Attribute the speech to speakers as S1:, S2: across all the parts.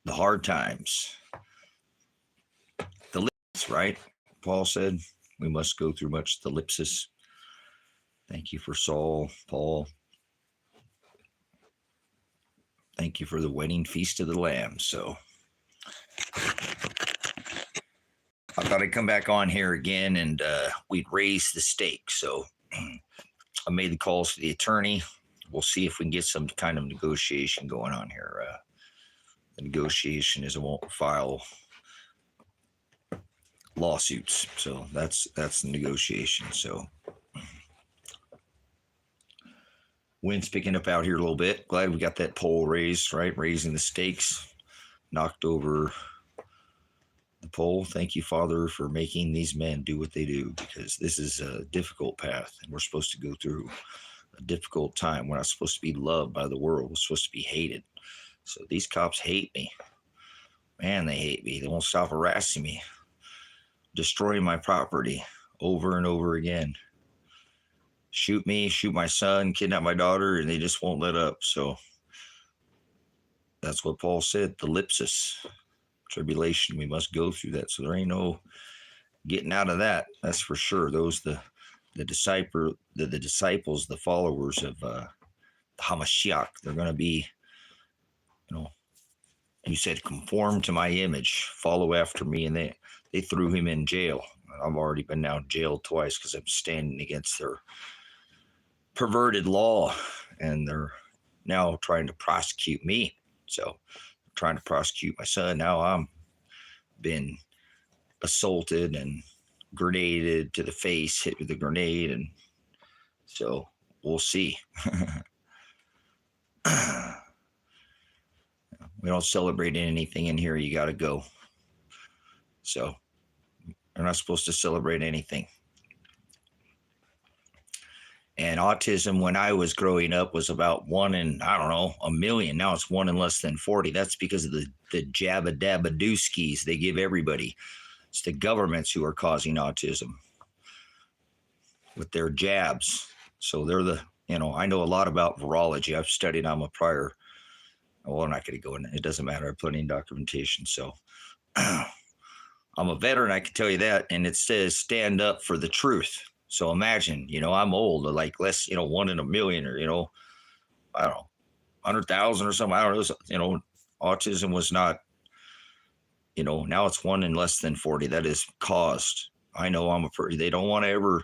S1: the hard times. The lips, right? Paul said we must go through much thlipsis. Thank you for Saul, Paul. Thank you for the wedding feast of the Lamb. So I thought I'd come back on here again and we'd raise the stakes. So I made the calls to the attorney. We'll see if we can get some kind of negotiation going on here. The negotiation is I won't file lawsuits. So that's the negotiation. So wind's picking up out here a little bit. Glad we got that pole raised, right? Raising the stakes. Knocked over the pole. Thank you, Father, for making these men do what they do, because this is a difficult path and we're supposed to go through a difficult time. We're not supposed to be loved by the world. We're supposed to be hated. So these cops hate me. Man, they hate me. They won't stop harassing me, destroying my property over and over again. Shoot me, shoot my son, kidnap my daughter, and they just won't let up. So that's what Paul said, thlipsis, tribulation. We must go through that. So there ain't no getting out of that. That's for sure. Those the disciples, the followers of Hamashiach, they're going to be, he said, conform to my image, follow after me. And they threw him in jail. I've already been now jailed twice because I'm standing against their perverted law, and they're now trying to prosecute me. So trying to prosecute my son. Now I'm been assaulted and grenaded to the face, hit with a grenade. And so we'll see. We don't celebrate anything in here. You got to go. So we're not supposed to celebrate anything. And autism, when I was growing up, was about 1 in, I don't know, a million. Now it's 1 in less than 40. That's because of the jabba dabba dooskies they give everybody. It's the governments who are causing autism with their jabs. So they're I know a lot about virology. I've studied. I'm a prior. Well, I'm not going to go in. It doesn't matter. I have plenty of documentation. So I'm a veteran. I can tell you that. And it says stand up for the truth. So imagine, I'm old, like less, 1 in a million, or, I don't know, 100,000 or something. I don't know. Autism was not, now it's 1 in less than 40. That is caused. I know they don't want to ever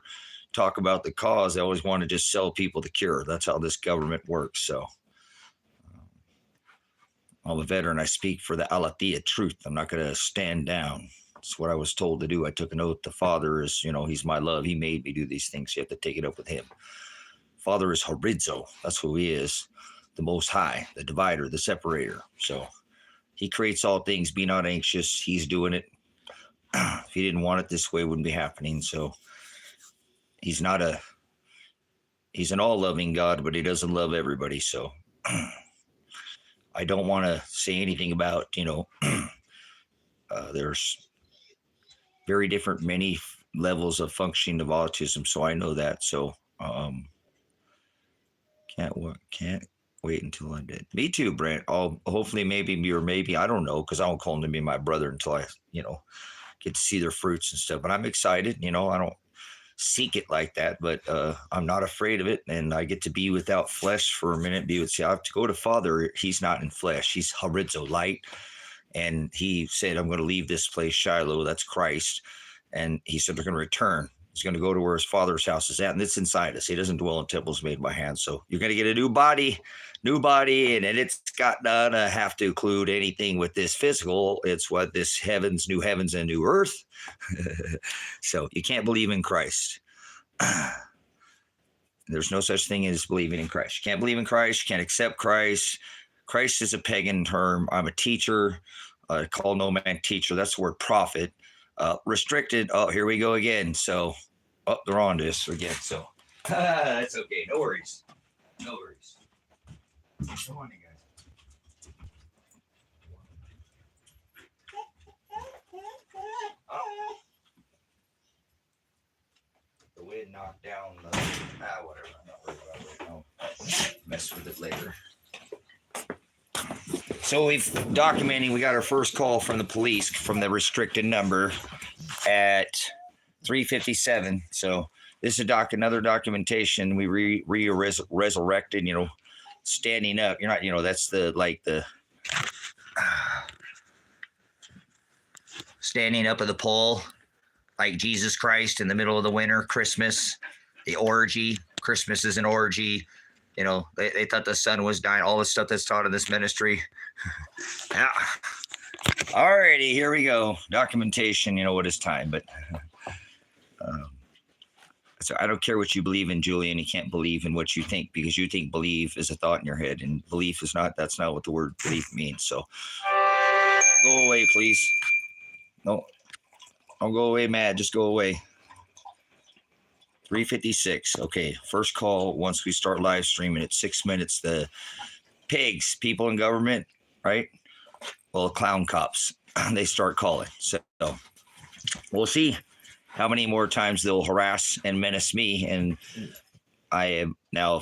S1: talk about the cause. They always want to just sell people the cure. That's how this government works. So I'm a veteran. I speak for the Aletheia truth. I'm not going to stand down. It's what I was told to do. I took an oath. The Father is, he's my love. He made me do these things. You have to take it up with him. Father is horizo. That's who he is. The Most High, the divider, the separator. So he creates all things. Be not anxious. He's doing it. If he didn't want it this way, it wouldn't be happening. So he's an all-loving God, but he doesn't love everybody. So I don't want to say anything about, there's very different, many levels of functioning of autism. So I know that. So can't wait until I'm dead. Me too, Brent. I'll hopefully maybe, I don't know, because I don't call them to be my brother until I, get to see their fruits and stuff. But I'm excited. I don't seek it like that, but I'm not afraid of it. And I get to be without flesh for a minute. I have to go to Father. He's not in flesh. He's horizo, light. And he said, I'm going to leave this place, Shiloh. That's Christ. And he said, they're going to return. He's going to go to where his Father's house is at. And it's inside us. He doesn't dwell in temples made by hands. So you're going to get a new body. And it's got not to have to include anything with this physical. It's what this new heavens and new earth. So you can't believe in Christ. There's no such thing as believing in Christ. You can't believe in Christ. You can't accept Christ. Christ is a pagan term. I'm a teacher. Call no man teacher. That's the word prophet. Restricted. Oh, here we go again. So, they're on this again. So, that's okay. No worries. No worries. Come on, you guys. Oh. The wind knocked down the, whatever. I'm not worried about it right now. Mess with it later. So we've documenting, we got our first call from the police from the restricted number at 3:57. So this is another documentation. We resurrected, standing up. You're not, that's the standing up of the pole, like Jesus Christ in the middle of the winter, Christmas, the orgy. Christmas is an orgy. They thought the sun was dying, all the stuff that's taught in this ministry. Yeah. Alrighty, here we go. Documentation, what is time, but so I don't care what you believe in, Julian. You can't believe in what you think, because you think believe is a thought in your head, and belief is not. That's not what the word belief means. So go away, please. No, don't go away, mad. Just go away. 3:56. Okay, first call once we start live streaming at 6 minutes. The pigs, people in government, right? Well, clown cops, they start calling. So we'll see how many more times they'll harass and menace me, and I am now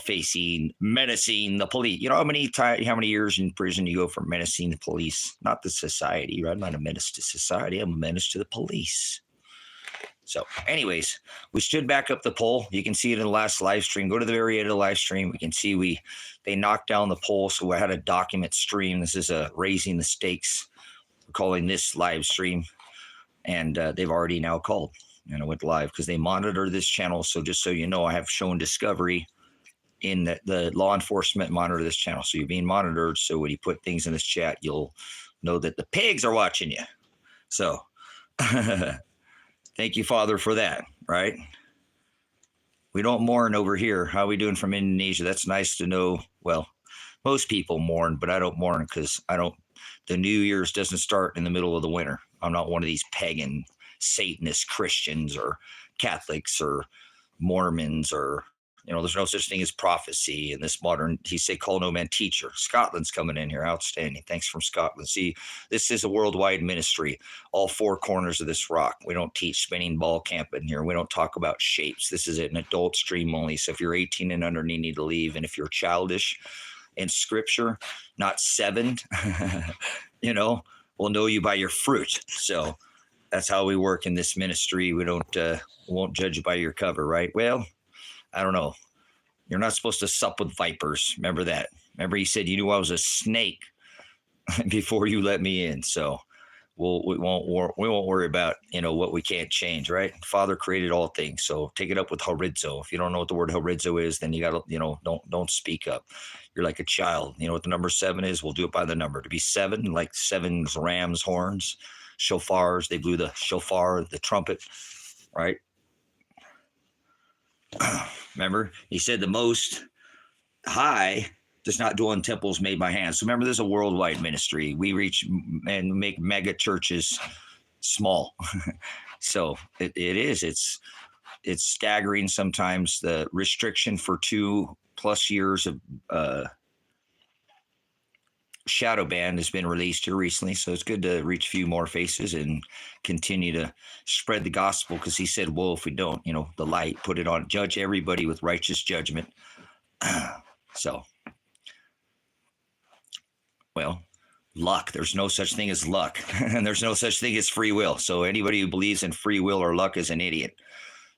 S1: menacing the police. You know how many years in prison you go for menacing the police? Not the society, right? I'm not a menace to society. I'm a menace to the police. So anyways, we stood back up the pole. You can see it in the last live stream. Go to the very end of the live stream. We can see they knocked down the pole. So I had a document stream. This is a raising the stakes. We're calling this live stream. And they've already now called. And I went live because they monitor this channel. So just so you know, I have shown discovery in the law enforcement monitor this channel. So you're being monitored. So when you put things in this chat, you'll know that the pigs are watching you. So thank you, Father, for that, right? We don't mourn over here. How are we doing from Indonesia? That's nice to know. Well, most people mourn, but I don't mourn because the New Year's doesn't start in the middle of the winter. I'm not one of these pagan Satanist Christians or Catholics or Mormons or, there's no such thing as prophecy in this modern, he said, call no man teacher. Scotland's coming in here. Outstanding. Thanks from Scotland. See, this is a worldwide ministry. All four corners of this rock. We don't teach spinning ball camp in here. We don't talk about shapes. This is an adult stream only. So if you're 18 and under, you need to leave. And if you're childish in scripture, not 7, we'll know you by your fruit. So that's how we work in this ministry. We won't judge you by your cover, right? Well, I don't know. You're not supposed to sup with vipers. Remember that. Remember he said you knew I was a snake before you let me in. So we won't worry about, what we can't change, right? Father created all things. So take it up with horizo. If you don't know what the word horizo is, then you got to, don't speak up. You're like a child. You know what the number 7 is? We'll do it by the number. To be 7, like 7's ram's horns, shofars. They blew the shofar, the trumpet, right? Remember, he said the most high does not dwell in temples made by hands. So remember, there's a worldwide ministry. We reach and make mega churches small. So it is. It's staggering sometimes. The restriction for 2+ years of shadow ban has been released here recently, so it's good to reach a few more faces and continue to spread the gospel, because he said, well, if we don't, the light, put it on, judge everybody with righteous judgment. So, well, luck, there's no such thing as luck, and there's no such thing as free will. So anybody who believes in free will or luck is an idiot.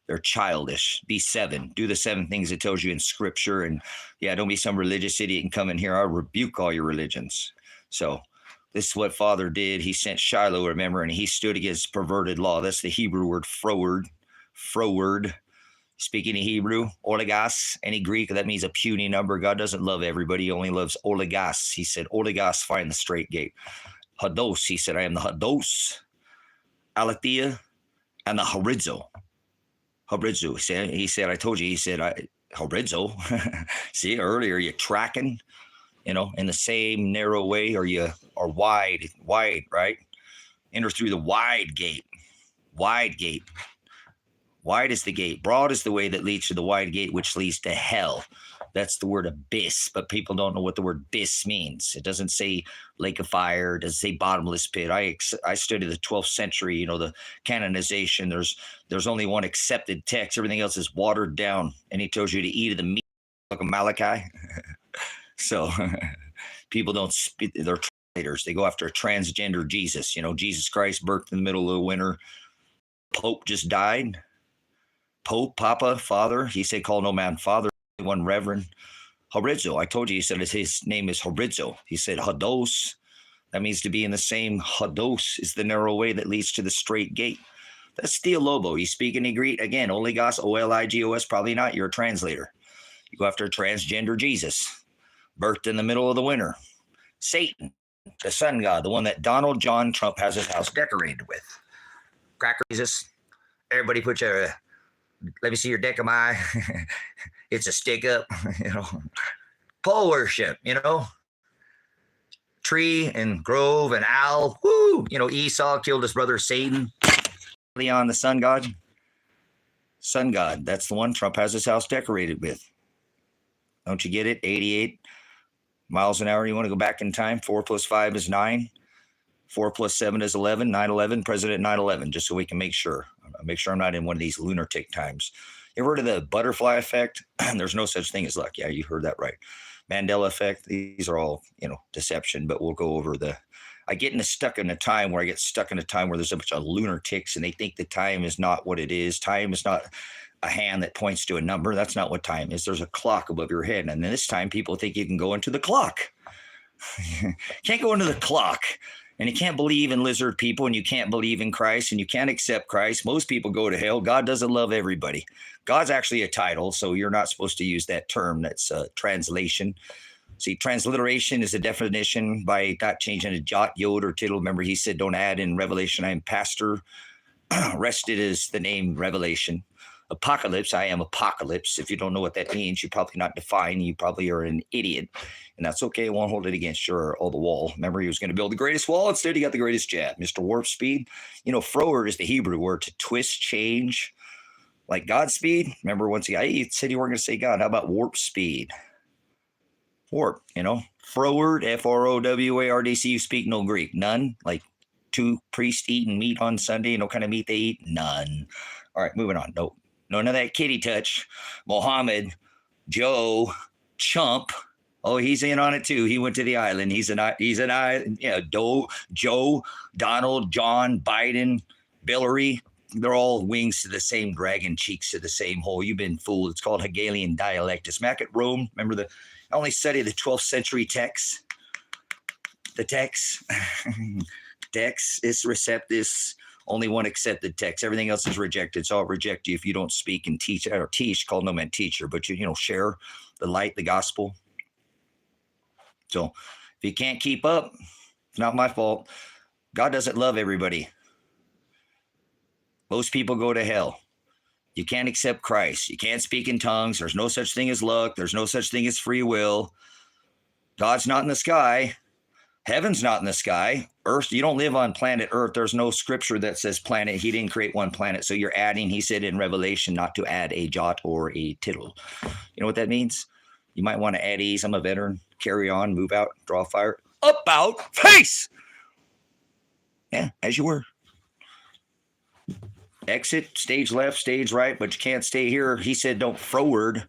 S1: They're childish. Be 7. Do the 7 things it tells you in scripture. And don't be some religious idiot and come in here. I rebuke all your religions. So this is what Father did. He sent Shiloh, remember, and he stood against perverted law. That's the Hebrew word froward. Speaking of Hebrew, oligos, any Greek, that means a puny number. God doesn't love everybody. He only loves oligos. He said, oligos, find the straight gate. Hados, he said, I am the Hados, Aletheia, and the Horizo. Horizo. He said, I told you, he said, Horizo. See, earlier, you're tracking, in the same narrow way, or you are wide, right? Enter through the wide gate. Wide gate. Wide is the gate. Broad is the way that leads to the wide gate, which leads to hell. That's the word abyss, but people don't know what the word abyss means. It doesn't say lake of fire. It doesn't say bottomless pit. I studied the 12th century, the canonization. There's only one accepted text. Everything else is watered down, and he tells you to eat of the meat like a Malachi. So people don't speak. They're They go after a transgender Jesus. Jesus Christ birthed in the middle of the winter. Pope just died. Pope, Papa, Father. He said, call no man Father, one Reverend. Horizo. I told you, he said his name is Horizo. He said Hados. That means to be in the same. Hados is the narrow way that leads to the straight gate. That's Theolobo. You speak any Greek? Again, Oligos, O-L-I-G-O-S, probably not. You're a translator. You go after a transgender Jesus, birthed in the middle of the winter. Satan, the sun god, the one that Donald John Trump has his house decorated with. Cracker Jesus. Everybody put your, let me see your dick of my, it's a stick up, Pole worship, Tree and grove and owl. Woo! Esau killed his brother Satan. Leon, the sun god. Sun god. That's the one Trump has his house decorated with. Don't you get it? 88 miles an hour. You want to go back in time? 4 plus 5 is 9. 4 plus 7 is 11. 9/11. President 9/11. Just so we can make sure. Make sure I'm not in one of these lunatic times. You ever heard of the butterfly effect? There's no such thing as luck. Yeah, you heard that right. Mandela effect. These are all, deception, but we'll go over I get stuck in a time where there's a bunch of lunatics and they think the time is not what it is. Time is not a hand that points to a number. That's not what time is. There's a clock above your head. And then this time people think you can go into the clock. Can't go into the clock. And you can't believe in lizard people and you can't believe in Christ and you can't accept Christ. Most people go to hell. God doesn't love everybody. God's actually a title, so you're not supposed to use that term. That's a translation. See, transliteration is a definition by not changing a jot, yod, or tittle. Remember, he said, don't add in Revelation, I am pastor. Rested is the name Revelation. Apocalypse, I am apocalypse. If you don't know what that means, you're probably not defined. You probably are an idiot. And that's okay. I won't hold it against you or the wall. Remember, he was going to build the greatest wall. Instead, he got the greatest jab. Mr. Warp Speed. Forward is the Hebrew word to twist, change. Like Godspeed. Remember, once he said you weren't going to say God. How about warp speed? Warp, Froward, F-R-O-W-A-R-D-C. You speak no Greek. None. Like 2 priests eating meat on Sunday. No kind of meat they eat. None. All right, moving on. No, none of that kitty touch. Mohammed, Joe, Chump. Oh, he's in on it too. He went to the island. He's Joe, Donald, John, Biden, Billary. They're all wings to the same dragon, cheeks to the same hole. You've been fooled. It's called Hegelian dialectus. Back at Rome, remember I only study the 12th century texts. The texts. Dex is receptus. Only one accepted text. Everything else is rejected. So I'll reject you if you don't speak and teach, or teach, called no man teacher, but share the light, the gospel. So if you can't keep up, it's not my fault. God doesn't love everybody. Most people go to hell. You can't accept Christ. You can't speak in tongues. There's no such thing as luck. There's no such thing as free will. God's not in the sky. Heaven's not in the sky. Earth, you don't live on planet Earth. There's no scripture that says planet. He didn't create one planet. So you're adding, he said in Revelation, not to add a jot or a tittle. You know what that means? You might want to add ease. I'm a veteran. Carry on, move out, draw fire. About face. Yeah, as you were. Exit, stage left, stage right, but you can't stay here. He said don't forward,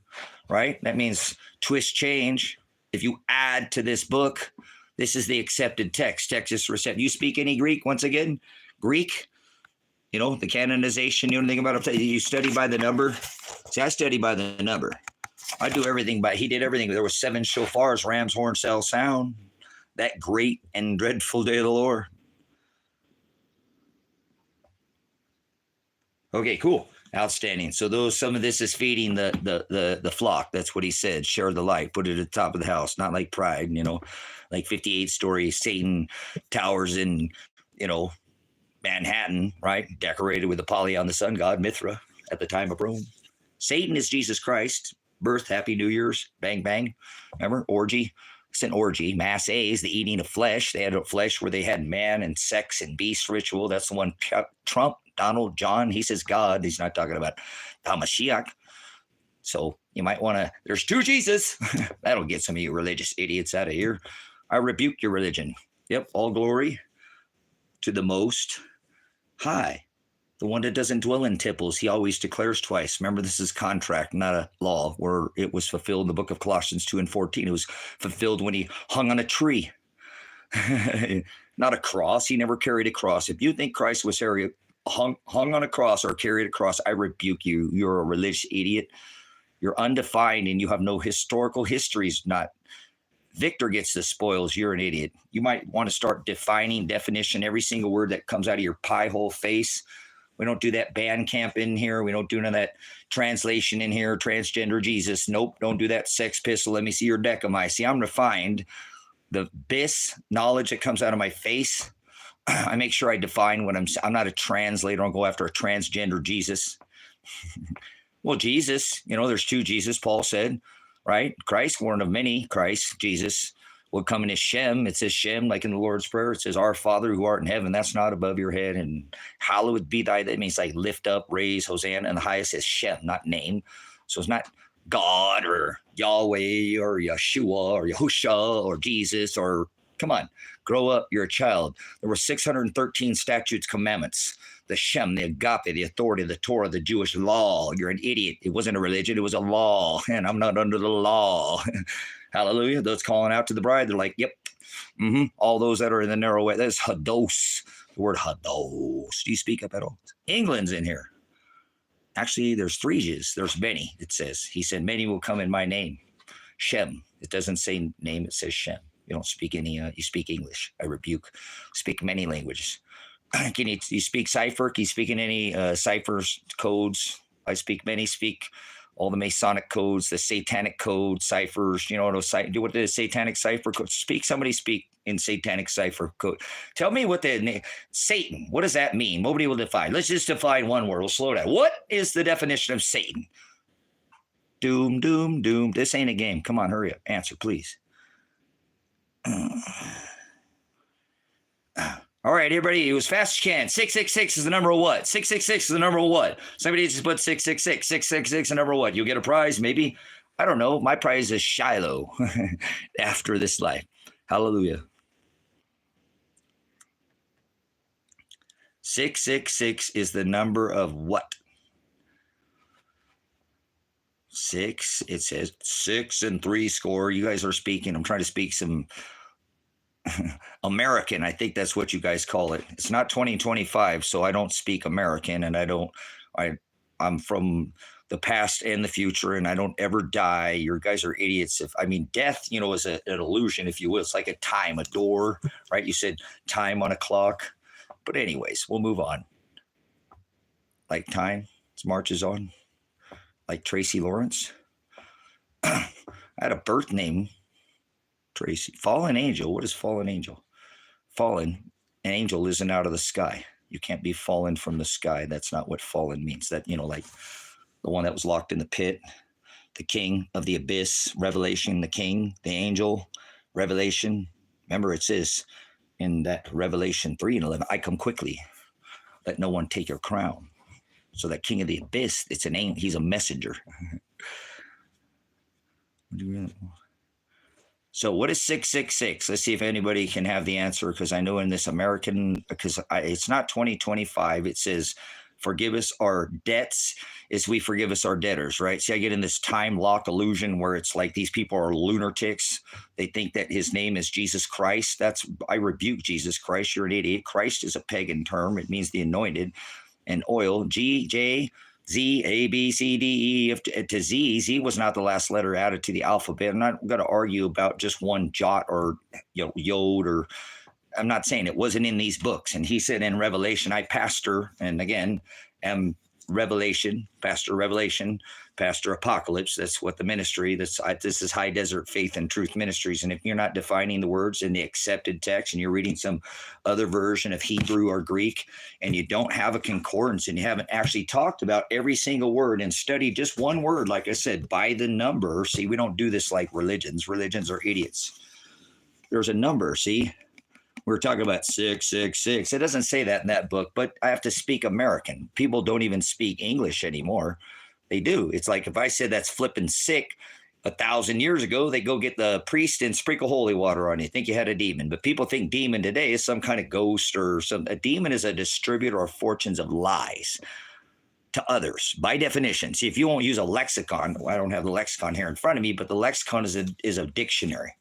S1: right? That means twist, change. If you add to this book, this is the accepted text. Text is receptive. You speak any Greek once again? Greek? The canonization, you know anything about it? You study by the number? See, I study by the number. I do everything he did everything. There were 7 shofars, ram's horn, shall sound. That great and dreadful day of the Lord. Okay, cool. Outstanding. So some of this is feeding the flock. That's what he said. Share the light. Put it at the top of the house. Not like pride, like 58-story Satan towers in, Manhattan, right? Decorated with the poly on the sun god, Mithra, at the time of Rome. Satan is Jesus Christ. Birth, Happy New Year's, bang, bang. Remember? Orgy. It's an orgy. Mass A is the eating of flesh. They had a flesh where they had man and sex and beast ritual. That's the one Trump, Donald, John, he says God. He's not talking about Hamashiach. So you might want to, there's 2 Jesus. That'll get some of you religious idiots out of here. I rebuke your religion. Yep, all glory to the Most High. The one that doesn't dwell in temples, he always declares twice. Remember, this is contract, not a law, where it was fulfilled in the book of Colossians 2:14. It was fulfilled when he hung on a tree. Not a cross. He never carried a cross. If you think Christ was hung on a cross or carried a cross, I rebuke you. You're a religious idiot. You're undefined and you have no historical histories. Not Victor gets the spoils. You're an idiot. You might want to start defining definition every single word that comes out of your pie hole face. We don't do that band camp in here. We don't do none of that translation in here. Transgender Jesus. Nope. Don't do that. Sex Pistol. Let me see your decami. See, I'm refined. The knowledge that comes out of my face, I make sure I define what I'm not a translator. I'll go after a transgender Jesus. Well, Jesus, there's two Jesus, Paul said, right? Christ, one of many Christ, Jesus, will come in his Shem. It says Shem, like in the Lord's Prayer. It says, our Father who art in heaven. That's not above your head. And hallowed be thy. That means like lift up, raise, Hosanna. And the highest is Shem, not name. So it's not God or Yahweh or Yeshua or Yahusha or Jesus or, come on, grow up. You're a child. There were 613 statutes, commandments. The Shem, the Agape, the authority, the Torah, the Jewish law. You're an idiot. It wasn't a religion. It was a law. And I'm not under the law. Hallelujah. Those calling out to the bride, they're like, yep. All those that are in the narrow way. That's hados. The word hados. Do you speak up at all? England's in here. Actually, there's three Jews. There's many, it says. He said, many will come in my name. Shem. It doesn't say name. It says Shem. You don't speak any, you speak English. I rebuke. Speak many languages. Can you speak cipher? Can you speak in any ciphers, codes? I speak many. Speak all the Masonic codes, the satanic code ciphers. What the satanic cipher code? Somebody speak in satanic cipher code. Tell me what Satan. What does that mean? Nobody will define. Let's just define one word. We'll slow down. What is the definition of Satan? Doom, doom, doom. This ain't a game. Come on, hurry up. Answer, please. All right, everybody, as fast as you can. 666 is the number of what? 666 is the number of what? Somebody just put 666. 666 is the number of what? You'll get a prize, maybe. I don't know. My prize is Shiloh after this life. Hallelujah. 666 is the number of what? 6. It says 6 and 3 score. You guys are speaking. I'm trying to speak some American. I think that's what you guys call it. It's not 2025, so I don't speak American, and I'm from the past and the future, and I don't ever die. You guys are idiots. Death, is an illusion, if you will. It's like a time, a door, right? You said time on a clock. But anyways, we'll move on. Like time, marches on. Like Tracy Lawrence. I had a birth name. Tracy. Fallen angel. What is fallen angel? Fallen. An angel isn't out of the sky. You can't be fallen from the sky. That's not what fallen means. That, like the one that was locked in the pit, the king of the abyss, Revelation, the king, the angel, Revelation. Remember, it says in that Revelation 3 and 11, I come quickly. Let no one take your crown. So that king of the abyss, it's an angel. He's a messenger. So what is 666? Let's see if anybody can have the answer, because I know in this American, it's not 2025. It says, forgive us our debts as we forgive us our debtors, right? See, I get in this time lock illusion where it's like these people are lunatics. They think that his name is Jesus Christ. I rebuke Jesus Christ. You're an idiot. Christ is a pagan term. It means the anointed. And oil, G, J, Z, A, B, C, D, E, to Z. Z was not the last letter added to the alphabet. I'm not going to argue about just one jot or yod, or I'm not saying it wasn't in these books. And he said in Revelation, I pastor, and again, am Revelation, Pastor Apocalypse. That's what the ministry, this is High Desert Faith and Truth Ministries. And if you're not defining the words in the accepted text and you're reading some other version of Hebrew or Greek, and you don't have a concordance and you haven't actually talked about every single word and studied just one word, like I said, by the number. See, we don't do this like religions. Religions are idiots. There's a number, see? We're talking about 666. It doesn't say that in that book, but I have to speak American. People don't even speak English anymore. They do. It's like if I said that's flipping sick 1,000 years ago, they go get the priest and sprinkle holy water on you. Think you had a demon. But people think demon today is some kind of ghost or something. A demon is a distributor of fortunes of lies to others, by definition. See, if you won't use a lexicon, I don't have the lexicon here in front of me, but the lexicon is a dictionary.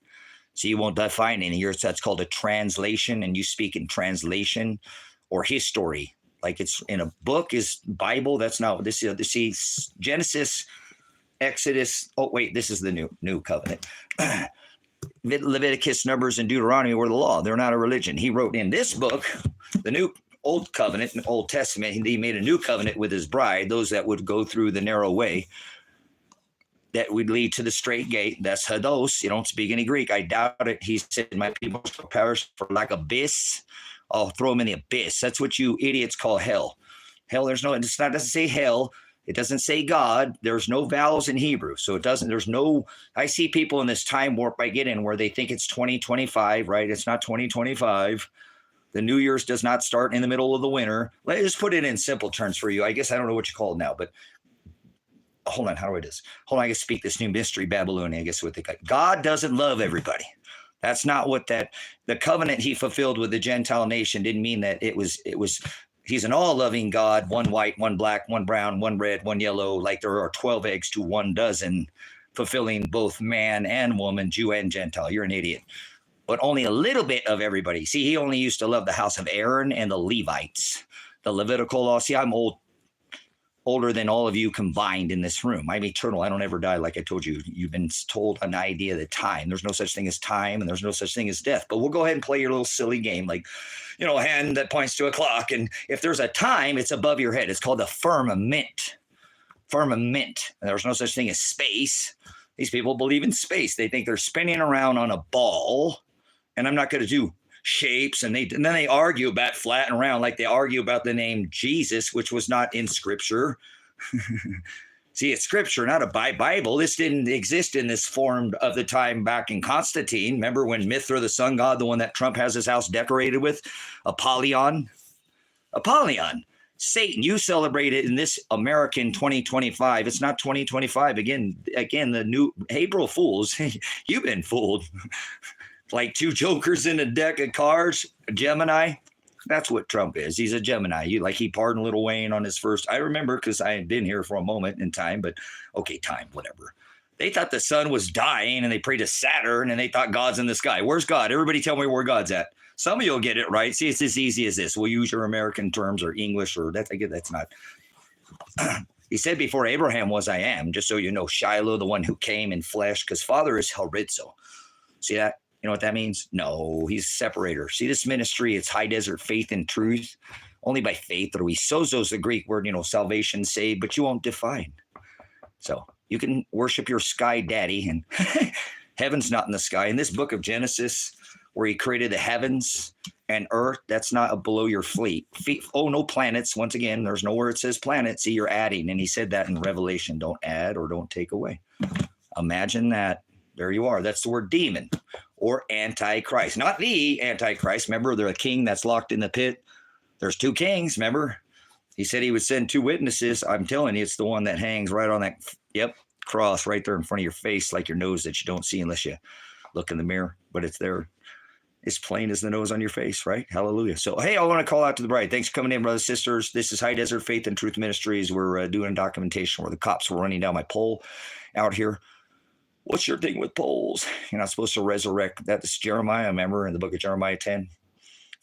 S1: So you won't define any. That's called a translation, and you speak in translation or history. Like it's in a book is Bible. That's not this is. See, Genesis, Exodus. Oh wait, this is the new covenant. Leviticus, Numbers, and Deuteronomy were the law. They're not a religion. He wrote in this book, the new Old Covenant, Old Testament. He made a new covenant with his bride, those that would go through the narrow way that would lead to the straight gate. That's Hados. You don't speak any Greek. I doubt it. He said, my people shall perish for lack of abyss. I'll throw them in the abyss. That's what you idiots call hell. Hell, there's no, it doesn't say hell. It doesn't say God. There's no vowels in Hebrew. So it doesn't, there's no, I see people in this time warp I get in where they think it's 2025, right? It's not 2025. The New Year's does not start in the middle of the winter. Let's just put it in simple terms for you. I guess I don't know what you call it now, but hold on. How do I do this? Hold on. I can speak this new mystery Babylonian. I guess what they got. God doesn't love everybody. That's not what the covenant he fulfilled with the Gentile nation didn't mean that it was, he's an all-loving God, one white, one black, one brown, one red, one yellow, like there are 12 eggs to 1 dozen, fulfilling both man and woman, Jew and Gentile. You're an idiot. But only a little bit of everybody. See, he only used to love the house of Aaron and the Levites, the Levitical law. See, I'm older than all of you combined in this room. I'm eternal. I don't ever die. Like I told you, you've been told an idea of the time. There's no such thing as time, and there's no such thing as death. But we'll go ahead and play your little silly game, like, a hand that points to a clock. And if there's a time, it's above your head. It's called the firmament. Firmament. And there's no such thing as space. These people believe in space. They think they're spinning around on a ball. And I'm not going to do shapes. And then they argue about flat and round, like they argue about the name Jesus, which was not in Scripture. See, it's Scripture, not a Bible. This didn't exist in this form of the time back in Constantine. Remember when Mithra, the sun god, the one that Trump has his house decorated with, Apollyon? Satan, you celebrate it in this American 2025. It's not 2025. Again, the new April Fools, you've been fooled. Like 2 jokers in a deck of cards, a Gemini. That's what Trump is. He's a Gemini. He pardoned Lil Wayne on his first. I remember because I had been here for a moment in time, but okay, time, whatever. They thought the sun was dying and they prayed to Saturn and they thought God's in the sky. Where's God? Everybody tell me where God's at. Some of you'll get it right. See, it's as easy as this. We'll use your American terms or English or that. I get that's not. He said before Abraham was I am, just so you know, Shiloh, the one who came in flesh, because Father is horizo. See that? You know what that means? No, he's a separator. See, this ministry, it's high desert faith and truth. Only by faith are we. Sozo is the Greek word, salvation, saved, but you won't define. So you can worship your sky daddy, and heaven's not in the sky. In this book of Genesis, where he created the heavens and earth, that's not below your feet. Oh, no planets. Once again, there's nowhere it says planet. See, you're adding. And he said that in Revelation. Don't add or don't take away. Imagine that. There you are. That's the word demon or antichrist. Not the antichrist. Remember, they're a king that's locked in the pit. There's 2 kings, remember? He said he would send 2 witnesses. I'm telling you, it's the one that hangs right on that, cross right there in front of your face, like your nose that you don't see unless you look in the mirror. But it's there. It's plain as the nose on your face, right? Hallelujah. So, hey, I want to call out to the bride. Thanks for coming in, brothers and sisters. This is High Desert Faith and Truth Ministries. We're doing documentation where the cops were running down my pole out here. What's your thing with poles? You're not supposed to resurrect. That's Jeremiah, remember, in the book of Jeremiah 10.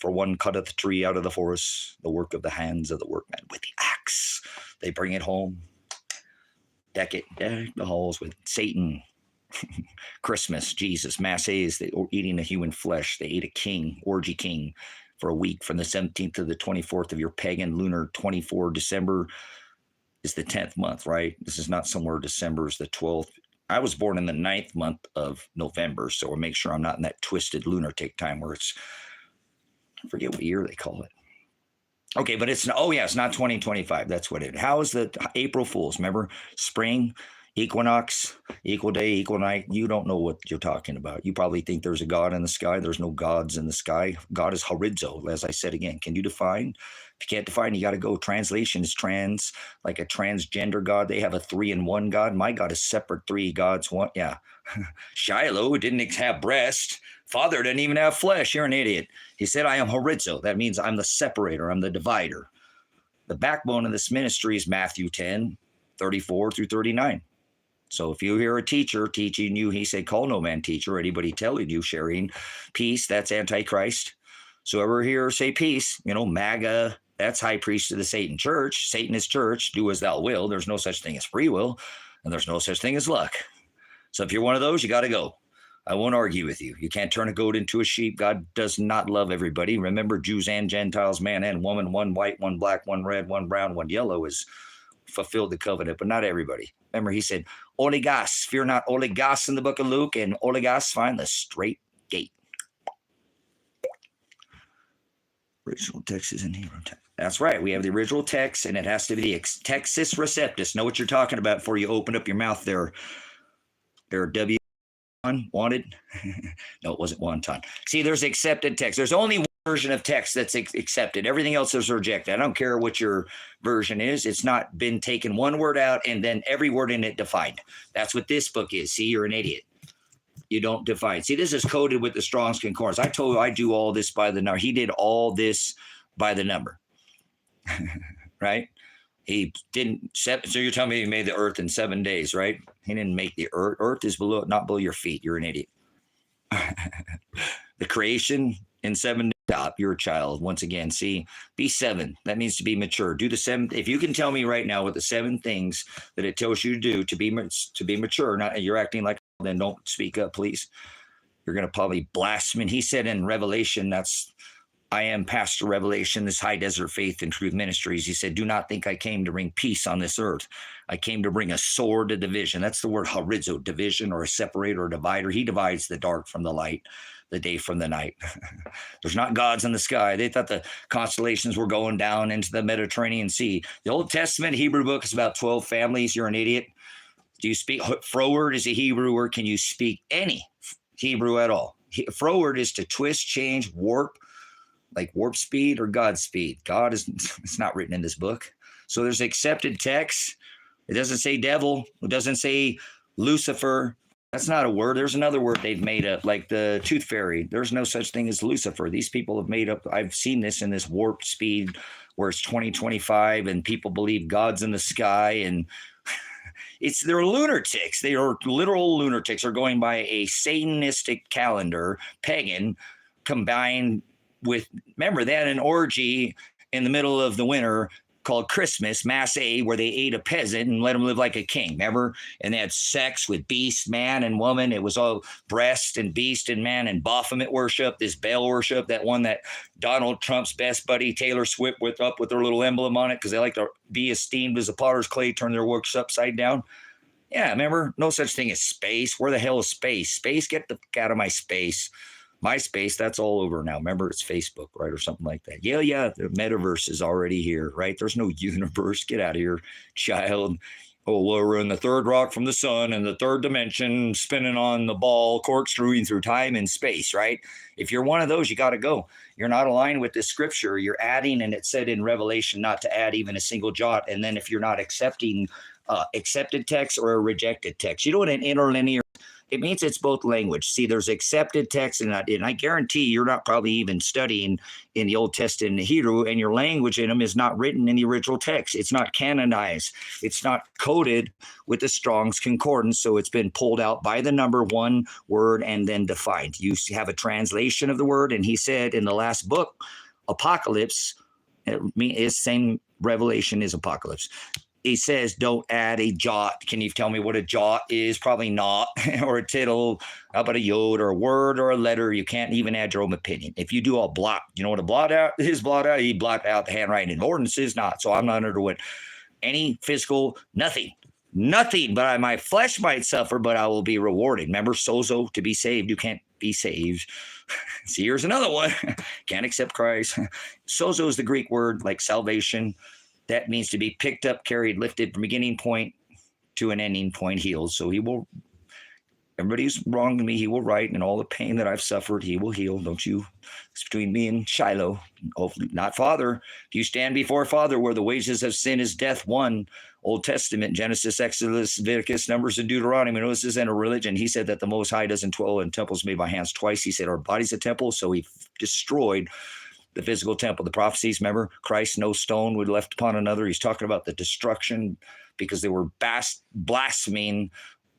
S1: For one cutteth the tree out of the forest, the work of the hands of the workman with the axe. They bring it home, deck the halls with Satan. Christmas, Jesus, Masses, they were eating the human flesh. They ate a king, orgy king, for a week from the 17th to the 24th of your pagan lunar 24. December is the 10th month, right? This is not somewhere December is the 12th. I was born in the 9th month of November, so we'll make sure I'm not in that twisted lunatic time where it's, I forget what year they call it. Okay, but it's not 2025. That's what it is. How is the April Fools? Remember, spring, equinox, equal day, equal night. You don't know what you're talking about. You probably think there's a God in the sky. There's no gods in the sky. God is horizo, as I said again. Can you define? If you can't define, you got to go. Translation is trans, like a transgender God. They have a 3-in-1 God. My God is separate 3 gods. One, yeah. Shiloh didn't have breast. Father didn't even have flesh. You're an idiot. He said, I am horizo. That means I'm the separator. I'm the divider. The backbone of this ministry is Matthew 10, 34 through 39. So if you hear a teacher teaching you, he said, call no man teacher, anybody telling you, sharing peace, that's Antichrist. So ever hear say peace, MAGA, that's high priest of the Satan church, Satanist church, do as thou will. There's no such thing as free will, and there's no such thing as luck. So if you're one of those, you got to go. I won't argue with you. You can't turn a goat into a sheep. God does not love everybody. Remember, Jews and Gentiles, man and woman, one white, one black, one red, one brown, one yellow is fulfilled the covenant, but not everybody. Remember, he said, Oligos, fear not Oligos in the book of Luke, and Oligos, find the straight gate. Original text is in Hebrew. That's right. We have the original text, and it has to be the Textus Receptus. Know what you're talking about before you open up your mouth there. There, W. Wanted? No, it wasn't wonton. See, there's accepted text. There's only one version of text that's accepted. Everything else is rejected. I don't care what your version is. It's not been taken one word out and then every word in it defined. That's what this book is. See, you're an idiot. You don't define. See, this is coded with the Strong's Concordance. I told you I do all this by the number. He did all this by the number. Right? He didn't, so you're telling me he made the earth in 7 days, right? He didn't make the earth. Earth is not below your feet. You're an idiot. The creation in 7 days, stop. You're a child. Once again, see, be 7. That means to be mature. Do the 7. If you can tell me right now what the 7 things that it tells you to do to be mature, not you're acting like, then don't speak up, please. You're going to probably blaspheme. He said in Revelation, I am Pastor Revelation, this High Desert Faith and Truth Ministries. He said, do not think I came to bring peace on this earth. I came to bring a sword to division. That's the word horizo, division or a separator or divider. He divides the dark from the light, the day from the night. There's not gods in the sky. They thought the constellations were going down into the Mediterranean Sea. The Old Testament Hebrew book is about 12 families. You're an idiot. Do you speak? Froward is a Hebrew word. Can you speak any Hebrew at all? Froward is to twist, change, warp, like warp speed or God speed. God is, it's not written in this book. So there's accepted text. It doesn't say devil. It doesn't say Lucifer. That's not a word. There's another word they've made up, like the tooth fairy. There's no such thing as Lucifer. These people have made up, I've seen this in this warp speed where it's 2025 and people believe God's in the sky and they're lunatics. They are literal lunatics. They're going by a Satanistic calendar, pagan, combined with, remember, they had an orgy in the middle of the winter called Christmas, Mass A, where they ate a peasant and let him live like a king, remember? And they had sex with beast, man and woman. It was all breast and beast and man and Baphomet worship, this Baal worship, that one that Donald Trump's best buddy, Taylor Swift, with their little emblem on it because they like to be esteemed as a potter's clay, turn their works upside down. Yeah, remember? No such thing as space. Where the hell is space? Space, get the fuck out of my space. MySpace, that's all over now. Remember, it's Facebook, right, or something like that. Yeah, the metaverse is already here, right? There's no universe. Get out of here, child. Oh, well, we're in the third rock from the sun and the third dimension, spinning on the ball, corkscrewing through time and space, right? If you're one of those, you got to go. You're not aligned with the scripture. You're adding, and it said in Revelation not to add even a single jot. And then if you're not accepting accepted text or a rejected text, you know what an interlinear, it means it's both language. See, there's accepted text, and I guarantee you're not probably even studying in the Old Testament in Hebrew, and your language in them is not written in the original text. It's not canonized. It's not coded with the Strong's Concordance, so it's been pulled out by the number, one word, and then defined. You have a translation of the word, and he said in the last book, Apocalypse, it's same Revelation is Apocalypse. He says, don't add a jot. Can you tell me what a jot is? Probably not. Or a tittle. How about a yod or a word or a letter? You can't even add your own opinion. If you do a blot, you know what a blot out is? Blot out, you blot out the handwriting. Ordinance is not. So I'm not undergoing any physical, nothing. But my flesh might suffer, but I will be rewarded. Remember, sozo, to be saved, you can't be saved. See, here's another one. Can't accept Christ. Sozo is the Greek word like salvation. That means to be picked up, carried, lifted from beginning point to an ending point, healed. So he will, everybody who's wronged me, he will right. And all the pain that I've suffered, he will heal. Don't you? It's between me and Shiloh. Hopefully not Father. If you stand before Father, where the wages of sin is death, one, Old Testament, Genesis, Exodus, Leviticus, Numbers, and Deuteronomy. Notice this isn't a religion. He said that the Most High doesn't dwell in temples made by hands twice. He said our body's a temple, so he destroyed the physical temple. The prophecies, remember, Christ, no stone would left upon another. He's talking about the destruction because they were blaspheming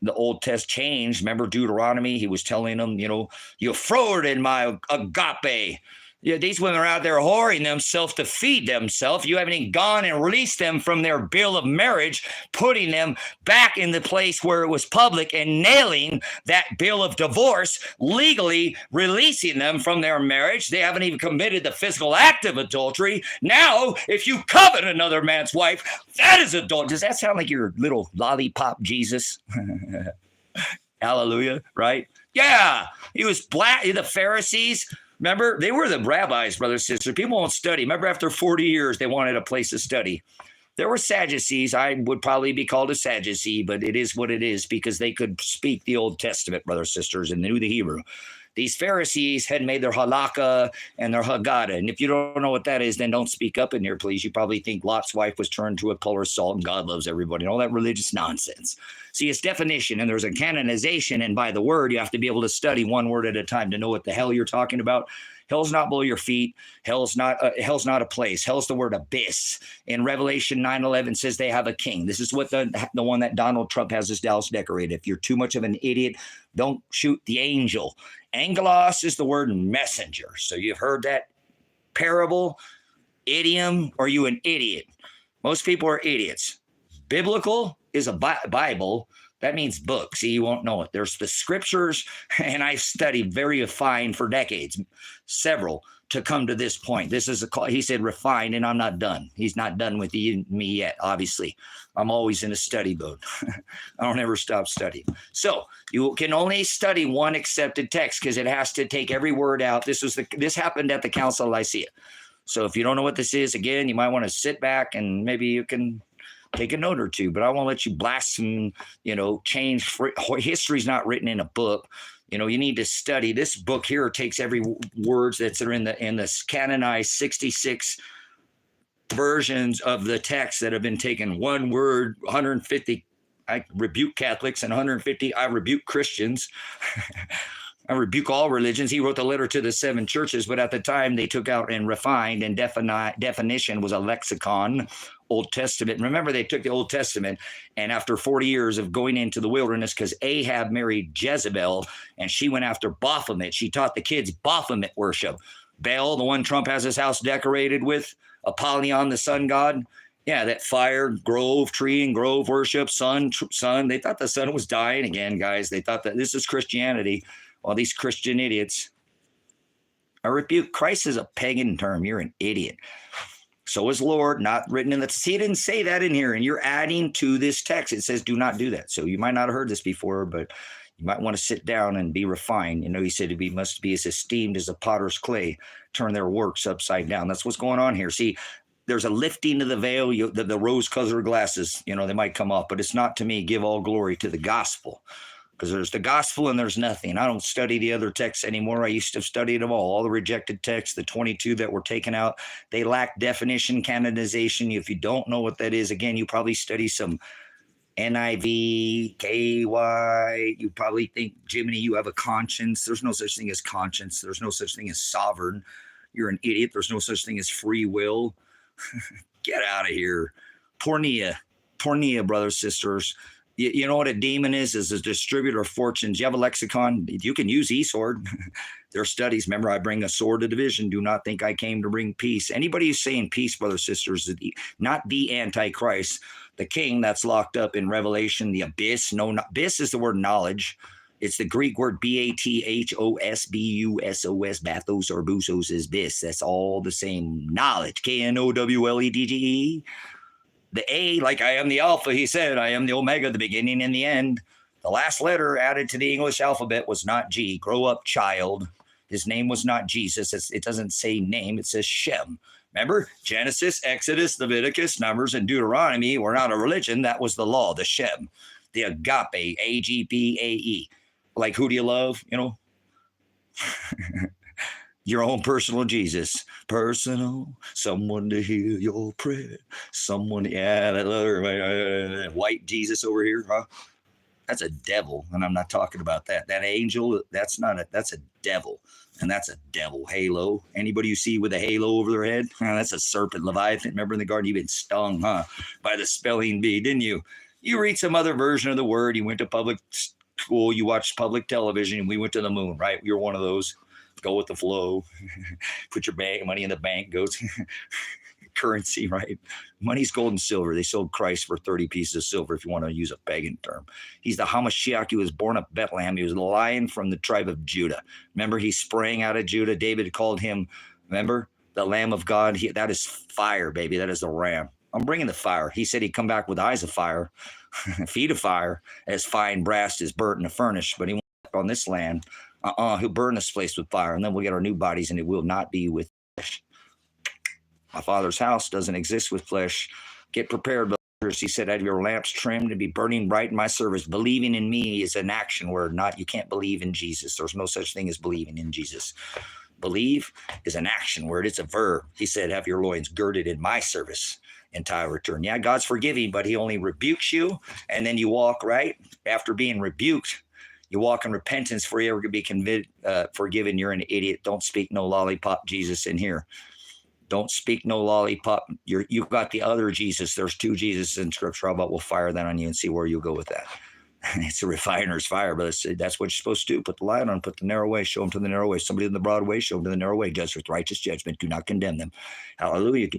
S1: the Old Testament changed. Remember Deuteronomy? He was telling them, you froward in my agape. Yeah, these women are out there whoring themselves to feed themselves. You haven't even gone and released them from their bill of marriage, putting them back in the place where it was public and nailing that bill of divorce, legally releasing them from their marriage. They haven't even committed the physical act of adultery. Now, if you covet another man's wife, that is adultery. Does that sound like your little lollipop Jesus? Hallelujah, right? Yeah, he was black. The Pharisees, remember, they were the rabbis, brothers and sisters. People won't study. Remember, after 40 years, they wanted a place to study. There were Sadducees. I would probably be called a Sadducee, but it is what it is because they could speak the Old Testament, brothers and sisters, and knew the Hebrew. These Pharisees had made their halakha and their haggadah. And if you don't know what that is, then don't speak up in here, please. You probably think Lot's wife was turned to a pillar of salt and God loves everybody and all that religious nonsense. See, it's definition and there's a canonization. And by the word, you have to be able to study one word at a time to know what the hell you're talking about. Hell's not below your feet. Hell's not a place. Hell's the word abyss. In Revelation 9:11 says they have a king. This is what the one that Donald Trump has his house decorated. If you're too much of an idiot, don't shoot the angel. Angelos is the word messenger. So you've heard that parable, idiom, are you an idiot? Most people are idiots. Biblical is a Bible. That means book. See, you won't know it. There's the scriptures, and I've studied very refined for decades, several, to come to this point. This is he said refined, and I'm not done. He's not done with me yet, obviously. I'm always in a study mode. I don't ever stop studying. So you can only study one accepted text because it has to take every word out. This happened at the Council of Nicaea. So if you don't know what this is, again, you might want to sit back and maybe you can take a note or two, but I won't let you blaspheme, change. History's not written in a book. You need to study. This book here takes every words that's in the canonized 66 versions of the text that have been taken one word, 150. I rebuke Catholics and 150. I rebuke Christians. I rebuke all religions. He wrote the letter to the 7 churches, but at the time they took out and refined and definition was a lexicon, Old Testament. Remember, they took the Old Testament and after 40 years of going into the wilderness, because Ahab married Jezebel and she went after Baphomet. She taught the kids Baphomet worship. Baal, the one Trump has his house decorated with, Apollyon, the sun god. Yeah, that fire, grove, tree, and grove worship, sun. They thought the sun was dying again, guys. They thought that this is Christianity. All these Christian idiots. I rebuke. Christ is a pagan term. You're an idiot. So is Lord, not written in the. See, he didn't say that in here, and you're adding to this text. It says, do not do that. So you might not have heard this before, but you might want to sit down and be refined. He said he must be as esteemed as the potter's clay, turn their works upside down. That's what's going on here. See, there's a lifting of the veil, the rose-colored glasses, they might come off, but it's not to me. Give all glory to the gospel. Because there's the gospel and there's nothing. I don't study the other texts anymore. I used to have studied them all the rejected texts, the 22 that were taken out. They lack definition, canonization. If you don't know what that is, again, you probably study some NIV, KY. You probably think, Jiminy, you have a conscience. There's no such thing as conscience. There's no such thing as sovereign. You're an idiot. There's no such thing as free will. Get out of here. Pornea, brothers, sisters. You know what a demon is a distributor of fortunes. You have a lexicon. You can use eSword. There are studies. Remember, I bring a sword of division. Do not think I came to bring peace. Anybody who's saying peace, brothers, sisters, is not the Antichrist, the king that's locked up in Revelation, the abyss. No, abyss is the word knowledge. It's the Greek word bathosbusos, bathos or busos is bis. That's all the same knowledge. knowledge. The A, like I am the Alpha, he said, I am the Omega, the beginning and the end. The last letter added to the English alphabet was not G. Grow up, child. His name was not Jesus. It doesn't say name. It says Shem. Remember, Genesis, Exodus, Leviticus, Numbers, and Deuteronomy were not a religion. That was the law, the Shem, the Agape, AGPAE. Like, who do you love? Your own personal Jesus. Personal, someone to hear your prayer. Someone, that other white Jesus over here, huh? That's a devil, and I'm not talking about that. That angel, that's a devil, and that's a devil halo. Anybody you see with a halo over their head, that's a serpent, Leviathan. Remember in the garden, you've been stung, huh, by the spelling bee, didn't you? You read some other version of the word. You went to public school. You watched public television. And we went to the moon, right? You're one of those. Go with the flow. Put your money in the bank. Goes currency, right? Money's gold and silver. They sold Christ for 30 pieces of silver, if you want to use a pagan term. He's the Hamashiach. He was born of Bethlehem. He was a lion from the tribe of Judah. Remember, he sprang out of Judah. David called him, remember, the Lamb of God. That is fire, baby. That is the ram. I'm bringing the fire. He said he'd come back with eyes of fire, feet of fire, as fine brass is burnt in a furnace. But he won't on this land. He'll burn this place with fire, and then we'll get our new bodies, and it will not be with flesh. My Father's house doesn't exist with flesh. Get prepared, brothers. He said, have your lamps trimmed to be burning bright in my service. Believing in me is an action word, not you can't believe in Jesus. There's no such thing as believing in Jesus. Believe is an action word. It's a verb. He said, have your loins girded in my service until I return. Yeah, God's forgiving, but he only rebukes you, and then you walk, right? After being rebuked, you walk in repentance before you ever could be forgiven. You're an idiot. Don't speak no lollipop Jesus in here. Don't speak no lollipop. You've got the other Jesus. There's two Jesus in Scripture. How about we'll fire that on you and see where you'll go with that? It's a refiner's fire, but that's what you're supposed to do. Put the light on, put the narrow way, show them to the narrow way. Somebody in the broad way, show them to the narrow way. Judge with righteous judgment. Do not condemn them. Hallelujah.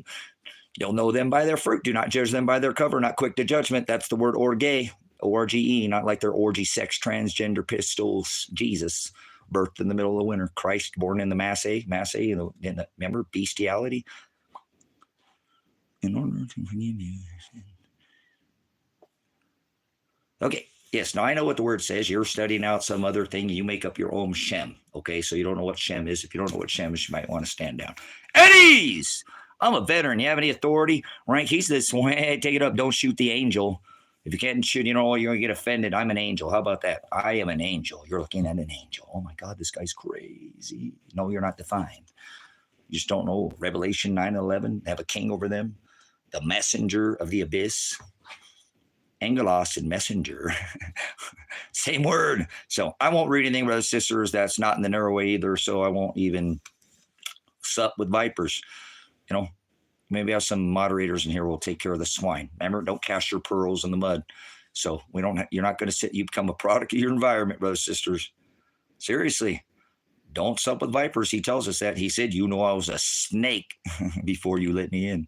S1: You'll know them by their fruit. Do not judge them by their cover. Not quick to judgment. That's the word orge, O-R-G-E, not like their orgy, sex, transgender pistols. Jesus, birthed in the middle of winter. Christ, born in the Massey, remember, bestiality. In order to forgive you. Okay, yes, now I know what the word says. You're studying out some other thing. You make up your own Shem, okay? So you don't know what Shem is. If you don't know what Shem is, you might want to stand down. Eddies! I'm a veteran. You have any authority? Rank, he's this one. Hey, take it up. Don't shoot the angel. If you can't shoot, you're going to get offended. I'm an angel. How about that? I am an angel. You're looking at an angel. Oh, my God, this guy's crazy. No, you're not defined. You just don't know. Revelation 9:11, have a king over them. The messenger of the abyss. Angelos and messenger. Same word. So I won't read anything, brothers and sisters. That's not in the narrow way either, so I won't even sup with vipers. Maybe have some moderators in here who will take care of the swine. Remember, don't cast your pearls in the mud. So you're not going to sit, you become a product of your environment, brothers and sisters. Seriously, don't sup with vipers. He tells us that. He said, I was a snake before you let me in.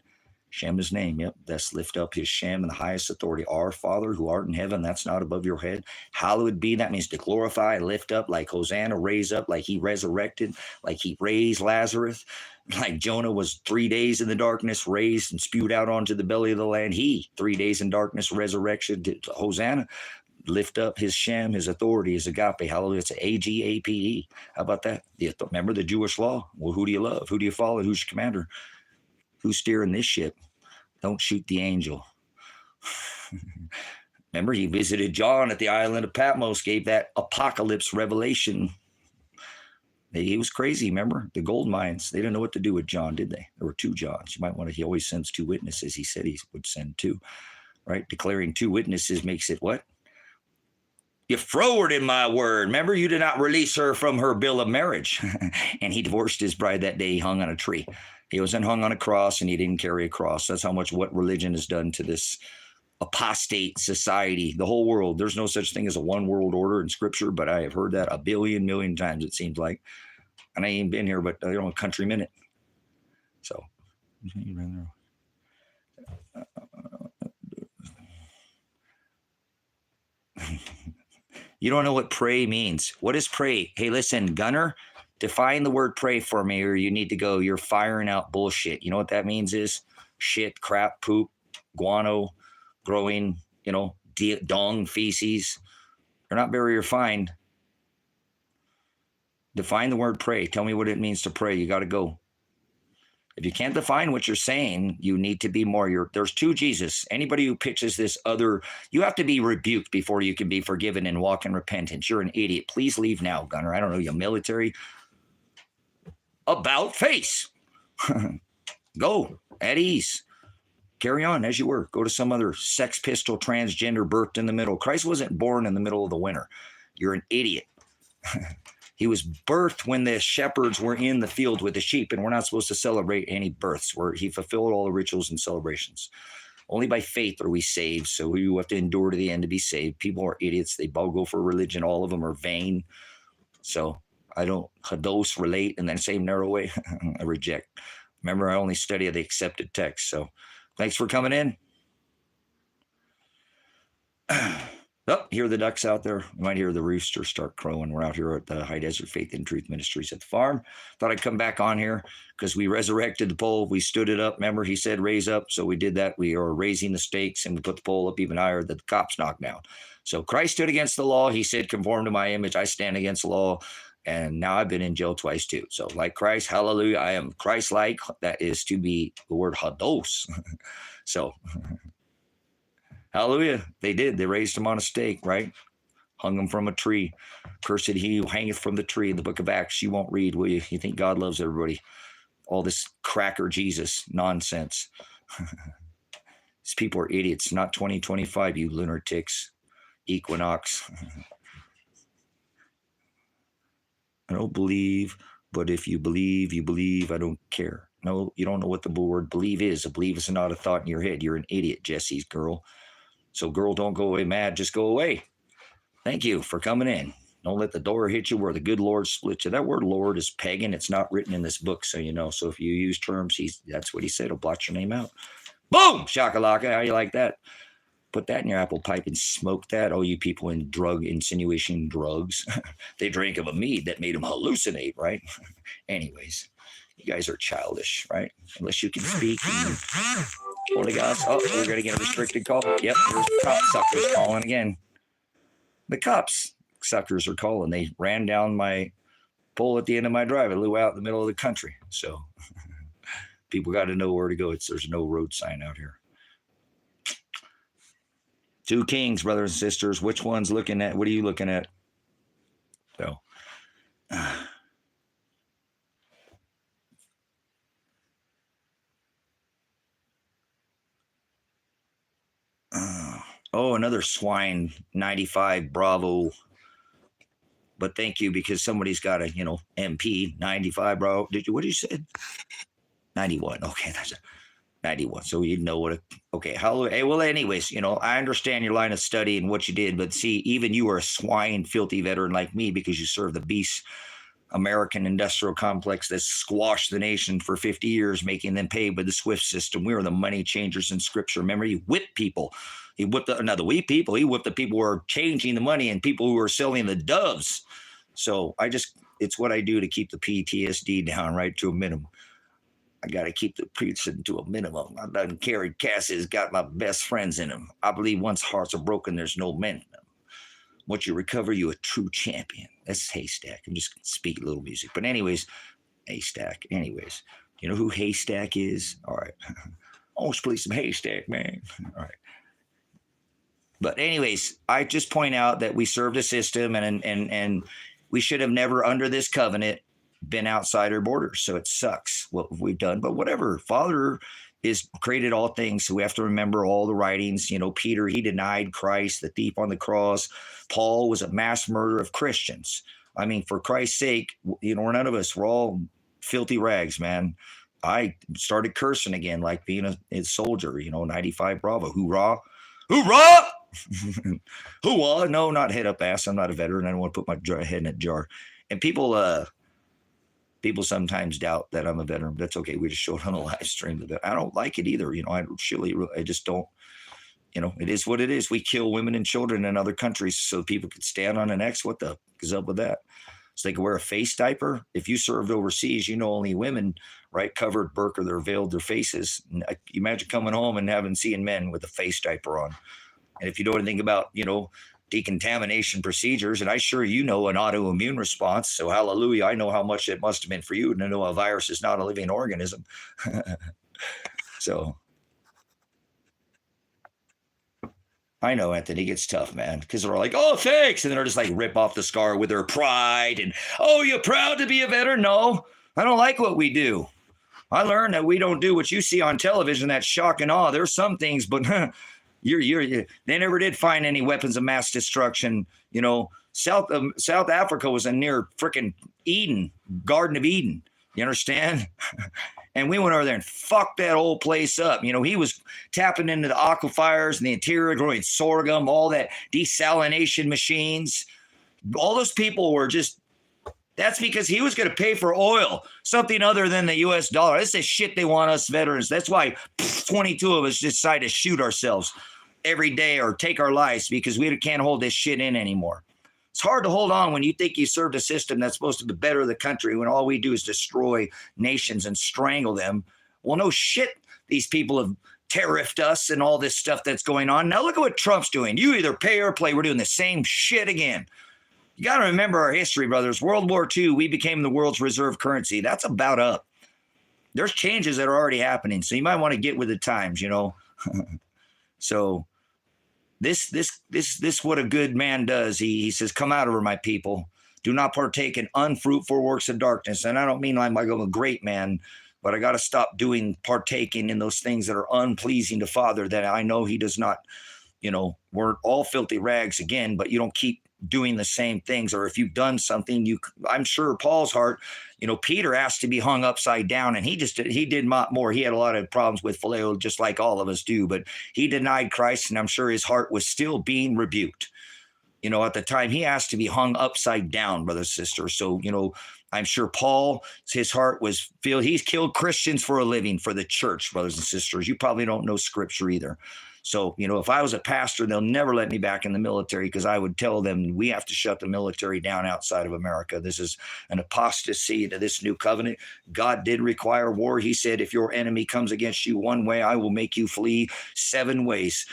S1: Shem his name. Yep. That's lift up his Shem in the highest authority. Our Father who art in heaven, that's not above your head. Hallowed be. That means to glorify, lift up, like Hosanna, raise up, like he resurrected, like he raised Lazarus, like Jonah was 3 days in the darkness, raised and spewed out onto the belly of the land. He, 3 days in darkness, resurrection, Hosanna. Lift up his Shem, his authority, his Agape. Hallelujah. It's Agape. How about that? Remember the Jewish law? Well, who do you love? Who do you follow? Who's your commander? Who's steering this ship? Don't shoot the angel. Remember, he visited John at the island of Patmos, gave that apocalypse revelation. He was crazy, remember? The gold mines, they didn't know what to do with John, did they? There were two Johns. You might want to, he always sends two witnesses. He said he would send two, right? Declaring two witnesses makes it what? You froward in my word. Remember, you did not release her from her bill of marriage. And he divorced his bride that day. He hung on a tree. He wasn't hung on a cross, and he didn't carry a cross. That's how much what religion has done to this apostate society, the whole world. There's no such thing as a one world order in Scripture, but I have heard that a billion million times, it seems like. And I ain't been here, but a country minute. So. You don't know what pray means. What is pray? Hey, listen, Gunner, define the word pray for me, or you need to go. You're firing out bullshit. You know what that means is shit, crap, poop, guano, growing, dong, feces. They're not very refined. Define the word pray. Tell me what it means to pray. You got to go. If you can't define what you're saying, you need to be more. There's two Jesus. Anybody who pitches this other, you have to be rebuked before you can be forgiven and walk in repentance. You're an idiot. Please leave now, Gunner. I don't know, you military. About face. Go at ease. Carry on as you were. Go to some other sex pistol transgender birthed in the middle. Christ wasn't born in the middle of the winter. You're an idiot. He was birthed when the shepherds were in the field with the sheep, and we're not supposed to celebrate any births, where he fulfilled all the rituals and celebrations. Only by faith are we saved. So we have to endure to the end to be saved. People are idiots. They all go for religion. All of them are vain. So I don't hados relate in that same narrow way. I reject. Remember, I only study the accepted text. So thanks for coming in. Oh, hear the ducks out there. You might hear the rooster start crowing. We're out here at the High Desert Faith and Truth Ministries at the farm. Thought I'd come back on here because we resurrected the pole. We stood it up. Remember, he said raise up. So we did that. We are raising the stakes and we put the pole up even higher that the cops knocked down. So Christ stood against the law. He said, conform to my image. I stand against the law. And now I've been in jail twice too. So like Christ, hallelujah, I am Christ-like. That is to be the word hados. So hallelujah. They did. They raised him on a stake, right? Hung him from a tree. Cursed he who hangeth from the tree in the book of Acts. You won't read, will you? You think God loves everybody. All this cracker Jesus nonsense. These people are idiots. Not 2025, you lunatics. Equinox. I don't believe, but if you believe, you believe. I don't care. No, you don't know what the word believe is. A believe is not a thought in your head. You're an idiot, Jesse's girl. So, girl, don't go away mad. Just go away. Thank you for coming in. Don't let the door hit you where the good Lord split you. That word Lord is pagan. It's not written in this book, so you know. So if you use terms, that's what he said. He'll blot your name out. Boom! Shakalaka. How you like that? Put that in your apple pipe and smoke that. Oh, you people in drug insinuation drugs. They drank of a mead that made them hallucinate, right? Anyways, you guys are childish, right? Unless you can speak. Holy gods. Oh, we're going to get a restricted call. Yep, there's cop suckers calling again. The cops suckers are calling. They ran down my pole at the end of my drive. I flew out in the middle of the country. So people got to know where to go. There's no road sign out here. Two kings, brothers and sisters. Which one's looking at? What are you looking at? So, oh, another swine, 95 Bravo. But thank you because somebody's got a, MP 95 Bravo. What did you say? 91. Okay, that's 91. So you know what? Okay. Hey, well, anyways, I understand your line of study and what you did, but see, even you are a swine, filthy veteran like me because you serve the beast American industrial complex that squashed the nation for 50 years, making them pay with the SWIFT system. We were the money changers in Scripture. Remember, he whipped people. He whipped the people. He whipped the people who are changing the money and people who are selling the doves. So it's what I do to keep the PTSD down right to a minimum. I got to keep the preaching to a minimum. I done carried Cassie's got my best friends in him. I believe once hearts are broken, there's no mending them. Once you recover, you a true champion. That's Haystack. I'm just speaking a little music. But anyways, Haystack. Anyways, you know who Haystack is? All right. I want to play some Haystack, man. All right. But anyways, I just point out that we served a system and we should have never, under this covenant, been outside our borders. So it sucks what we've done, but whatever. Father is created all things. So we have to remember all the writings. Peter, he denied Christ, the thief on the cross. Paul was a mass murderer of Christians. I mean, for Christ's sake, we're none of us. We're all filthy rags, man. I started cursing again, like being a soldier, 95 Bravo. Hoorah. Hoorah! Hoorah. No, not head up ass. I'm not a veteran. I don't want to put my head in a jar. And people sometimes doubt that I'm a veteran. That's okay. We just showed on a live stream. I don't like it either. I just don't, it is what it is. We kill women and children in other countries so people could stand on an X. What the fuck is up with that? So they can wear a face diaper. If you served overseas, only women, right, covered burqa, or veiled their faces. And imagine coming home and seeing men with a face diaper on. And if you know anything about, decontamination procedures, and I sure an autoimmune response. So hallelujah, I know how much it must have been for you to know a virus is not a living organism. So I know, Anthony, it gets tough, man, because they're like, oh, thanks. And they're just like rip off the scar with their pride. And, oh, you're proud to be a veteran? No, I don't like what we do. I learned that we don't do what you see on television, that shock and awe. There's some things, but they never did find any weapons of mass destruction. South Africa was a near freaking Eden, Garden of Eden. You understand? And we went over there and fucked that whole place up. You know, he was tapping into the aquifers and the interior, growing sorghum, all that desalination machines. All those people were just, that's because he was going to pay for oil, something other than the U.S. dollar. That's the shit they want us veterans. That's why 22 of us decide to shoot ourselves every day or take our lives because we can't hold this shit in anymore. It's hard to hold on when you think you served a system that's supposed to be better the country when all we do is destroy nations and strangle them. Well, no shit. These people have tariffed us and all this stuff that's going on. Now look at what Trump's doing. You either pay or play. We're doing the same shit again. You got to remember our history, brothers. World War II, we became the world's reserve currency. That's about up. There's changes that are already happening. So you might want to get with the times, you know. So this what a good man does. He says, come out of her, my people. Do not partake in unfruitful works of darkness. And I don't mean I'm a great man, but I got to stop partaking in those things that are unpleasing to Father that I know he does not, you know, we're all filthy rags again, but you don't keep doing the same things. Or if you've done something, I'm sure Paul's heart, you know, Peter asked to be hung upside down and he did more. He had a lot of problems with phileo, just like all of us do, but he denied Christ. And I'm sure his heart was still being rebuked. You know, at the time he asked to be hung upside down, brothers and sisters. So, you know, I'm sure Paul, his heart was he's killed Christians for a living for the church, brothers and sisters. You probably don't know scripture either. So, you know, if I was a pastor, they'll never let me back in the military because I would tell them we have to shut the military down outside of America. This is an apostasy to this new covenant. God did require war. He said, if your enemy comes against you one way, I will make you flee 7 ways.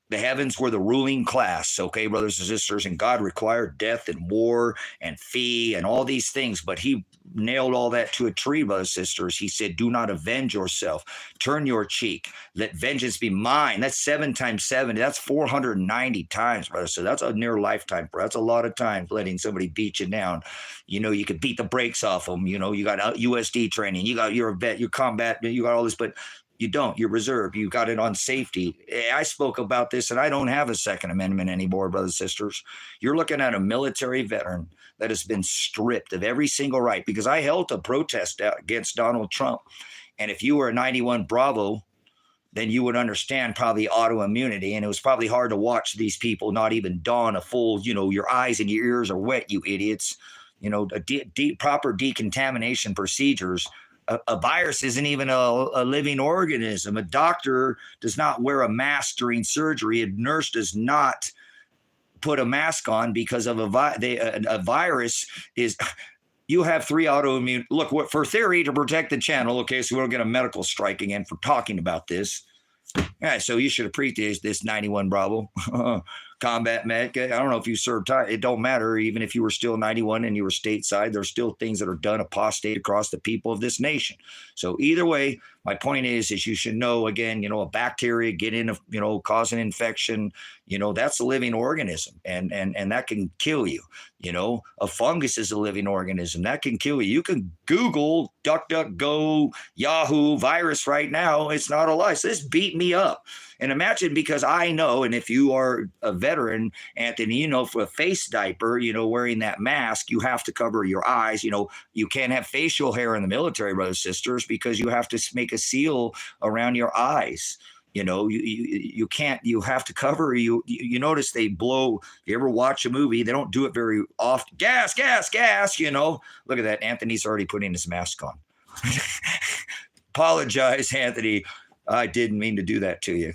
S1: The heavens were the ruling class, okay, brothers and sisters, and God required death and war and fee and all these things, but he nailed all that to a tree, brothers and sisters. He said, do not avenge yourself. Turn your cheek. Let vengeance be mine. That's 7 times 7. That's 490 times, brother. So that's a near lifetime. That's a lot of times letting somebody beat you down. You know, you could beat the brakes off them. You know, you got USD training. You're a vet. You're combat. You got all this, but you don't. You're reserved. You got it on safety. I spoke about this, and I don't have a Second Amendment anymore, brothers and sisters. You're looking at a military veteran that has been stripped of every single right because I held a protest against Donald Trump. And if you were a 91 Bravo, then you would understand probably autoimmunity. And it was probably hard to watch these people not even don a full, you know, your eyes and your ears are wet, you idiots. You know, proper decontamination procedures. A virus isn't even a living organism. A doctor does not wear a mask during surgery. A nurse does not put a mask on because of a virus is. You have 3 autoimmune. Look, for theory to protect the channel. Okay, so we don't get a medical strike again for talking about this. Yeah, so you should appreciate this 91 Bravo combat medic. I don't know if you served time. It don't matter. Even if you were still 91 and you were stateside, there's still things that are done apostate across the people of this nation. So either way, my point is you should know, again, you know, a bacteria get in, you know, cause an infection, you know, that's a living organism and that can kill you. You know, a fungus is a living organism that can kill you. You can Google DuckDuckGo, Yahoo virus right now. It's not a lie. So this beat me up. And imagine, because I know, and if you are a veteran, Anthony, you know, for a face diaper, you know, wearing that mask, you have to cover your eyes. You know, you can't have facial hair in the military, brothers and sisters, because you have to make a seal around your eyes. You know, you can't, you have to cover, you notice they blow, you ever watch a movie, they don't do it very often. Gas, you know, look at that. Anthony's already putting his mask on. Apologize, Anthony. I didn't mean to do that to you.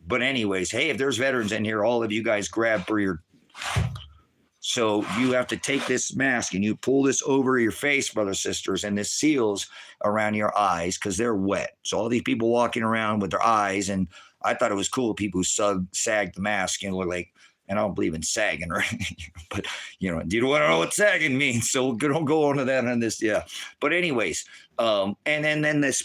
S1: But anyways, hey, if there's veterans in here, all of you guys grab for your. So you have to take this mask and you pull this over your face, brothers, sisters, and this seals around your eyes because they're wet. So all these people walking around with their eyes, and I thought it was cool, people who sagged the mask and look like, and I don't believe in sagging, right? But, you know, you don't want to know what sagging means, so don't go on to that on this, yeah. But anyways, and then this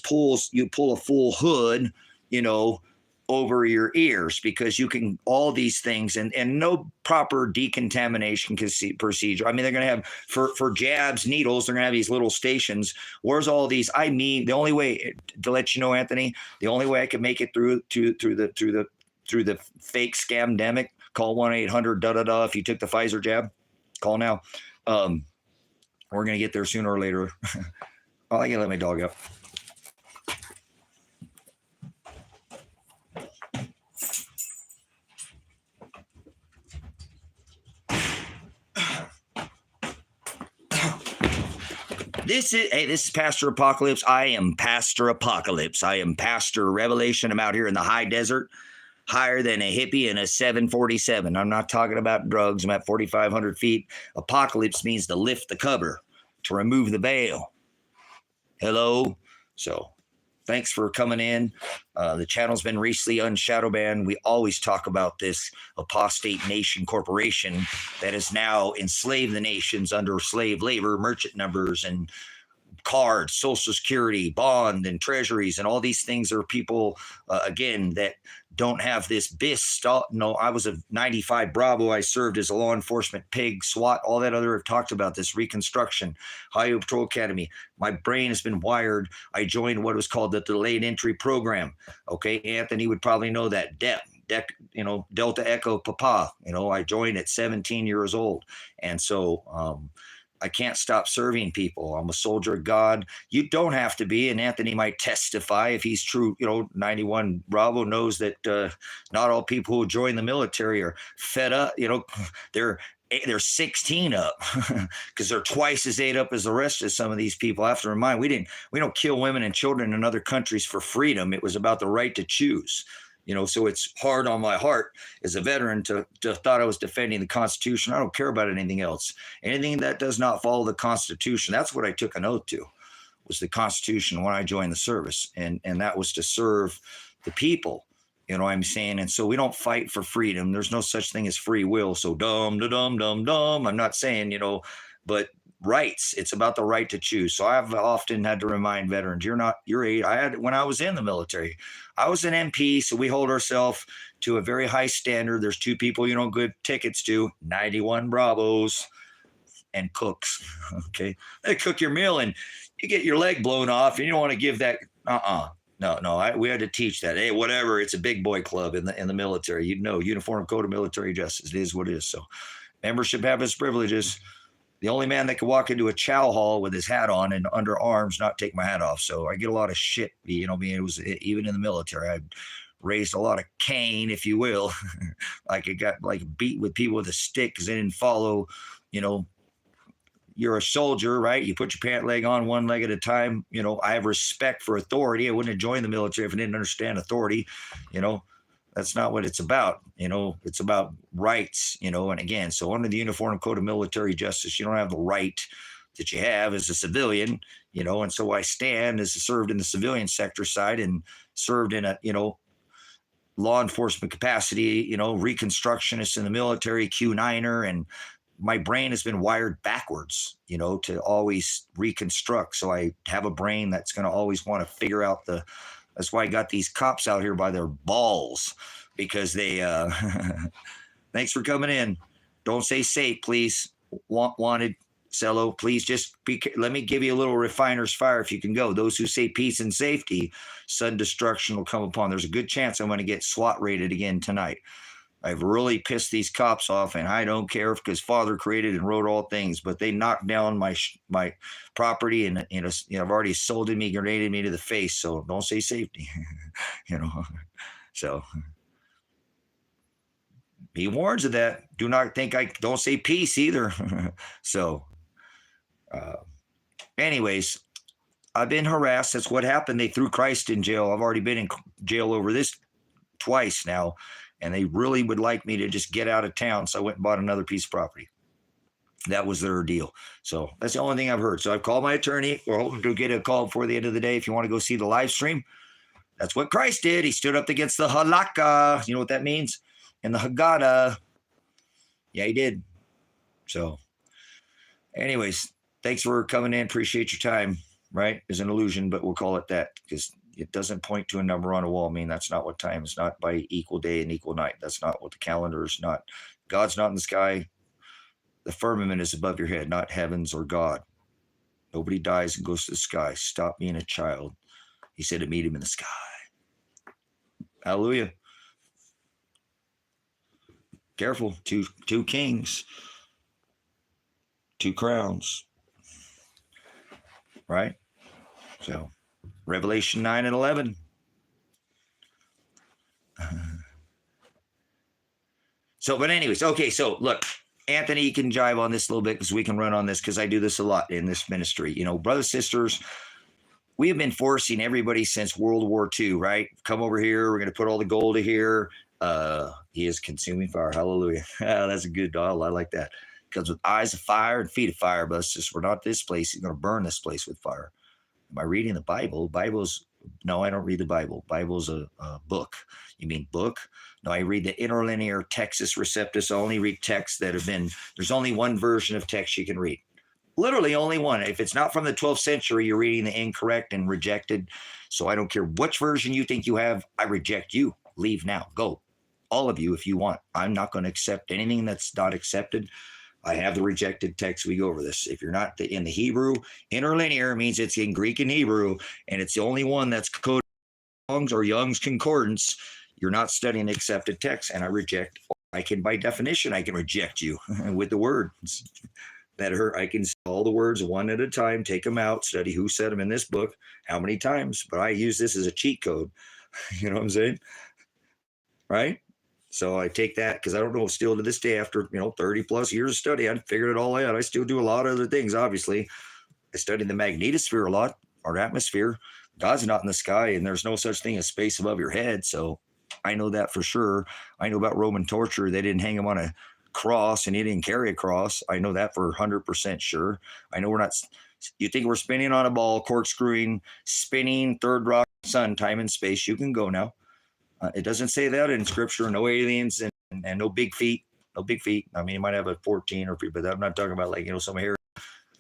S1: you pull a full hood, you know, over your ears because you can, all these things and no proper decontamination procedure. I mean, they're going to have for jabs, needles, they're going to have these little stations. Where's all these? I mean, the only way to let you know, Anthony, the only way I could make it through the fake scamdemic, call 1-800 if you took the Pfizer jab, call now. We're going to get there sooner or later. Oh, I can let my dog out. This is Pastor Apocalypse. I am Pastor Apocalypse. I am Pastor Revelation. I'm out here in the high desert, higher than a hippie in a 747. I'm not talking about drugs. I'm at 4,500 feet. Apocalypse means to lift the cover, to remove the veil. Hello. So thanks for coming in. The channel's been recently unshadow banned. We always talk about this apostate nation corporation that has now enslaved the nations under slave labor, merchant numbers, and cards, Social Security, bond, and treasuries, and all these things are people, again, that don't have this BIS. No, I was a 95 Bravo. I served as a law enforcement, PIG, SWAT, all that other. I've talked about this, Reconstruction, Highway Patrol Academy. My brain has been wired. I joined what was called the Delayed Entry Program. Okay, Anthony would probably know that. Delta Echo Papa. I joined at 17 years old. And so, I can't stop serving people. I'm a soldier of God. You don't have to be, and Anthony might testify if he's true. 91 Bravo knows that not all people who join the military are fed up. They're 16 up because they're twice as ate up as the rest of some of these people. I have to remind, we don't kill women and children in other countries for freedom. It was about the right to choose. So it's hard on my heart as a veteran to thought I was defending the Constitution. I don't care about anything else. Anything that does not follow the Constitution, that's what I took an oath to, was the Constitution when I joined the service. And that was to serve the people, what I'm saying? And so we don't fight for freedom. There's no such thing as free will. So dumb. I'm not saying, but rights. It's about the right to choose. So I've often had to remind veterans, when I was in the military, I was an MP. So we hold ourselves to a very high standard. There's two people you don't give tickets to, 91 Bravos and cooks. Okay. They cook your meal and you get your leg blown off and you don't want to give that. No, we had to teach that. Hey, whatever. It's a big boy club in the military. Uniform Code of Military Justice. It is what it is. So membership have its privileges. The only man that could walk into a chow hall with his hat on and under arms, not take my hat off. So I get a lot of shit, it was even in the military. I raised a lot of Cain, if you will. Like it got beat with people with a stick because they didn't follow, you're a soldier, right? You put your pant leg on one leg at a time. I have respect for authority. I wouldn't have joined the military if I didn't understand authority, That's not what it's about. It's about rights, and again, so under the Uniform Code of Military Justice, you don't have the right that you have as a civilian, and so I stand as served in the civilian sector side and served in a, law enforcement capacity, reconstructionist in the military, Q9er, and my brain has been wired backwards, to always reconstruct. So I have a brain that's going to always want to figure out that's why I got these cops out here by their balls, because they, thanks for coming in. Don't say safe, please. Wanted, Cello, please just let me give you a little refiner's fire if you can go. Those who say peace and safety, sudden destruction will come upon. There's a good chance I'm going to get SWAT raided again tonight. I've really pissed these cops off, and I don't care because Father created and wrote all things, but they knocked down my property, and I've already sold me, grenaded me to the face. So don't say safety, So be warned of that. Do not think don't say peace either. So, anyways, I've been harassed. That's what happened. They threw Christ in jail. I've already been in jail over this twice now. And they really would like me to just get out of town. So I went and bought another piece of property. That was their deal. So that's the only thing I've heard. So I've called my attorney. We're hoping to get a call before the end of the day. If you want to go see the live stream, that's what Christ did. He stood up against the halakha. You know what that means? And the Haggadah. Yeah, he did. So anyways, thanks for coming in. Appreciate your time, right? It's an illusion, but we'll call it that because it doesn't point to a number on a wall. I mean, that's not what time is. Not by equal day and equal night. That's not what the calendar is. Not God's not in the sky. The firmament is above your head, not heavens or God. Nobody dies and goes to the sky. Stop being a child. He said to meet him in the sky. Hallelujah. Careful. Two kings. Two crowns. Right? So Revelation 9 and 11. So, but anyways, okay, so look, Anthony, you can jive on this a little bit because we can run on this because I do this a lot in this ministry. You know, brothers, sisters, we have been forcing everybody since World War II, right? Come over here. We're going to put all the gold to here. He is consuming fire. Hallelujah. That's a good doll. I like that. Comes with eyes of fire and feet of fire. But it's just, we're not this place. He's going to burn this place with fire. Am I reading the Bible? No, I don't read the Bible. Bible's a book. You mean book? No, I read the interlinear Textus Receptus. I only read texts that have been, there's only one version of text you can read. Literally only one. If it's not from the 12th century, you're reading the incorrect and rejected. So I don't care which version you think you have. I reject you. Leave now. Go. All of you, if you want. I'm not going to accept anything that's not accepted. I have the rejected text. We go over this. If you're not in the Hebrew, interlinear means it's in Greek and Hebrew, and it's the only one that's coded Young's or Young's Concordance. You're not studying accepted text, and I reject. I can, by definition, I can reject you with the words that hurt. I can say all the words one at a time, take them out, study who said them in this book, how many times. But I use this as a cheat code. You know what I'm saying? Right? So I take that because I don't know, still to this day, after 30 plus years of study, I figured it all out. I still do a lot of other things. Obviously, I studied the magnetosphere a lot, our atmosphere. God's not in the sky, and there's no such thing as space above your head. So I know that for sure. I know about Roman torture. They didn't hang him on a cross, and he didn't carry a cross. I know that for 100% sure. I know we're not. You think we're spinning on a ball, corkscrewing, spinning, third rock, sun, time and space. You can go now. It doesn't say that in scripture. No aliens and no big feet. No big feet. I mean, you might have a 14 or 3, but I'm not talking about some hair.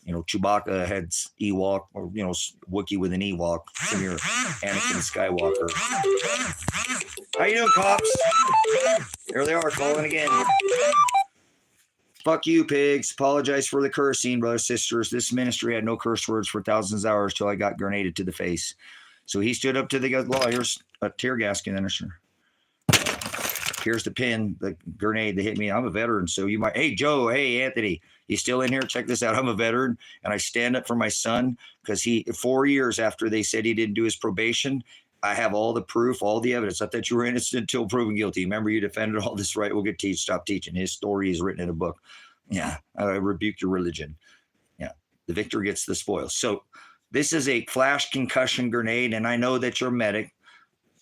S1: Chewbacca had Ewok, or Wookiee with an Ewok. Come here, Anakin Skywalker. How you doing, cops? There they are, calling again. Fuck you, pigs. Apologize for the cursing, brothers, sisters. This ministry had no curse words for thousands of hours till I got grenaded to the face. So he stood up to the lawyers, a tear gas canister. Here's the pin, the grenade that hit me. I'm a veteran, so you might. Hey, Joe. Hey, Anthony. You still in here? Check this out. I'm a veteran, and I stand up for my son because 4 years after they said he didn't do his probation, I have all the proof, all the evidence. Not that you were innocent until proven guilty. Remember, you defended all this right. We'll get teach. Stop teaching. His story is written in a book. Yeah, I rebuke your religion. Yeah, the victor gets the spoils. So this is a flash concussion grenade, and I know that you're a medic,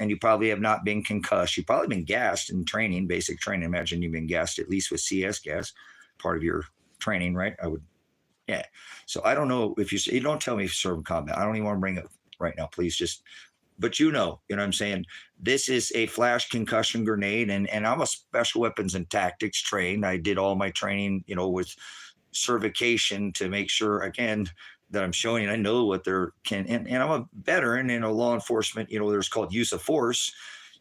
S1: and you probably have not been concussed. You've probably been gassed in training, basic training. Imagine you've been gassed at least with CS gas, part of your training, right? I would, yeah. So I don't know if you don't tell me if you serve in combat. I don't even want to bring it right now, please. Just, but you know what I'm saying? This is a flash concussion grenade, and I'm a special weapons and tactics trained. I did all my training, with certification to make sure, again, that I'm showing you, I know what there can, and I'm a veteran in law enforcement. There's called use of force.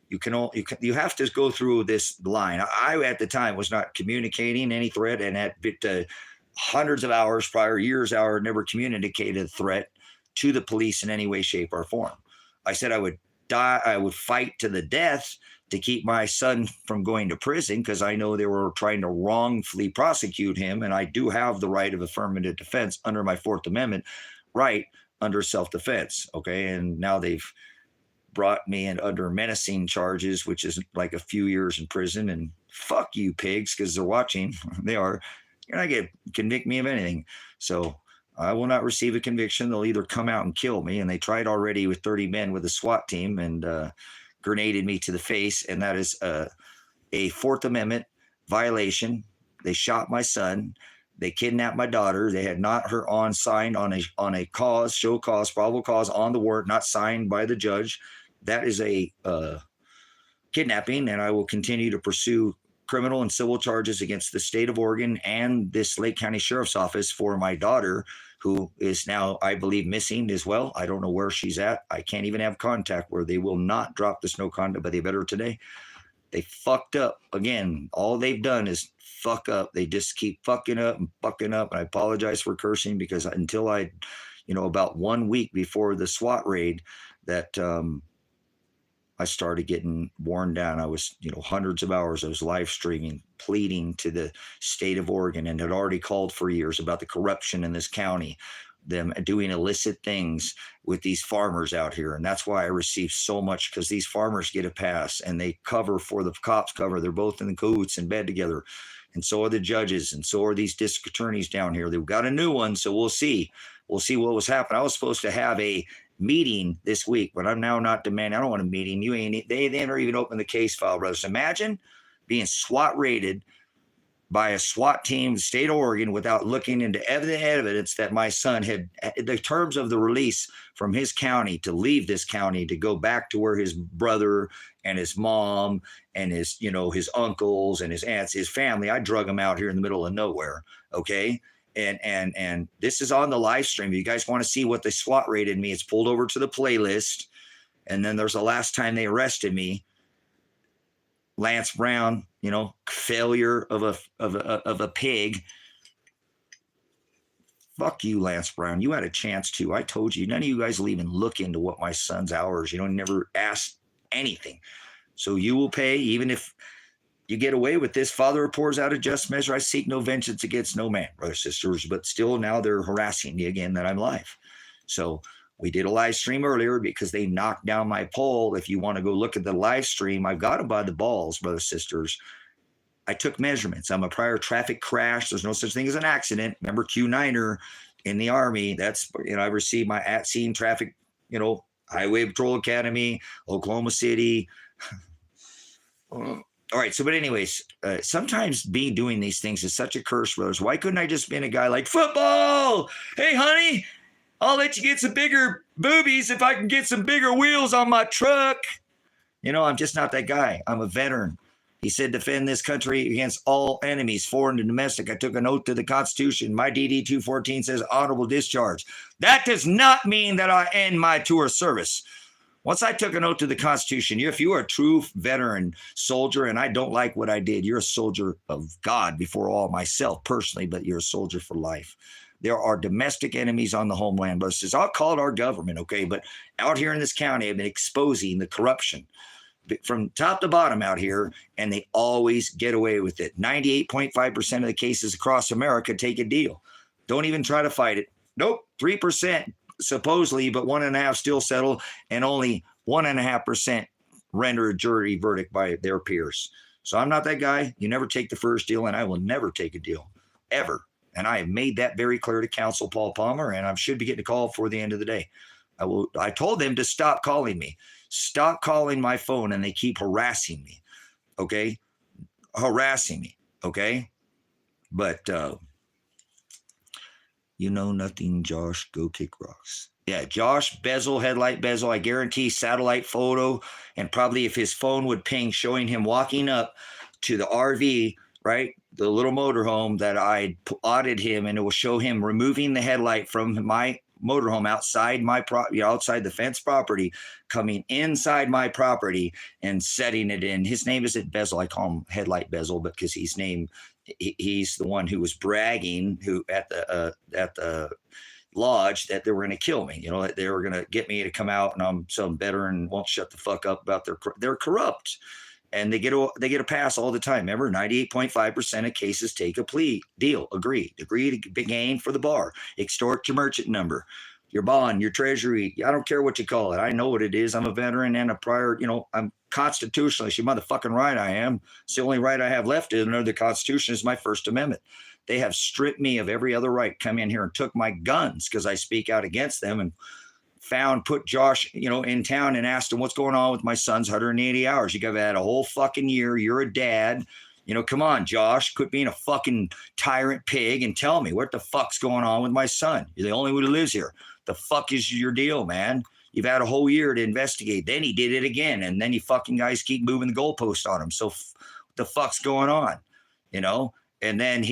S1: You have to go through this line. I at the time was not communicating any threat, and at hundreds of hours prior, never communicated a threat to the police in any way, shape, or form. I said I would die. I would fight to the death to keep my son from going to prison because I know they were trying to wrongfully prosecute him. And I do have the right of affirmative defense under my Fourth Amendment right under self-defense. Okay. And now they've brought me in under menacing charges, which is like a few years in prison. And fuck you, pigs, because they're watching. They are. You're not going to convict me of anything. So I will not receive a conviction. They'll either come out and kill me. And they tried already with 30 men with a SWAT team and grenaded me to the face. And that is a Fourth Amendment violation. They shot my son. They kidnapped my daughter. They had not her signed on a cause, show cause, probable cause on the warrant, not signed by the judge. That is a kidnapping, and I will continue to pursue criminal and civil charges against the state of Oregon and this Lake County Sheriff's Office for my daughter, who is now, I believe, missing as well. I don't know where she's at. I can't even have contact where they will not drop this no contact, but they better today. They fucked up again. All they've done is fuck up. They just keep fucking up and fucking up. And I apologize for cursing because until about 1 week before the SWAT raid that I started getting worn down. I was, hundreds of hours. I was live streaming, pleading to the state of Oregon, and had already called for years about the corruption in this county, them doing illicit things with these farmers out here. And that's why I received so much, because these farmers get a pass and they cover for the cops cover. They're both in the cahoots in bed together. and so are the judges, and so are these district attorneys down here. They've got a new one, so we'll see. We'll see what was happening. I was supposed to have a meeting this week, but I'm now not demanding. I don't want a meeting. You ain't. They never even opened the case file, brothers. Imagine being SWAT raided by a SWAT team in the state of Oregon without looking into evidence that my son had the terms of the release from his county to leave this county to go back to where his brother and his mom and his, his uncles and his aunts, his family. I drug him out here in the middle of nowhere. Okay. And this is on the live stream. If you guys want to see what the SWAT raided me, it's pulled over to the playlist. And then there's the last time they arrested me. Lance Brown, failure of a pig. Fuck you, Lance Brown. You had a chance to. I told you. None of you guys will even look into what my son's hours. Never asked anything. So you will pay, even if you get away with this. Father pours out a just measure. I seek no vengeance against no man, brothers, sisters. But still, now they're harassing me again that I'm live. So we did a live stream earlier because they knocked down my poll. If you want to go look at the live stream, I've got them by the balls, brothers, sisters. I took measurements. I'm a prior traffic crash. There's no such thing as an accident. Remember Q9er in the Army. That's, I received my at scene traffic, Highway Patrol Academy, Oklahoma City. All right. So, but anyways, sometimes being doing these things is such a curse, brothers. Why couldn't I just been a guy like football? Hey, honey, I'll let you get some bigger boobies if I can get some bigger wheels on my truck. I'm just not that guy. I'm a veteran. He said, defend this country against all enemies, foreign and domestic. I took an oath to the Constitution. My DD 214 says honorable discharge. That does not mean that I end my tour of service. Once I took an oath to the Constitution, if you are a true veteran soldier, and I don't like what I did, you're a soldier of God before all, myself personally, but you're a soldier for life. There are domestic enemies on the homeland. But I'll call it our government, okay? But out here in this county, I've been exposing the corruption from top to bottom out here, and they always get away with it. 98.5% of the cases across America take a deal. Don't even try to fight it. Nope, 3% supposedly, but 1.5% still settle, and only 1.5% render a jury verdict by their peers. So I'm not that guy. You never take the first deal, and I will never take a deal, ever. And I have made that very clear to Counsel Paul Palmer, and I should be getting a call before the end of the day. I told them to stop calling me. Stop calling my phone, and they keep harassing me. Okay? Harassing me. Okay? But you know nothing, Josh. Go kick rocks. Yeah, Josh, bezel, headlight bezel. I guarantee satellite photo, and probably if his phone would ping showing him walking up to the RV, right? The little motorhome that I audited him, and it will show him removing the headlight from my motorhome outside my outside the fence property, coming inside my property and setting it in. His name isn't Bezel. I call him Headlight Bezel because he's the one who was bragging at the lodge that they were going to kill me. That they were going to get me to come out, and I'm some veteran and won't shut the fuck up about they're corrupt. And they get a pass all the time. Remember, 98.5% of cases take a plea deal. Agree to gain for the bar. Extort your merchant number, your bond, your treasury. I don't care what you call it. I know what it is. I'm a veteran and a prior. I'm constitutionalist. You're motherfucking right. I am. It's the only right I have left under the Constitution is my First Amendment. They have stripped me of every other right. Come in here and took my guns because I speak out against them, and put Josh, in town and asked him what's going on with my son's 180 hours. You got had a whole fucking year. You're a dad. Come on, Josh, quit being a fucking tyrant pig and tell me what the fuck's going on with my son. You're the only one who lives here. The fuck is your deal, man? You've had a whole year to investigate. Then he did it again. And then you fucking guys keep moving the goalpost on him. So what the fuck's going on? And then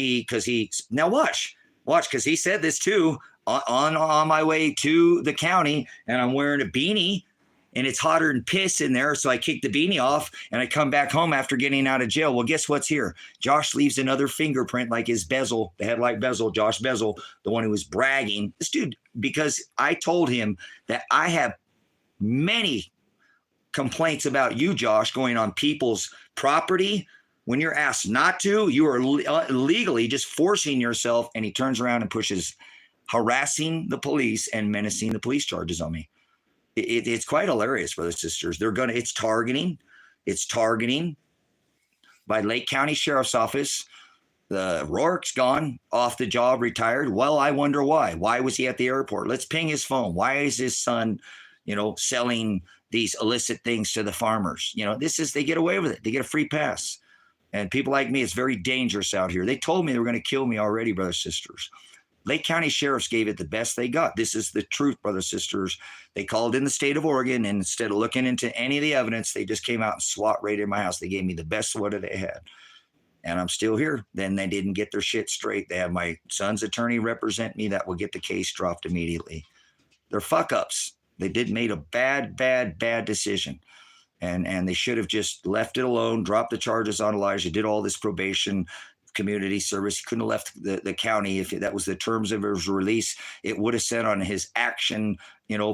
S1: now watch, because he said this too. On my way to the county, and I'm wearing a beanie, and it's hotter than piss in there. So I kick the beanie off, and I come back home after getting out of jail. Well, guess what's here? Josh leaves another fingerprint, like his bezel, the headlight bezel, Josh Bezel, the one who was bragging. This dude, because I told him that I have many complaints about you, Josh, going on people's property. When you're asked not to, you are illegally just forcing yourself. And he turns around and pushes harassing the police and menacing the police charges on me. It's quite hilarious, brothers and sisters. It's targeting by Lake County Sheriff's Office. Rourke's gone off the job, retired. Well, I wonder why. Why was he at the airport? Let's ping his phone. Why is his son, selling these illicit things to the farmers? They get away with it. They get a free pass. And people like me, it's very dangerous out here. They told me they were going to kill me already, brothers, sisters. Lake County sheriffs gave it the best they got. This is the truth, brothers, sisters. They called in the state of Oregon, and instead of looking into any of the evidence, they just came out and SWAT raided my house. They gave me the best what they had. And I'm still here. Then they didn't get their shit straight. They have my son's attorney represent me. That will get the case dropped immediately. They're fuck ups. They made a bad decision. And they should have just left it alone, dropped the charges on Elijah, did all this probation, community service. He couldn't have left the county if that was the terms of his release. It would have said on his action,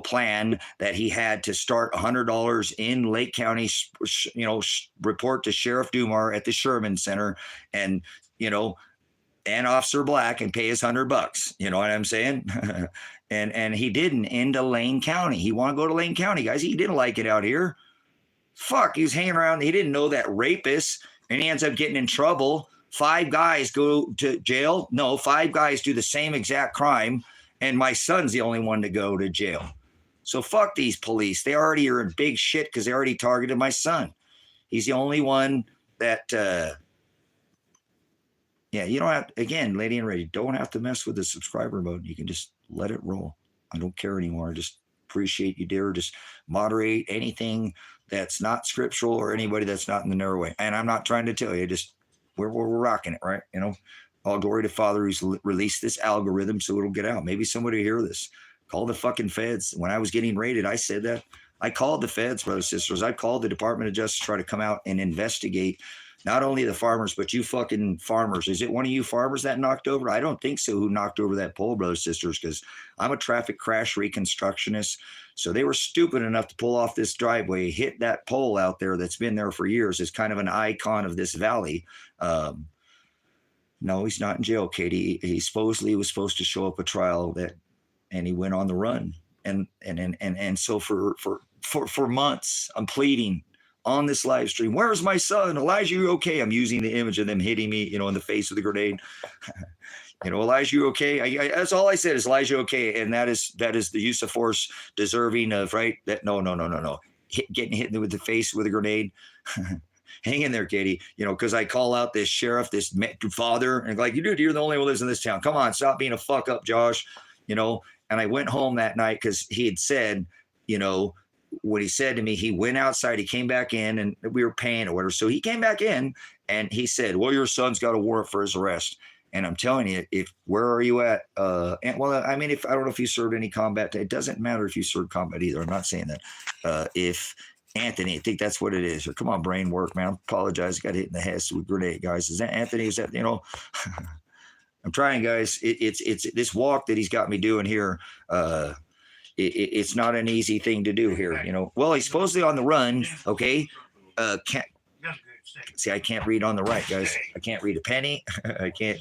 S1: plan that he had to start $100 in Lake County, report to Sheriff Dumar at the Sherman Center, and Officer Black, and pay his $100. You know what I'm saying? and he didn't into Lane County. He wanted to go to Lane County, guys. He didn't like it out here. Fuck, he was hanging around. He didn't know that rapists, and he ends up getting in trouble. 5 guys go to jail. No, 5 guys do the same exact crime, and my son's the only one to go to jail. So fuck these police. They already are in big shit because they already targeted my son. He's the only one that, you don't have, again, Lady and Ray, don't have to mess with the subscriber mode. You can just let it roll. I don't care anymore. I just appreciate you, dear. Just moderate anything that's not scriptural or anybody that's not in the narrow way. And I'm not trying to tell you, just we're rocking it, right? All glory to Father who's released this algorithm so it'll get out. Maybe somebody will hear this. Call the fucking feds. When I was getting raided, I said that. I called the feds, brothers and sisters. I called the Department of Justice to try to come out and investigate not only the farmers, but you fucking farmers. Is it one of you farmers that knocked over? I don't think so. Who knocked over that pole, brothers and sisters? Because I'm a traffic crash reconstructionist. So they were stupid enough to pull off this driveway, hit that pole out there that's been there for years. It's kind of an icon of this valley. No, he's not in jail, Katie. He supposedly was supposed to show up a trial and he went on the run. And so for months, I'm pleading on this live stream, where's my son? Elijah, you okay? I'm using the image of them hitting me, in the face with a grenade. Elijah, you okay? That's all I said is Elijah, okay? And that is the use of force deserving of, right? That no. Getting hit with the face with a grenade. Hang in there, Katie. Because I call out this sheriff, this father, and like, you're the only one who lives in this town. Come on, stop being a fuck up, Josh. And I went home that night because he had said, what he said to me, he went outside, he came back in, and we were paying or whatever. So he came back in and he said, well, your son's got a warrant for his arrest. And I'm telling you, where are you at? I don't know if you served any combat. It doesn't matter if you served combat either. I'm not saying that. If Anthony, I think that's what it is. Or come on, brain work, man. I apologize. I got hit in the head with a grenade, guys. Is that Anthony? Is that, I'm trying, guys. It's this walk that he's got me doing here. It's not an easy thing to do here, Well, he's supposedly on the run, okay? I can't read on the right, guys. I can't read a penny. I can't.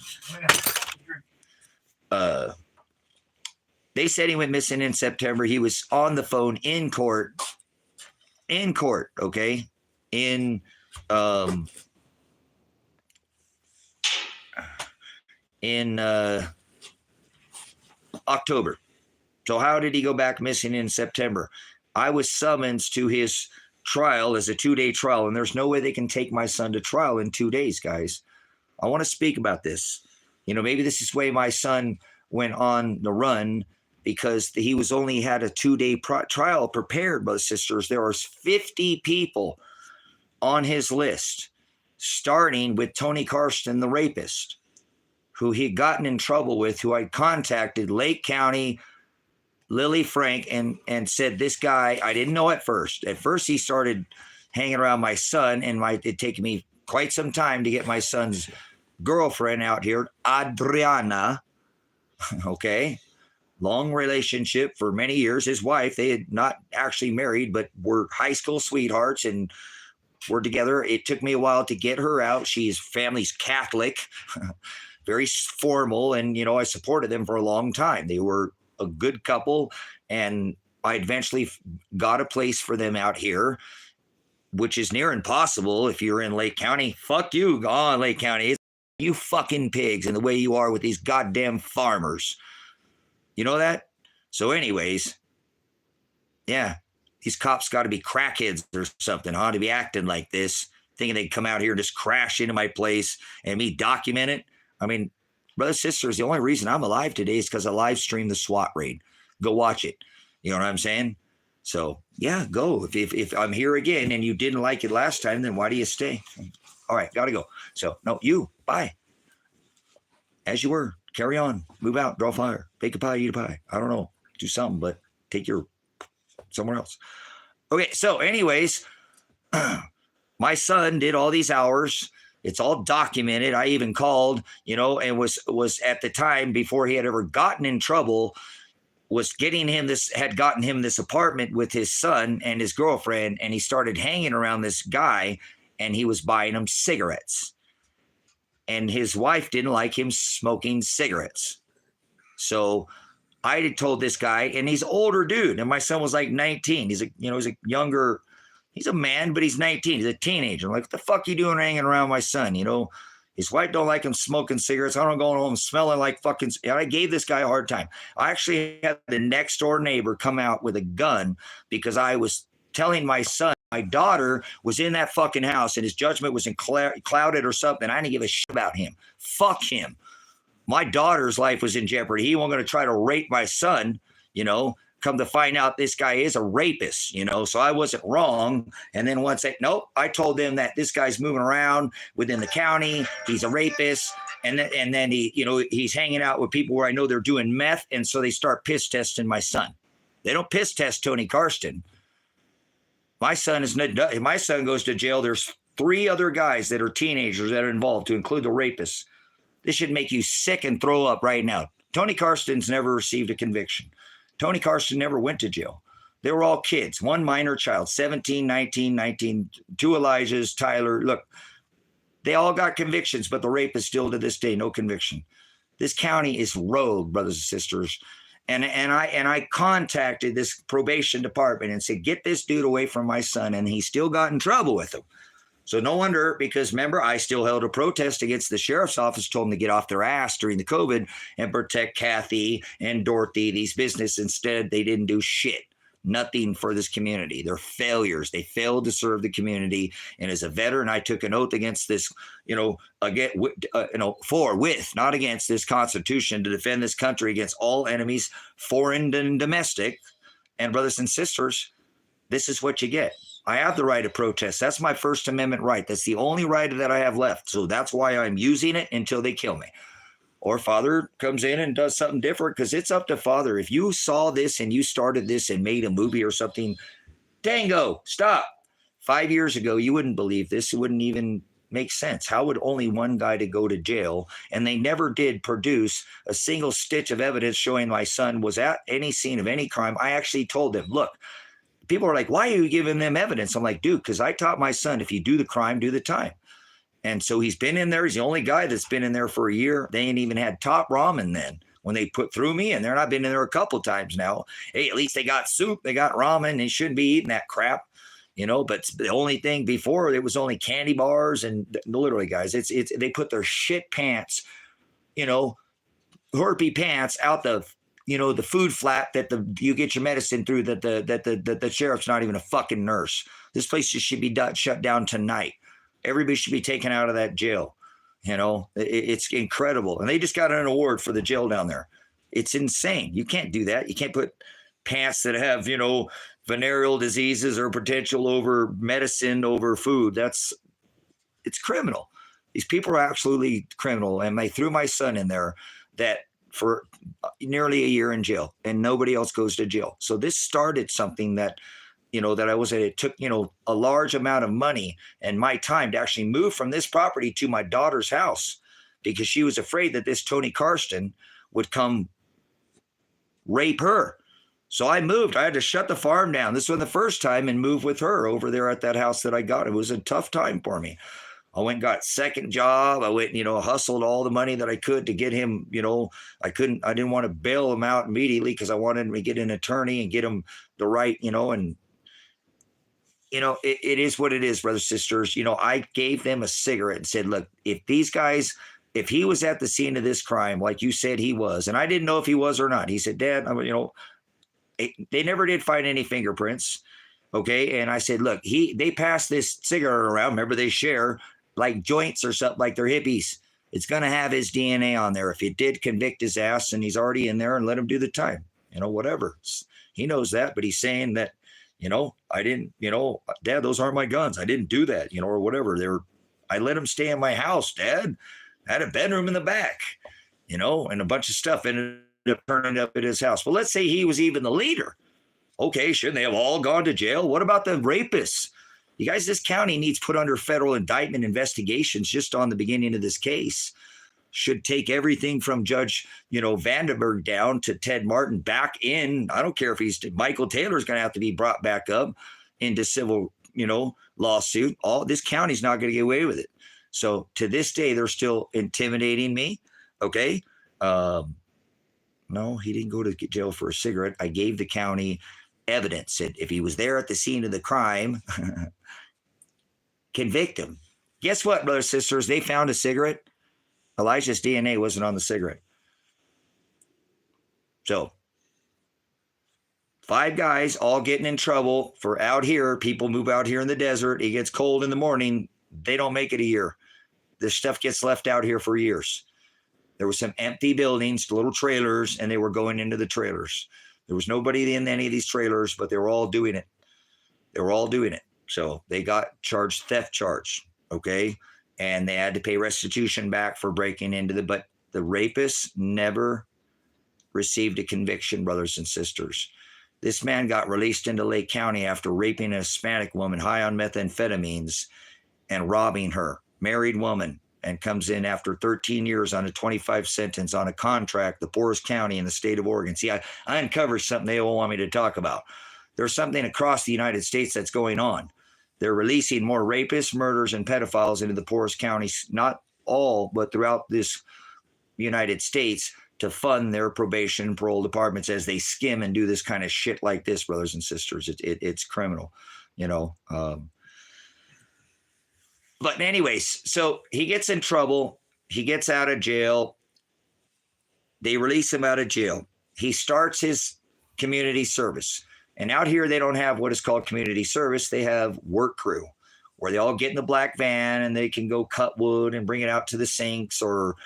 S1: They said he went missing in September. He was on the phone in court, okay? In October. So how did he go back missing in September? I was summoned to his trial as a 2-day trial, and there's no way they can take my son to trial in 2 days, guys. I want to speak about this. Maybe this is the way my son went on the run because he was only had a 2-day trial prepared, brothers and sisters. There was 50 people on his list, starting with Tony Karsten, the rapist, who he had gotten in trouble with, who I contacted Lake County, Lily Frank, and said, this guy, I didn't know at first. At first, he started hanging around my son, and it taken me quite some time to get my son's girlfriend out here, Adriana, okay? Long relationship for many years. His wife, they had not actually married, but were high school sweethearts and were together. It took me a while to get her out. Family's Catholic, very formal, and, I supported them for a long time. They were a good couple, and I eventually got a place for them out here, which is near impossible if you're in Lake County. Fuck you, go on Lake County. you fucking pigs and the way you are with these goddamn farmers. You know that? So anyways, yeah, these cops got to be crackheads or something, huh? To be acting like this, thinking they'd come out here and just crash into my place and me document it. I mean, brothers, sisters, the only reason I'm alive today is because I live streamed the SWAT raid. Go watch it. You know what I'm saying? So yeah, go. If I'm here again and you didn't like it last time, then why do you stay? All right, gotta go. So no, you bye. As you were, carry on, move out, draw fire, bake a pie, eat a pie. I don't know, do something, but take your somewhere else. Okay, so anyways, my son did all these hours. It's all documented. I even called, and was at the time before he had ever gotten in trouble, had gotten him this apartment with his son and his girlfriend, and he started hanging around this guy, and he was buying him cigarettes. And his wife didn't like him smoking cigarettes. So I had told this guy, and he's an older dude, and my son was like 19. He's a man, but he's 19. He's a teenager. I'm like, what the fuck you doing hanging around my son? His wife don't like him smoking cigarettes. I don't go home smelling like fucking. I gave this guy a hard time. I actually had the next door neighbor come out with a gun because I was telling my son my daughter was in that fucking house and his judgment was clouded or something. I didn't give a shit about him. Fuck him. My daughter's life was in jeopardy. He wasn't going to try to rape my son, come to find out this guy is a rapist, so I wasn't wrong. And then I told them that this guy's moving around within the county. He's a rapist. And then he's hanging out with people where I know they're doing meth. And so they start piss testing my son. They don't piss test Tony Karsten. My son goes to jail. There's 3 other guys that are teenagers that are involved, to include the rapists. This should make you sick and throw up right now. Tony Karsten's never received a conviction. Tony Karsten never went to jail. They were all kids. 1 minor child, 17, 19, 2 Elijahs, Tyler. Look, they all got convictions, but the rapist still to this day, no conviction. This county is rogue, brothers and sisters. And I contacted this probation department and said, get this dude away from my son. And he still got in trouble with him. So no wonder, because remember, I still held a protest against the sheriff's office, told them to get off their ass during the COVID and protect Kathy and Dorothy, these businesses. Instead, they didn't do shit. Nothing for this community. They're failures. They failed to serve the community. And as a veteran, I took an oath against this, not against this Constitution, to defend this country against all enemies, foreign and domestic. And brothers and sisters, this is what you get. I have the right to protest. That's my First Amendment right. That's the only right that I have left. So that's why I'm using it until they kill me. Or Father comes in and does something different, because it's up to Father. If you saw this and you started this and made a movie or something, Dango, stop. 5 years ago, you wouldn't believe this. It wouldn't even make sense. How would only one guy to go to jail? And they never did produce a single stitch of evidence showing my son was at any scene of any crime. I actually told them, look, people are like, why are you giving them evidence? I'm like, dude, because I taught my son, if you do the crime, do the time. And so he's been in there. He's the only guy that's been in there for a year. They ain't even had top ramen then when they put through me. And I've been in there a couple times now. Hey, at least they got soup. They got ramen. They shouldn't be eating that crap, But the only thing before, it was only candy bars. And literally, guys, they put their shit pants, herpy pants out the food flap that you get your medicine through, that the sheriff's not even a fucking nurse. This place just should be shut down tonight. Everybody should be taken out of that jail. It's incredible. And they just got an award for the jail down there. It's insane. You can't do that. You can't put pants that have, venereal diseases or potential over medicine over food. It's criminal. These people are absolutely criminal. And they threw my son in there that for nearly a year in jail, and nobody else goes to jail. So this started something that it took, a large amount of money and my time to actually move from this property to my daughter's house, because she was afraid that this Tony Karsten would come rape her. So I moved. I had to shut the farm down. This was the first time, and move with her over there at that house that I got. It was a tough time for me. I went and got second job. I went, hustled all the money that I could to get him, I didn't want to bail him out immediately, because I wanted him to get an attorney and get him the right, and it is what it is, brothers, sisters. I gave them a cigarette and said, look, if these guys if he was at the scene of this crime, like you said he was, and I didn't know if he was or not. He said, Dad, they never did find any fingerprints. Okay. And I said, look, they passed this cigarette around. Remember, they share like joints or something, like they're hippies. It's going to have his DNA on there. If it did convict his ass and he's already in there, and let him do the time, whatever. He knows that, but he's saying that, I didn't, Dad, those aren't my guns. I didn't do that, or whatever. I let him stay in my house, Dad. I had a bedroom in the back, and a bunch of stuff ended up turning up at his house. Well, let's say he was even the leader. Okay, shouldn't they have all gone to jail? What about the rapists? You guys, this county needs put under federal indictment investigations just on the beginning of this case. Should take everything from Judge, Vandenberg down to Ted Martin back in. I don't care if Michael Taylor's going to have to be brought back up into civil, lawsuit. This county's not going to get away with it. So to this day, they're still intimidating me. Okay. No, he didn't go to jail for a cigarette. I gave the county evidence that if he was there at the scene of the crime, convict him. Guess what, brothers and sisters? They found a cigarette. Elijah's DNA wasn't on the cigarette. So 5 guys all getting in trouble for out here. People move out here in the desert. It gets cold in the morning. They don't make it a year. This stuff gets left out here for years. There were some empty buildings, little trailers, and they were going into the trailers. There was nobody in any of these trailers, but they were all doing it. So they got charged theft charge, okay? And they had to pay restitution back for breaking into but the rapists never received a conviction, brothers and sisters. This man got released into Lake County after raping a Hispanic woman high on methamphetamines and robbing her, married woman, and comes in after 13 years on a 25 sentence on a contract, the poorest county in the state of Oregon. See, I uncovered something they all want me to talk about. There's something across the United States that's going on. They're releasing more rapists, murderers, and pedophiles into the poorest counties, not all, but throughout this United States, to fund their probation and parole departments as they skim and do this kind of shit like this, brothers and sisters. It's criminal, But anyways, so he gets in trouble. He gets out of jail. They release him out of jail. He starts his community service. And out here, they don't have what is called community service. They have work crew, where they all get in the black van and they can go cut wood and bring it out to the sinks, or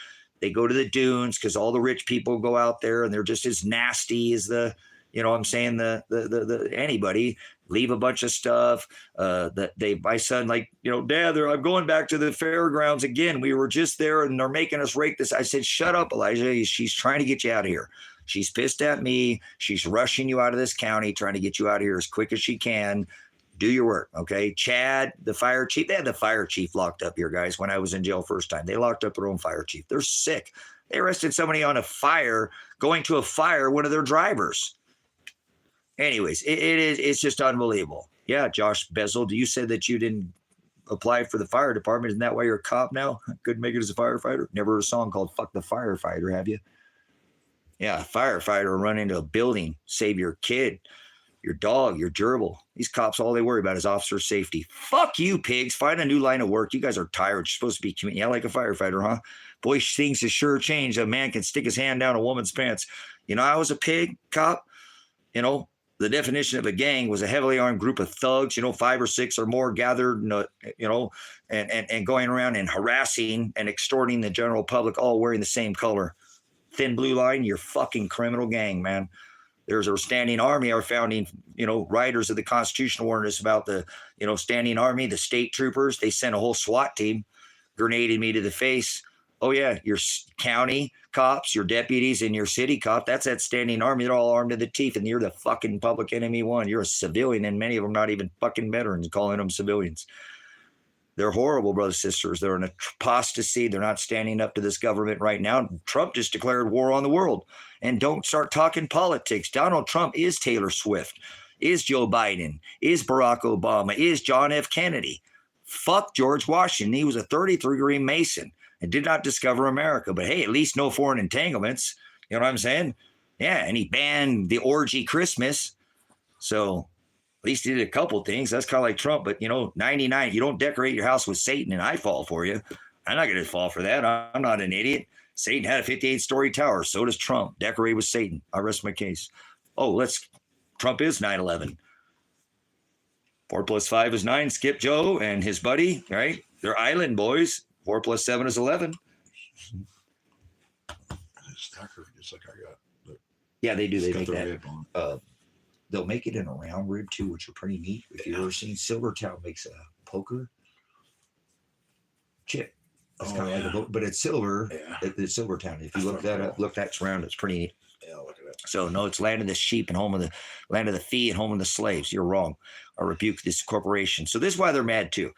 S1: they go to the dunes because all the rich people go out there and they're just as nasty as anybody. Leave a bunch of stuff. My son, Dad, I'm going back to the fairgrounds again. We were just there and they're making us rake this. I said, shut up, Elijah. She's trying to get you out of here. She's pissed at me. She's rushing you out of this county, trying to get you out of here as quick as she can. Do your work, okay? Chad, the fire chief, they had the fire chief locked up here, guys, when I was in jail first time. They locked up their own fire chief. They're sick. They arrested somebody on a fire, going to a fire, one of their drivers. Anyways, it's just unbelievable. Yeah, Josh Bezel, you said that you didn't apply for the fire department. Isn't that why you're a cop now? Couldn't make it as a firefighter? Never heard a song called Fuck the Firefighter, have you? Yeah, a firefighter run into a building, save your kid, your dog, your gerbil. These cops, all they worry about is officer safety. Fuck you, pigs. Find a new line of work. You guys are tired. You're supposed to be, like a firefighter, huh? Boy, things have sure changed. A man can stick his hand down a woman's pants. I was a pig cop. The definition of a gang was a heavily armed group of thugs, 5 or 6 or more gathered, and going around and harassing and extorting the general public, all wearing the same color. Thin blue line, you're fucking criminal gang, man. There's a standing army, our founding, writers of the Constitution warned us about the, standing army, the state troopers. They sent a whole SWAT team, grenaded me to the face. Oh, yeah, your county cops, your deputies, and your city cop, that's that standing army. They're all armed to the teeth, and you're the fucking public enemy one. You're a civilian, and many of them not even fucking veterans, calling them civilians. They're horrible, brothers and sisters. They're in apostasy. They're not standing up to this government right now. Trump just declared war on the world. And don't start talking politics. Donald Trump is Taylor Swift, is Joe Biden, is Barack Obama, is John F. Kennedy. Fuck George Washington. He was a 33-degree Mason and did not discover America. But hey, at least no foreign entanglements. You know what I'm saying? Yeah, and he banned the orgy Christmas. So at least he did a couple things. That's kind of like Trump. But, 99, you don't decorate your house with Satan and I fall for you. I'm not going to fall for that. I'm not an idiot. Satan had a 58-story tower. So does Trump. Decorated with Satan. I rest my case. Oh, Trump is 9/11. 4 + 5 is 9. Skip Joe and his buddy, right? They're island boys. 4 + 7 is 11.
S2: Stacker, just like I got.
S1: Yeah, they do. They make that. They'll make it in a round rib too, which are pretty neat. If you've ever seen Silvertown makes a poker chip. It's kind of like a, but it's silver. Yeah. It's Silvertown. If you look that up, look that's around. It's pretty neat.
S2: Yeah, look at that.
S1: So no, it's land of the sheep and home of the land of the fee and home of the slaves. You're wrong. I rebuke this corporation. So this is why they're mad too.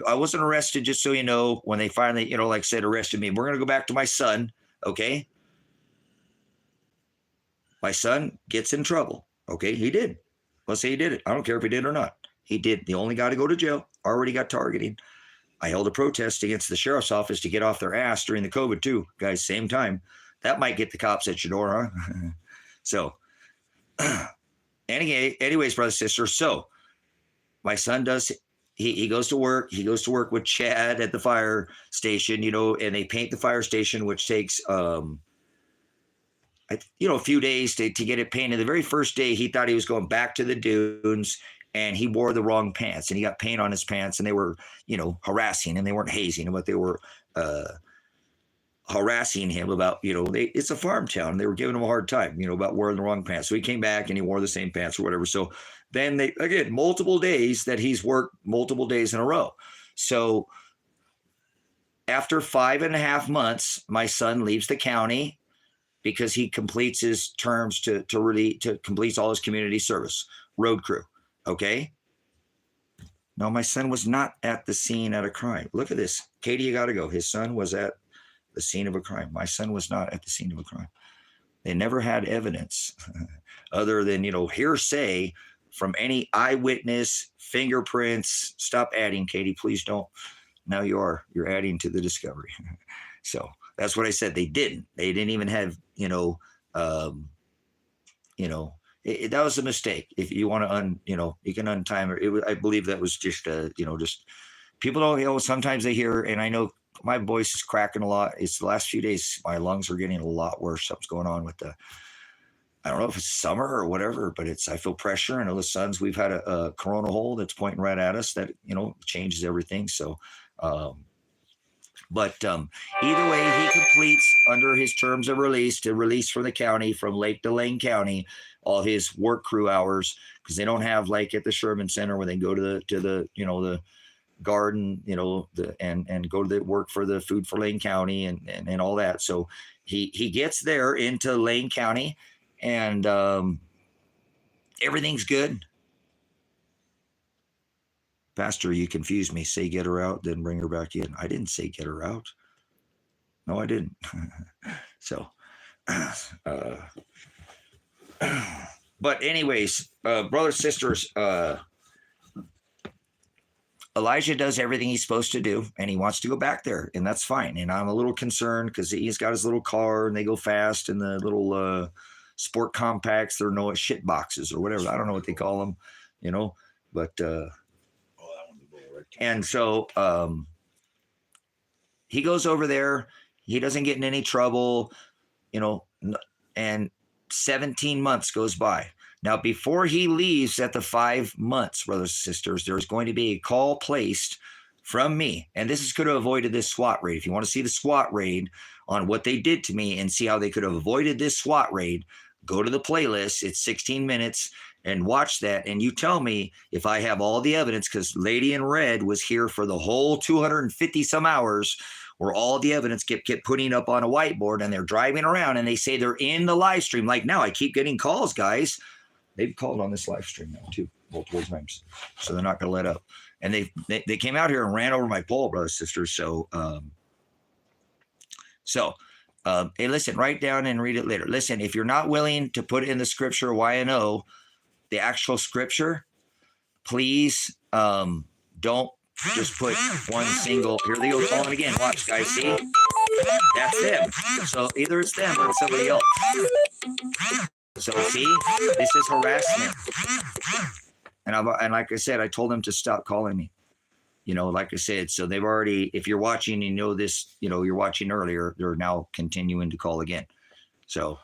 S1: I wasn't arrested, just so you know, when they finally, like I said, arrested me. We're going to go back to my son, okay? My son gets in trouble, okay? He did. Let's say he did it. I don't care if he did or not. He did. The only guy to go to jail. Already got targeting. I held a protest against the sheriff's office to get off their ass during the COVID too, guys, same time. That might get the cops at your door, huh? So, anyways, brothers, sisters, so my son does, he goes to work. He goes to work with Chad at the fire station, and they paint the fire station, which takes, a few days to get it painted. The very first day, he thought he was going back to the dunes, and he wore the wrong pants, and he got paint on his pants, and they were, harassing him. They weren't hazing him, but they were harassing him about, it's a farm town. They were giving him a hard time, about wearing the wrong pants. So he came back and he wore the same pants or whatever. So then again, multiple days that he's worked multiple days in a row. So after 5.5 months, my son leaves the county because he completes his terms to completes all his community service, road crew. Okay. No, my son was not at the scene at a crime. Look at this. Katie, you got to go. His son was at the scene of a crime. My son was not at the scene of a crime. They never had evidence other than, hearsay from any eyewitness, fingerprints. Stop adding, Katie. Please don't. Now you're adding to the discovery. So that's what I said. They didn't even have, that was a mistake. If you want to you can untime it. I believe that was just, just people don't, sometimes they hear, and I know my voice is cracking a lot. It's the last few days, my lungs are getting a lot worse. Something's going on with I don't know if it's summer or whatever, but I feel pressure. I know the suns, we've had a corona hole that's pointing right at us that, changes everything. So, but either way, he completes under his terms of release to release from the county, from Lake to Lane County, all his work crew hours, because they don't have like at the Sherman Center where they go to the garden, and go to the work for the food for Lane County and all that. So he gets there into Lane County and everything's good. Pastor, you confused me. Say get her out, then bring her back in. I didn't say get her out. No, I didn't. So, but anyways, brothers, sisters, Elijah does everything he's supposed to do, and he wants to go back there, and that's fine. And I'm a little concerned because he's got his little car, and they go fast, and the little sport compacts, they're no shit boxes or whatever. I don't know what they call them, but and so he goes over there. He doesn't get in any trouble, and 17 months goes by. Now, before he leaves at the 5 months, brothers and sisters, there's going to be a call placed from me. And this could have avoided this SWAT raid. If you want to see the SWAT raid on what they did to me and see how they could have avoided this SWAT raid, go to the playlist. It's 16 minutes and watch that. And you tell me if I have all the evidence, because Lady in Red was here for the whole 250 some hours where all the evidence kept putting up on a whiteboard, and they're driving around and they say they're in the live stream. Like now I keep getting calls, guys. They've called on this live stream now too, multiple times. So they're not going to let up. And they came out here and ran over my pole, brothers, sisters. So, hey, listen, write down and read it later. Listen, if you're not willing to put it in the scripture, YNO, the actual scripture, please don't just put one single. Here they go calling again. Watch, guys. See? That's them. So either it's them or it's somebody else. So see, this is harassment. And like I said, I told them to stop calling me. like I said, so they've already, if you're watching, this, you're watching earlier, they're now continuing to call again. So,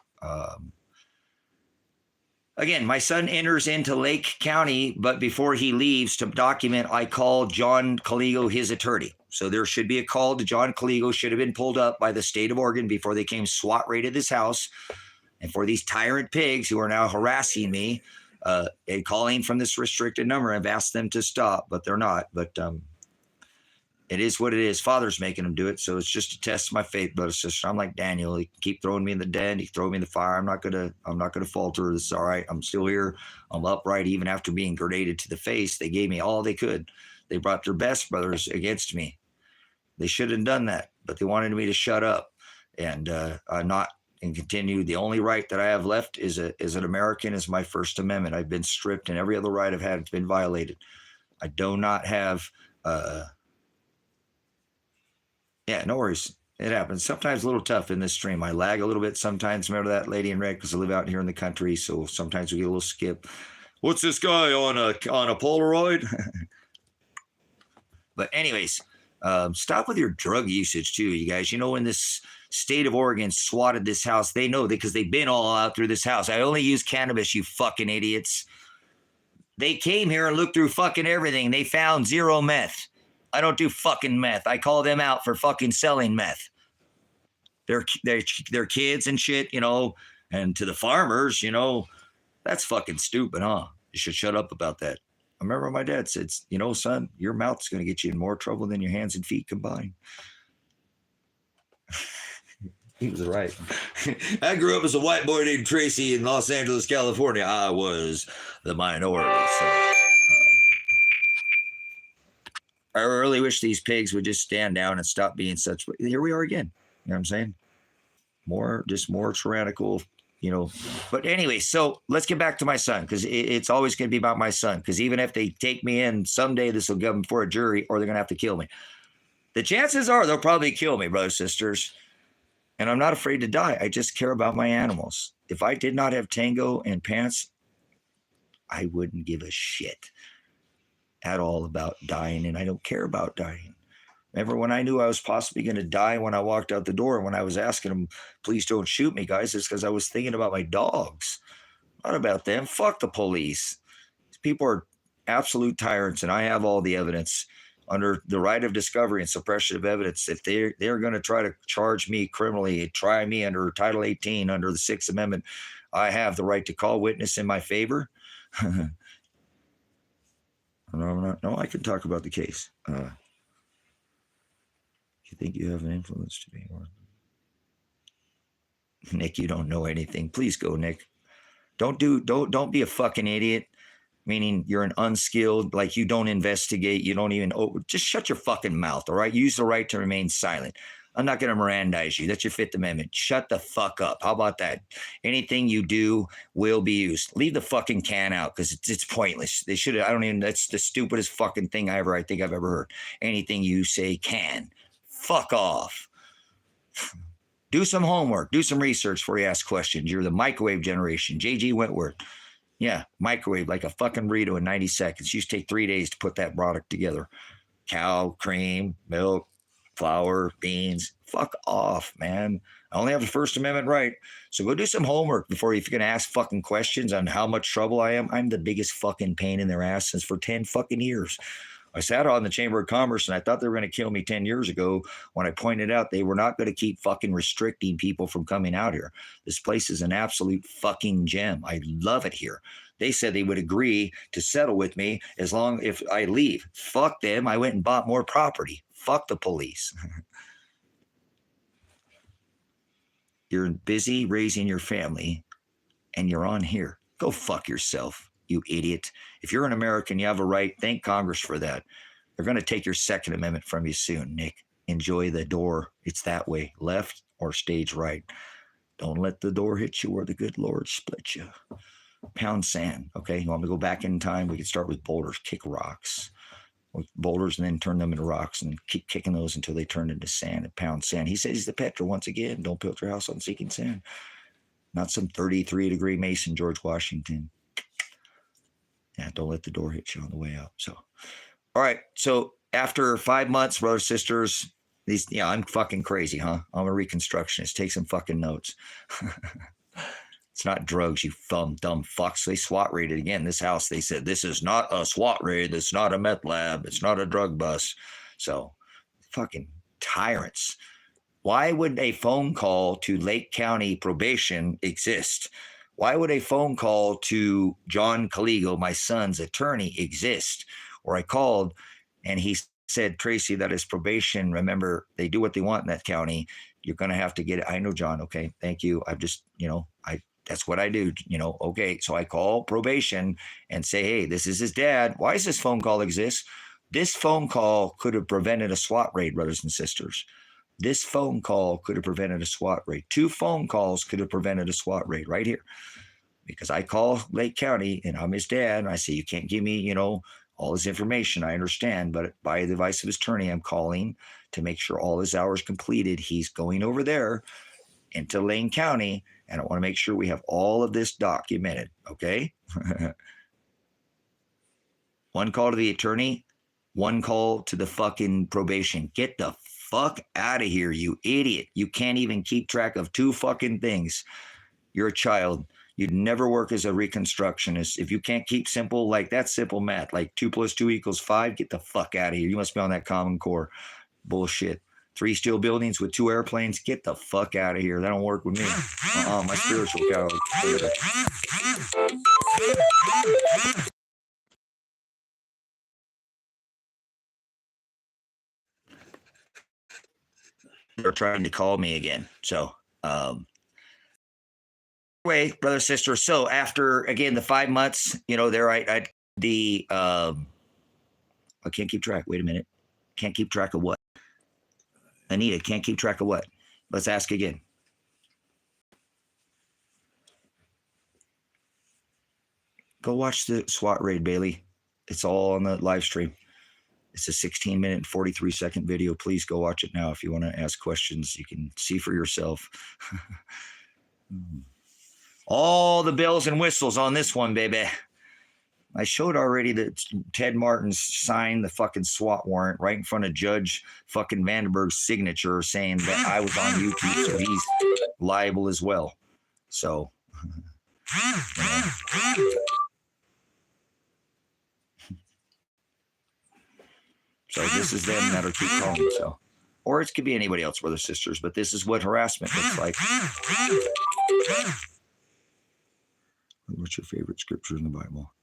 S1: again, my son enters into Lake County, but before he leaves to document, I called John Caligo, his attorney. So there should be a call to John Caligo, should have been pulled up by the state of Oregon before they came SWAT raided this house. And for these tyrant pigs who are now harassing me and calling from this restricted number, I've asked them to stop, but they're not. But it is what it is. Father's making them do it. So it's just a test of my faith, brother, sister. I'm like Daniel. He can keep throwing me in the den. He throw me in the fire. I'm not gonna falter. This is all right. I'm still here. I'm upright. Even after being grenaded to the face, they gave me all they could. They brought their best, brothers, against me. They shouldn't have done that, but they wanted me to shut up and not and continue. The only right that I have left is an American, is my First Amendment. I've been stripped, and every other right I've had has been violated. I do not have. Yeah, no worries. It happens. Sometimes a little tough in this stream. I lag a little bit sometimes. Remember that lady in red, because I live out here in the country, so sometimes we get a little skip. What's this guy on a Polaroid? But anyways, stop with your drug usage too, you guys. When this state of Oregon swatted this house, they know that because they've been all out through this house. I only use cannabis, you fucking idiots. They came here and looked through fucking everything. They found zero meth. I don't do fucking meth. I call them out for fucking selling meth. They're kids and shit, and to the farmers, that's fucking stupid, huh? You should shut up about that. I remember my dad said, son, your mouth's going to get you in more trouble than your hands and feet combined. He was right. I grew up as a white boy named Tracy in Los Angeles, California. I was the minority. So, I really wish these pigs would just stand down and stop being such. Here we are again. You know what I'm saying? More tyrannical, But anyway, so let's get back to my son, because it's always going to be about my son. Because even if they take me in, someday this will go before a jury, or they're going to have to kill me. The chances are they'll probably kill me, brothers, sisters. And I'm not afraid to die. I just care about my animals. If I did not have Tango and Pants, I wouldn't give a shit at all about dying, and I don't care about dying. Remember when I knew I was possibly going to die when I walked out the door, and when I was asking them, please don't shoot me, guys, it's because I was thinking about my dogs, not about them. Fuck the police. These people are absolute tyrants, and I have all the evidence under the right of discovery and suppression of evidence. If they're going to try to charge me criminally, try me under Title 18, under the Sixth Amendment, I have the right to call witness in my favor. No, I can talk about the case. You think you have an influence to be more? Nick, you don't know anything. Please go, Nick. Don't be a fucking idiot. Meaning you're an unskilled, like you don't investigate, you don't even, just shut your fucking mouth, all right? Use the right to remain silent. I'm not going to Mirandize you. That's your Fifth Amendment. Shut the fuck up. How about that? Anything you do will be used. Leave the fucking can out, because it's pointless. They should have, that's the stupidest fucking thing I think I've ever heard. Anything you say can. Fuck off. Do some homework. Do some research before you ask questions. You're the microwave generation. J.G. Wentworth. Yeah, microwave like a fucking burrito in 90 seconds. Used to take 3 days to put that product together. Cow, cream, milk, flour, beans. Fuck off, man. I only have the First Amendment right. So go do some homework if you're going to ask fucking questions on how much trouble I am. I'm the biggest fucking pain in their ass since for 10 fucking years. I sat on the Chamber of Commerce, and I thought they were going to kill me 10 years ago when I pointed out they were not going to keep fucking restricting people from coming out here. This place is an absolute fucking gem. I love it here. They said they would agree to settle with me as long if I leave. Fuck them. I went and bought more property. Fuck the police. You're busy raising your family, and you're on here. Go fuck yourself, you idiot. If you're an American, you have a right. Thank Congress for that. They're going to take your Second Amendment from you soon, Nick. Enjoy the door. It's that way, left or stage right. Don't let the door hit you or the good Lord split you. Pound sand, okay? You want me to go back in time? We could start with boulders, kick rocks. Boulders and then turn them into rocks and keep kicking those until they turn into sand and pound sand. He says he's the Petra once again. Don't build your house on sinking sand. Not some 33-degree Mason, George Washington. Yeah, don't let the door hit you on the way out. So, all right. So after 5 months, brothers, sisters, these, I'm fucking crazy, huh? I'm a reconstructionist. Take some fucking notes. It's not drugs, you dumb fucks. They SWAT raided again. This house, they said, this is not a SWAT raid. It's not a meth lab. It's not a drug bust. So, fucking tyrants. Why would a phone call to Lake County probation exist? Why would a phone call to John Caligo, my son's attorney, exist? Or I called and he said, Tracy, that is probation. Remember, they do what they want in that county. You're going to have to get it. I know, John. Okay. Thank you. I've just, that's what I do. Okay. So I call probation and say, hey, this is his dad. Why does this phone call exist? This phone call could have prevented a SWAT raid, brothers and sisters. This phone call could have prevented a SWAT raid. 2 phone calls could have prevented a SWAT raid right here. Because I call Lake County and I'm his dad. And I say, you can't give me, all his information. I understand. But by the advice of his attorney, I'm calling to make sure all his hours completed. He's going over there into Lane County. And I want to make sure we have all of this documented. Okay. 1 call to the attorney, 1 call to the fucking probation. Get the fuck out of here, you idiot. You can't even keep track of 2 fucking things. You're a child. You'd never work as a reconstructionist. If you can't keep simple, like that's simple math, like 2 + 2 = 5, get the fuck out of here. You must be on that Common Core bullshit. 3 steel buildings with 2 airplanes, get the fuck out of here. That don't work with me. My spiritual cow. They're trying to call me again. So, way, brother, sister. So after, again, the 5 months, there I can't keep track. Wait a minute. Can't keep track of what? Anita, can't keep track of what? Let's ask again. Go watch the SWAT raid, Bailey. It's all on the live stream. It's a 16-minute and 43-second video. Please go watch it now. If you want to ask questions, you can see for yourself. All the bells and whistles on this one, baby. I showed already that Ted Martin's signed the fucking SWAT warrant right in front of Judge fucking Vandenberg's signature saying that I was on YouTube, so he's liable as well. So, So this is them that'll keep calling. So, or it could be anybody else, brothers, sisters, but this is what harassment looks like. What's your favorite scripture in the Bible?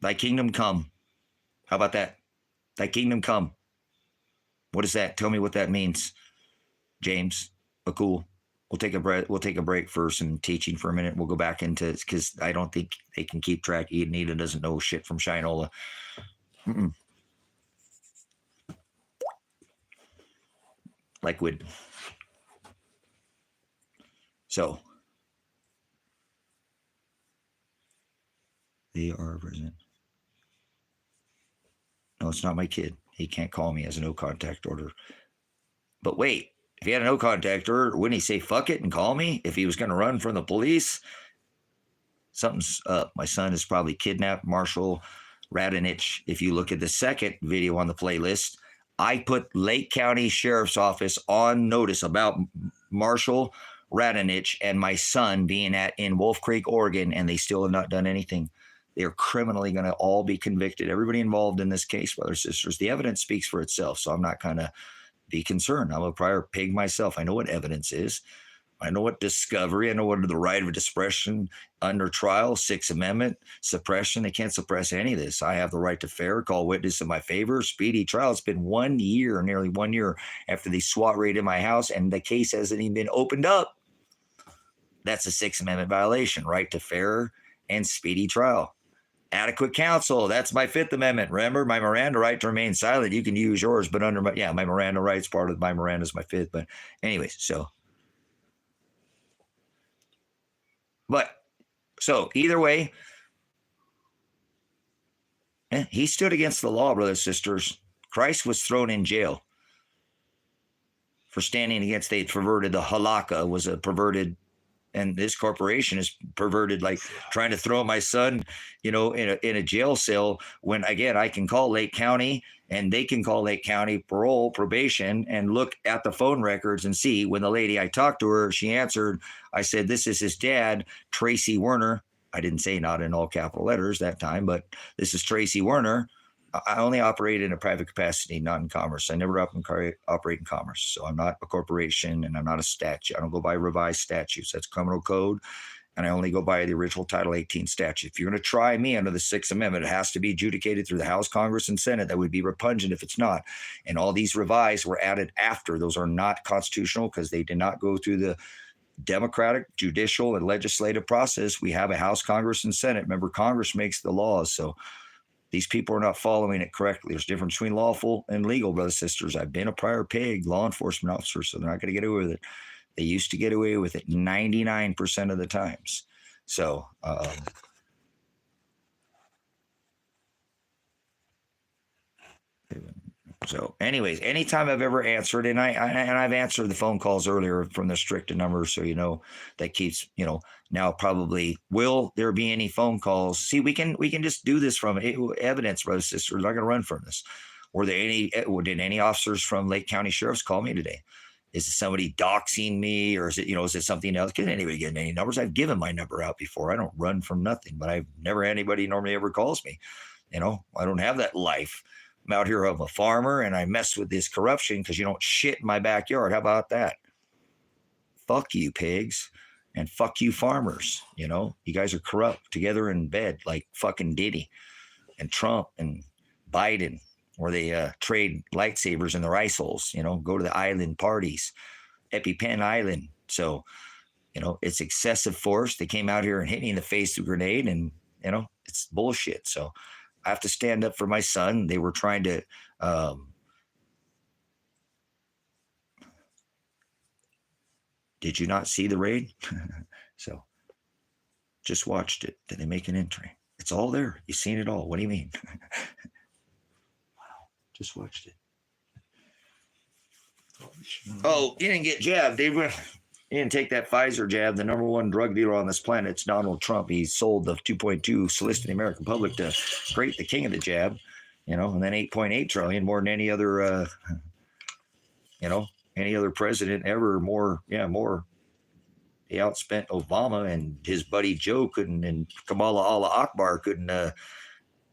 S1: Thy kingdom come. How about that? Thy kingdom come. What is that? Tell me what that means, James. Oh, cool. We'll take a break for some teaching for a minute. We'll go back into, because I don't think they can keep track. Anita doesn't know shit from Shinola. Liquid. So they are present. No, it's not my kid. He can't call me as a no contact order. But wait, if he had a no contact order, wouldn't he say fuck it and call me if he was going to run from the police? Something's up. My son is probably kidnapped Marshall Radanich. If you look at the second video on the playlist, I put Lake County Sheriff's Office on notice about Marshall Radanich and my son being in Wolf Creek, Oregon, and they still have not done anything. They're criminally going to all be convicted. Everybody involved in this case, brothers and sisters, the evidence speaks for itself. So I'm not going to be concerned. I'm a prior pig myself. I know what evidence is. I know what discovery. I know what the right of discretion under trial, 6th Amendment, suppression. They can't suppress any of this. I have the right to fair, call witness in my favor, speedy trial. It's been 1 year, nearly 1 year after the SWAT raid in my house, and the case hasn't even been opened up. That's a 6th Amendment violation, right to fair and speedy trial. Adequate counsel, that's my 5th Amendment. Remember, my Miranda right to remain silent. You can use yours, but under my Miranda rights, part of my Miranda is my 5th. But anyways, so either way, he stood against the law, brothers and sisters. Christ was thrown in jail for standing against, they perverted the halakha, was a perverted And this corporation is perverted, like trying to throw my son, in a jail cell when, again, I can call Lake County and they can call Lake County probation and look at the phone records and see when the lady I talked to her, she answered, I said, this is his dad, Tracy Werner. I didn't say not in all capital letters that time, but this is Tracy Werner. I only operate in a private capacity, not in commerce. I never operate in commerce. So I'm not a corporation and I'm not a statute. I don't go by revised statutes. That's criminal code. And I only go by the original Title 18 statute. If you're going to try me under the Sixth Amendment, it has to be adjudicated through the House, Congress, and Senate. That would be repugnant if it's not. And all these revised were added after. Those are not constitutional because they did not go through the democratic, judicial, and legislative process. We have a House, Congress, and Senate. Remember, Congress makes the laws. So these people are not following it correctly. There's a difference between lawful and legal, brothers and sisters. I've been a prior PIG law enforcement officer, so they're not going to get away with it. They used to get away with it 99% of the times. So, anyways, anytime I've ever answered, and I've answered the phone calls earlier from the restricted number, so that keeps now probably will there be any phone calls? See, we can just do this from evidence, brothers and sisters. We're not going to run from this. Did any officers from Lake County Sheriff's call me today? Is it somebody doxing me, or is it something else? Can anybody get any numbers? I've given my number out before. I don't run from nothing, but I've never had anybody normally ever calls me. I don't have that life. I'm out here. I'm a farmer, and I mess with this corruption because you don't shit in my backyard. How about that? Fuck you, pigs, and fuck you, farmers. You guys are corrupt together in bed like fucking Diddy and Trump and Biden, where they trade lightsabers in their ice holes. Go to the island parties, EpiPen Island. So, it's excessive force. They came out here and hit me in the face with a grenade, and it's bullshit. So I have to stand up for my son. They were trying to did you not see the raid? So just watched it. Did they make an entry? It's all there. You've seen it all. What do you mean? Wow. Just watched it. Oh, you didn't get jabbed. He didn't take that Pfizer jab. The number one drug dealer on this planet is Donald Trump. He sold the 2.2 soliciting the American public to create the king of the jab, and then 8.8 trillion, more than any other, any other president ever. More. He outspent Obama, and his buddy Joe couldn't, and Kamala Allah Akbar couldn't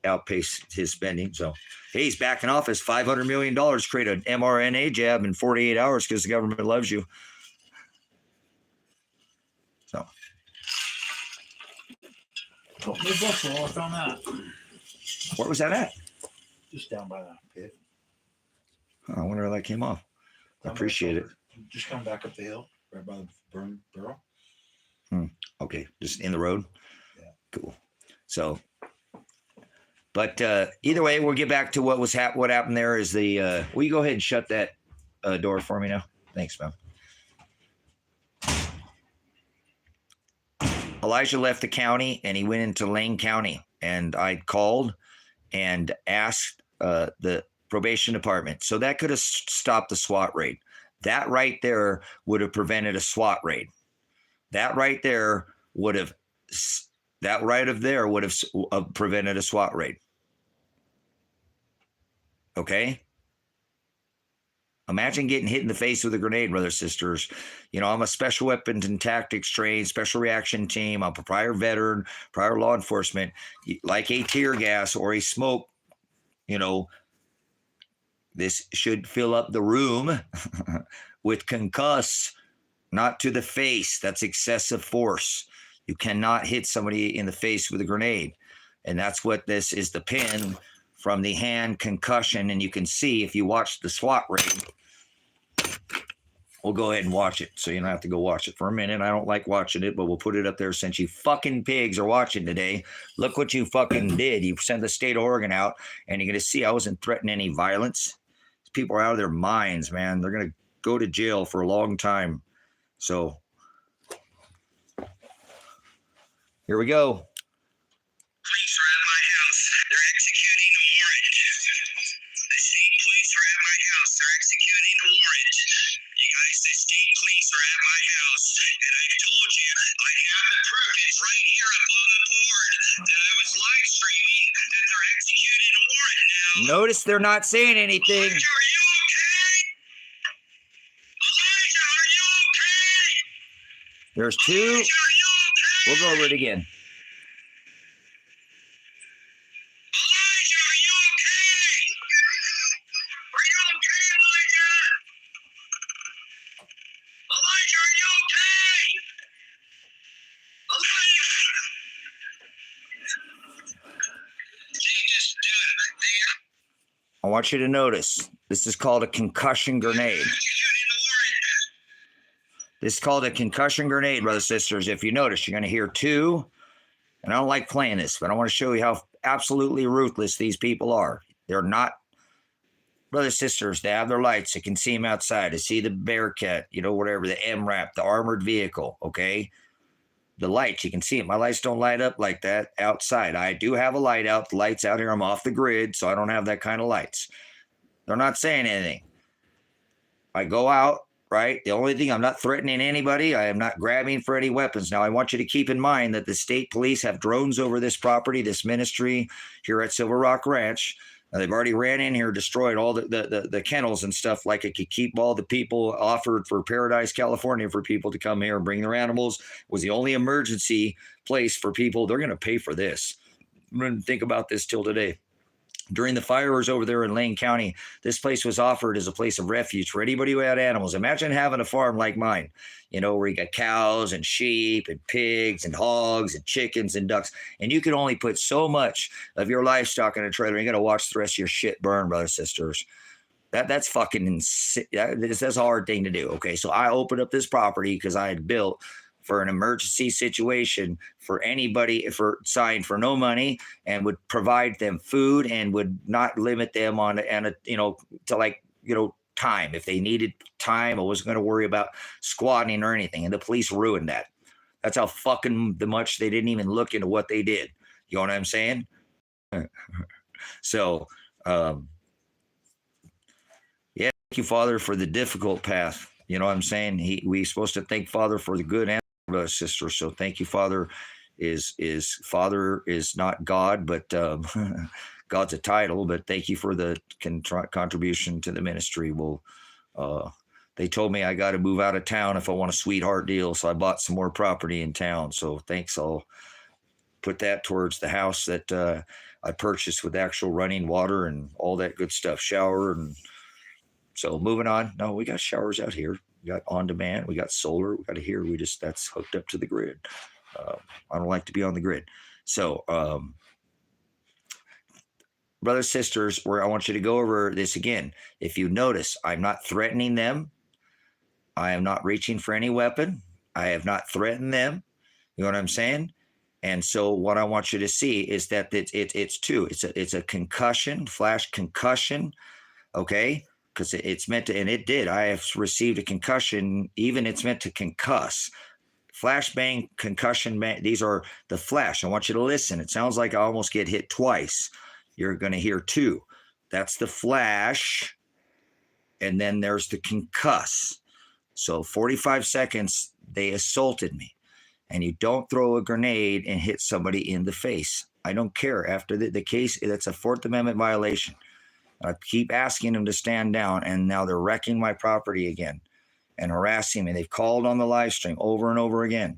S1: outpace his spending. So he's back in office. $500 million, create an mRNA jab in 48 hours because the government loves you. So.
S2: Oh, the buffalo, I found that.
S1: Where was that at?
S2: Just down by the pit.
S1: Oh, I wonder how that came off. I appreciate it.
S2: Just come back up the hill, right by the burn barrel.
S1: Okay, just in the road?
S2: Yeah.
S1: Cool. So, but either way, we'll get back to what happened there is the, will you go ahead and shut that door for me now? Thanks, man. Elijah left the county and he went into Lane County, and I called and asked the probation department. So that could have stopped the SWAT raid. That right there would have prevented a SWAT raid. That right of there would have prevented a SWAT raid. Okay? Imagine getting hit in the face with a grenade, brothers and sisters. I'm a special weapons and tactics trained, special reaction team. I'm a prior veteran, prior law enforcement. Like a tear gas or a smoke, this should fill up the room with concuss, not to the face. That's excessive force. You cannot hit somebody in the face with a grenade. And that's what this is, the pin from the hand concussion. And you can see if you watch the SWAT raid, we'll go ahead and watch it. So you don't have to go watch it for a minute. I don't like watching it, but we'll put it up there since you fucking pigs are watching today. Look what you fucking did. You sent the state of Oregon out, and you're going to see I wasn't threatening any violence. People are out of their minds, man. They're going to go to jail for a long time. So here we go.
S3: Police are at my house. They're executing a warrant. The state police are at my house. They're executing a warrant. You guys, the state police are at my house. And I've told told you. I have the proof. It's right here up on the board that I was live streaming that they're executing a warrant now.
S1: Notice they're not saying anything.
S3: Elijah, are you okay? Elijah, are you okay?
S1: There's two.
S3: Elijah, are you okay?
S1: We'll go over it again.
S3: Elijah, are you okay? Are you okay, Elijah? Elijah, are you okay? Elijah!
S1: I want you to notice. This is called a concussion grenade. This is called a concussion grenade, brothers and sisters. If you notice, you're going to hear two. And I don't like playing this, but I want to show you how absolutely ruthless these people are. They're not, brothers and sisters, they have their lights. You can see them outside. They see the Bearcat, you know, whatever, the MRAP, the armored vehicle, okay? The lights, you can see it. My lights don't light up like that outside. I do have a light out. The lights out here, I'm off the grid, so I don't have that kind of lights. They're not saying anything. I go out, right? The only thing, I'm not threatening anybody. I am not grabbing for any weapons. Now, I want you to keep in mind that the state police have drones over this property, this ministry here at Silver Rock Ranch. They've already ran in here, destroyed all the kennels and stuff, like it could keep all the people offered for Paradise, California, for people to come here and bring their animals. It was the only emergency place for people. They're going to pay for this. I didn't think about this till today. During the fires over there in Lane County, this place was offered as a place of refuge for anybody who had animals. Imagine having a farm like mine, you know, where you got cows and sheep and pigs and hogs and chickens and ducks, and you can only put so much of your livestock in a trailer. You're going to watch the rest of your shit burn, brothers and sisters. That's fucking insane. That's a hard thing to do. Okay, so I opened up this property because I had built for an emergency situation for anybody, for signed for no money, and would provide them food and would not limit them on to like, you know, time. If they needed time, I wasn't going to worry about squatting or anything. And the police ruined that. That's how fucking much they didn't even look into what they did. You know what I'm saying? So, yeah, thank you, Father, for the difficult path. You know what I'm saying? We're supposed to thank Father for the good and sister. So thank you, Father. Father is not God, but God's a title. But thank you for the contribution to the ministry. Well, they told me I got to move out of town if I want a sweetheart deal, so I bought some more property in town. So thanks. I'll put that towards the house that I purchased with actual running water and all that good stuff, shower. And so moving on. No, we got showers out here. We got on demand. We got solar. We got it here. That's hooked up to the grid. I don't like to be on the grid. So, brothers, sisters, I want you to go over this again. If you notice, I'm not threatening them. I am not reaching for any weapon. I have not threatened them. You know what I'm saying? And so what I want you to see is that it's two. It's a concussion, flash concussion, okay? Because it's meant to, and it did. I have received a concussion. Even it's meant to concuss. Flashbang, concussion, these are the flash. I want you to listen. It sounds like I almost get hit twice. You're going to hear two. That's the flash. And then there's the concuss. So 45 seconds, they assaulted me. And you don't throw a grenade and hit somebody in the face. I don't care. After the case, that's a Fourth Amendment violation. I keep asking them to stand down, and now they're wrecking my property again and harassing me. They've called on the live stream over and over again.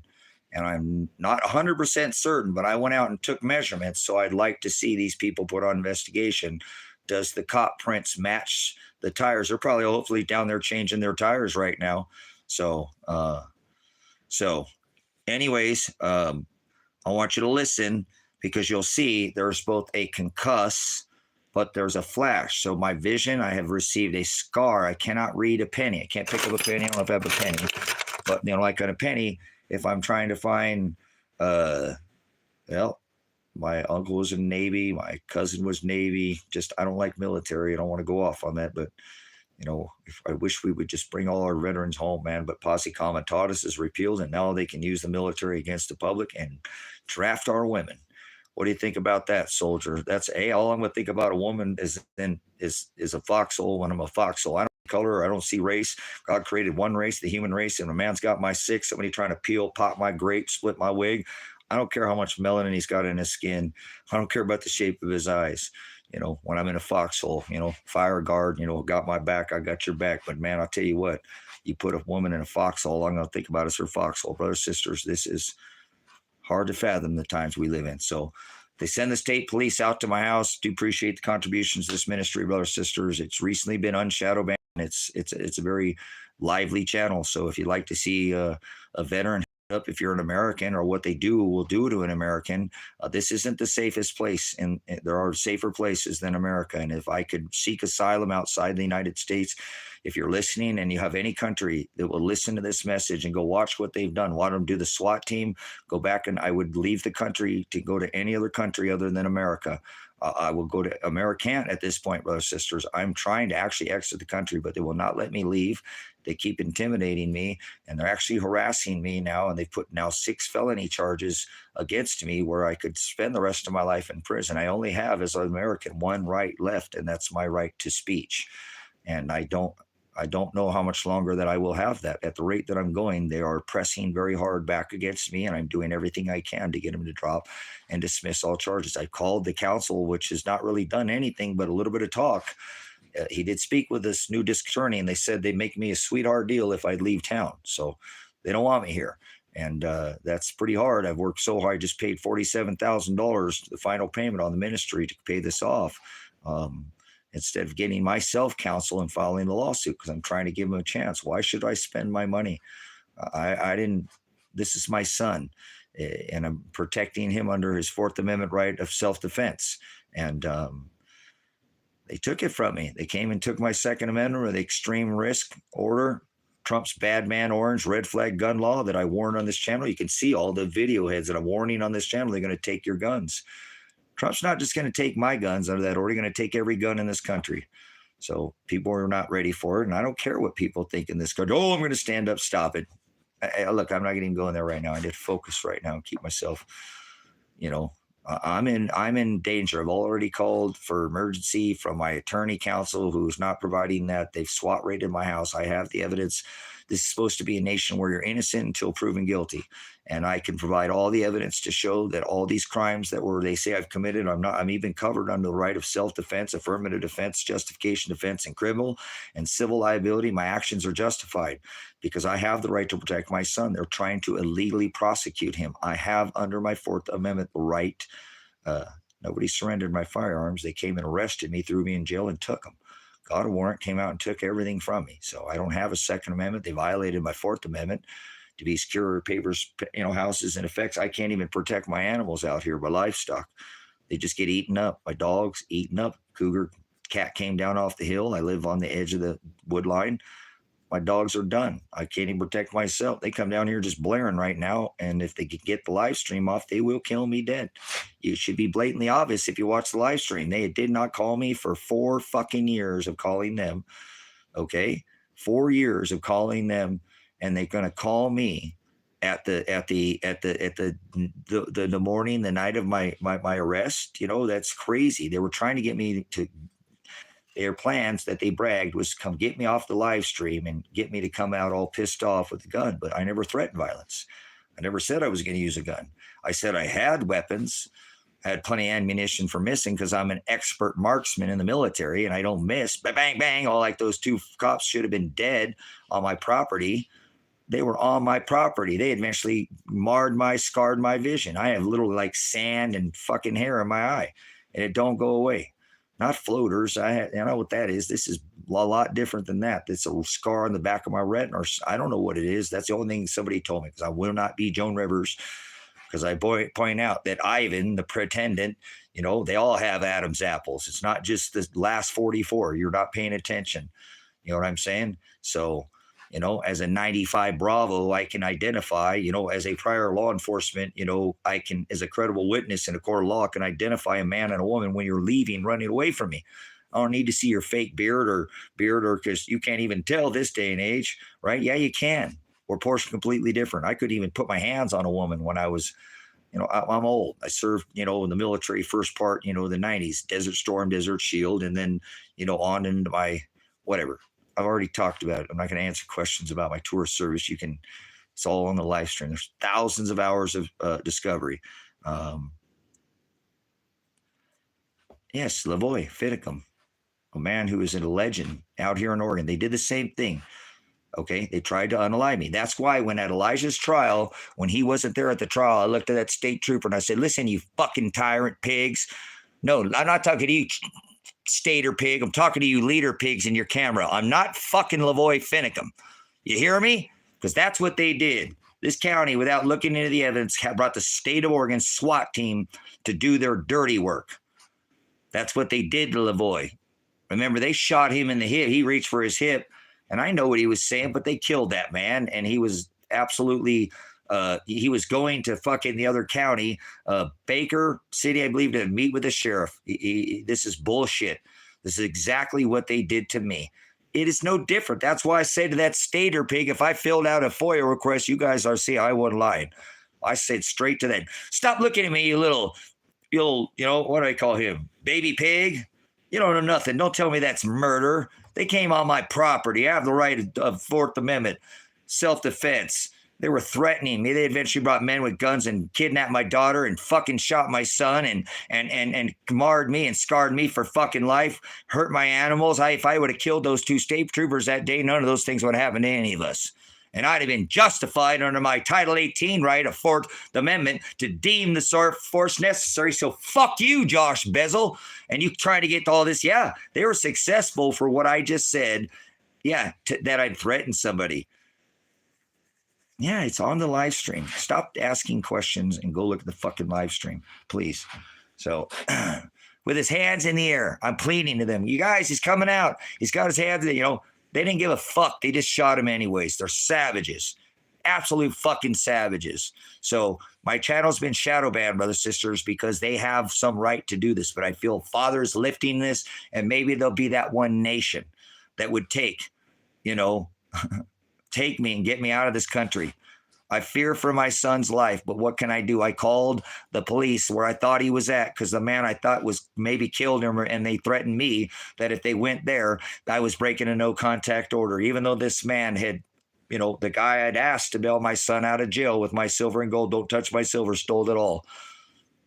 S1: And I'm not 100% certain, but I went out and took measurements, so I'd like to see these people put on investigation. Does the cop prints match the tires? They're probably hopefully down there changing their tires right now. So anyways, I want you to listen, because you'll see there's both a concuss, but there's a flash. So my vision, I have received a scar. I cannot read a penny. I can't pick up a penny. I don't know if I have a penny, but like on a penny, if I'm trying to find, well, my uncle was in Navy. My cousin was Navy. Just, I don't like military. I don't want to go off on that, but I wish we would just bring all our veterans home, man. But Posse Comitatus is repealed, and now they can use the military against the public and draft our women. What do you think about that, soldier? That's all I'm going to think about a woman is a foxhole when I'm a foxhole. I don't color. I don't see race. God created one race, the human race, and a man's got my six. Somebody trying to pop my grape, split my wig. I don't care how much melanin he's got in his skin. I don't care about the shape of his eyes. When I'm in a foxhole, fire guard, got my back, I got your back. But man, I'll tell you what, you put a woman in a foxhole, all I'm going to think about is her foxhole. Brothers, sisters, this is hard to fathom the times we live in. So they send the state police out to my house. Do appreciate the contributions to this ministry, brothers, sisters. It's recently been unshadow banned. It's a very lively channel. So if you'd like to see a veteran up, if you're an American, or what they will do to an American, this isn't the safest place, and there are safer places than America. And if I could seek asylum outside the United States, if you're listening and you have any country that will listen to this message and go watch what they've done, watch them do the SWAT team, go back, and I would leave the country to go to any other country other than America. I will go to American at this point, brothers, sisters. I'm trying to actually exit the country, but they will not let me leave. They keep intimidating me, and they're actually harassing me now. And they put now 6 felony charges against me where I could spend the rest of my life in prison. I only have, as an American, one right left, and that's my right to speech. And I don't know how much longer that I will have that. At the rate that I'm going, they are pressing very hard back against me, and I'm doing everything I can to get them to drop and dismiss all charges. I called the council, which has not really done anything but a little bit of talk. He did speak with this new district attorney, and they said they'd make me a sweetheart deal if I'd leave town. So they don't want me here. And that's pretty hard. I've worked so hard. I just paid $47,000, the final payment on the ministry, to pay this off. Instead of getting myself counsel and filing the lawsuit, because I'm trying to give him a chance. Why should I spend my money? I didn't, this is my son, and I'm protecting him under his Fourth Amendment right of self-defense. And they took it from me. They came and took my Second Amendment, or the extreme risk order, Trump's bad man orange red flag gun law that I warned on this channel. You can see all the video heads that I'm warning on this channel. They're going to take your guns. Trump's not just going to take my guns under that order. He's going to take every gun in this country. So people are not ready for it. And I don't care what people think in this country. Oh, I'm going to stand up. Stop it. Look, I'm not going to even go in there right now. I need to focus right now and keep myself, I'm in danger. I've already called for emergency from my attorney counsel, who's not providing that. They've SWAT raided my house. I have the evidence. This is supposed to be a nation where you're innocent until proven guilty. And I can provide all the evidence to show that all these crimes that they say I've committed, I'm even covered under the right of self-defense, affirmative defense, justification defense, and criminal and civil liability. My actions are justified because I have the right to protect my son. They're trying to illegally prosecute him. I have, under my Fourth Amendment right. Nobody surrendered my firearms. They came and arrested me, threw me in jail, and took them. Got a warrant, came out and took everything from me. So I don't have a Second Amendment. They violated my Fourth Amendment to be secure papers, houses and effects. I can't even protect my animals out here, my livestock. They just get eaten up. My dog's eaten up. Cougar cat came down off the hill. I live on the edge of the wood line. My dogs are done. I can't even protect myself. They come down here just blaring right now. And if they could get the live stream off, they will kill me dead. It should be blatantly obvious if you watch the live stream. They did not call me for 4 fucking years of calling them. Okay. 4 years of calling them. And they're going to call me at the morning, the night of my arrest. That's crazy. They were trying to get me to, their plans that they bragged was come get me off the live stream and get me to come out all pissed off with a gun. But I never threatened violence. I never said I was going to use a gun. I said I had weapons. I had plenty of ammunition for missing because I'm an expert marksman in the military and I don't miss. Bang, bang, bang. All like those 2 cops should have been dead on my property. They were on my property. They eventually scarred my vision. I have little like sand and fucking hair in my eye, and it don't go away. Not floaters. I know what that is. This is a lot different than that. It's a scar on the back of my retina. Or I don't know what it is. That's the only thing somebody told me, because I will not be Joan Rivers. Because I point out that Ivan, the pretendant, they all have Adam's apples. It's not just the last 44. You're not paying attention. You know what I'm saying? So, as a 95 Bravo, I can identify, as a prior law enforcement, I can, as a credible witness in a court of law, can identify a man and a woman when you're leaving, running away from me. I don't need to see your fake beard or because you can't even tell this day and age, right? Yeah, you can. We're portion completely different. I couldn't even put my hands on a woman when I was, I'm old. I served, in the military first part, the 90s, Desert Storm, Desert Shield, and then, on into my whatever. I've already talked about it. I'm not going to answer questions about my tour service. It's all on the live stream. There's thousands of hours of discovery. Yes, Lavoy Finicum, a man who is a legend out here in Oregon. They did the same thing. Okay, they tried to unalive me. That's why when at Elijah's trial, when he wasn't there at the trial, I looked at that state trooper and I said, listen, you fucking tyrant pigs. No, I'm not talking to you, stater pig. I'm talking to you, leader pigs in your camera. I'm not fucking Lavoy Finicum. You hear me? Because that's what they did. This county, without looking into the evidence, brought the state of Oregon SWAT team to do their dirty work. That's what they did to Lavoy. Remember, they shot him in the hip. He reached for his hip. And I know what he was saying, but they killed that man. And he was absolutely, he was going to fucking the other county, Baker City, I believe, to meet with the sheriff. This is bullshit. This is exactly what they did to me. It is no different. That's why I say to that stater pig, if I filled out a FOIA request, you guys are see, I wasn't lying. I said straight to that. Stop looking at me, you little, you know, what do I call him? Baby pig? You don't know nothing. Don't tell me that's murder. They came on my property. I have the right of Fourth Amendment, self-defense. They were threatening me. They eventually brought men with guns and kidnapped my daughter and fucking shot my son and marred me and scarred me for fucking life, hurt my animals. If I would have killed those two state troopers that day, none of those things would have happened to any of us. And I'd have been justified under my Title 18 right of Fourth Amendment to deem the sort of force necessary. So fuck you, Josh Bezel. And you trying to get all this. Yeah, they were successful for what I just said. Yeah, that I'd threatened somebody. Yeah, it's on the live stream. Stop asking questions and go look at the fucking live stream, please. So with his hands in the air, I'm pleading to them. You guys, he's coming out. He's got his hands, you know. They didn't give a fuck. They just shot him anyways. They're savages. Absolute fucking savages. So my channel's been shadow banned, brothers, sisters, because they have some right to do this. But I feel Father's lifting this, and maybe there'll be that one nation that would take, you know, take me and get me out of this country. I fear for my son's life, but what can I do? I called the police where I thought he was at because the man I thought was maybe killed him, and they threatened me that if they went there, I was breaking a no contact order, even though this man had, you know, the guy I'd asked to bail my son out of jail with my silver and gold, don't touch my silver, stole it all.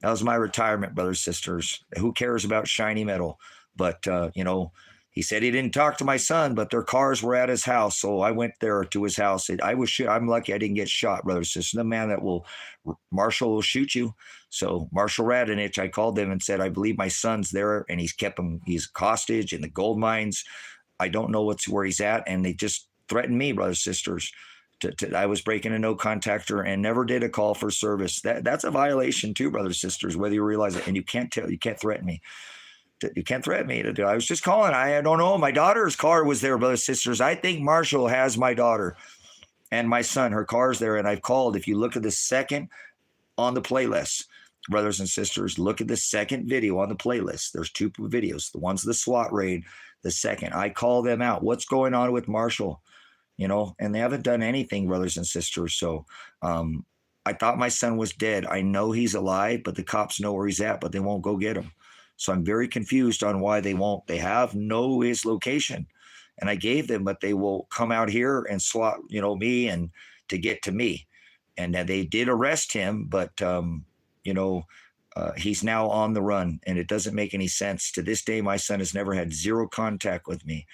S1: That was my retirement, brothers, sisters. Who cares about shiny metal? But, you know, he said he didn't talk to my son, but their cars were at his house. So I went there to his house. I'm lucky I didn't get shot, brothers, sisters. The man that Marshall will shoot you. So Marshall Radonich, I called them and said, I believe my son's there, and he's hostage in the gold mines. I don't know where he's at. And they just threatened me, brothers, sisters. I was breaking a no contactor and never did a call for service. That's a violation too, brothers, sisters, whether you realize it. And you can't threaten me. You can't threaten me to do. I was just calling. I don't know. My daughter's car was there, brothers, sisters. I think Marshall has my daughter and my son. Her car's there, and I've called. If you look at the second on the playlist, brothers and sisters, look at the second video on the playlist. There's two videos. The one's the SWAT raid. The second, I call them out. What's going on with Marshall? You know, and they haven't done anything, brothers and sisters. So I thought my son was dead. I know he's alive, but the cops know where he's at, but they won't go get him. So I'm very confused on why they won't. They know his location, and I gave them, but they will come out here and swat, you know, me and to get to me. And they did arrest him, but you know, he's now on the run, and it doesn't make any sense. To this day, my son has never had zero contact with me.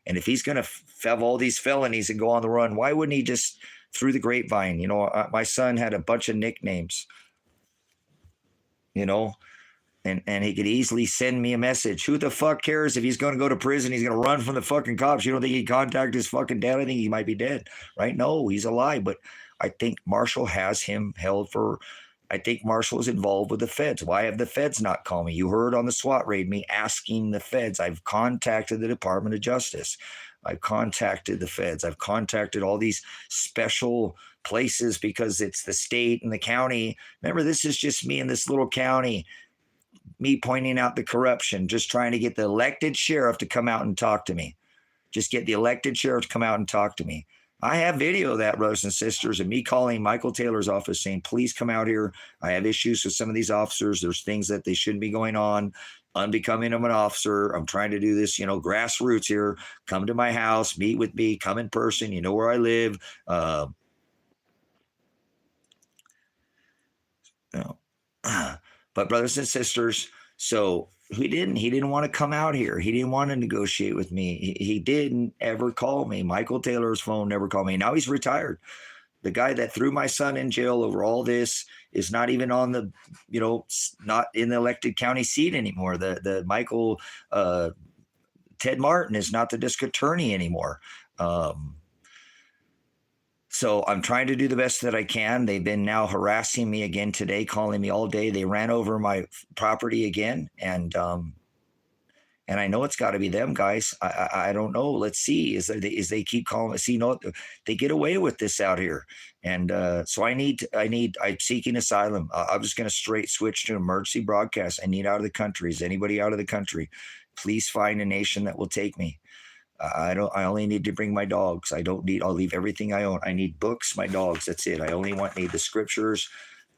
S1: And if he's going to have all these felonies and go on the run, why wouldn't he just through the grapevine? You know, my son had a bunch of nicknames, you know. And he could easily send me a message. Who the fuck cares if he's going to go to prison? He's going to run from the fucking cops. You don't think he'd contact his fucking dad? I think he might be dead, right? No, he's alive. But I think Marshall has him held for, I think Marshall is involved with the feds. Why have the feds not called me? You heard on the SWAT raid me asking the feds. I've contacted the Department of Justice. I've contacted the feds. I've contacted all these special places because it's the state and the county. Remember, this is just me in this little county. Me pointing out the corruption, just trying to get the elected sheriff to come out and talk to me. Just get the elected sheriff to come out and talk to me. I have video of that, brothers and sisters, and me calling Michael Taylor's office saying, please come out here. I have issues with some of these officers. There's things that they shouldn't be going on. unbecoming of an officer. I'm trying to do this, grassroots here. Come to my house, meet with me, come in person. You know where I live. You know. But brothers and sisters, so he didn't want to come out here. He didn't want to negotiate with me. He didn't ever call me. Michael Taylor's phone never called me. Now he's retired. The guy that threw my son in jail over all this is not even on the, not in the elected county seat anymore. The Michael Ted Martin is not the district attorney anymore. So I'm trying to do the best that I can. They've been now harassing me again today, calling me all day. They ran over my property again, and I know it's got to be them, guys. I don't know. Let's see. Is they keep calling? See, they get away with this out here, and so I'm seeking asylum. I'm just going to straight switch to emergency broadcast. I need out of the country. Is anybody out of the country? Please find a nation that will take me. I only need to bring my dogs. I'll leave everything I own. I need books, my dogs. That's it. I only need the scriptures.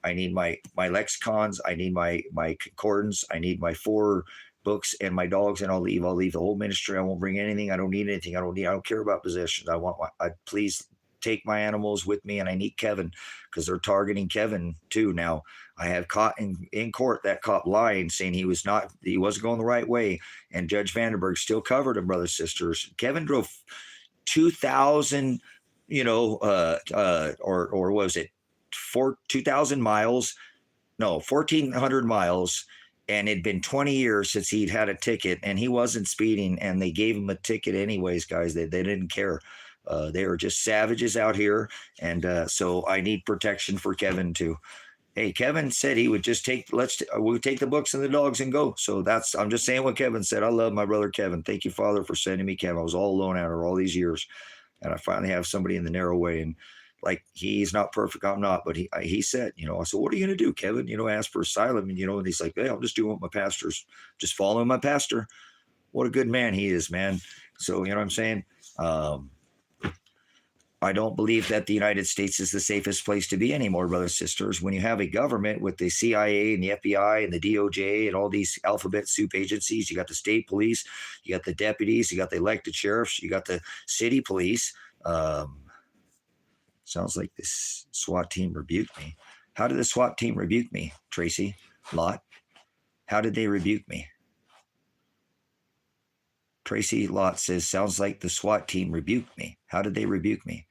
S1: I need my lexicons. I need my concordance. I need my 4 books and my dogs, and I'll leave the whole ministry. I won't bring anything. I don't need anything. I don't care about possessions. Please take my animals with me, and I need Kevin, because they're targeting Kevin too now. I have caught in court that cop lying, saying he wasn't going the right way, and Judge Vandenberg still covered him, brothers and sisters. Kevin drove 2,000, or was it 2,000 miles? No, 1,400 miles, and it'd been 20 years since he'd had a ticket, and he wasn't speeding, and they gave him a ticket anyways, guys. They didn't care. They are just savages out here, and so I need protection for Kevin too. Hey, Kevin said he would just we'll take the books and the dogs and go. So I'm just saying what Kevin said. I love my brother Kevin. Thank you, Father, for sending me Kevin. I was all alone after all these years, and I finally have somebody in the narrow way. And like, he's not perfect, I'm not, but he said, I said, what are you going to do, Kevin? Ask for asylum, and and he's like, hey, I'm just doing what my pastor's, just following my pastor. What a good man he is, man. So what I'm saying. I don't believe that the United States is the safest place to be anymore, brothers and sisters. When you have a government with the CIA and the FBI and the DOJ and all these alphabet soup agencies, you got the state police, you got the deputies, you got the elected sheriffs, you got the city police. Sounds like this SWAT team rebuked me. How did the SWAT team rebuke me, Tracy? Lot? How did they rebuke me? Tracy Lott says, sounds like the SWAT team rebuked me. How did they rebuke me?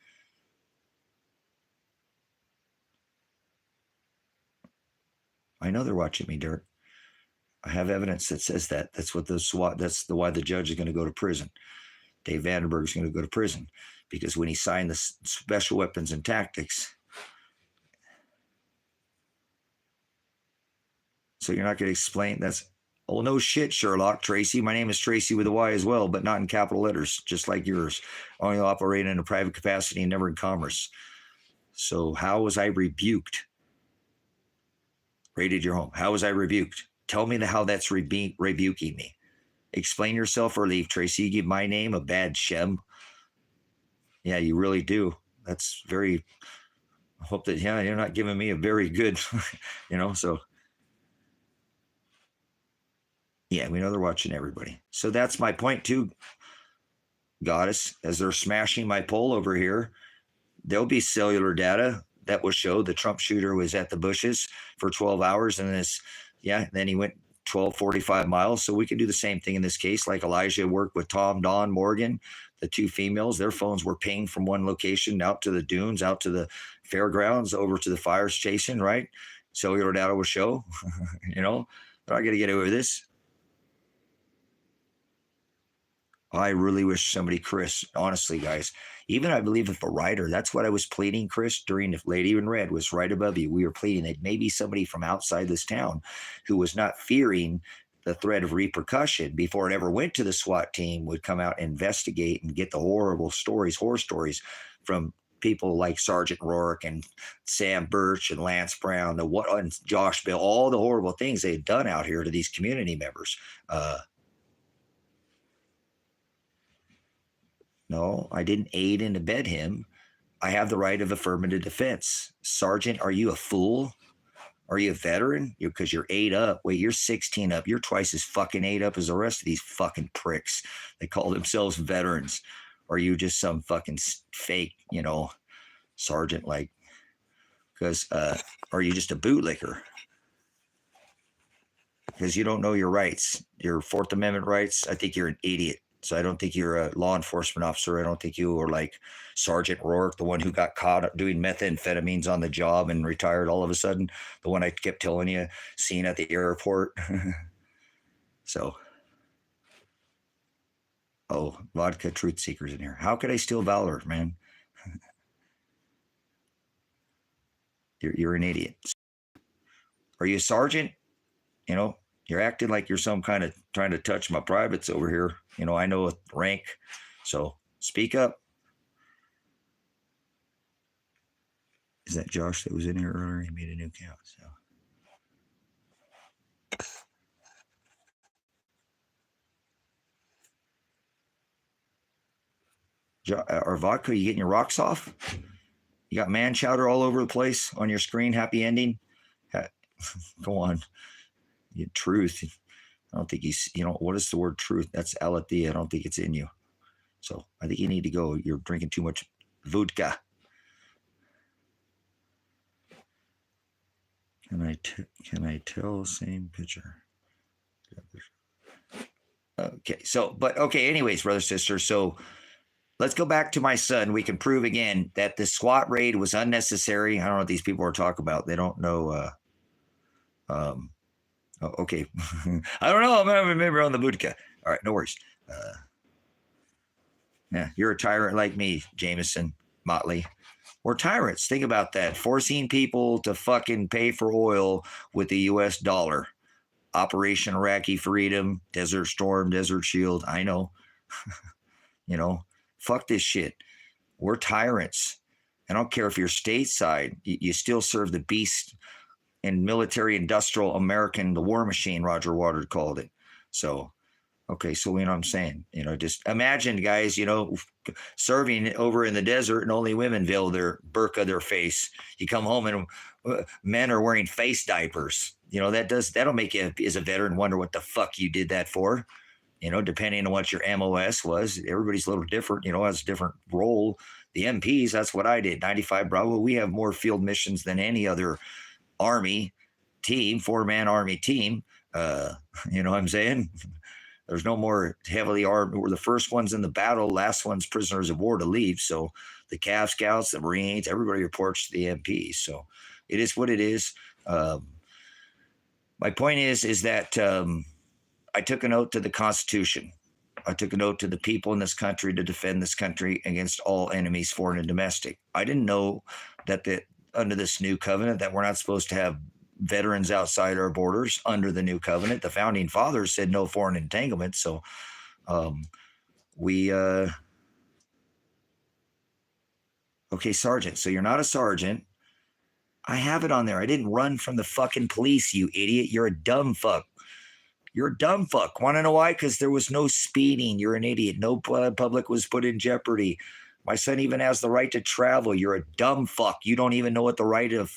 S1: I know they're watching me, Dirk. I have evidence that says that. That's what why the judge is going to go to prison. Dave Vandenberg is going to go to prison, because when he signed the special weapons and tactics. So you're not going to explain that's. Oh, no shit, Sherlock, Tracy. My name is Tracy with a Y as well, but not in capital letters, just like yours. Only operate in a private capacity and never in commerce. So how was I rebuked? Raided your home. How was I rebuked? Tell me how that's rebuking me. Explain yourself or leave, Tracy. You give my name a bad shem. Yeah, you really do. That's very, I hope that, you're not giving me a very good, so. Yeah, we know they're watching everybody. So that's my point too, Goddess. As they're smashing my pole over here, there'll be cellular data that will show the Trump shooter was at the bushes for 12 hours. And then he went 45 miles. So we can do the same thing in this case. Like Elijah worked with Tom, Dawn, Morgan, the 2 females. Their phones were pinged from one location out to the dunes, out to the fairgrounds, over to the fire station, right? Cellular data will show, they're not going to get away with this. I really wish somebody, Chris, honestly, guys, even I believe if a writer, that's what I was pleading, Chris, during the Lady in Red was right above you. We were pleading that maybe somebody from outside this town who was not fearing the threat of repercussion before it ever went to the SWAT team would come out and investigate and get the horror stories from people like Sergeant Rourke and Sam Birch and Lance Brown, and Josh Bill, all the horrible things they had done out here to these community members. No, I didn't aid and abet him. I have the right of affirmative defense. Sergeant, are you a fool? Are you a veteran? Because you're 8 up. Wait, you're 16 up. You're twice as fucking 8 up as the rest of these fucking pricks. They call themselves veterans. Or are you just some fucking fake, sergeant like? Because are you just a bootlicker? Because you don't know your rights, your Fourth Amendment rights. I think you're an idiot. So I don't think you're a law enforcement officer. I don't think you are like Sergeant Rourke, the one who got caught doing methamphetamines on the job and retired all of a sudden. The one I kept telling you, seen at the airport. So, vodka truth seekers in here. How could I steal valor, man? You're an idiot. Are you a sergeant? You're acting like you're some kind of trying to touch my privates over here. I know a rank, so speak up. Is that Josh that was in here earlier? He made a new count. So, or vodka, you getting your rocks off? You got man chowder all over the place on your screen. Happy ending. Go on. Truth. I don't think he's, what is the word truth? That's aletheia. I don't think it's in you. So I think you need to go. You're drinking too much vodka. Can I tell same picture? Okay. So, anyways, brother, sister. So let's go back to my son. We can prove again that the SWAT raid was unnecessary. I don't know what these people are talking about. They don't know. Okay. I don't know. I'm going to remember on the vodka. All right. No worries. Yeah, you're a tyrant like me, Jameson, Motley. We're tyrants. Think about that. Forcing people to fucking pay for oil with the U.S. dollar. Operation Iraqi Freedom, Desert Storm, Desert Shield. I know. Fuck this shit. We're tyrants. I don't care if you're stateside. You still serve the beast and military industrial American, the war machine, Roger Waters called it. So, okay, so what I'm saying, just imagine, guys, serving over in the desert and only women veil their burqa their face. You come home and men are wearing face diapers. That'll make you as a veteran wonder what the fuck you did that for. Depending on what your MOS was, everybody's a little different, has a different role. The MPs, that's what I did. 95 Bravo. We have more field missions than any other Army team, 4-man Army team. You know what I'm saying? There's no more heavily armed. We're the first ones in the battle, last ones prisoners of war to leave. So the Cav Scouts, the Marines, everybody reports to the MPs. So it is what it is. My point is that I took an oath to the Constitution. I took an oath to the people in this country to defend this country against all enemies, foreign and domestic. I didn't know that under this new covenant that we're not supposed to have veterans outside our borders under the new covenant. The founding fathers said no foreign entanglement. So okay, Sergeant. So you're not a sergeant. I have it on there. I didn't run from the fucking police, you idiot. You're a dumb fuck. You're a dumb fuck. Want to know why? Because there was no speeding. You're an idiot. No public was put in jeopardy. My son even has the right to travel. You're a dumb fuck. You don't even know what the right of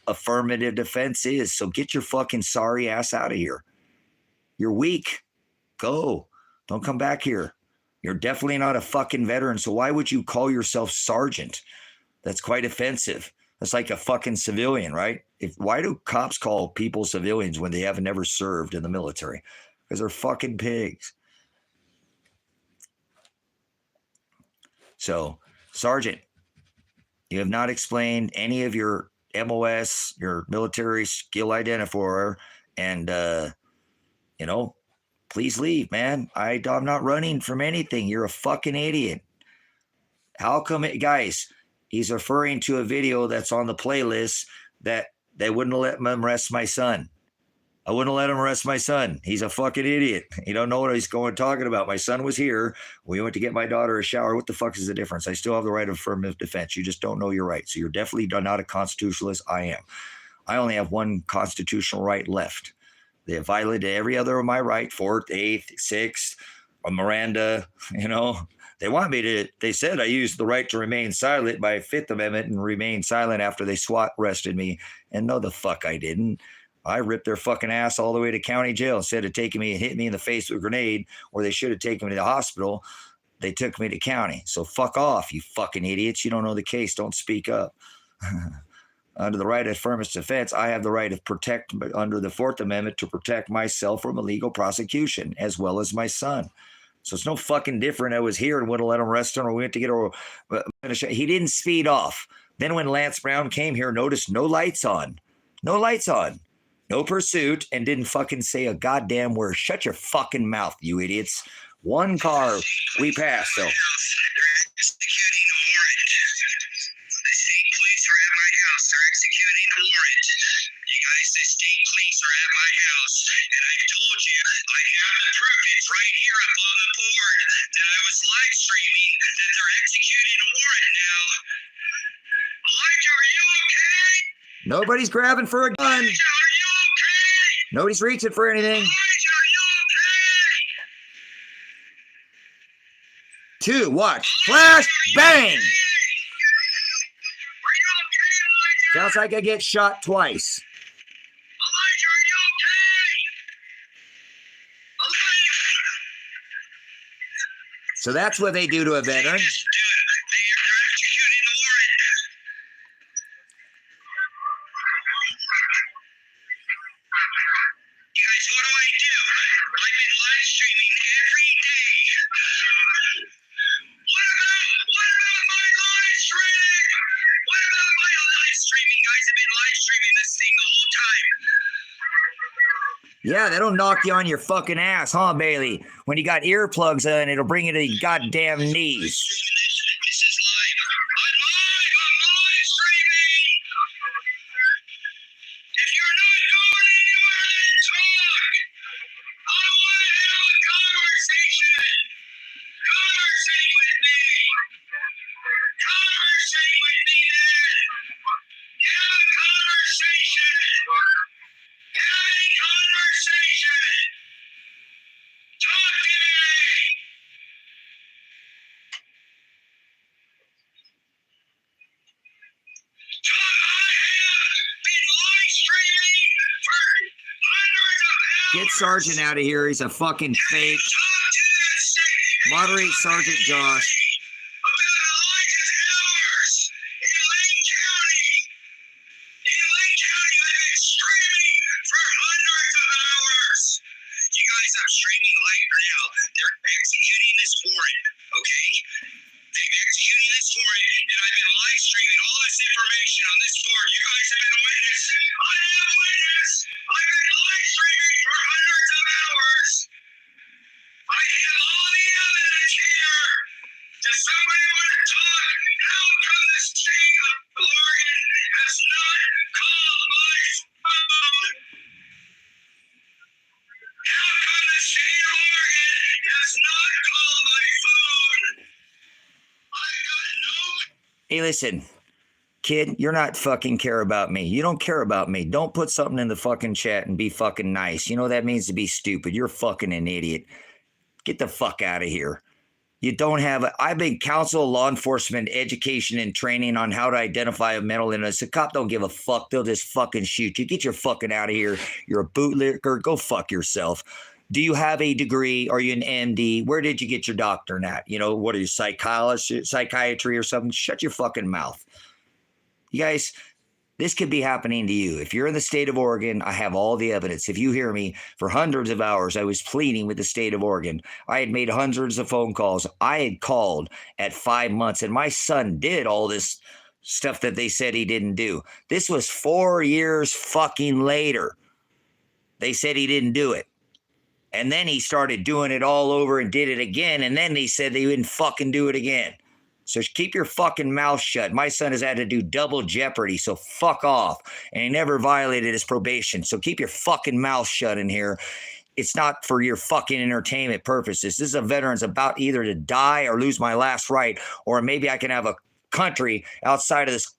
S1: affirmative defense is. So get your fucking sorry ass out of here. You're weak. Go. Don't come back here. You're definitely not a fucking veteran. So why would you call yourself sergeant? That's quite offensive. That's like a fucking civilian, right? Why do cops call people civilians when they have never served in the military? Because they're fucking pigs. So, Sergeant, you have not explained any of your MOS, your military skill identifier, and, please leave, man. I'm not running from anything. You're a fucking idiot. How come guys, he's referring to a video that's on the playlist that they wouldn't let him arrest my son. I wouldn't let him arrest my son. He's a fucking idiot. He don't know what he's talking about. My son was here. We went to get my daughter a shower. What the fuck is the difference? I still have the right of affirmative defense. You just don't know your rights. So you're definitely not a constitutionalist. I am. I only have one constitutional right left. They have violated every other of my right, 4th, 8th, 6th, Miranda, They want me to, they said I used the right to remain silent by Fifth Amendment and remain silent after they SWAT arrested me. And no, the fuck I didn't. I ripped their fucking ass all the way to county jail. Instead of taking me and hitting me in the face with a grenade, or they should have taken me to the hospital, they took me to county. So fuck off, you fucking idiots. You don't know the case. Don't speak up. Under the right of affirmative defense, I have the right to protect, under the Fourth Amendment, to protect myself from illegal prosecution, as well as my son. So it's no fucking different. I was here and would have let him arrest him, or we went to get her. He didn't speed off. Then when Lance Brown came here, noticed no lights on. No lights on. No pursuit, and didn't fucking say a goddamn word. Shut your fucking mouth, you idiots. One car we passed, so.
S3: They're executing a warrant. The state police are at my house. They're executing a warrant. You guys, the state police are at my house. And I told you, I have the proof. It's right here up on the board that I was live streaming that they're executing a warrant now. Elijah, are you okay?
S1: Nobody's grabbing for a gun.
S3: Elijah, are you okay?
S1: Nobody's reaching for anything.
S3: Elijah, are you okay?
S1: Two, watch. Flash, bang.
S3: Are you okay, Elijah?
S1: Sounds like I get shot twice.
S3: Elijah, are you okay? Elijah!
S1: So that's what they do to a veteran.
S3: Dude, they're executing the warrant. You guys, what do I do? I've been live streaming every day. What about my live streaming? What about my live streaming? Guys have been live streaming this thing the whole time.
S1: Yeah, they don't knock you on your fucking ass, huh, Bailey? When you got earplugs in, it'll bring you to your goddamn knees.
S3: This is live. I'm live streaming. If you're not going anywhere, then talk. I want to have a conversation. Conversate with me. Conversate with me, then. Have a conversation. Have a conversation. Talk to me.
S1: Get Sergeant out of here. He's a fucking fake. Moderate Sergeant Josh.
S3: I'm streaming live now. They're executing this warrant, okay? They're executing this warrant, and I've been live streaming all this information on this board. You guys have been witness. I am witness. I've been live streaming for hundreds of hours. I have all the evidence here. Does somebody want to talk? How come the state of Oregon has not called my phone? How come the state of Oregon has not called my phone? I got no.
S1: Hey, listen, kid, you're not fucking care about me. You don't care about me. Don't put something in the fucking chat and be fucking nice. You know what that means to be stupid. You're fucking an idiot. Get the fuck out of here. You don't have I've been counsel, law enforcement, education, and training on how to identify a mental illness. The cop don't give a fuck. They'll just fucking shoot you. Get your fucking out of here. You're a bootlicker. Go fuck yourself. Do you have a degree? Are you an MD? Where did you get your doctorate at? You know, what are you, psychiatry or something? Shut your fucking mouth. You guys, this could be happening to you. If you're in the state of Oregon, I have all the evidence. If you hear me, for hundreds of hours, I was pleading with the state of Oregon. I had made hundreds of phone calls. I had called at 5 months, and my son did all this stuff that they said he didn't do. This was 4 years fucking later. They said he didn't do it. And then he started doing it all over and did it again. And then they said they wouldn't fucking do it again. So keep your fucking mouth shut. My son has had to do double jeopardy, so fuck off. And he never violated his probation. So keep your fucking mouth shut in here. It's not for your fucking entertainment purposes. This is a veteran's about either to die or lose my last right, or maybe I can have a country outside of this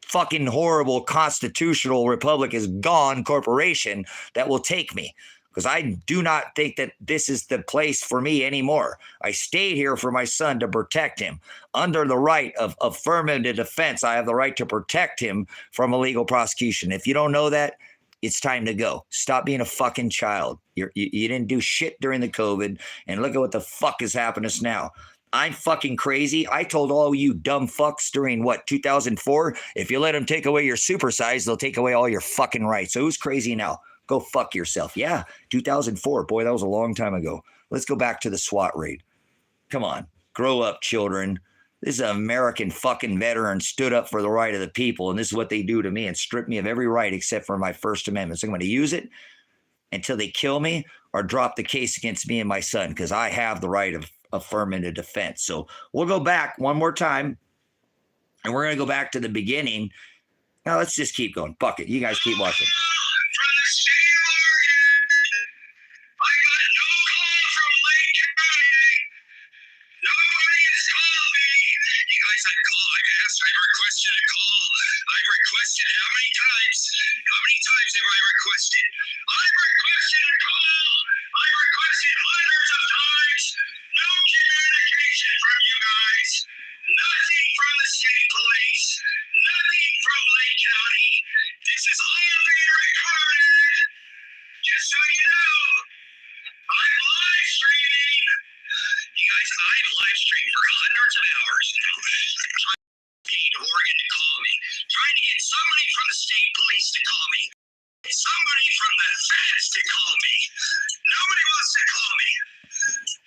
S1: fucking horrible constitutional republic is gone corporation that will take me. because I do not think that this is the place for me anymore. I stayed here for my son to protect him. Under the right of affirmative defense, I have the right to protect him from illegal prosecution. If you don't know that, it's time to go. Stop being a fucking child. You didn't do shit during the COVID, and look at what the fuck has happened to us now. I'm fucking crazy. I told all you dumb fucks during 2004, if you let them take away your supersize, they'll take away all your fucking rights. So who's crazy now? Go fuck yourself. Yeah, 2004. Boy, that was a long time ago. Let's go back to the SWAT raid. Come on. Grow up, children. This is an American fucking veteran stood up for the right of the people, and this is what they do to me and strip me of every right except for my First Amendment. So I'm going to use it until they kill me or drop the case against me and my son, because I have the right of affirmative defense. So we'll go back one more time, and we're going to go back to the beginning. Now let's just keep going. Fuck it. You guys keep watching.
S3: From the state of Oregon, I got no call from Lake County. Nobody has called me. You guys had a call. I've asked. I've requested a call. I've requested how many times? How many times have I requested? I've requested a call. I've requested hundreds of times. No communication from you guys. Nothing from the state police. Nothing from Lake County. This is all being recorded. Just so you know, I'm live streaming. You guys, I've live streamed for hundreds of hours now. Trying to get Oregon to call me. Trying to get somebody from the state police to call me. Somebody from the feds to call me. Nobody wants to call me.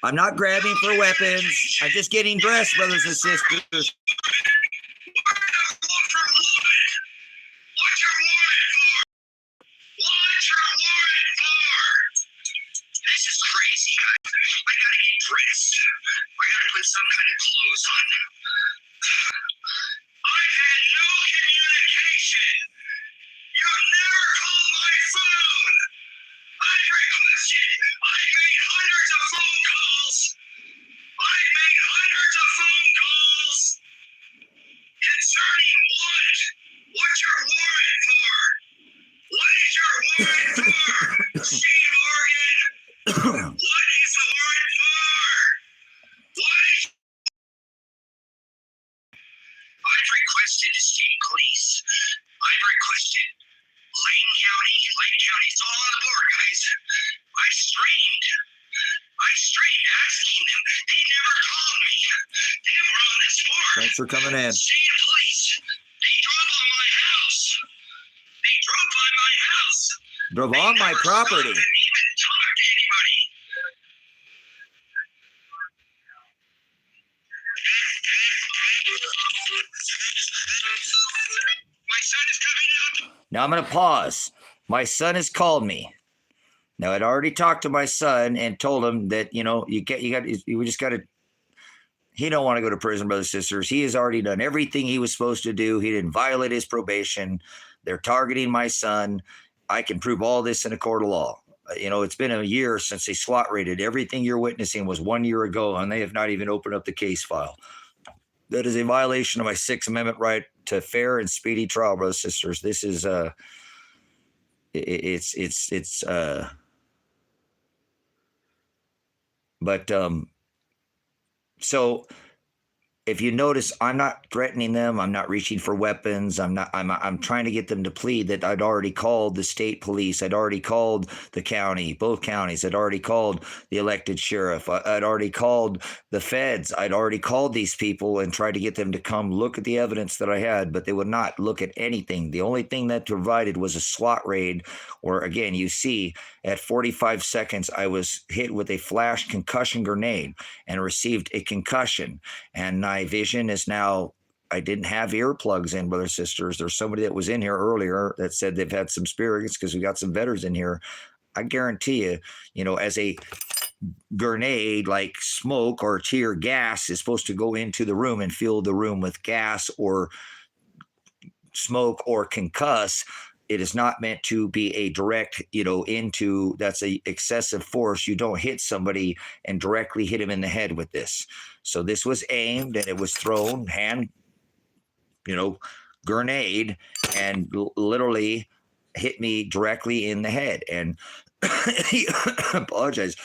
S1: I'm not grabbing for weapons. I'm just getting dressed, brothers and sisters.
S3: What's your warrant for? What's your warrant for? What's your warrant for? This is crazy, guys. I gotta get dressed. I gotta put some kind of clothes on. I've had no communication. You've never called my phone. I've requested. I've made hundreds of phone calls. I've made hundreds of phone calls. Concerning what? What's your warrant for? What is your warrant for? State of Oregon. What is the warrant for? What is... I've requested the state police. I've requested Lane County. Lane County, it's all on the board, guys. I streamed asking them. They never called me. They were on this board.
S1: Thanks for coming in.
S3: State police. They drove on my house. They drove by my house.
S1: Drove
S3: They
S1: on my
S3: never
S1: property.
S3: stopped and even talked to anybody. My son is coming up.
S1: Now I'm going to pause. My son has called me. Now I'd already talked to my son and told him that, we just got to, he don't want to go to prison, brothers and sisters. He has already done everything he was supposed to do. He didn't violate his probation. They're targeting my son. I can prove all this in a court of law. It's been a year since they SWAT raided. Everything you're witnessing was 1 year ago, and they have not even opened up the case file. That is a violation of my Sixth Amendment right to fair and speedy trial, brothers and sisters. This is so if you notice, I'm not threatening them. I'm not reaching for weapons. I'm trying to get them to plead that I'd already called the state police. I'd already called the county, both counties. I'd already called the elected sheriff. I'd already called the feds. I'd already called these people and tried to get them to come look at the evidence that I had, but they would not look at anything. The only thing that provided was a SWAT raid where, again, you see at 45 seconds, I was hit with a flash concussion grenade and received a concussion. And my vision is now, I didn't have earplugs in, brothers and sisters. There's somebody that was in here earlier that said they've had some experience because we got some veterans in here. I guarantee you, as a grenade, like smoke or tear gas is supposed to go into the room and fill the room with gas or smoke or concuss. It is not meant to be a direct, that's a excessive force. You don't hit somebody and directly hit him in the head with this. So this was aimed and it was thrown, grenade, and literally hit me directly in the head. And apologize.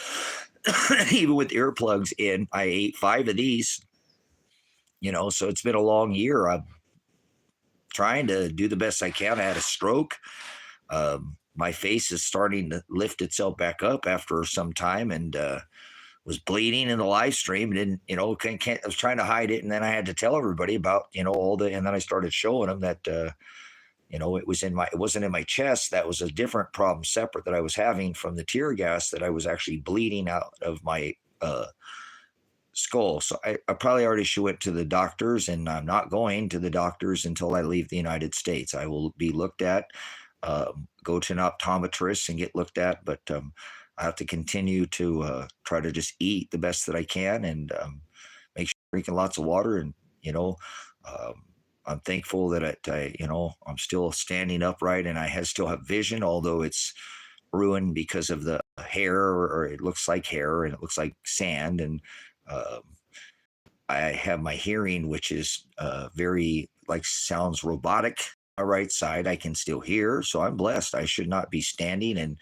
S1: Even with earplugs in, I ate 5 of these, so it's been a long year. I'm trying to do the best I can. I had a stroke. My face is starting to lift itself back up after some time, and was bleeding in the live stream. And I was trying to hide it, and then I had to tell everybody about all the. And then I started showing them that it wasn't in my chest. That was a different problem, separate, that I was having from the tear gas. That I was actually bleeding out of my skull. So I probably already went to the doctors, and I'm not going to the doctors until I leave the United States. I will be looked at, go to an optometrist and get looked at, but I have to continue to try to just eat the best that I can, and make sure I'm drinking lots of water. And I'm thankful that I'm still standing upright, and I still have vision, although it's ruined because of the hair, or it looks like hair and it looks like sand. And I have my hearing, which is very, sounds robotic. My right side, I can still hear, so I'm blessed. I should not be standing. And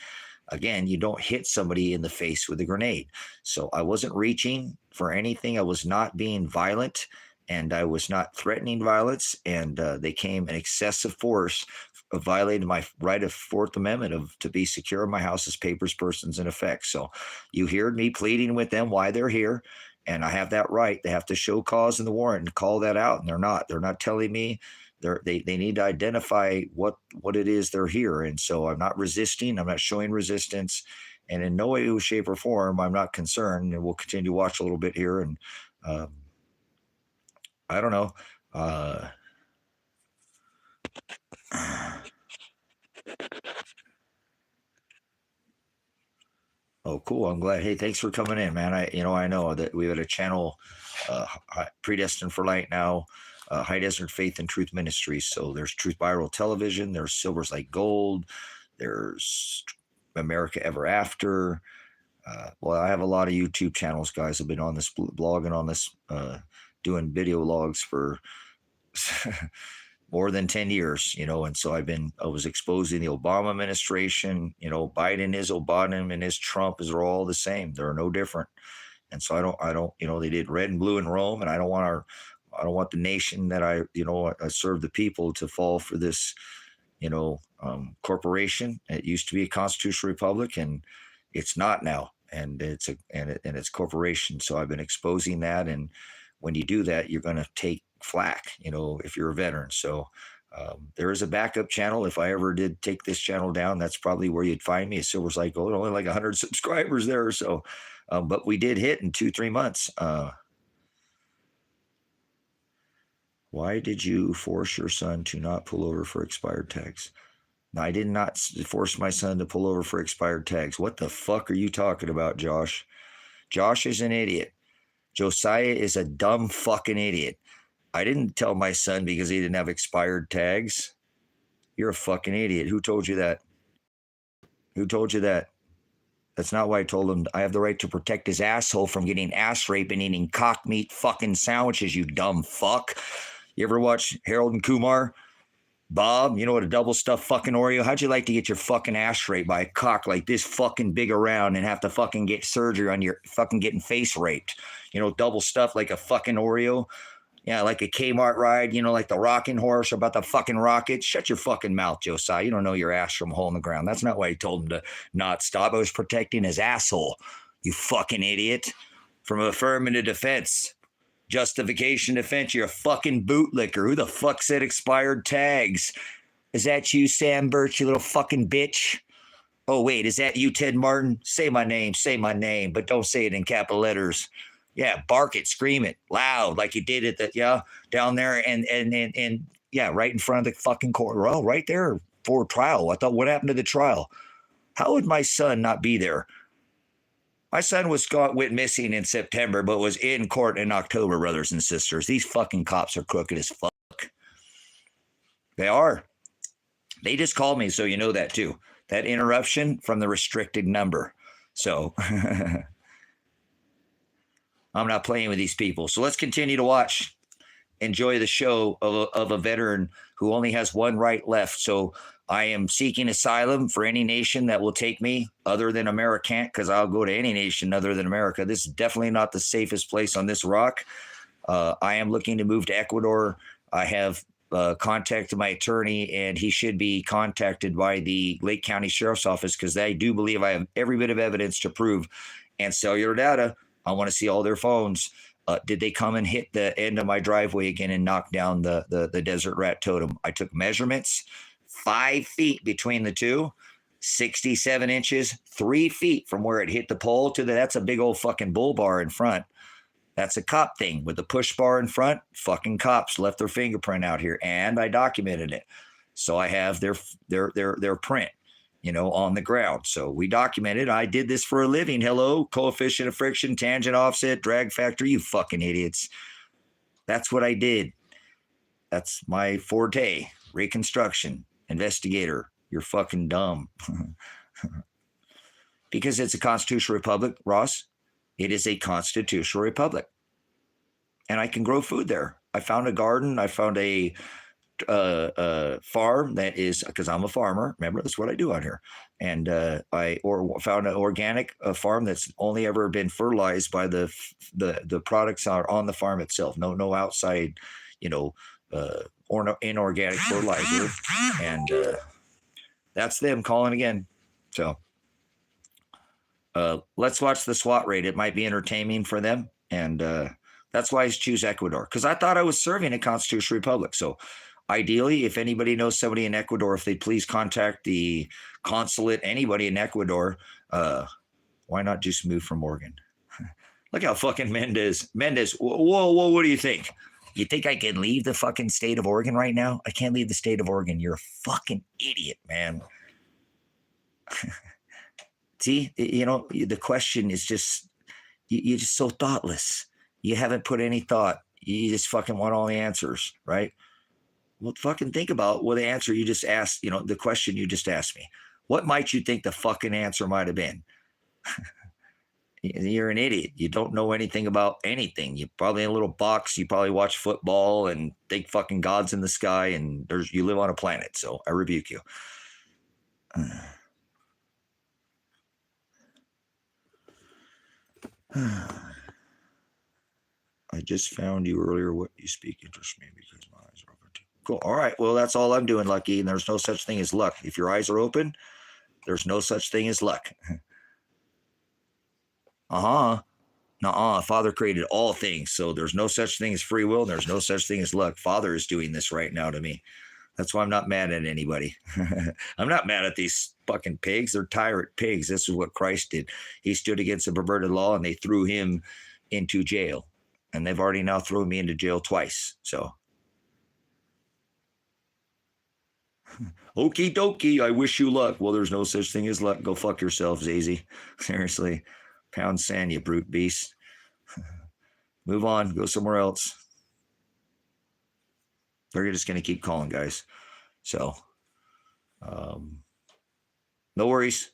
S1: again, you don't hit somebody in the face with a grenade. So I wasn't reaching for anything. I was not being violent, and I was not threatening violence. And they came in excessive force, violated my right of Fourth Amendment to be secure in my house as papers, persons, and effects. So you heard me pleading with them why they're here, and I have that right. They have to show cause in the warrant and call that out, and they're not. They're not telling me. They need to identify what it is they're here. And so I'm not resisting. I'm not showing resistance, and in no way, shape, or form, I'm not concerned. And we'll continue to watch a little bit here. And I don't know. Oh, cool. I'm glad. Hey, thanks for coming in, man. I know that we had a channel, Predestined for Light now, High Desert Faith and Truth Ministries. So there's Truth Viral Television. There's Silver's Like Gold. There's America Ever After. Well, I have a lot of YouTube channels, guys. I've been on this blogging on this, doing video logs for more than 10 years, and so I was exposing the Obama administration. Biden is Obama and his Trump is all the same. They're no different. And so I don't, they did red and blue in Rome, and I don't want the nation that I serve the people to fall for this, corporation. It used to be a constitutional republic, and it's not now. And it's corporation. So I've been exposing that. And when you do that, you're going to take flack, if you're a veteran. So there is a backup channel. If I ever did take this channel down, that's probably where you'd find me. Silver's Like Gold, only like 100 subscribers there. So, but we did hit in 2-3 months. Why did you force your son to not pull over for expired tags? No, I did not force my son to pull over for expired tags. What the fuck are you talking about, Josh? Josh is an idiot. Josiah is a dumb fucking idiot. I didn't tell my son because he didn't have expired tags. You're a fucking idiot. Who told you that? Who told you that? That's not why I told him. I have the right to protect his asshole from getting ass raped and eating cock meat fucking sandwiches, you dumb fuck. You ever watch Harold and Kumar? Bob, you know what a double stuffed fucking Oreo? How'd you like to get your fucking ass raped by a cock like this fucking big around and have to fucking get surgery on your fucking getting face raped? Double stuffed like a fucking Oreo. Yeah, like a Kmart ride, like the rocking horse about the fucking rocket. Shut your fucking mouth, Josiah. You don't know your ass from a hole in the ground. That's not why I told him to not stop. I was protecting his asshole, you fucking idiot. From affirmative defense. Justification defense, you're a fucking bootlicker. Who the fuck said expired tags? Is that you, Sam Birch, you little fucking bitch? Oh, wait, is that you, Ted Martin? Say my name, but don't say it in capital letters. Yeah, bark it, scream it, loud, like you did it down there and yeah, right in front of the fucking court. Well, right there for trial. I thought, what happened to the trial? How would my son not be there? My son went missing in September, but was in court in October, brothers and sisters. These fucking cops are crooked as fuck. They are. They just called me, so you know that too. That interruption from the restricted number. So I'm not playing with these people. So let's continue to watch. Enjoy the show of a veteran who only has one right left. So I am seeking asylum for any nation that will take me other than America, because I'll go to any nation other than America. This is definitely not the safest place on this rock. I am looking to move to Ecuador. I have contacted my attorney, and he should be contacted by the Lake County Sheriff's Office because I do believe I have every bit of evidence to prove and cellular data. I want to see all their phones. Did they come and hit the end of my driveway again and knock down the desert rat totem? I took measurements, 5 feet between the two, 67 inches, 3 feet from where it hit the pole to that's a big old fucking bull bar in front. That's a cop thing with the push bar in front. Fucking cops left their fingerprint out here, and I documented it. So I have their print, on the ground. So we documented. I did this for a living. Hello, coefficient of friction, tangent offset, drag factor. You fucking idiots. That's what I did. That's my forte. Reconstruction, investigator. You're fucking dumb. Because it's a constitutional republic, Ross. It is a constitutional republic. And I can grow food there. I found a garden. I found a farm that is, because I'm a farmer. Remember, that's what I do out here. And I found an organic farm that's only ever been fertilized by the products are on the farm itself. No outside, inorganic fertilizer. And that's them calling again. So let's watch the SWAT raid. It might be entertaining for them. And that's why I choose Ecuador, because I thought I was serving a constitutional republic. So ideally, if anybody knows somebody in Ecuador, if they please contact the consulate, anybody in Ecuador, why not just move from Oregon? Look how fucking Mendez, whoa, what do you think? You think I can leave the fucking state of Oregon right now? I can't leave the state of Oregon. You're a fucking idiot, man. See, the question is just, you're just so thoughtless. You haven't put any thought. You just fucking want all the answers, right? Well, fucking think about the answer you just asked, the question you just asked me. What might you think the fucking answer might have been? You're an idiot. You don't know anything about anything. You're probably in a little box. You probably watch football and think fucking God's in the sky, and you live on a planet. So I rebuke you. I just found you earlier. What you speak interests me because my eyes are open too. Cool. All right. Well, that's all I'm doing, Lucky. And there's no such thing as luck. If your eyes are open, there's no such thing as luck. Nuh-uh. Father created all things. So there's no such thing as free will. And there's no such thing as luck. Father is doing this right now to me. That's why I'm not mad at anybody. I'm not mad at these fucking pigs. They're tyrant pigs. This is what Christ did. He stood against a perverted law and they threw him into jail. And they've already now thrown me into jail twice. So. Okie dokie. I wish you luck. Well, there's no such thing as luck. Go fuck yourself, Zazie. Seriously. Pound sand, you brute beast. Move on. Go somewhere else. We're just going to keep calling, guys. So, no worries.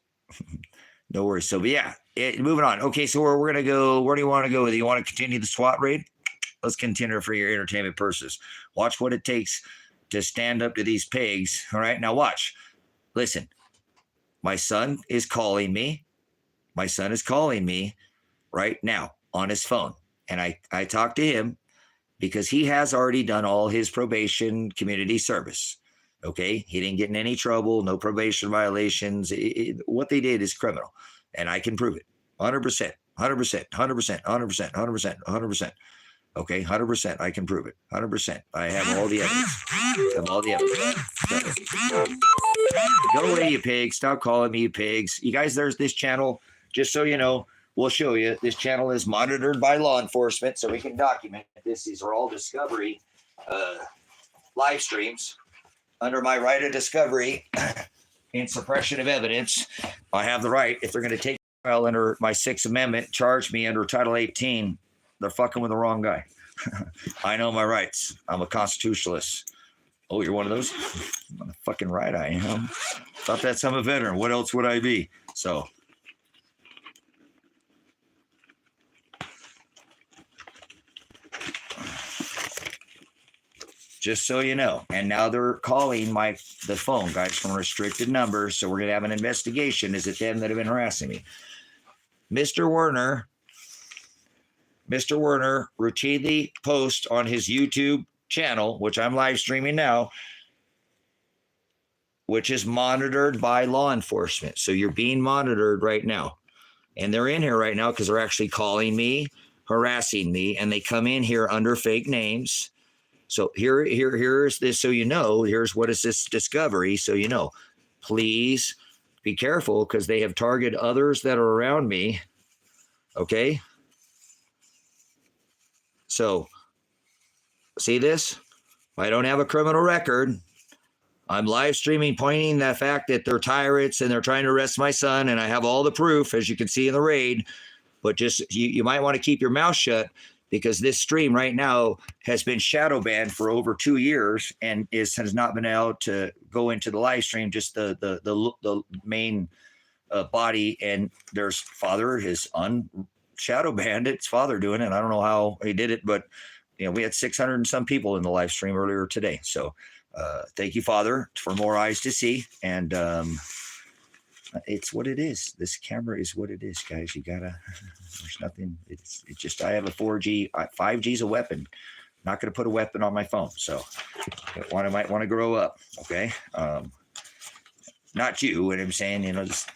S1: No worries. So, but yeah, moving on. Okay, so we're going to go. Where do you want to go? Do you want to continue the SWAT raid? Let's continue for your entertainment purposes. Watch what it takes to stand up to these pigs. All right, now watch. Listen, my son is calling me. My son is calling me right now on his phone. And I talked to him because he has already done all his probation community service. Okay. He didn't get in any trouble, no probation violations. What they did is criminal. And I can prove it. 100%, 100%, 100%, 100%, 100%, 100%. Okay, 100%. I can prove it. 100%. I have all the evidence. I have all the evidence. Go away, you pigs. Stop calling me you pigs. You guys, there's this channel. Just so you know, we'll show you. This channel is monitored by law enforcement, so we can document this. These are all discovery live streams under my right of discovery and suppression of evidence. I have the right, if they're going to take trial under my 6th Amendment, charge me under Title 18, they're fucking with the wrong guy. I know my rights. I'm a constitutionalist. Oh, you're one of those? On the fucking right I am. Thought that's I'm a veteran. What else would I be? So. Just so you know. And now they're calling the phone, guys, from restricted numbers. So we're going to have an investigation. Is it them that have been harassing me? Mr. Werner routinely posts on his YouTube channel, which I'm live streaming now, which is monitored by law enforcement. So you're being monitored right now. And they're in here right now because they're actually calling me, harassing me, and they come in here under fake names. So here's this, so you know, here's what is this discovery, so you know. Please be careful because they have targeted others that are around me, okay? So, see this? I don't have a criminal record. I'm live streaming pointing the fact that they're tyrants and they're trying to arrest my son, and I have all the proof, as you can see in the raid. But just you might want to keep your mouth shut because this stream right now has been shadow banned for over 2 years and has not been able to go into the live stream, just the main body. And there's father, his shadow banned it. His father doing it. I don't know how he did it, but you know, we had 600 and some people in the live stream earlier today. So thank you, Father, for more eyes to see. And it's what it is. This camera is what it is, guys. You gotta, there's nothing. It's just, I have a 4G, 5G is a weapon. Not going to put a weapon on my phone. So one, I might want to grow up. Okay. Not you, what I'm saying, you know, just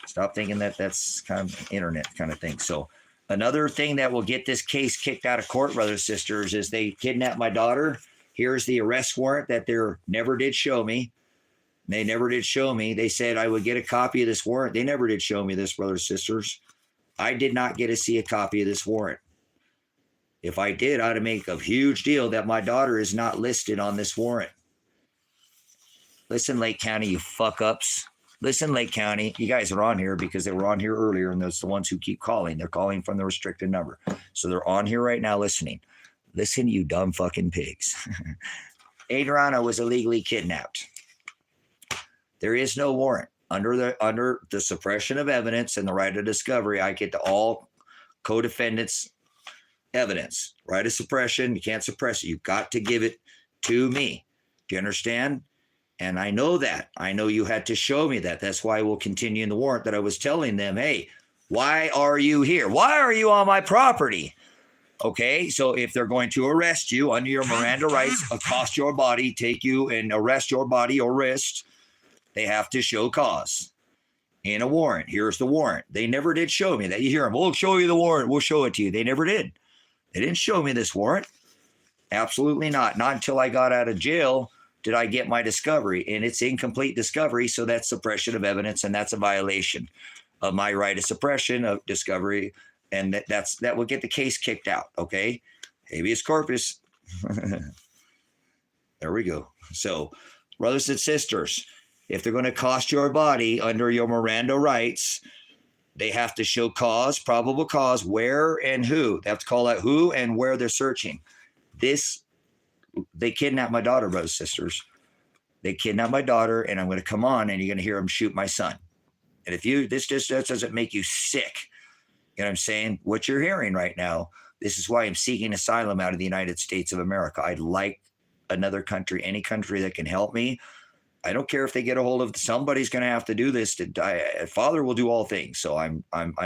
S1: stop thinking that that's kind of internet kind of thing. So another thing that will get this case kicked out of court, brothers and sisters, is they kidnapped my daughter. Here's the arrest warrant that they never did show me. They never did show me. They said I would get a copy of this warrant. They never did show me this, brothers and sisters. I did not get to see a copy of this warrant. If I did, I'd make a huge deal that my daughter is not listed on this warrant. Listen, Lake County, you fuck ups. Listen, Lake County, you guys are on here because they were on here earlier, and those are the ones who keep calling. They're calling from the restricted number. So they're on here right now listening. Listen, you dumb fucking pigs. Adriana was illegally kidnapped. There is no warrant. Under the suppression of evidence and the right of discovery, I get to all co-defendants' evidence. Right of suppression, you can't suppress it. You've got to give it to me. Do you understand? And I know that. I know you had to show me that. That's why we'll continue in the warrant that I was telling them, hey, why are you here? Why are you on my property? Okay, so if they're going to arrest you under your Miranda rights, accost your body, take you and arrest your body or wrist, they have to show cause in a warrant. Here's the warrant. They never did show me that. You hear them, we'll show you the warrant. We'll show it to you. They never did. They didn't show me this warrant. Absolutely not. Not until I got out of jail did I get my discovery. And it's incomplete discovery, so that's suppression of evidence, and that's a violation of my right of suppression of discovery. And that will get the case kicked out, okay? Habeas corpus. There we go. So, brothers and sisters, if they're going to cost your body under your Miranda rights, they have to show cause, probable cause, where and who. They have to call out who and where they're searching. They kidnapped my daughter, brothers and sisters. They kidnapped my daughter, and I'm going to come on, and you're going to hear them shoot my son. And if this doesn't make you sick, you know what I'm saying? What you're hearing right now, this is why I'm seeking asylum out of the United States of America. I'd like another country, any country that can help me. I don't care if they get a hold of somebody's going to have to do this. Father will do all things, so I'm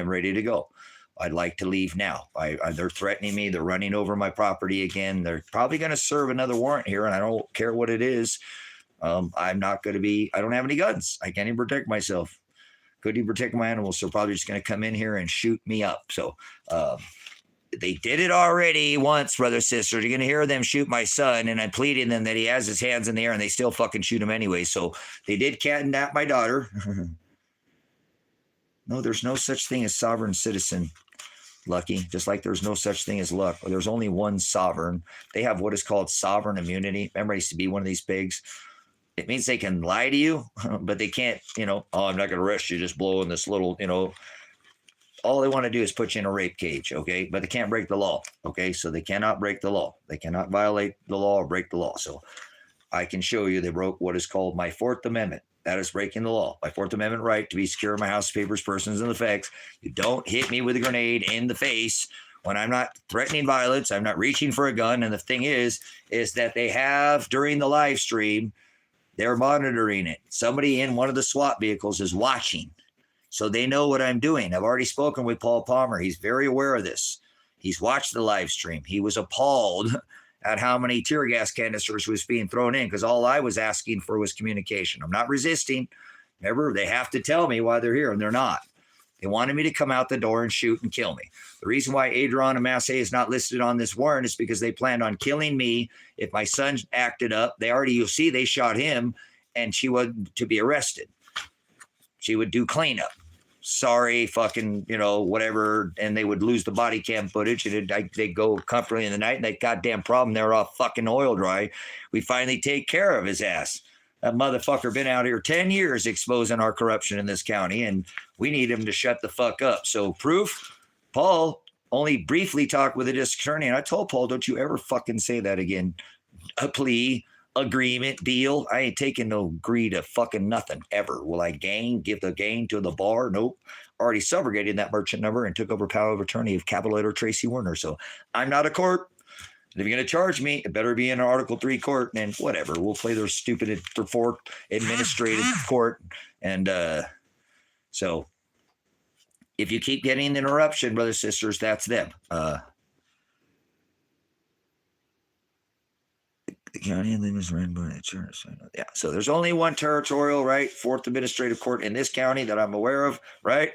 S1: ready to go. I'd like to leave now. They're threatening me. They're running over my property again. They're probably going to serve another warrant here, and I don't care what it is. I'm not going to be. I don't have any guns. I can't even protect myself. Couldn't even protect my animals, so probably just going to come in here and shoot me up. So they did it already once, brothers, sisters. You're going to hear them shoot my son, and I'm pleading them that he has his hands in the air, and they still fucking shoot him anyway. So they did kidnap my daughter. No, there's no such thing as sovereign citizen, Lucky, just like there's no such thing as luck. There's only one sovereign. They have what is called sovereign immunity. Remember, I used to be one of these pigs. It means they can lie to you, but they can't, I'm not going to arrest you, just blow in this little, all they want to do is put you in a rape cage, okay? But they can't break the law, okay? So they cannot break the law. They cannot violate the law or break the law. So I can show you they broke what is called my Fourth Amendment. That is breaking the law. My Fourth Amendment right to be secure in my house, papers, persons, and effects. You don't hit me with a grenade in the face when I'm not threatening violence, I'm not reaching for a gun. And the thing is that they have during the live stream, they're monitoring it. Somebody in one of the SWAT vehicles is watching. So they know what I'm doing. I've already spoken with Paul Palmer. He's very aware of this. He's watched the live stream. He was appalled at how many tear gas canisters was being thrown in because all I was asking for was communication. I'm not resisting. Remember, they have to tell me why they're here, and they're not. They wanted me to come out the door and shoot and kill me. The reason why Adrian Amasse is not listed on this warrant is because they planned on killing me if my son acted up. You'll see they shot him, and she was to be arrested. She would do cleanup. Sorry, fucking, whatever. And they would lose the body cam footage. And they'd go comfortably in the night, and that goddamn problem, they're all fucking oil dry. We finally take care of his ass. That motherfucker been out here 10 years exposing our corruption in this county, and we need him to shut the fuck up. So proof, Paul only briefly talked with the district attorney, and I told Paul, don't you ever fucking say that again. A plea, agreement, deal. I ain't taking no agree to fucking nothing ever. Will I give the gain to the bar? Nope. Already subrogated that merchant number and took over power of attorney of capital letter Tracy Werner. So I'm not a court. And if you're going to charge me, it better be in an Article 3 court, and whatever. We'll play their stupid administrative court. And so if you keep getting the interruption, brothers, sisters, that's them. The county is run by the church. Yeah. So there's only one territorial, right? Fourth administrative court in this county that I'm aware of, right?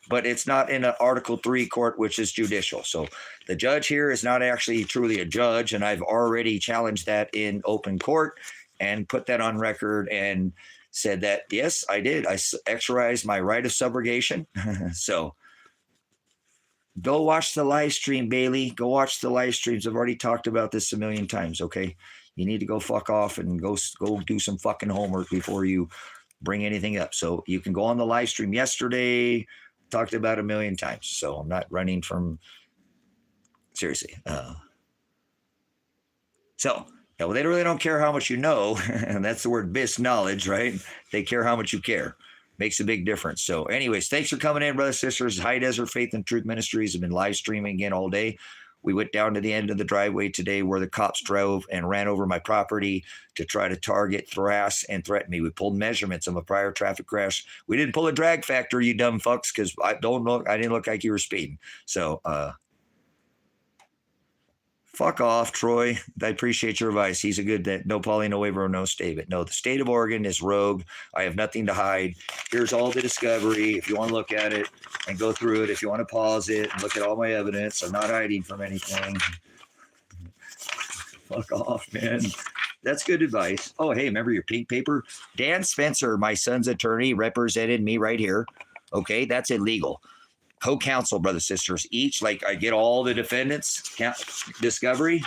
S1: But it's not in an Article 3 court, which is judicial. So the judge here is not actually truly a judge. And I've already challenged that in open court and put that on record and said that, yes, I did. I exercised my right of subrogation. So go watch the live stream, Bailey. Go watch the live streams. I've already talked about this a million times, okay? You need to go fuck off and go do some fucking homework before you bring anything up. So you can go on the live stream yesterday. Talked about a million times. So I'm not running from, seriously. So yeah, well, they really don't care how much you know, and that's the word bis knowledge, right? They care how much you care. Makes a big difference. So anyways, thanks for coming in, brothers, sisters. High Desert Faith and Truth Ministries have been live streaming again all day. We went down to the end of the driveway today where the cops drove and ran over my property to try to target, harass, and threaten me. We pulled measurements of a prior traffic crash. We didn't pull a drag factor, you dumb fucks, because I didn't look like you were speeding. So fuck off, Troy. I appreciate your advice. He's a good, no poly, no waiver, no stay. But no, the state of Oregon is rogue. I have nothing to hide. Here's all the discovery. If you want to look at it and go through it, if you want to pause it and look at all my evidence, I'm not hiding from anything. Fuck off, man. That's good advice. Oh, hey, remember your pink paper? Dan Spencer, my son's attorney, represented me right here. Okay, that's illegal. Co-counsel, brothers, sisters, each, like I get all the defendants, discovery.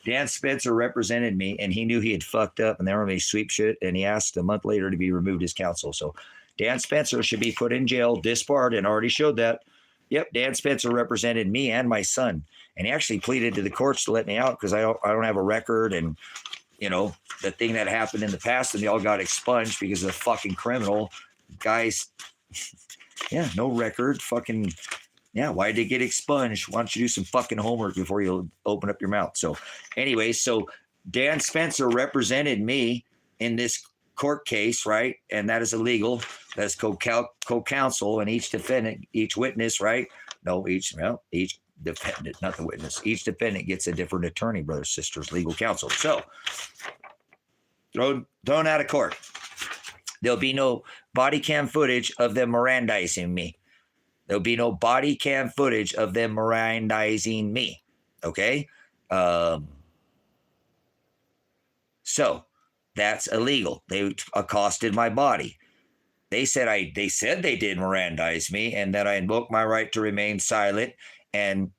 S1: Dan Spencer represented me, and he knew he had fucked up, and they were going to sweep shit, and he asked a month later to be removed as counsel. So Dan Spencer should be put in jail, disbarred, and already showed that. Yep, Dan Spencer represented me and my son, and he actually pleaded to the courts to let me out because I don't have a record, and the thing that happened in the past, and they all got expunged because of the fucking criminal guys. Yeah, no record. Fucking, yeah, why did they get expunged? Why don't you do some fucking homework before you open up your mouth? So anyway, so Dan Spencer represented me in this court case, right? And that is illegal. That's co-counsel, and each defendant, each witness, right? No, each defendant, not the witness. Each defendant gets a different attorney, brothers, sisters, legal counsel. So thrown out of court. There'll be no body cam footage of them Mirandizing me. There'll be no body cam footage of them Mirandizing me. Okay? So that's illegal. They accosted my body. They said they did Mirandize me, and that I invoked my right to remain silent and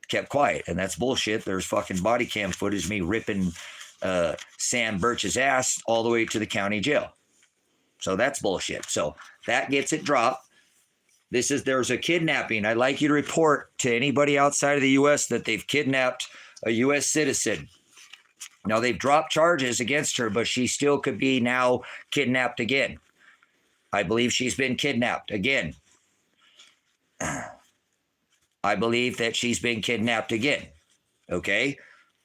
S1: kept quiet. And that's bullshit. There's fucking body cam footage of me ripping Sam Birch's ass all the way to the county jail. So that's bullshit. So that gets it dropped. There's a kidnapping. I'd like you to report to anybody outside of the U.S. that they've kidnapped a U.S. citizen. Now, they've dropped charges against her, but she still could be now kidnapped again. I believe she's been kidnapped again. I I believe that she's been kidnapped again. Okay.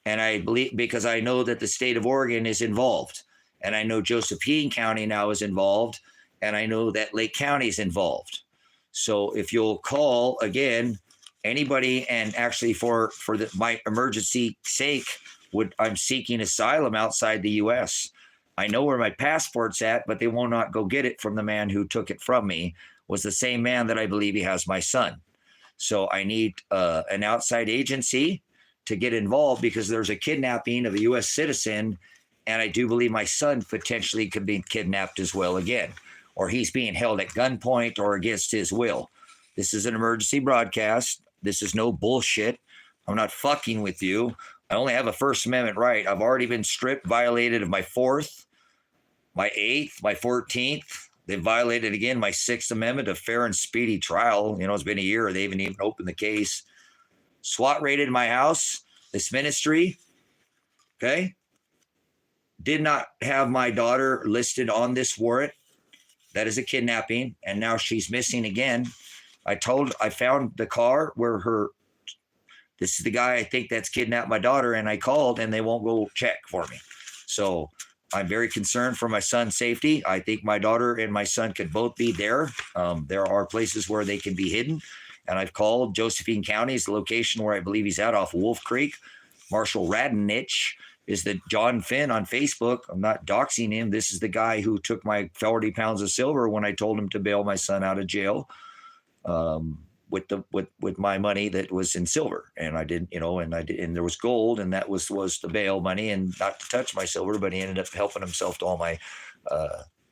S1: And I believe, because I know that the state of Oregon is involved, and I know Josephine County now is involved, and I know that Lake County is involved. So if you'll call again, anybody, and actually for my emergency sake, I'm seeking asylum outside the U.S. I know where my passport's at, but they will not go get it from the man who took it from me. Was the same man that I believe he has my son. So I need an outside agency to get involved, because there's a kidnapping of a U.S. citizen, and I do believe my son potentially could be kidnapped as well again, or he's being held at gunpoint or against his will. This is an emergency broadcast. This is no bullshit. I'm not fucking with you. I only have a First Amendment right. I've already been violated of my 4th, my 8th, my 14th. They violated again my 6th Amendment of fair and speedy trial. You know, it's been a year. They haven't even opened the case. SWAT raided my house. This ministry, okay, did not have my daughter listed on this warrant. That is a kidnapping, and now she's missing again. I found the car where this is the guy I think that's kidnapped my daughter, and I called, and they won't go check for me. So I'm very concerned for my son's safety. I think my daughter and my son could both be there. There are places where they can be hidden. And I've called Josephine County is the location where I believe he's at, off Wolf Creek. Marshall Radonich is the John Finn on Facebook. I'm not doxing him. This is the guy who took my 40 pounds of silver when I told him to bail my son out of jail with my money that was in silver. And I didn't, and there was gold, and that was the bail money, and not to touch my silver, but he ended up helping himself to all my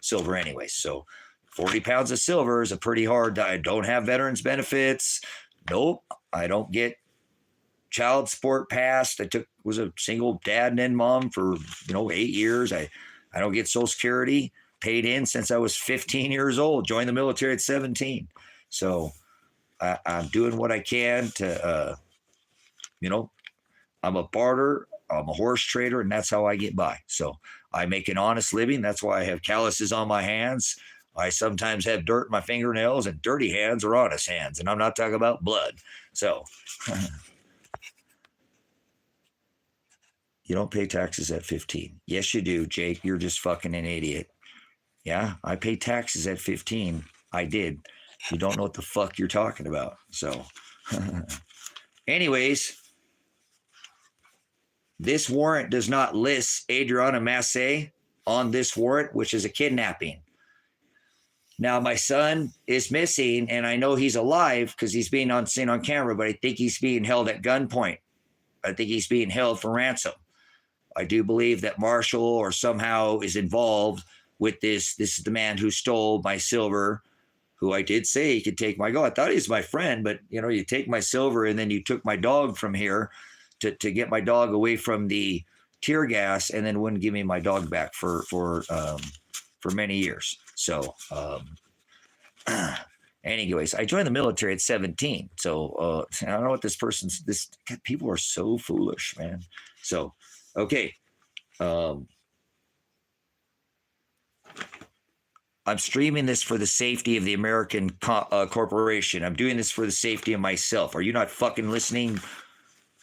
S1: silver anyway. So 40 pounds of silver is a pretty hard. I don't have veterans benefits. Nope. I don't get child support passed. Was a single dad and mom for, 8 years. I don't get Social Security paid in since I was 15 years old, joined the military at 17. So I'm doing what I can to, I'm a barter, I'm a horse trader, and that's how I get by. So I make an honest living. That's why I have calluses on my hands. I sometimes have dirt in my fingernails, and dirty hands are honest hands. And I'm not talking about blood. So you don't pay taxes at 15. Yes, you do, Jake. You're just fucking an idiot. Yeah, I pay taxes at 15. I did. You don't know what the fuck you're talking about. So anyways, this warrant does not list Adriana Massey on this warrant, which is a kidnapping. Now, my son is missing, and I know he's alive because he's being seen on camera, but I think he's being held at gunpoint. I think he's being held for ransom. I do believe that Marshall or somehow is involved with this. This is the man who stole my silver, who I did say he could take my gold. I thought he was my friend, but, you take my silver, and then you took my dog from here to get my dog away from the tear gas, and then wouldn't give me my dog back for many years. So, anyways, I joined the military at 17. So, I don't know what people are so foolish, man. So, okay. I'm streaming this for the safety of the American corporation. I'm doing this for the safety of myself. Are you not fucking listening?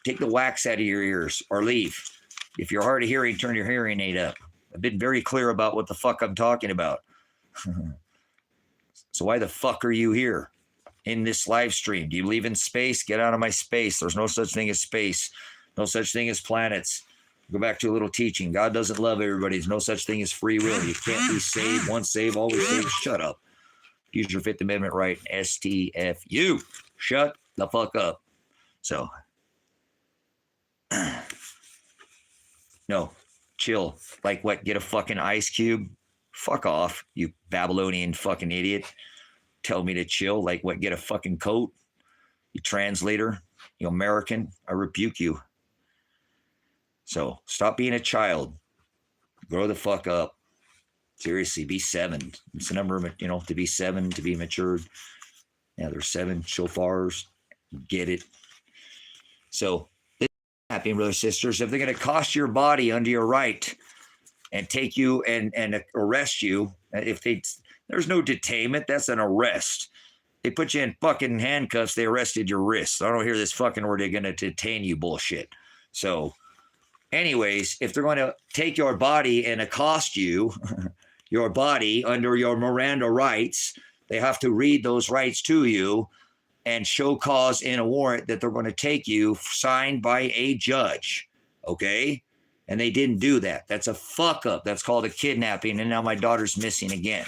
S1: Take the wax out of your ears or leave. If you're hard of hearing, turn your hearing aid up. I've been very clear about what the fuck I'm talking about. So why the fuck are you here in this live stream? Do you believe in space? Get out of my space. There's no such thing as space. No such thing as planets. Go back to a little teaching. God doesn't love everybody. There's no such thing as free will. You can't be saved. Once saved, always saved. Shut up. Use your Fifth Amendment right. STFU. Shut the fuck up. So, no, chill. Like what? Get a fucking ice cube? Fuck off, you Babylonian fucking idiot. Tell me to chill. Like what? Get a fucking coat? You translator? You American? I rebuke you. So stop being a child. Grow the fuck up. Seriously, be 7. It's the number of, to be 7, to be matured. Yeah, there's 7 shofars. Get it. So this is happening, brothers and sisters. If they're going to cost your body under your right and take you and arrest you, there's no detainment, that's an arrest. They put you in fucking handcuffs. They arrested your wrists. I don't hear this fucking where they're going to detain you bullshit. So anyways, if they're going to take your body and accost you, your body under your Miranda rights, they have to read those rights to you and show cause in a warrant that they're going to take you signed by a judge. Okay? And they didn't do that. That's a fuck up. That's called a kidnapping. And now my daughter's missing again.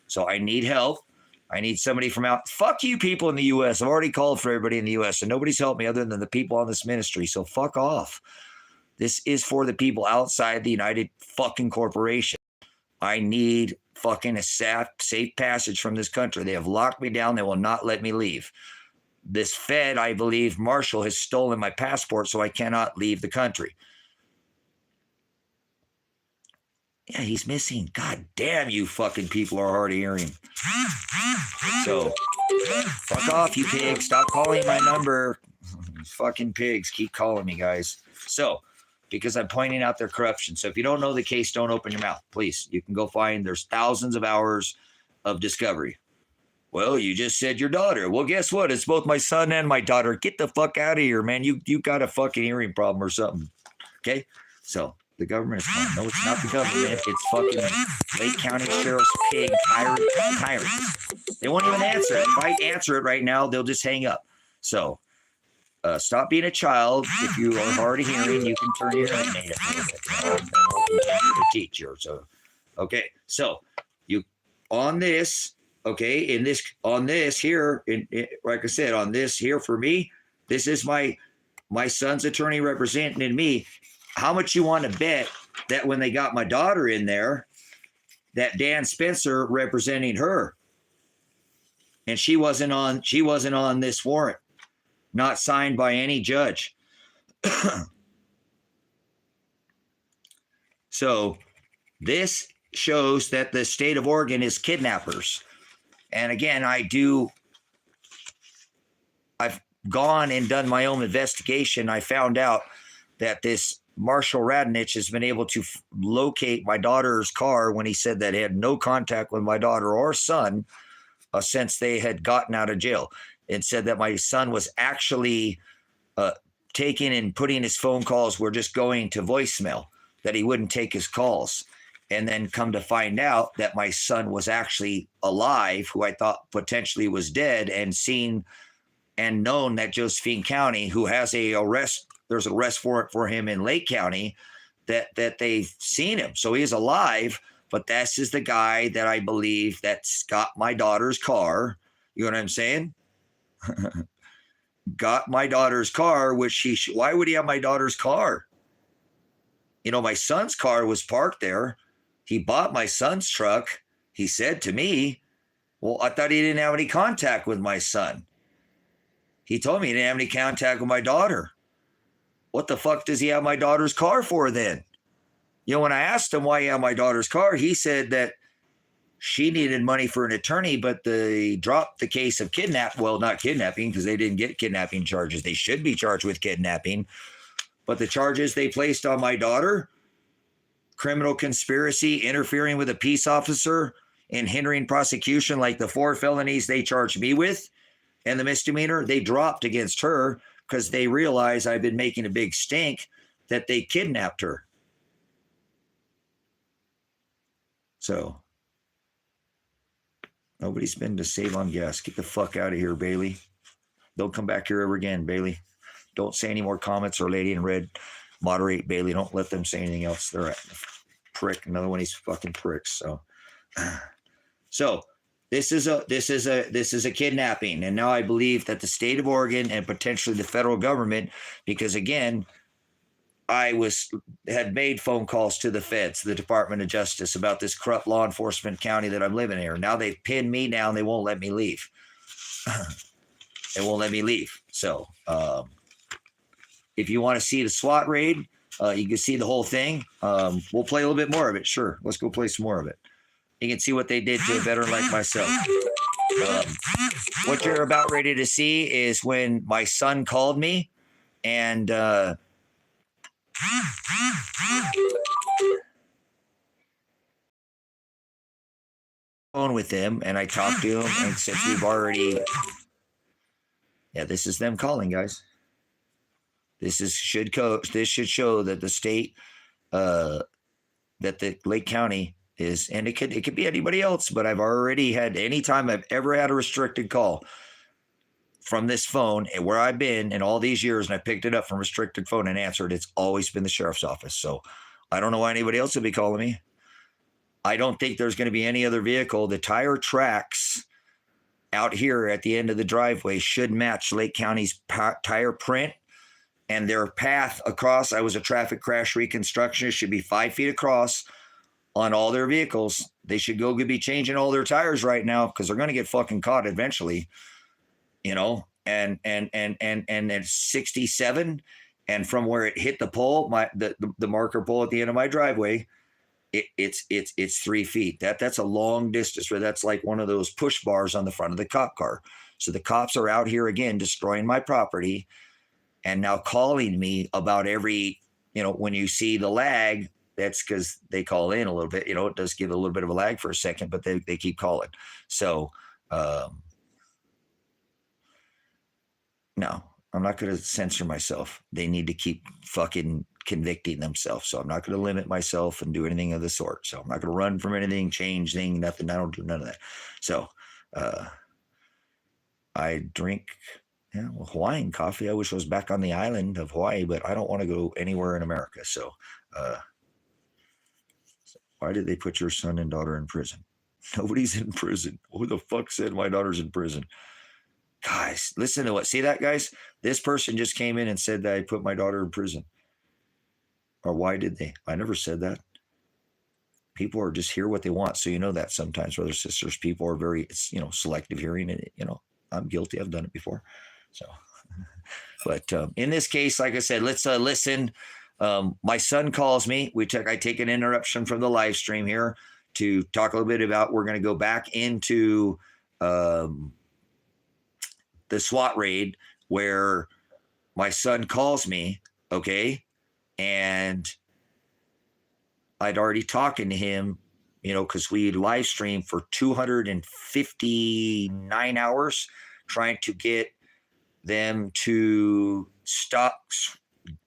S1: So I need help. I need somebody from out. Fuck you people in the U.S. I've already called for everybody in the U.S. and nobody's helped me other than the people on this ministry. So fuck off. This is for the people outside the United fucking corporation. I need fucking a safe passage from this country. They have locked me down. They will not let me leave. This Fed, I believe, Marshall has stolen my passport, so I cannot leave the country. Yeah, he's missing. God damn, you fucking people are hard of hearing. So, fuck off, you pigs. Stop calling my number. Fucking pigs. Keep calling me, guys. So, because I'm pointing out their corruption. So, if you don't know the case, don't open your mouth, please. You can go find, there's thousands of hours of discovery. Well, you just said your daughter. Well, guess what? It's both my son and my daughter. Get the fuck out of here, man. You got a fucking hearing problem or something. Okay? So, the government is calling. No, it's not the government. It's fucking Lake County Sheriff's pig tyrants. They won't even answer it. If I answer it right now, they'll just hang up. So, stop being a child. If you are hard of hearing, you can turn your hearing aid up a little bit. And we'll continue to teach you. So, okay. So, you on this, okay, on this here, like I said, on this here for me, this is my son's attorney representing me. How much you want to bet that when they got my daughter in there, that Dan Spencer representing her, and she wasn't on this warrant, not signed by any judge. So this shows that the state of Oregon is kidnappers. And again, I've gone and done my own investigation. I found out that this Marshall Radnich has been able to locate my daughter's car when he said that he had no contact with my daughter or son since they had gotten out of jail, and said that my son was actually taking and putting his phone calls were just going to voicemail, that he wouldn't take his calls. And then come to find out that my son was actually alive, who I thought potentially was dead, and seen and known that Josephine County, who has there's an arrest warrant for him in Lake County, that they've seen him. So he is alive, but this is the guy that I believe that's got my daughter's car. You know what I'm saying? Got my daughter's car, which why would he have my daughter's car? You know, my son's car was parked there. He bought my son's truck. He said to me, well, I thought he didn't have any contact with my son. He told me he didn't have any contact with my daughter. What the fuck does he have my daughter's car for then? You know, when I asked him why he had my daughter's car, he said that she needed money for an attorney, but they dropped the case of not kidnapping, because they didn't get kidnapping charges. They should be charged with kidnapping. But the charges they placed on my daughter, criminal conspiracy, interfering with a peace officer, and hindering prosecution, like the 4 felonies they charged me with, and the misdemeanor, they dropped against her because they realized I've been making a big stink that they kidnapped her. So, nobody's been to save on gas. Get the fuck out of here, Bailey. Don't come back here ever again, Bailey. Don't say any more comments, or Lady in Red. Moderate, Bailey. Don't let them say anything else. They're a prick. Another one of these fucking pricks. So this is a kidnapping. And now I believe that the state of Oregon and potentially the federal government, because again, I had made phone calls to the feds, the Department of Justice, about this corrupt law enforcement county that I'm living here. Now they've pinned me down. They won't let me leave. They won't let me leave. So if you want to see the SWAT raid, you can see the whole thing. We'll play a little bit more of it. Sure. Let's go play some more of it. You can see what they did to a veteran like myself. What you're about ready to see is when my son called me and phone with them and I talked to them, and since we've already, yeah, this is them calling, guys. This should show that the state, that the Lake County is, and it could be anybody else, but I've already had, anytime I've ever had a restricted call from this phone and where I've been in all these years, and I picked it up from restricted phone and answered, it's always been the sheriff's office. So I don't know why anybody else would be calling me. I don't think there's going to be any other vehicle. The tire tracks out here at the end of the driveway should match Lake County's tire print, and their path across. I was a traffic crash reconstructionist, should be 5 feet across on all their vehicles. They should be changing all their tires right now, because they're going to get fucking caught eventually, you know. And it's 67, and from where it hit the pole, the marker pole at the end of my driveway, it's 3 feet. That's a long distance. Where that's like one of those push bars on the front of the cop car. So the cops are out here again destroying my property, and now calling me about every, you know, when you see the lag, that's because they call in a little bit. You know, it does give a little bit of a lag for a second, but they keep calling. So no, I'm not going to censor myself. They need to keep fucking convicting themselves. So I'm not going to limit myself and do anything of the sort. So I'm not going to run from anything, change things, nothing. I don't do none of that. So I drink Hawaiian coffee. I wish I was back on the island of Hawaii, but I don't want to go anywhere in America. So why did they put your son and daughter in prison? Nobody's in prison. Who the fuck said my daughter's in prison? Guys, listen to what, see that, guys? This person just came in and said that I put my daughter in prison. Or why did they? I never said that. People are just hear what they want. So you know that sometimes, brothers, sisters, people are very, selective hearing. And, I'm guilty. I've done it before. So, but in this case, like I said, let's listen. My son calls me. I take an interruption from the live stream here to talk a little bit about, we're going to go back into the SWAT raid, where my son calls me, okay, and I'd already talking to him, because we live streamed for 259 hours trying to get them to stop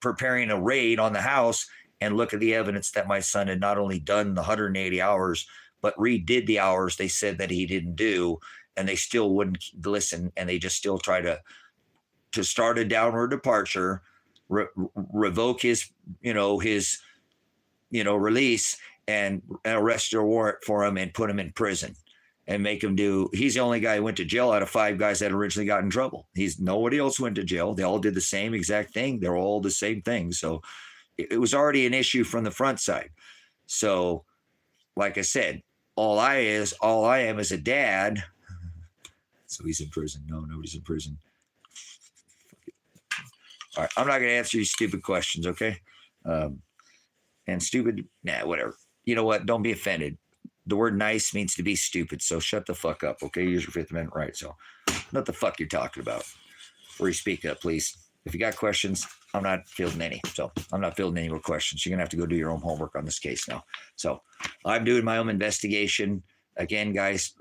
S1: preparing a raid on the house and look at the evidence that my son had not only done the 180 hours, but redid the hours they said that he didn't do, and they still wouldn't listen, and they just still try to start a downward departure, revoke his release, and arrest or warrant for him and put him in prison and make him do. He's the only guy who went to jail out of 5 guys that originally got in trouble. Nobody else went to jail. They all did the same exact thing. They're all the same thing. So it was already an issue from the front side. So, like I said, all I am is a dad. So he's in prison. No, nobody's in prison. All right, I'm not going to answer you stupid questions, okay? And stupid, whatever. You know what? Don't be offended. The word nice means to be stupid, so shut the fuck up, okay? Use your Fifth Amendment right. So, what the fuck you're talking about? Before you speak up, please. If you got questions, I'm not fielding any. So, I'm not fielding any more questions. You're going to have to go do your own homework on this case now. So, I'm doing my own investigation. Again, guys,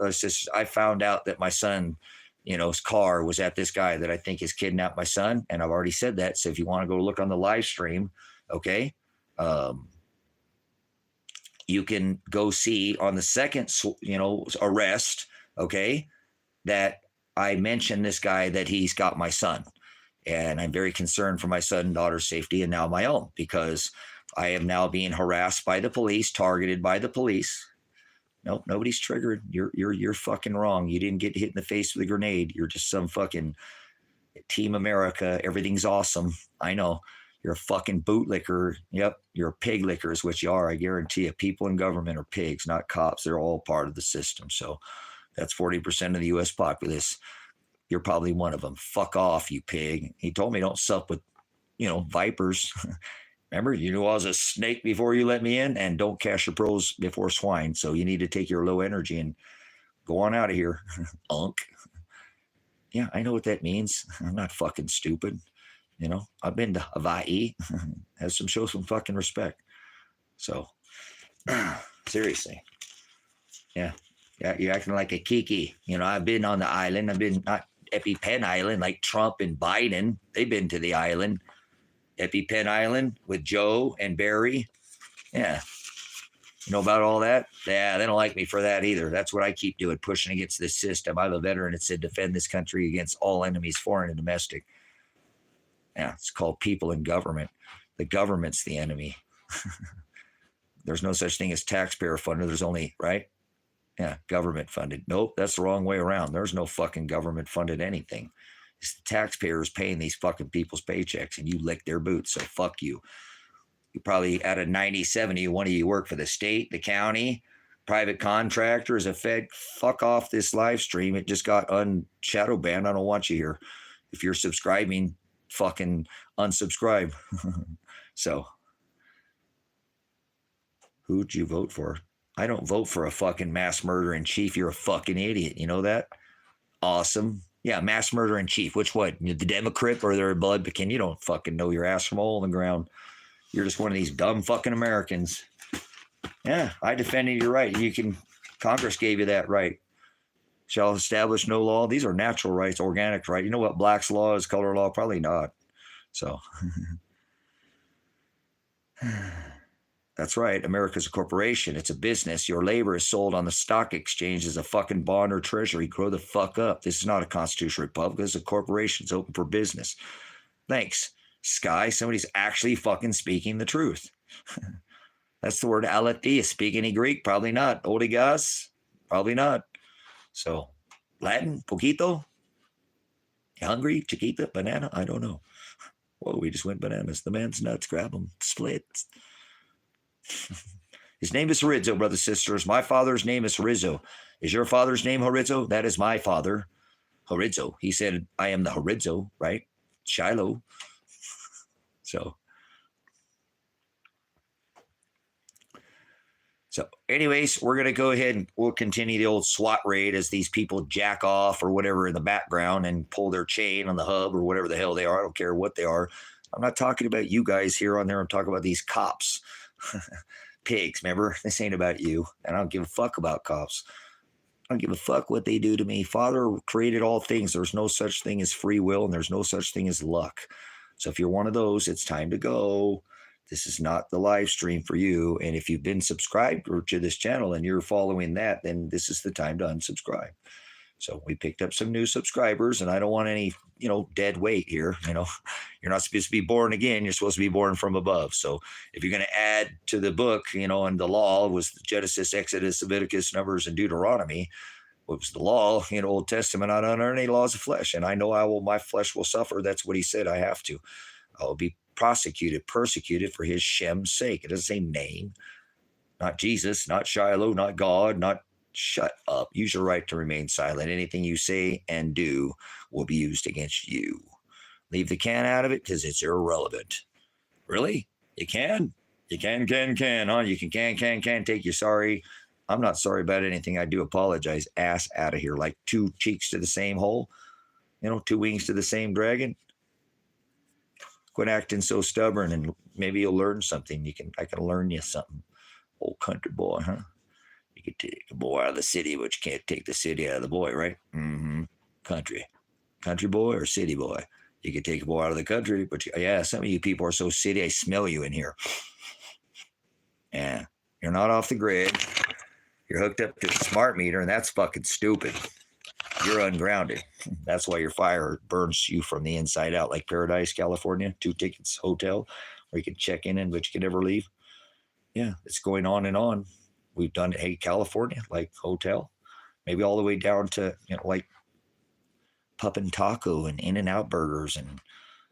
S1: I found out that my son, his car was at this guy that I think has kidnapped my son, and I've already said that. So, if you want to go look on the live stream, okay, you can go see on the second, arrest, okay, that I mentioned this guy, that he's got my son. And I'm very concerned for my son and daughter's safety, and now my own, because I am now being harassed by the police, targeted by the police. Nope, nobody's triggered. You're fucking wrong. You didn't get hit in the face with a grenade. You're just some fucking Team America. Everything's awesome. I know. You're a fucking bootlicker. Yep, you're a pig licker is what you are. I guarantee you. People in government are pigs, not cops. They're all part of the system. So that's 40% of the U.S. populace. You're probably one of them. Fuck off, you pig. He told me don't sup with, vipers. Remember, you knew I was a snake before you let me in, and don't cash your pearls before swine. So you need to take your low energy and go on out of here, unk. Yeah, I know what that means. I'm not fucking stupid. I've been to Hawaii. Show some fucking respect. So, seriously. Yeah. Yeah, you're acting like a kiki. You know, I've been on the island. I've been not EpiPen Island like Trump and Biden. They've been to the island. EpiPen Island with Joe and Barry. Yeah. You know about all that? Yeah, they don't like me for that either. That's what I keep doing, pushing against this system. I'm a veteran that said defend this country against all enemies, foreign and domestic. Yeah, it's called people and government. The government's the enemy. There's no such thing as taxpayer funded. There's only, right? Yeah, government funded. Nope, that's the wrong way around. There's no fucking government funded anything. It's the taxpayers paying these fucking people's paychecks and you lick their boots. So fuck you. You probably out of 90, 70, one of you work for the state, the county, private contractors, a Fed. Fuck off this live stream. It just got shadow banned. I don't want you here. If you're subscribing, fucking unsubscribe. So who'd you vote for? I don't vote for a fucking mass murderer in chief. You're a fucking idiot. You know that? Awesome. Yeah, mass murderer in chief. Which one? The Democrat or their blood pecan? You don't fucking know your ass from a hole in the ground. You're just one of these dumb fucking Americans. Yeah, I defended your right. Congress gave you that right. Shall establish no law. These are natural rights, organic right. You know what Black's law is, color law? Probably not. So that's right. America's a corporation. It's a business. Your labor is sold on the stock exchange as a fucking bond or treasury. Grow the fuck up. This is not a constitutional republic. This is a corporation. It's open for business. Thanks, Sky. Somebody's actually fucking speaking the truth. That's the word aletheia. Speak any Greek? Probably not. Odigas? Probably not. So, Latin? Poquito? You hungry? Chiquita? Banana? I don't know. Whoa, we just went bananas. The man's nuts. Grab them. Split. His name is Horizzo, brothers and sisters. My father's name is Horizzo. Is your father's name Horizzo? That is my father, Horizzo. He said, I am the Horizzo, right? Shiloh. So anyways, we're going to go ahead and we'll continue the old SWAT raid as these people jack off or whatever in the background and pull their chain on the hub or whatever the hell they are. I don't care what they are. I'm not talking about you guys here on there. I'm talking about these cops. Pigs, remember? This ain't about you. And I don't give a fuck about cops. I don't give a fuck what they do to me. Father created all things. There's no such thing as free will and there's no such thing as luck. So if you're one of those, it's time to go. This is not the live stream for you. And if you've been subscribed to this channel and you're following that, then this is the time to unsubscribe. So we picked up some new subscribers and I don't want any, dead weight here. You're not supposed to be born again. You're supposed to be born from above. So if you're going to add to the book, and the law was Genesis, Exodus, Leviticus, Numbers, and Deuteronomy. What was the law in Old Testament? I don't earn any laws of flesh. And I know my flesh will suffer. That's what he said. I have to. I will be persecuted for his Shem's sake. It doesn't say name, not Jesus, not Shiloh, not God, not shut up. Use your right to remain silent. Anything you say and do will be used against you. Leave the can out of it because it's irrelevant. Really? You can? You can, huh? You can take your sorry. I'm not sorry about anything. I do apologize. Ass out of here. Like two cheeks to the same hole. Two wings to the same dragon. Quit acting so stubborn and maybe you'll learn something. I can learn you something. Old country boy, huh? You can take a boy out of the city, but you can't take the city out of the boy, right? Mm-hmm. Country boy or city boy? You can take a boy out of the country, but some of you people are so city, I smell you in here. Yeah, you're not off the grid. You're hooked up to a smart meter, and that's fucking stupid. You're ungrounded. That's why your fire burns you from the inside out, like Paradise, California, 2 tickets, hotel, where you can check in, but you can never leave. Yeah, it's going on and on. We've done, hey, California, like hotel, maybe all the way down to, like Pup and Taco and In-N-Out Burgers and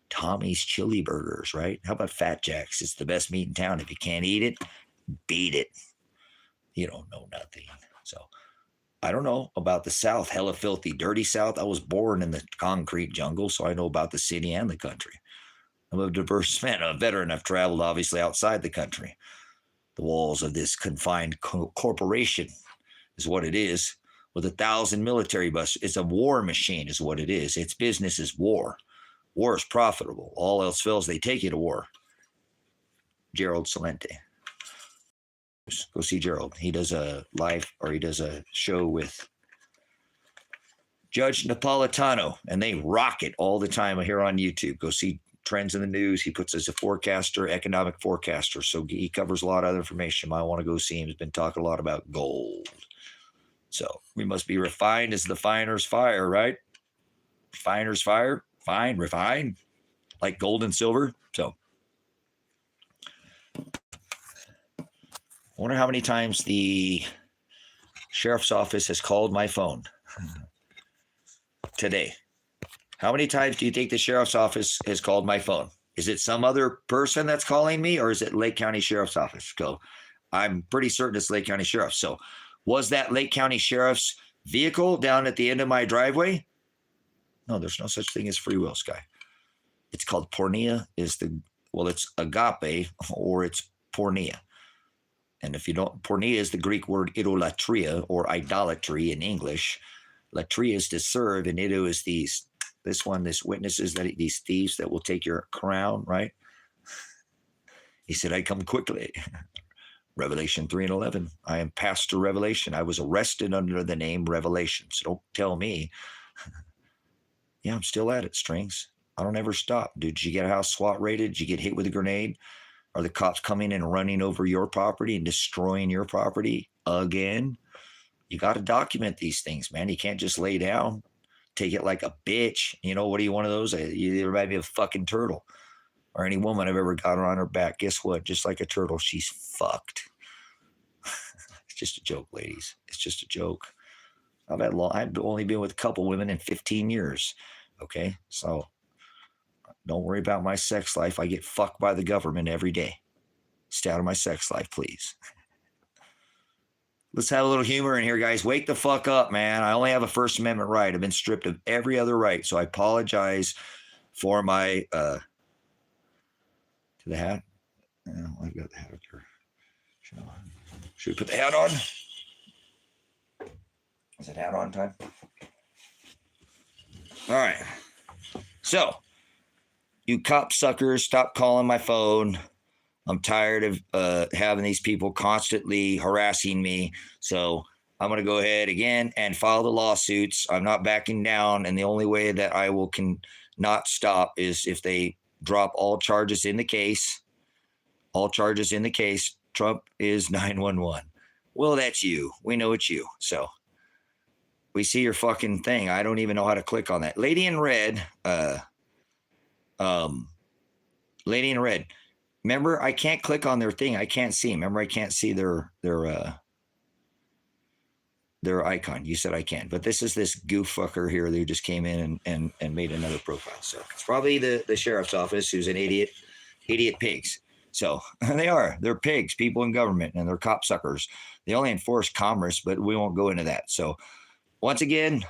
S1: Tommy's Chili Burgers, right? How about Fat Jack's? It's the best meat in town. If you can't eat it, beat it. You don't know nothing. So I don't know about the South, hella filthy, dirty South. I was born in the concrete jungle, so I know about the city and the country. I'm a diverse man, a veteran. I've traveled, obviously, outside the country. The walls of this confined corporation is what it is, with 1,000 military buses. It's a war machine is what it is. Its business is war. War is profitable. All else fails, they take you to war. Gerald Salente. News. Go see Gerald. He does a show with Judge Napolitano, and they rock it all the time here on YouTube. Go see Trends in the News. He puts as a forecaster, economic forecaster. So he covers a lot of other information. You might want to go see him. He's been talking a lot about gold. So we must be refined as the finer's fire, right? Finer's fire, fine, refine, like gold and silver. So I wonder how many times the sheriff's office has called my phone today. How many times do you think the sheriff's office has called my phone? Is it some other person that's calling me, or is it Lake County Sheriff's Office? So I'm pretty certain it's Lake County Sheriff. So was that Lake County Sheriff's vehicle down at the end of my driveway? No, there's no such thing as free will, Sky. It's called pornea. It's agape, or it's pornea. And if you don't, pornea is the Greek word idolatria, or idolatry in English. Latria is to serve, and ido is this witnesses, that these thieves that will take your crown, right? He said, I come quickly. Revelation 3:11. I am Pastor Revelation. I was arrested under the name Revelation. So don't tell me. Yeah, I'm still at it, Strings. I don't ever stop. Dude, did you get a house SWAT raided? Did you get hit with a grenade? Are the cops coming and running over your property and destroying your property again? You got to document these things, man. You can't just lay down, take it like a bitch. You know, what are you, one of those? You remind me of a fucking turtle. Or any woman I've ever got her on her back. Guess what? Just like a turtle, she's fucked. It's just a joke, ladies. It's just a joke. I've only been with a couple women in 15 years. Okay, so don't worry about my sex life. I get fucked by the government every day. Stay out of my sex life, please. Let's have a little humor in here, guys. Wake the fuck up, man. I only have a First Amendment right. I've been stripped of every other right, so I apologize for my to the hat. Oh, I've got the hat up here. Should we put the hat on? Is it hat on time? All right. So, you cop suckers, stop calling my phone. I'm tired of having these people constantly harassing me. So I'm going to go ahead again and file the lawsuits. I'm not backing down. And the only way that I can not stop is if they drop all charges in the case. All charges in the case. Trump is 911. Well, that's you. We know it's you. So we see your fucking thing. I don't even know how to click on that. Lady in red. Lady in red. Remember, I can't click on their thing. I can't see. Remember, I can't see their icon. You said I can. But this is this goof fucker here who just came in and made another profile. So it's probably the sheriff's office who's an idiot pigs. So they are. They're pigs, people in government, and they're cop suckers. They only enforce commerce, but we won't go into that. So once again,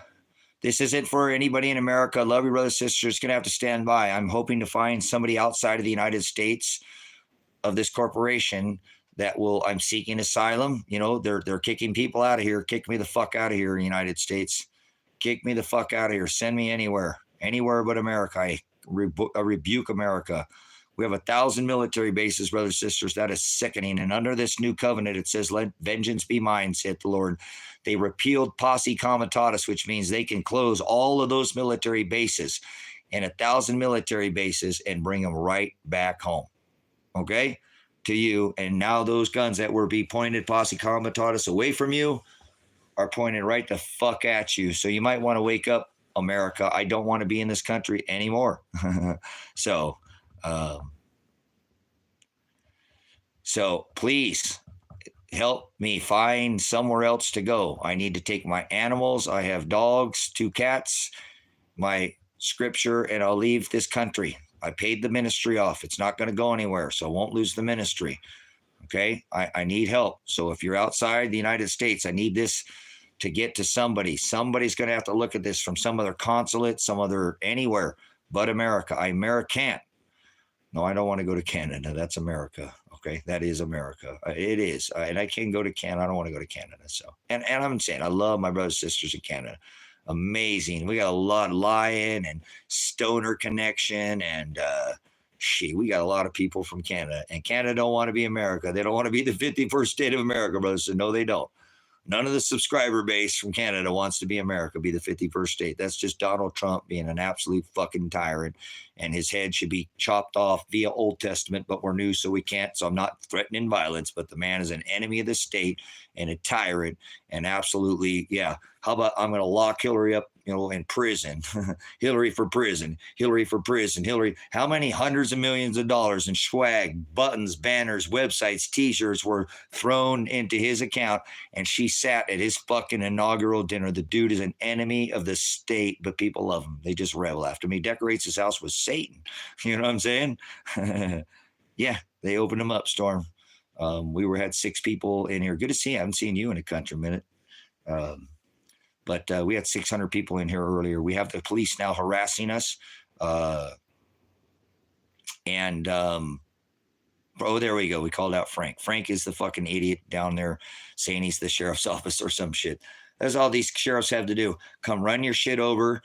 S1: this isn't for anybody in America. Love your brothers, sisters. Going to have to stand by. I'm hoping to find somebody outside of the United States of this corporation that will, I'm seeking asylum. You know, they're kicking people out of here. Kick me the fuck out of here in the United States. Kick me the fuck out of here. Send me anywhere but America. I rebuke America. We have 1,000 military bases, brothers, sisters. That is sickening. And under this new covenant, it says, let vengeance be mine, saith the Lord. They repealed posse comitatus, which means they can close all of those military bases and 1,000 military bases and bring them right back home. Okay? To you. And now those guns that were be pointed posse comitatus away from you are pointed right the fuck at you. So you might want to wake up, America. I don't want to be in this country anymore. So please help me find somewhere else to go. I need to take my animals. I have dogs, 2 cats, my scripture, and I'll leave this country. I paid the ministry off. It's not going to go anywhere, so I won't lose the ministry. Okay? I need help. So if you're outside the United States, I need this to get to somebody. Somebody's going to have to look at this from some other consulate, some other anywhere but America. American. No, I don't want to go to Canada. That's America. Okay, that is America. It is, and I can go to Canada. I don't want to go to Canada. So, and I'm saying I love my brothers and sisters in Canada. Amazing. We got a lot of Lion and Stoner Connection and Shit, we got a lot of people from Canada, and Canada don't want to be America. They don't want to be the 51st state of America, brothers. So no, they don't. None of the subscriber base from Canada wants to be America, be the 51st state. That's just Donald Trump being an absolute fucking tyrant, and his head should be chopped off via Old Testament, but we're new, so we can't. So I'm not threatening violence, but the man is an enemy of the state and a tyrant, and absolutely, yeah. How about I'm going to lock Hillary up, in prison. Hillary for prison. Hillary for prison. Hillary. How many hundreds of millions of dollars in swag, buttons, banners, websites, T-shirts were thrown into his account, and she sat at his fucking inaugural dinner. The dude is an enemy of the state, but people love him. They just revel after him. He decorates his house with Satan. You know what I'm saying? Yeah, they opened him up, Storm. We had 6 people in here. Good to see you. I haven't seen you in a country minute. But we had 600 people in here earlier. We have the police now harassing us. Oh, there we go. We called out Frank. Frank is the fucking idiot down there saying he's the sheriff's office or some shit. That's all these sheriffs have to do. Come run your shit over.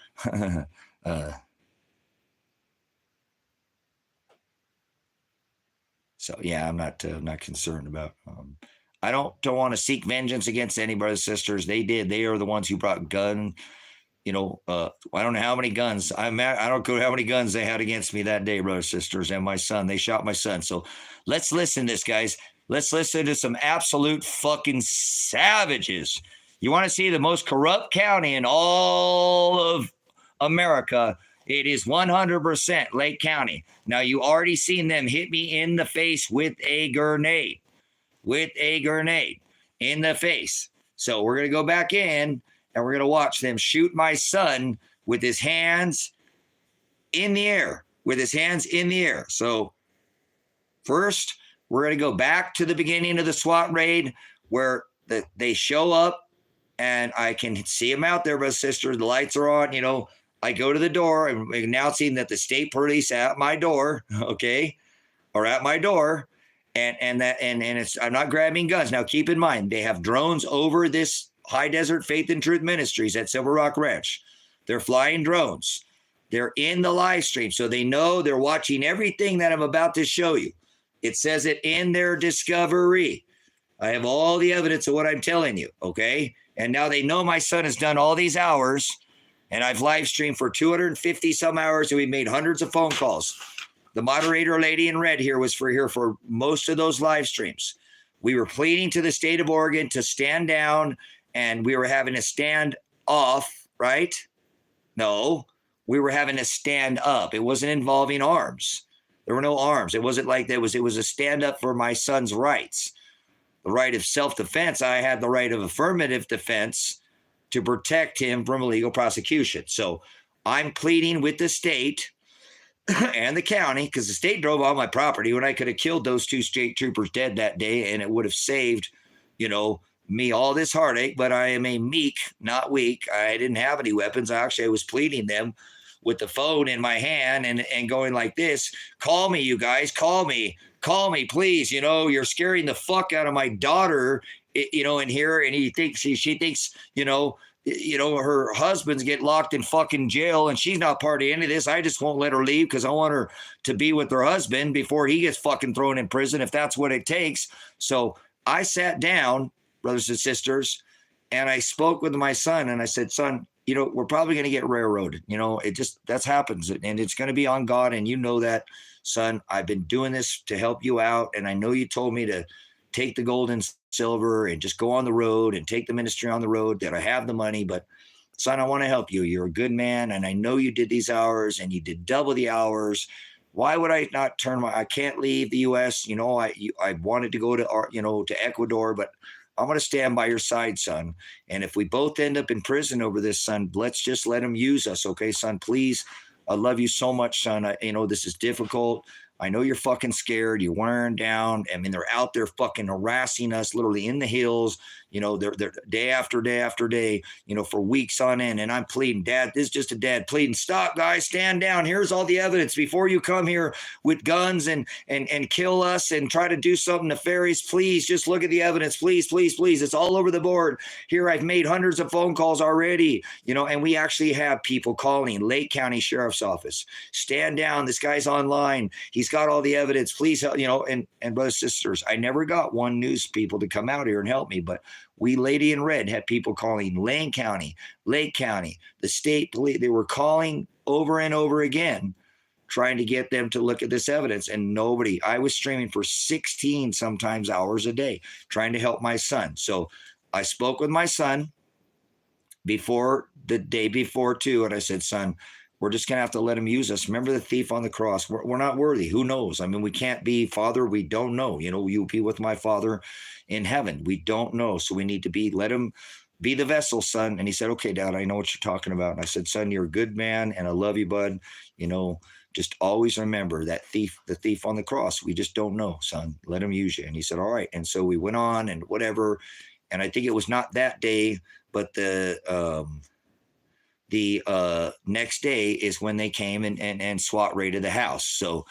S1: So yeah, I'm not concerned about. I don't want to seek vengeance against any brothers and sisters. They did. They are the ones who brought gun. I don't know how many guns. I don't know how many guns they had against me that day, brothers and sisters, and my son. They shot my son. So let's listen to this, guys. Let's listen to some absolute fucking savages. You want to see the most corrupt county in all of America? It is 100% Lake County. Now, you already seen them hit me in the face with a grenade. In the face. So we're going to go back in and we're going to watch them shoot my son with his hands in the air. So first, we're going to go back to the beginning of the SWAT raid where they show up and I can see them out there, my sister. The lights are on, I go to the door and announcing that the state police at my door, okay, or at my door. And it's, I'm not grabbing guns. Now, keep in mind, they have drones over this High Desert Faith and Truth Ministries at Silver Rock Ranch. They're flying drones. They're in the live stream. So they know they're watching everything that I'm about to show you. It says it in their discovery. I have all the evidence of what I'm telling you. Okay. And now they know my son has done all these hours and I've live streamed for 250 some hours and we made hundreds of phone calls. The moderator lady in red here was here for most of those live streams. We were pleading to the state of Oregon to stand down and we were having a stand off, right? No, we were having a stand up. It wasn't involving arms. There were no arms. It wasn't like it was a stand up for my son's rights. The right of self-defense. I had the right of affirmative defense to protect him from illegal prosecution. So I'm pleading with the state and the county, because the state drove on my property when I could have killed those 2 state troopers dead that day, and it would have saved, me all this heartache. But I am a meek, not weak. I didn't have any weapons. I was pleading them with the phone in my hand and going like this. Call me, you guys. Call me, please. You're scaring the fuck out of my daughter, in here. And he thinks, she thinks, her husband's get locked in fucking jail and she's not part of any of this. I just won't let her leave because I want her to be with her husband before he gets fucking thrown in prison, if that's what it takes. So I sat down, brothers and sisters, and I spoke with my son and I said, son, we're probably going to get railroaded. That happens and it's going to be on God. And that, son. I've been doing this to help you out. And I know you told me to take the gold and silver and just go on the road and take the ministry on the road, that I have the money, but son, I want to help you. You're a good man. And I know you did these hours and you did double the hours. Why would I not I can't leave the US. I wanted to go to, to Ecuador, but I'm going to stand by your side, son. And if we both end up in prison over this, son, let's just let him use us. Okay, son, please. I love you so much, son. This is difficult. I know you're fucking scared. You're wearing down. I mean, they're out there fucking harassing us literally in the hills. They're day after day after day, for weeks on end. And I'm pleading, Dad, this is just a dad pleading. Stop, guys, stand down. Here's all the evidence before you come here with guns and kill us and try to do something nefarious. Please just look at the evidence. Please, please, please. It's all over the board. Here, I've made hundreds of phone calls already, and we actually have people calling Lake County Sheriff's Office. Stand down. This guy's online. He's he's got all the evidence. Please help, and brothers, sisters, I never got one news people to come out here and help me, but we Lady in Red had people calling Lane County, Lake County, the state police. They were calling over and over again, trying to get them to look at this evidence, and nobody. I was streaming for 16 sometimes hours a day, trying to help my son. So I spoke with my son before the day before too, and I said, son, we're just going to have to let him use us. Remember the thief on the cross. We're not worthy. Who knows? I mean, we can't be, Father, we don't know. You'll be with my Father in heaven. We don't know. So we need to let him be the vessel, son. And he said, okay, Dad, I know what you're talking about. And I said, son, you're a good man, and I love you, bud. Just always remember that the thief on the cross. We just don't know, son. Let him use you. And he said, all right. And so we went on and whatever. And I think it was not that day, but the next day is when they came and SWAT raided the house. So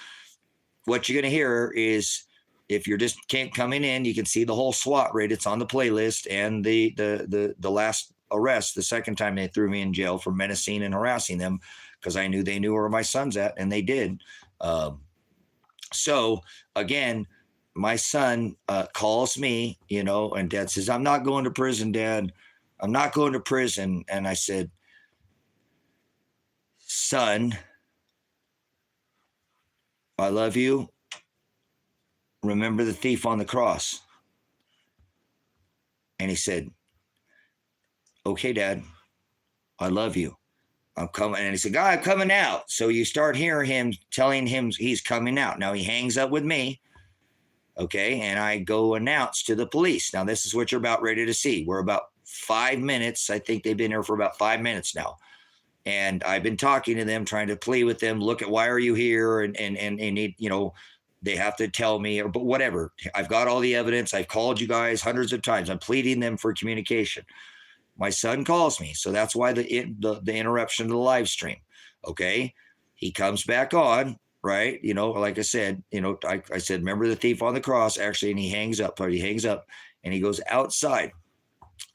S1: what you're going to hear is, if you're just coming in, you can see the whole SWAT raid. It's on the playlist, and the last arrest, the second time they threw me in jail for menacing and harassing them, because I knew they knew where my son's at, and they did. So again, my son calls me, and Dad says, I'm not going to prison, Dad. I'm not going to prison. And I said, son, I love you. Remember the thief on the cross. And he said, okay, Dad, I love you. I'm coming. And he said, God, I'm coming out. So you start hearing him telling him he's coming out. Now he hangs up with me. Okay. And I go announce to the police. Now this is what you're about ready to see. We're about 5 minutes. I think they've been here for about 5 minutes now. And I've been talking to them, trying to plead with them. Look at, why are you here? And they have to tell me, but whatever. I've got all the evidence. I've called you guys hundreds of times. I'm pleading them for communication. My son calls me. So that's why the interruption to the live stream. Okay. He comes back on, right? Like I said, I said, remember the thief on the cross, actually, and he hangs up and he goes outside.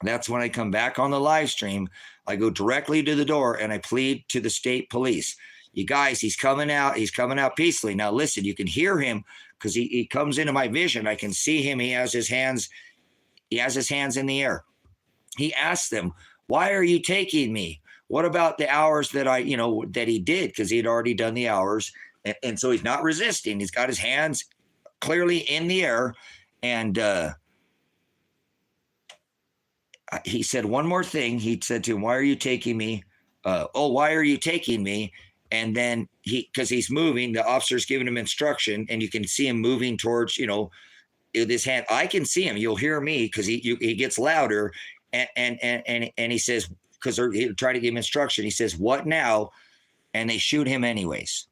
S1: That's when I come back on the live stream. I go directly to the door and I plead to the state police. You guys, he's coming out. He's coming out peacefully. Now, listen, you can hear him because he comes into my vision. I can see him. He has his hands in the air. He asked them, why are you taking me? What about the hours that that he did? Because he had already done the hours. And so he's not resisting. He's got his hands clearly in the air. And he said one more thing. He said to him, why are you taking me? Why are you taking me? And then because he's moving, the officer's giving him instruction, and you can see him moving towards, with his hand. I can see him. You'll hear me because he gets louder. And he says, because they're trying to give him instruction, he says, what now? And they shoot him anyways.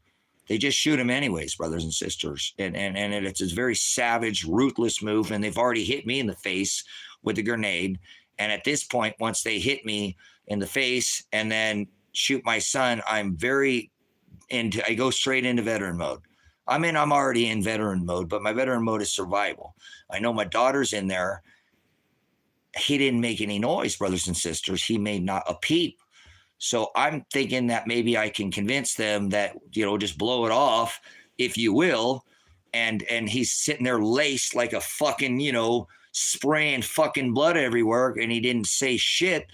S1: They just shoot him anyways, brothers and sisters. And it's a very savage, ruthless move. And they've already hit me in the face with a grenade. And at this point, once they hit me in the face and then shoot my son, I go straight into veteran mode. I'm already in veteran mode, but my veteran mode is survival. I know my daughter's in there. He didn't make any noise, brothers and sisters. He made not a peep. So I'm thinking that maybe I can convince them that, just blow it off, if you will. And he's sitting there laced like a fucking, spraying fucking blood everywhere, and he didn't say shit.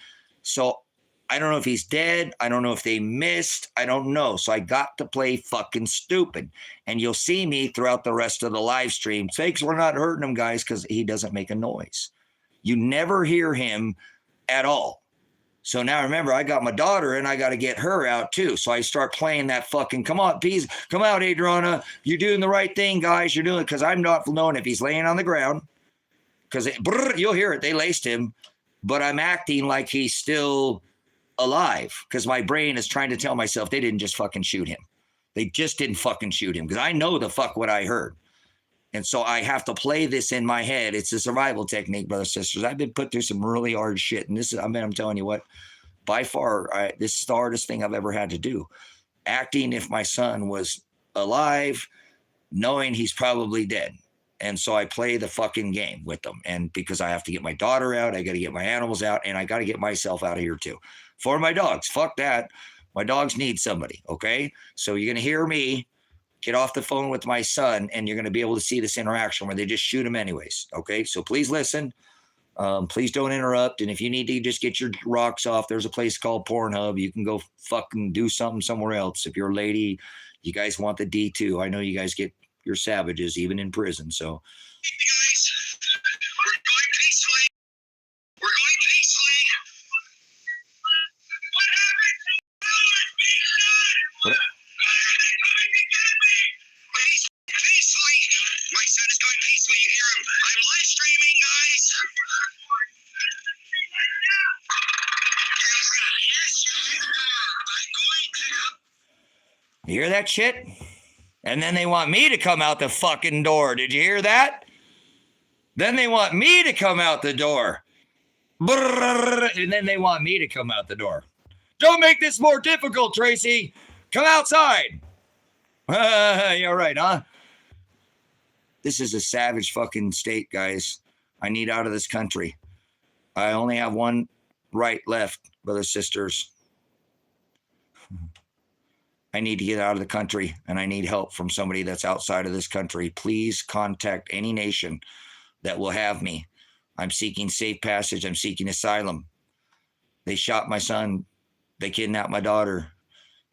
S1: So I don't know if he's dead. I don't know if they missed. I don't know. So I got to play fucking stupid. And you'll see me throughout the rest of the live stream. Fakes, we're not hurting him, guys, because he doesn't make a noise. You never hear him at all. So now remember, I got my daughter and I got to get her out too. So I start playing that fucking, come on, please, come out, Adriana. You're doing the right thing, guys. You're doing it, because I'm not knowing if he's laying on the ground. Because you'll hear it. They laced him. But I'm acting like he's still alive, because my brain is trying to tell myself they didn't just fucking shoot him. They just didn't fucking shoot him, because I know the fuck what I heard. And so I have to play this in my head. It's a survival technique, brothers and sisters. I've been put through some really hard shit. And I'm telling you what, by far, this is the hardest thing I've ever had to do. Acting if my son was alive, knowing he's probably dead. And so I play the fucking game with them. And because I have to get my daughter out, I got to get my animals out, and I got to get myself out of here too. For my dogs, fuck that. My dogs need somebody, okay? So you're going to hear me get off the phone with my son, and you're going to be able to see this interaction where they just shoot him anyways. Okay, so please listen. Please don't interrupt. And if you need to just get your rocks off, there's a place called Pornhub. You can go fucking do something somewhere else. If you're a lady, you guys want the D2. I know you guys get your savages even in prison. So.
S3: Guys, we're going peacefully. We're going peacefully. What happened to Willard being shot? Why are they coming to get me? Peacefully. My son is going peacefully. You hear him? I'm live streaming, guys.
S1: You hear that shit? And then they want me to come out the fucking door. Did you hear that? Then they want me to come out the door. And then they want me to come out the door. Don't make this more difficult, Tracy. Come outside. You're right, huh? This is a savage fucking state, guys. I need out of this country. I only have one right left, brothers, sisters. I need to get out of the country, and I need help from somebody that's outside of this country. Please contact any nation that will have me. I'm seeking safe passage. I'm seeking asylum. They shot my son. They kidnapped my daughter.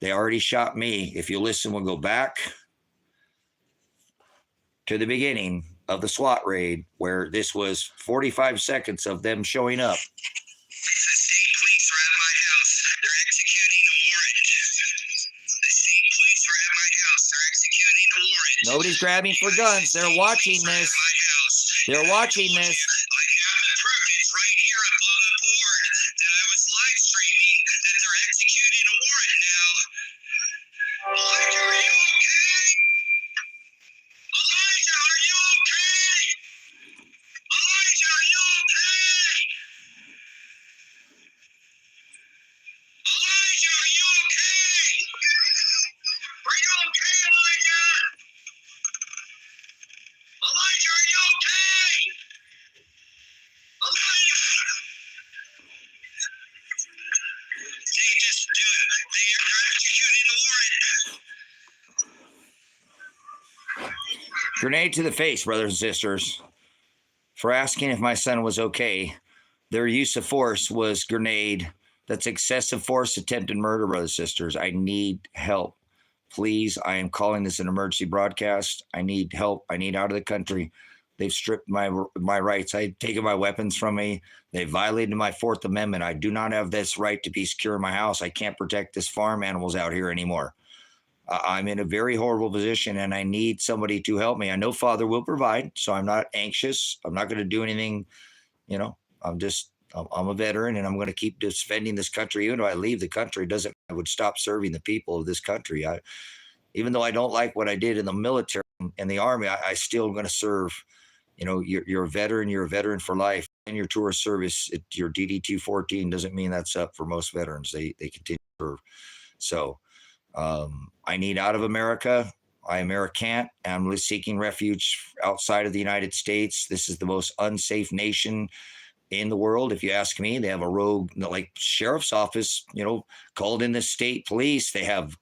S1: They already shot me. If you listen, we'll go back to the beginning of the SWAT raid, where this was 45 seconds of them showing up.
S3: The state police are at my house. They're executing a warrant. The state police are at my house. They're executing a warrant.
S1: Nobody's grabbing for guns. They're watching this. They're watching this.
S3: I have the proof. It's right here up on the board that I was live streaming that they're executing a warrant now. Elijah, are you okay? Elijah, are you okay? Elijah, are you okay? Elijah, are you okay? Are you okay, Elijah? Elijah, are you okay? Elijah! They just do it. They're executing the warrant.
S1: Grenade to the face, brothers and sisters, for asking if my son was okay. Their use of force was grenade. That's excessive force, attempted murder, brothers and sisters. I need help. Please, I am calling this an emergency broadcast. I need help. I need out of the country. They've stripped my rights. They've taken my weapons from me. They violated my Fourth Amendment. I do not have this right to be secure in my house. I can't protect this farm animals out here anymore. I'm in a very horrible position, and I need somebody to help me. I know Father will provide, so I'm not anxious. I'm not going to do anything. You know, I'm a veteran, and I'm going to keep defending this country. Even though I leave the country, I would stop serving the people of this country. Even though I don't like what I did in the military and the army, I still am going to serve. You know, you're a veteran. You're a veteran for life. And your tour of service, your DD-214 doesn't mean that's up for most veterans. They continue to serve. So I need out of America. I American't. I'm seeking refuge outside of the United States. This is the most unsafe nation in the world. If you ask me, they have a rogue, like sheriff's office, you know, called in the state police. They have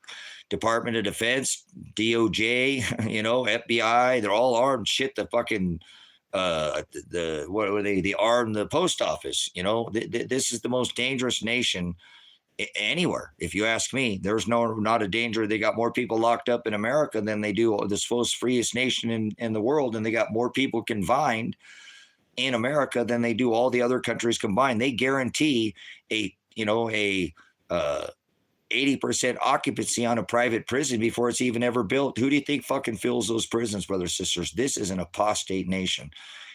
S1: Department of Defense, DOJ, you know, FBI. They're all armed. Shit, the fucking what were they? They armed the post office. You know, this is the most dangerous nation anywhere. If you ask me, there's not a danger. They got more people locked up in America than they do the most freest nation in the world, and they got more people confined in America than they do all the other countries combined. They guarantee a 80% occupancy on a private prison before it's even ever built. Who do you think fucking fills those prisons, brothers and sisters? This is an apostate nation.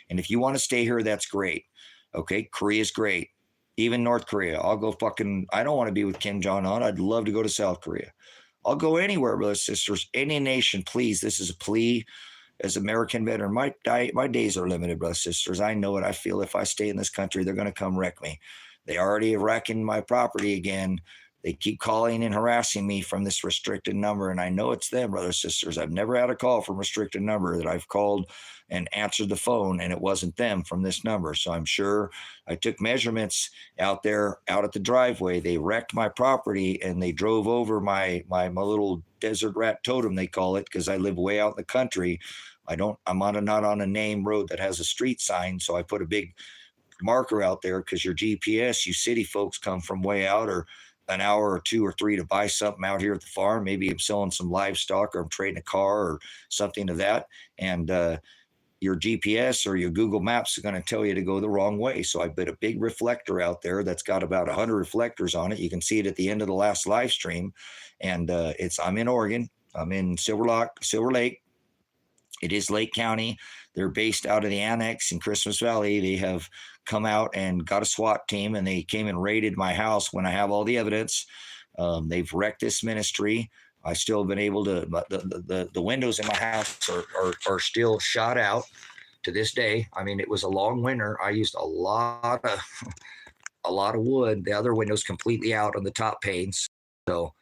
S1: And if you want to stay here, that's great. Okay, Korea's great. Even North Korea. I'll go fucking, I don't want to be with Kim Jong-un. I'd love to go to South Korea. I'll go anywhere, brothers and sisters. Any nation, please. This is a plea as American veteran. My days are limited, brothers and sisters. I know what I feel. If I stay in this country, they're going to come wreck me. They already are wrecking my property again. They keep calling and harassing me from this restricted number. And I know it's them, brothers, sisters. I've never had a call from restricted number that I've called and answered the phone, and it wasn't them from this number. So I'm sure I took measurements out there, out at the driveway. They wrecked my property and they drove over my little desert rat totem, they call it, because I live way out in the country. I'm not on a name road that has a street sign. So I put a big marker out there because your GPS, you city folks come from way out, or an hour or 2 or 3 to buy something out here at the farm. Maybe I'm selling some livestock or I'm trading a car or something of that. And your GPS or your Google Maps are going to tell you to go the wrong way. So I put a big reflector out there that's got about 100 reflectors on it. You can see it at the end of the last live stream. And I'm in Oregon. I'm in Silver Lake. It is Lake County. They're based out of the annex in Christmas Valley. They have come out and got a SWAT team, and they came and raided my house when I have all the evidence. They've wrecked this ministry. I still have been able to, but the windows in my house are still shot out to this day. I mean, it was a long winter. I used a lot of wood. The other windows completely out on the top panes. So,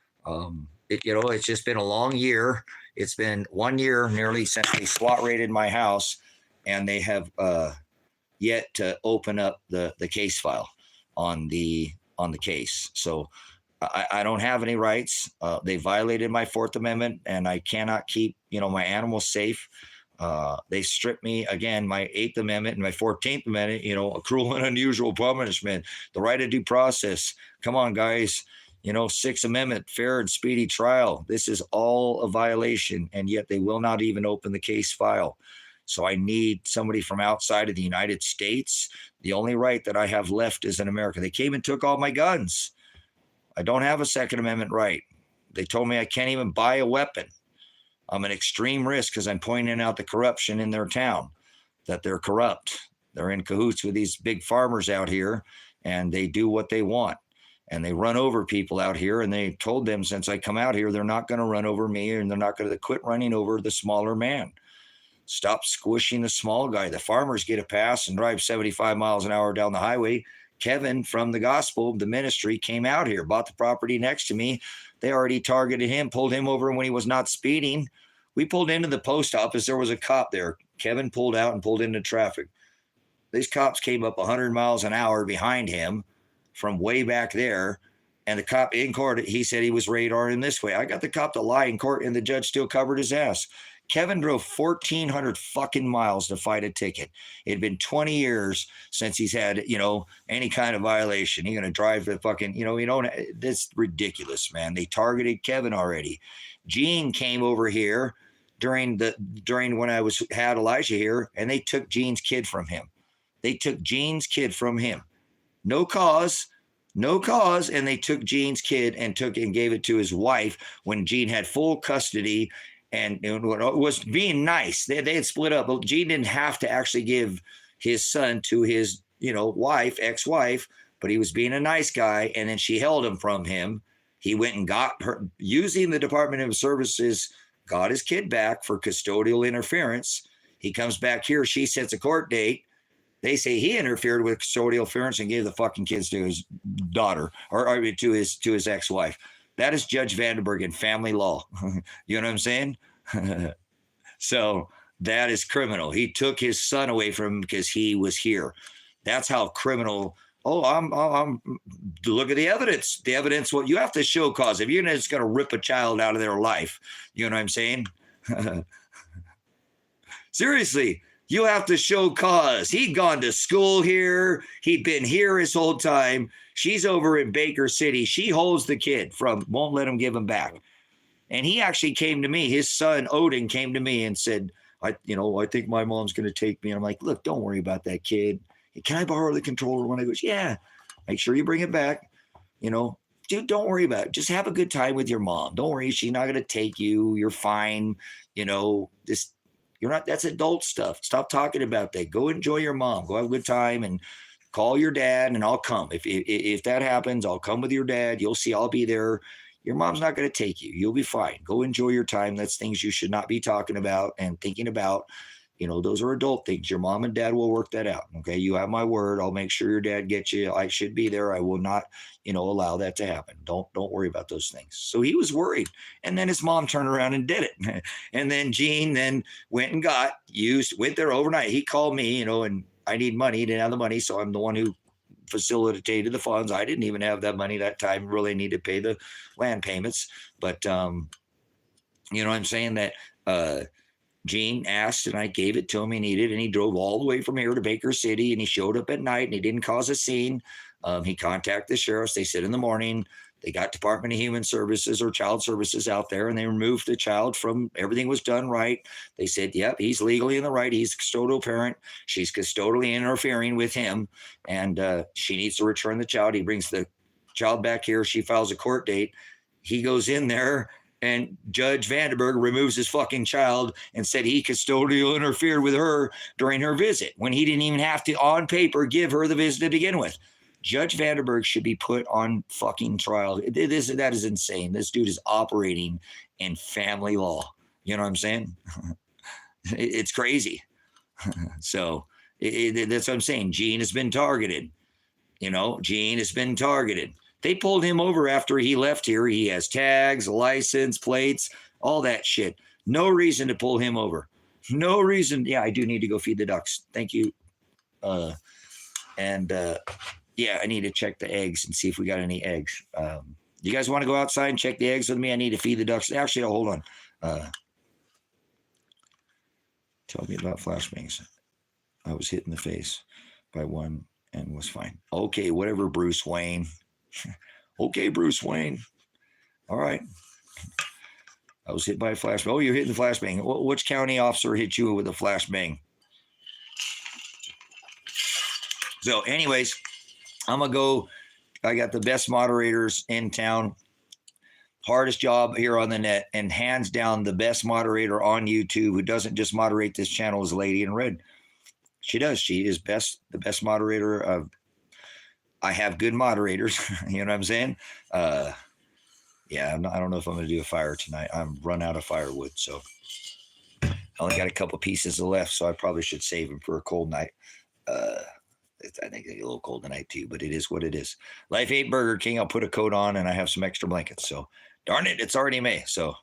S1: it's just been a long year. It's been 1 year nearly since they SWAT raided my house, and they have yet to open up the case file on the case. So I don't have any rights. They violated my 4th Amendment, and I cannot keep my animals safe. They stripped me again, my 8th Amendment and my 14th Amendment, a cruel and unusual punishment, the right of due process. Come on, guys. 6th Amendment, fair and speedy trial. This is all a violation, and yet they will not even open the case file. So I need somebody from outside of the United States. The only right that I have left is in America. They came and took all my guns. I don't have a 2nd Amendment right. They told me I can't even buy a weapon. I'm an extreme risk because I'm pointing out the corruption in their town, that they're corrupt. They're in cahoots with these big farmers out here, and they do what they want. And they run over people out here, and they told them since I come out here, they're not going to run over me, and they're not going to quit running over the smaller man. Stop squishing the small guy. The farmers get a pass and drive 75 miles an hour down the highway. Kevin from the gospel, the ministry, came out here, bought the property next to me. They already targeted him, pulled him over when he was not speeding. We pulled into the post office. There was a cop there. Kevin pulled out and pulled into traffic. These cops came up 100 miles an hour behind him from way back there. And the cop in court, he said he was radaring this way. I got the cop to lie in court, and the judge still covered his ass. Kevin drove 1,400 fucking miles to fight a ticket. It had been 20 years since he's had, any kind of violation. He's going to drive the fucking, that's ridiculous, man. They targeted Kevin already. Gene came over here during when I had Elijah here, and they took Gene's kid from him. No cause. And they took Gene's kid and gave it to his wife when Gene had full custody. And it was being nice. They had split up. But Gene didn't have to actually give his son to his, ex-wife, but he was being a nice guy. And then she held him from him. He went and got her, using the Department of Services, got his kid back for custodial interference. He comes back here. She sets a court date. They say he interfered with custodial interference and gave the fucking kids to his daughter or to his ex-wife. That is Judge Vandenberg in family law. You know what I'm saying? So that is criminal. He took his son away from him because he was here. That's how criminal. Oh, I'm look at the evidence. The evidence, what you have to show cause. If you're just going to rip a child out of their life, you know what I'm saying? Seriously. You have to show cause. He'd gone to school here. He'd been here his whole time. She's over in Baker City. She holds the kid won't let him give him back. And he actually came to me. His son, Odin, came to me and said, I think my mom's going to take me. And I'm like, look, don't worry about that kid. Can I borrow the controller? When I goes, yeah, make sure you bring it back. Dude, don't worry about it. Just have a good time with your mom. Don't worry. She's not going to take you. You're fine. That's adult stuff. Stop talking about that. Go enjoy your mom. Go have a good time and call your dad, and I'll come. If that happens, I'll come with your dad. You'll see I'll be there. Your mom's not going to take you. You'll be fine. Go enjoy your time. That's things you should not be talking about and thinking about. those are adult things. Your mom and dad will work that out. Okay. You have my word. I'll make sure your dad gets you. I should be there. I will not, allow that to happen. Don't worry about those things. So he was worried. And then his mom turned around and did it. And then Gene then went and went there overnight. He called me, and I need money. He didn't have the money. So I'm the one who facilitated the funds. I didn't even have that money that time. Really need to pay the land payments. But, you know what I'm saying? That, Gene asked and I gave it to him. He needed, and he drove all the way from here to Baker City, and he showed up at night and he didn't cause a scene. He contacted the sheriffs. They said in the morning, they got Department of Human Services or Child Services out there, and they removed the child from, everything was done right. They said, yep, he's legally in the right. He's a custodial parent. She's custodially interfering with him, and she needs to return the child. He brings the child back here. She files a court date. He goes in there, and Judge Vandenberg removes his fucking child and said he custodial interfered with her during her visit when he didn't even have to, on paper, give her the visit to begin with. Judge Vandenberg should be put on fucking trial. That is insane. This dude is operating in family law. You know what I'm saying? It's crazy. So that's what I'm saying. Gene has been targeted. Gene has been targeted. They pulled him over after he left here. He has tags, license plates, all that shit. No reason to pull him over. No reason. Yeah, I do need to go feed the ducks. Thank you. Yeah, I need to check the eggs and see if we got any eggs. You guys want to go outside and check the eggs with me? I need to feed the ducks. Actually, hold on. Tell me about flashbangs. I was hit in the face by one and was fine. Okay, whatever, Bruce Wayne. Okay, Bruce Wayne. All right. I was hit by a flashbang. Oh, you're hitting the flashbang. Which county officer hit you with a flashbang? So anyways, I'm going to go. I got the best moderators in town. Hardest job here on the net, and hands down the best moderator on YouTube who doesn't just moderate this channel is Lady in Red. She does. She is the best moderator of. I have good moderators. You know what I'm saying? Yeah, I don't know if I'm going to do a fire tonight. I'm run out of firewood, so I only got a couple pieces left, so I probably should save them for a cold night. I think it's a little cold tonight too, but it is what it is. Life 8 Burger King. I'll put a coat on, and I have some extra blankets. So darn it, it's already May. So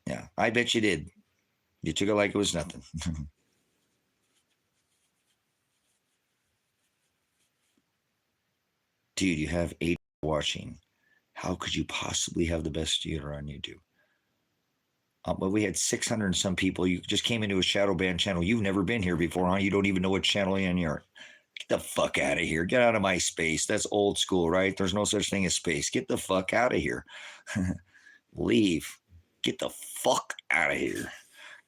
S1: yeah, I bet you did. You took it like it was nothing. Dude, you have 8 watching. How could you possibly have the best theater on YouTube? But we had 600 and some people. You just came into a shadow band channel. You've never been here before, huh? You don't even know what channel you're in. Get the fuck out of here. Get out of my space. That's old school, right? There's no such thing as space. Get the fuck out of here. Leave. Get the fuck out of here.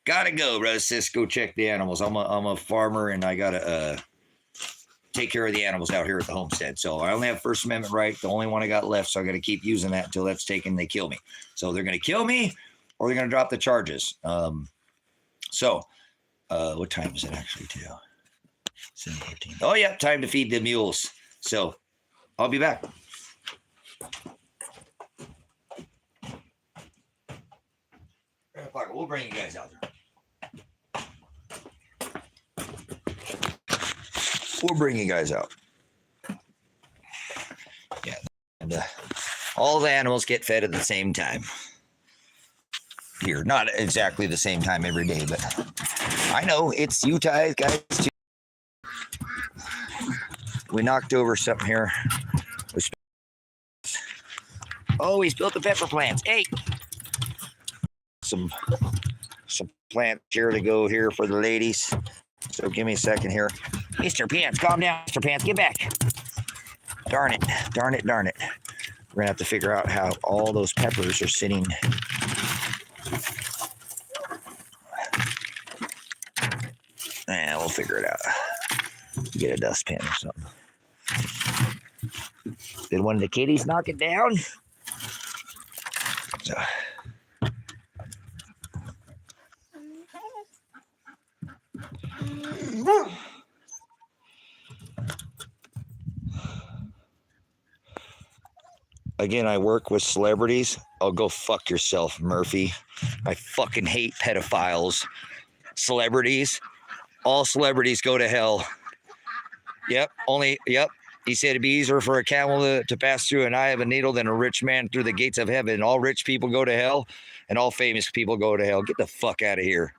S1: Gotta go, brother sis. Go check the animals. I'm a farmer, and I gotta take care of the animals out here at the homestead. So I only have First Amendment right. The only one I got left. So I got to keep using that until that's taken. They kill me. So they're going to kill me, or they're going to drop the charges. What time is it actually too? 7:15. Oh yeah, time to feed the mules. So I'll be back. We'll bring you guys out there. We'll bring you guys out. Yeah. And all the animals get fed at the same time. Here, not exactly the same time every day, but I know it's Utah, guys. We knocked over something here. Oh, we spilled the pepper plants. Hey, some plants here to go here for the ladies. So give me a second here. Mr. Pants, calm down, Mr. Pants, get back. Darn it. We're going to have to figure out how all those peppers are sitting. And we'll figure it out. Get a dustpan or something. Did one of the kitties knock it down? So. Again, I work with celebrities. Oh, go fuck yourself, Murphy. I fucking hate pedophiles. Celebrities. All celebrities go to hell. Yep. He said it'd be easier for a camel to pass through an eye of a needle than a rich man through the gates of heaven. All rich people go to hell, and all famous people go to hell. Get the fuck out of here.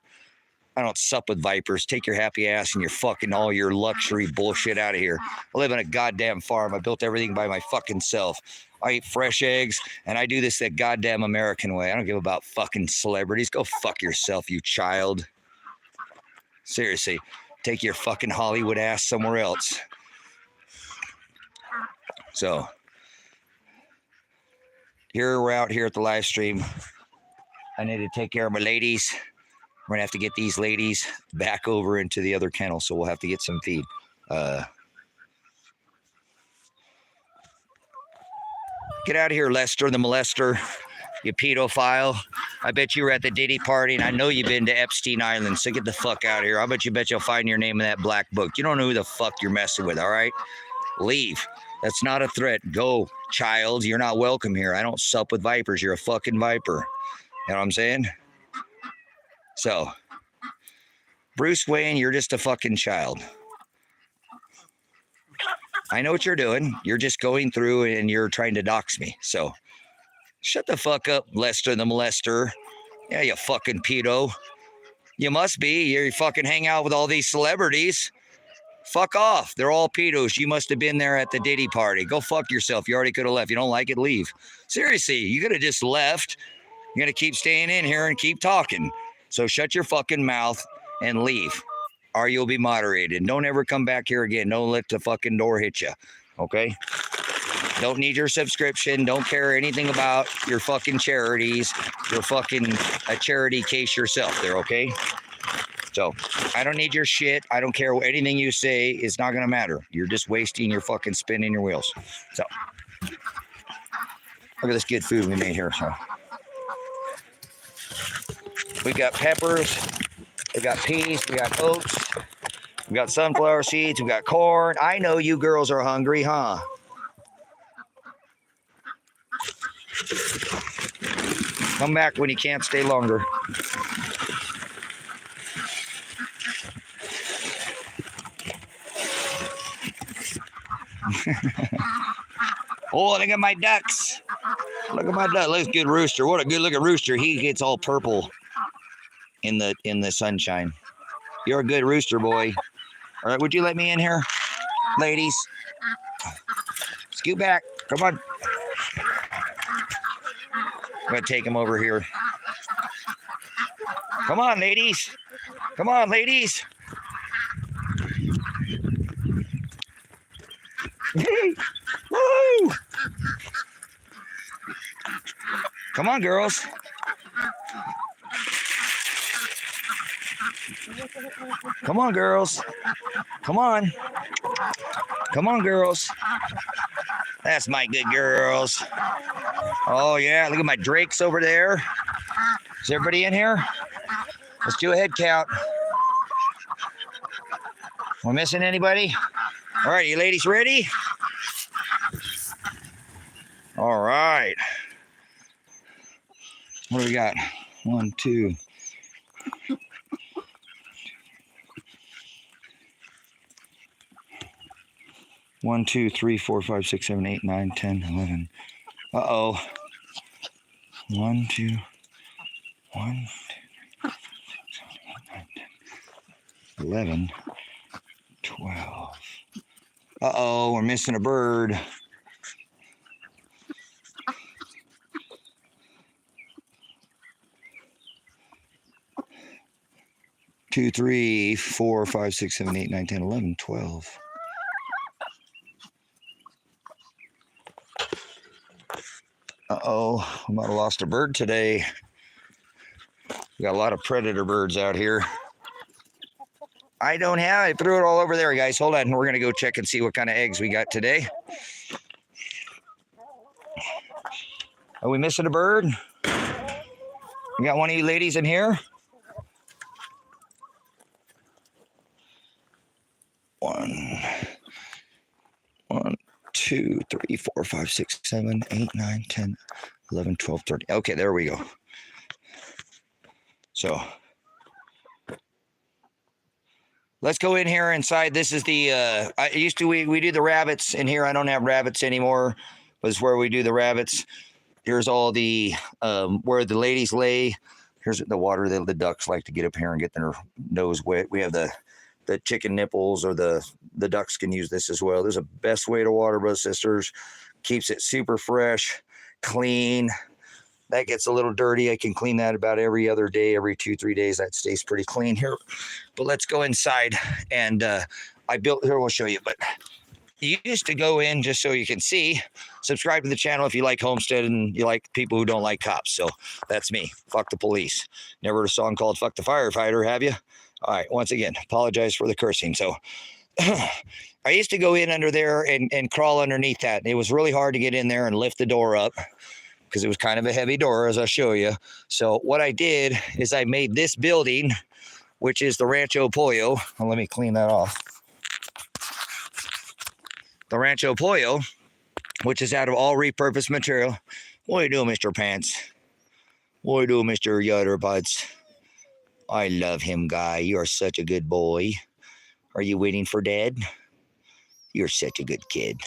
S1: I don't sup with vipers. Take your happy ass and your fucking all your luxury bullshit out of here. I live on a goddamn farm. I built everything by my fucking self. I eat fresh eggs, and I do this that goddamn American way. I don't give about fucking celebrities. Go fuck yourself, you child. Seriously, take your fucking Hollywood ass somewhere else. So, here we're out here at the live stream. I need to take care of my ladies. We're gonna have to get these ladies back over into the other kennel, so we'll have to get some feed. Get out of here, Lester the molester, you pedophile. I bet you were at the Diddy party, and I know you've been to Epstein Island, so get the fuck out of here. I bet you'll find your name in that black book. You don't know who the fuck you're messing with, all right? Leave. That's not a threat. Go, child. You're not welcome here. I don't sup with vipers. You're a fucking viper. You know what I'm saying? So, Bruce Wayne, you're just a fucking child. I know what you're doing. You're just going through and you're trying to dox me. So, shut the fuck up, Lester the molester. Yeah, you fucking pedo. You must be. You fucking hang out with all these celebrities. Fuck off. They're all pedos. You must have been there at the Diddy party. Go fuck yourself. You already could have left. You don't like it, leave. Seriously, you could have just left. You're going to keep staying in here and keep talking. So shut your fucking mouth and leave, or you'll be moderated. Don't ever come back here again. Don't let the fucking door hit you, okay? Don't need your subscription. Don't care anything about your fucking charities. You're fucking a charity case yourself there, okay? So I don't need your shit. I don't care what anything you say. It's not going to matter. You're just wasting your fucking spinning your wheels. So look at this good food we made here. So we got peppers, we got peas, we got oats, we got sunflower seeds, we got corn. I know you girls are hungry, huh? Come back when you can't stay longer. Oh, look at my ducks. Look at my duck. Looks good rooster. What a good looking rooster. He gets all purple in the sunshine. You're a good rooster, boy. All right, would you let me in here, ladies? Scoot back. Come on. I'm gonna take him over here. Come on, ladies. Come on, ladies. Hey. Woo! Come on, girls. Come on, girls. Come on. Come on, girls. That's my good girls. Oh, yeah. Look at my drakes over there. Is everybody in here? Let's do a head count. We're missing anybody? All right, you ladies ready? All right. What do we got? 1, 2. 1, 2, 3, 4, 5, 6, 7, 8, 9, 10, 11. Uh-oh. 1, 2, 1, 2, 3, 4, 5, 6, 7, 8, 9, 10, 11, 12. Uh-oh, we're missing a bird. Two, 3, 4, 5, 6, 7, 8, 9, 10, 11, 12. Uh-oh, we might have lost a bird today. We got a lot of predator birds out here. I threw it all over there, guys. Hold on, we're gonna go check and see what kind of eggs we got today. Are we missing a bird? We got one of you ladies in here? 1, 2, 3, 4, 5, 6, 7, 8, 9, 10, 11, 12, 13. Okay, there we go. So let's go in here inside. This is the, we do the rabbits in here. I don't have rabbits anymore. This is where we do the rabbits. Here's all the, where the ladies lay. Here's the water that the ducks like to get up here and get their nose wet. We have the chicken nipples, or the ducks can use this as well. There's a best way to water, brothers and sisters. Keeps it super fresh, clean. That gets a little dirty. I can clean that about every other day, every 2-3 days. That stays pretty clean here. But let's go inside. And I built here. We'll show you. But you used to go in just so you can see. Subscribe to the channel if you like homestead and you like people who don't like cops. So that's me. Fuck the police. Never heard a song called "Fuck the Firefighter," have you? All right. Once again, apologize for the cursing. So I used to go in under there and crawl underneath that. It was really hard to get in there and lift the door up, because it was kind of a heavy door, as I'll show you. So what I did is I made this building, which is the Rancho Pollo. Well, let me clean that off. The Rancho Pollo, which is out of all repurposed material. What are you doing, Mr. Pants? What are you doing, Mr. Yutterbuds? I love him, Guy. You are such a good boy. Are you waiting for Dad? You're such a good kid.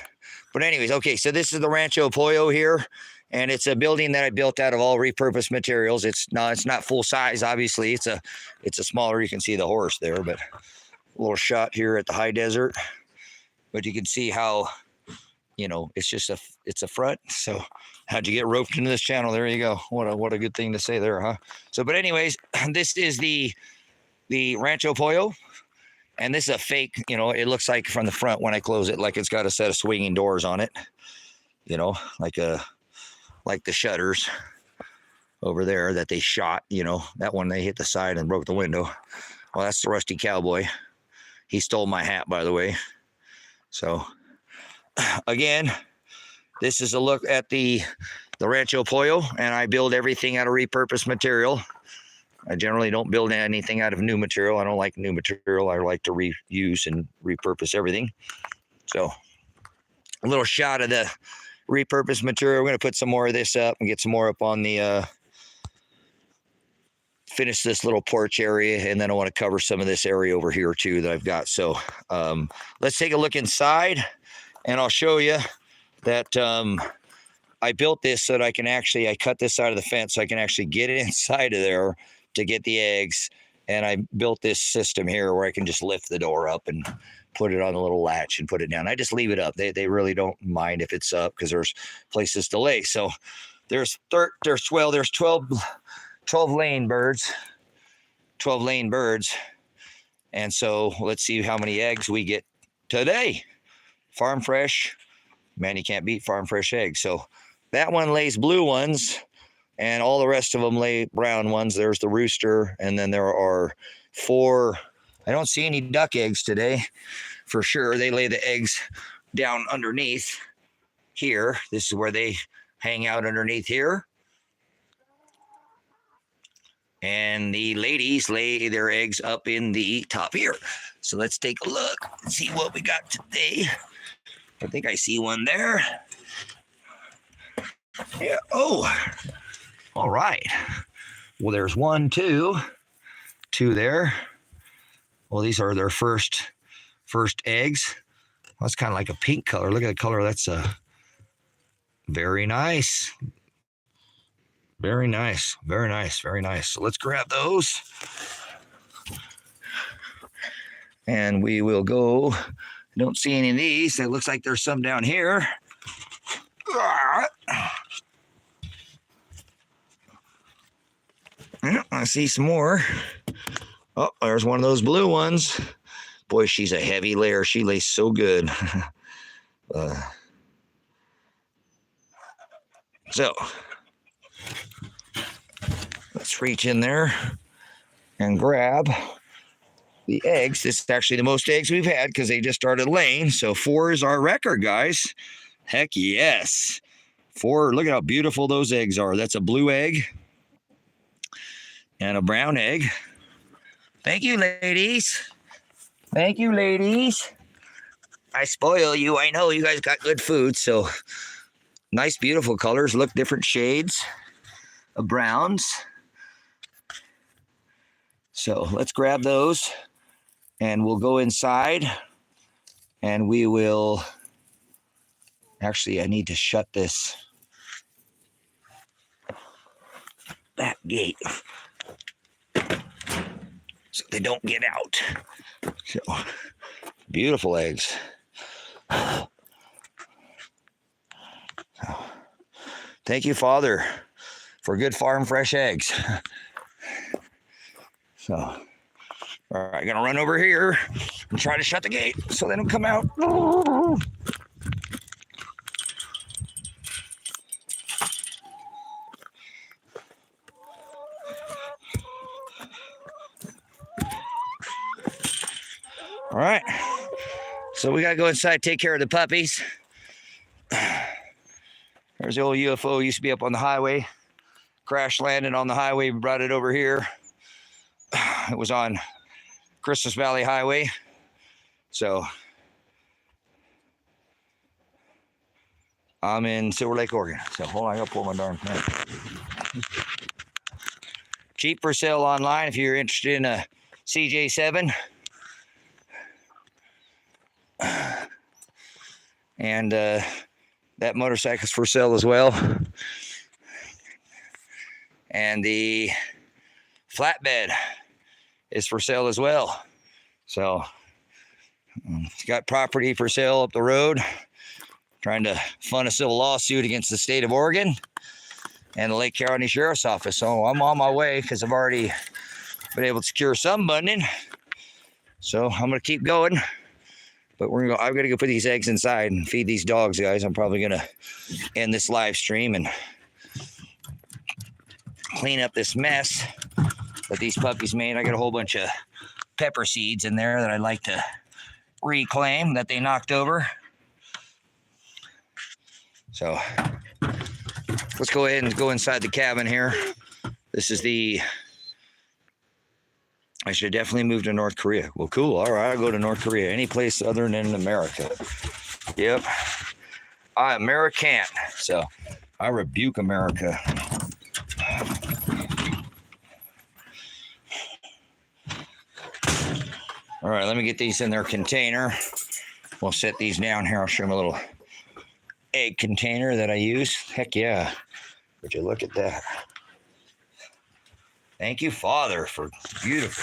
S1: But anyways, okay, so this is the Rancho Pollo here. And it's a building that I built out of all repurposed materials. It's not full size, obviously. It's a smaller, you can see the horse there, but a little shot here at the high desert. But you can see how, it's a front. So how'd you get roped into this channel? There you go. What a good thing to say there, huh? So, but anyways, this is the Rancho Pollo. And this is a fake, it looks like from the front when I close it, like it's got a set of swinging doors on it, like the shutters over there that they shot, that one they hit the side and broke the window. Well, that's the Rusty Cowboy. He stole my hat, by the way. So again, this is a look at the Rancho Pollo, and I build everything out of repurposed material. I generally don't build anything out of new material. I don't like new material. I like to reuse and repurpose everything. So a little shot of the repurposed material. We're going to put some more of this up and get some more up on the finish this little porch area, and then I want to cover some of this area over here too that I've got. So let's take a look inside, and I'll show you that I built this so that I cut this side of the fence so I can actually get inside of there to get the eggs. And I built this system here where I can just lift the door up and put it on a little latch and put it down. I just leave it up. They really don't mind if it's up, because there's places to lay. So there's 12 laying birds. 12 laying birds. And so let's see how many eggs we get today. Farm fresh. Man, you can't beat farm fresh eggs. So that one lays blue ones, and all the rest of them lay brown ones. There's the rooster, and then there are 4. I don't see any duck eggs today, for sure. They lay the eggs down underneath here. This is where they hang out, underneath here. And the ladies lay their eggs up in the top here. So let's take a look and see what we got today. I think I see one there. Yeah. Oh, all right. Well, there's 1, 2 there. Well, these are their first eggs. That's kind of like a pink color. Look at the color. That's very nice. Very nice. Very nice. Very nice. So let's grab those. And we will go. I don't see any of these. It looks like there's some down here. Yeah, I see some more. Oh, there's one of those blue ones. Boy, she's a heavy layer. She lays so good. So let's reach in there and grab the eggs. This is actually the most eggs we've had because they just started laying. So 4 is our record, guys. Heck yes. 4. Look at how beautiful those eggs are. That's a blue egg and a brown egg. Thank you, ladies. Thank you, ladies. I spoil you. I know you guys got good food. So nice, beautiful colors. Look, different shades of browns. So let's grab those and we'll go inside and we will, actually I need to shut that gate so they don't get out. So beautiful eggs. So, thank you, Father, for good farm fresh eggs. So, all right, gonna run over here and try to shut the gate so they don't come out. All right, so we gotta go inside, take care of the puppies. There's the old UFO, used to be up on the highway. Crash landed on the highway, brought it over here. It was on Christmas Valley Highway. So I'm in Silver Lake, Oregon. So hold on, I gotta pull my darn pen. Cheap for sale online if you're interested in a CJ7. And that motorcycle's for sale as well. And the flatbed is for sale as well. So got property for sale up the road. Trying to fund a civil lawsuit against the state of Oregon and the Lake County Sheriff's Office. So I'm on my way because I've already been able to secure some funding. So I'm gonna keep going. But I've got to go put these eggs inside and feed these dogs, guys. I'm probably gonna end this live stream and clean up this mess that these puppies made. I got a whole bunch of pepper seeds in there that I'd like to reclaim that they knocked over. So let's go ahead and go inside the cabin here. This is I should definitely move to North Korea. Well, cool. All right, I'll go to North Korea. Any place other than America. Yep. I'm American. So I rebuke America. All right, let me get these in their container. We'll set these down here. I'll show them a little egg container that I use. Heck yeah. Would you look at that? Thank you, Father, for beautiful.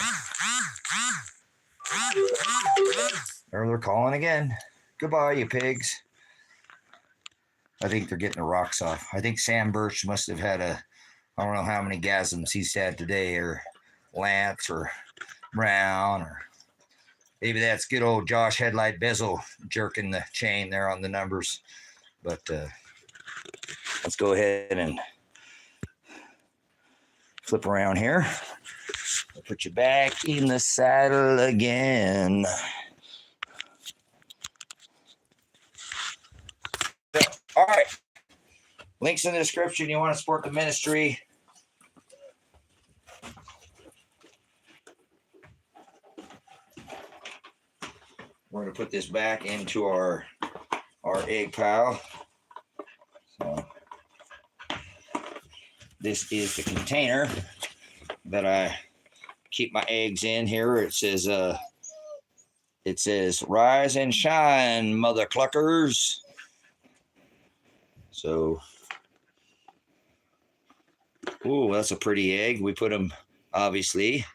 S1: There they're calling again. Goodbye, you pigs. I think they're getting the rocks off. I think Sam Birch must have had I don't know how many gasms he's had today, or Lance, or Brown, or maybe that's good old Josh Headlight Bezel jerking the chain there on the numbers. But let's go ahead and flip around here. I'll put you back in the saddle again. So, all right. Links in the description. You want to support the ministry. We're going to put this back into our egg pile. So this is the container that I keep my eggs in here. It says rise and shine, mother cluckers. So, ooh, that's a pretty egg. We put them, obviously,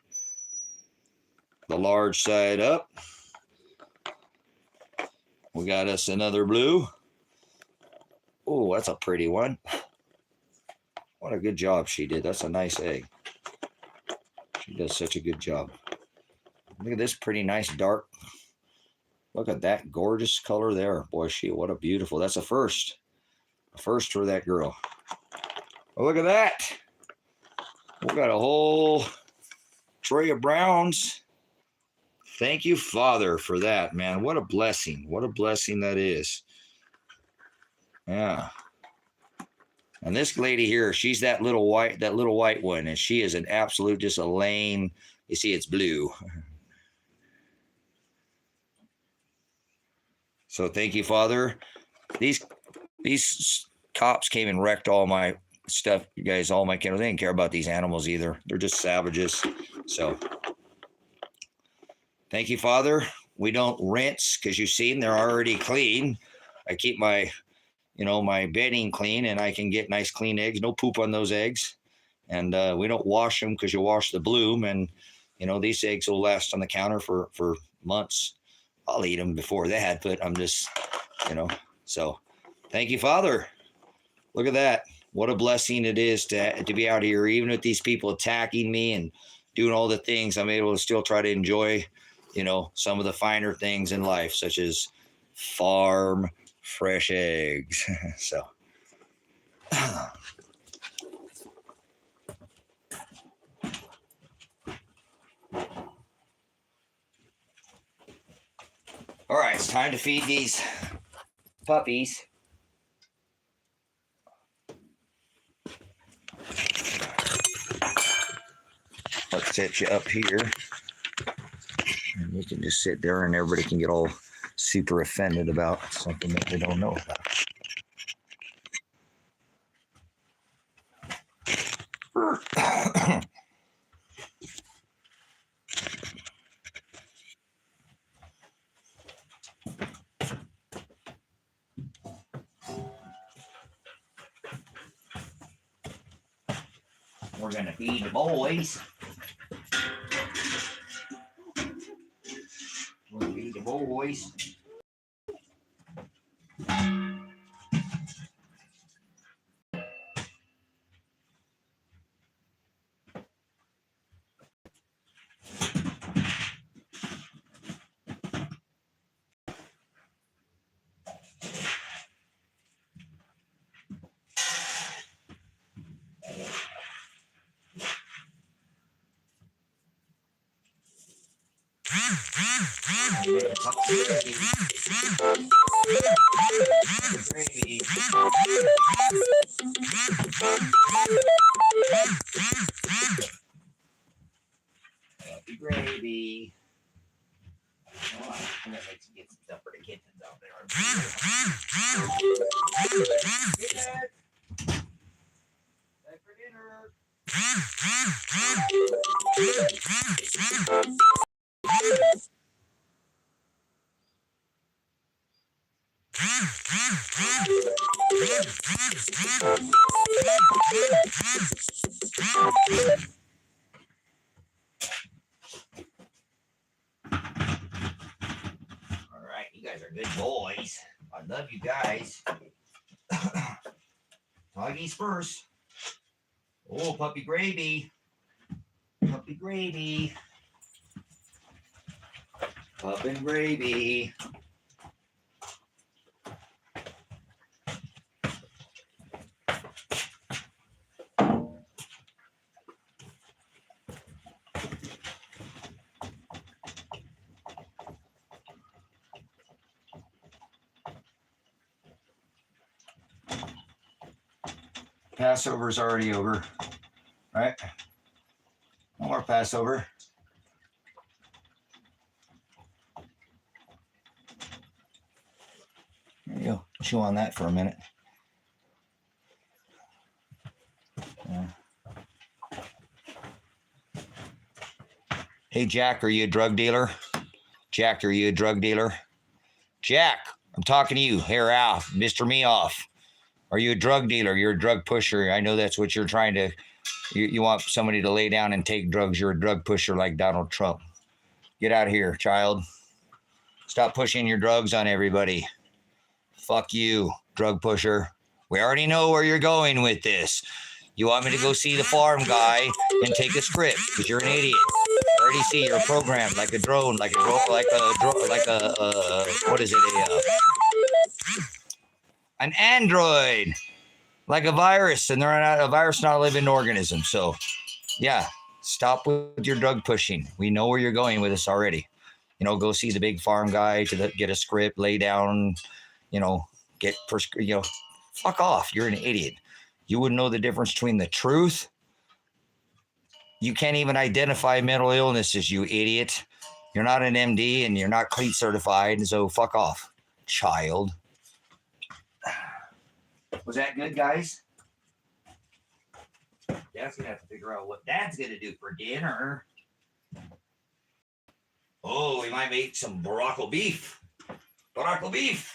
S1: the large side up. We got us another blue. Oh, that's a pretty one. What a good job she did. That's a nice egg. She does such a good job. Look at this pretty nice dark. Look at that gorgeous color there. Boy, what a beautiful. That's a first. A first for that girl. Oh, look at that. We got a whole tray of browns. Thank you, Father, for that, man. What a blessing. What a blessing that is. Yeah. And this lady here, she's that little white one, and she is an absolute, just a lame. You see, it's blue. So thank you, Father. These cops came and wrecked all my stuff, you guys. All my kids, they didn't care about these animals either. They're just savages. So Thank you, Father. We don't rinse because you see them, they're already clean. I keep my, my bedding clean, and I can get nice clean eggs. No poop on those eggs. And we don't wash them because you wash the bloom. And, these eggs will last on the counter for months. I'll eat them before that, but I'm just, so thank you, Father. Look at that. What a blessing it is to be out here, even with these people attacking me and doing all the things. I'm able to still try to enjoy, some of the finer things in life, such as farm fresh eggs. So. All right, it's time to feed these puppies. Let's set you up here. And you can just sit there and everybody can get all super offended about something that they don't know about. We're going to feed the boys. We're going to feed the boys. Gravy. Oh, I'm gonna get some stuff for the kittens out there. Time for dinner. All right, you guys are good boys. I love you guys. Doggies first. Oh, puppy gravy. Puppy gravy. Pup and gravy. Passover's already over, right? No more Passover. There you go. Chew on that for a minute. Yeah. Hey, Jack, are you a drug dealer? Jack, are you a drug dealer? Jack, I'm talking to you. Here, Al, Mr. Me Off. Are you a drug dealer? You're a drug pusher. I know that's what you're trying to. You want somebody to lay down and take drugs. You're a drug pusher like Donald Trump. Get out of here, child. Stop pushing your drugs on everybody. Fuck you, drug pusher. We already know where you're going with this. You want me to go see the farm guy and take a script because you're an idiot. I already see you're programmed like a drone, what is it? An android, like a virus, and they're not a virus, not a living organism. So, yeah, stop with your drug pushing. We know where you're going with this already. Go see the big farm guy to get a script, lay down, fuck off. You're an idiot. You wouldn't know the difference between the truth. You can't even identify mental illnesses, you idiot. You're not an MD and you're not CLEAT certified, so fuck off, child. Was that good, guys? Dad's gonna have to figure out what Dad's gonna do for dinner. Oh, we might make some Baracco beef. Baracco beef.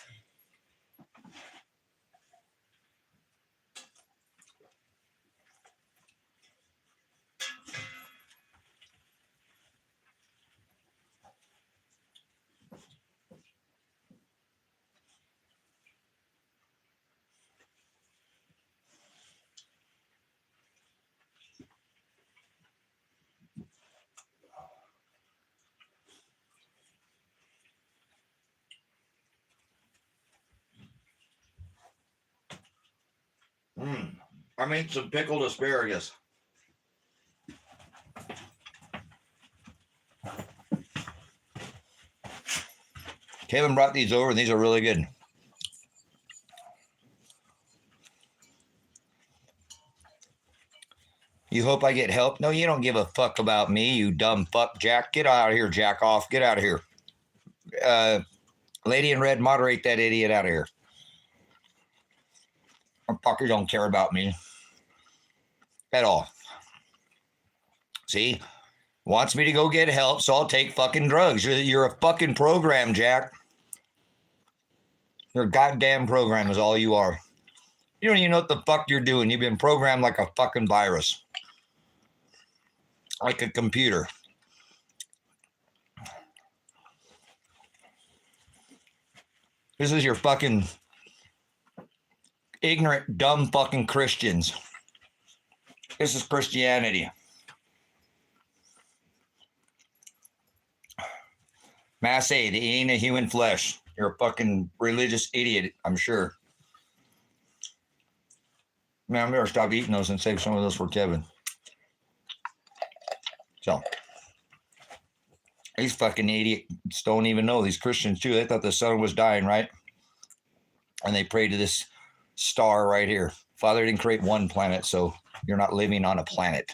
S1: I made some pickled asparagus. Kevin brought these over, and these are really good. You hope I get help? No, you don't give a fuck about me, you dumb fuck, Jack. Get out of here, Jack off. Get out of here. Lady in red, moderate that idiot out of here. Fucker don't care about me at all. See? Wants me to go get help, so I'll take fucking drugs. You're a fucking program, Jack. You're a goddamn program is all you are. You don't even know what the fuck you're doing. You've been programmed like a fucking virus. Like a computer. This is your fucking ignorant, dumb fucking Christians. This is Christianity. Mass A, they ain't a human flesh. You're a fucking religious idiot, I'm sure. Man, I'm gonna stop eating those and save some of those for Kevin. So, these fucking idiots don't even know. These Christians too. They thought the sun was dying, right? And they pray to this star right here. Father didn't create one planet, so you're not living on a planet.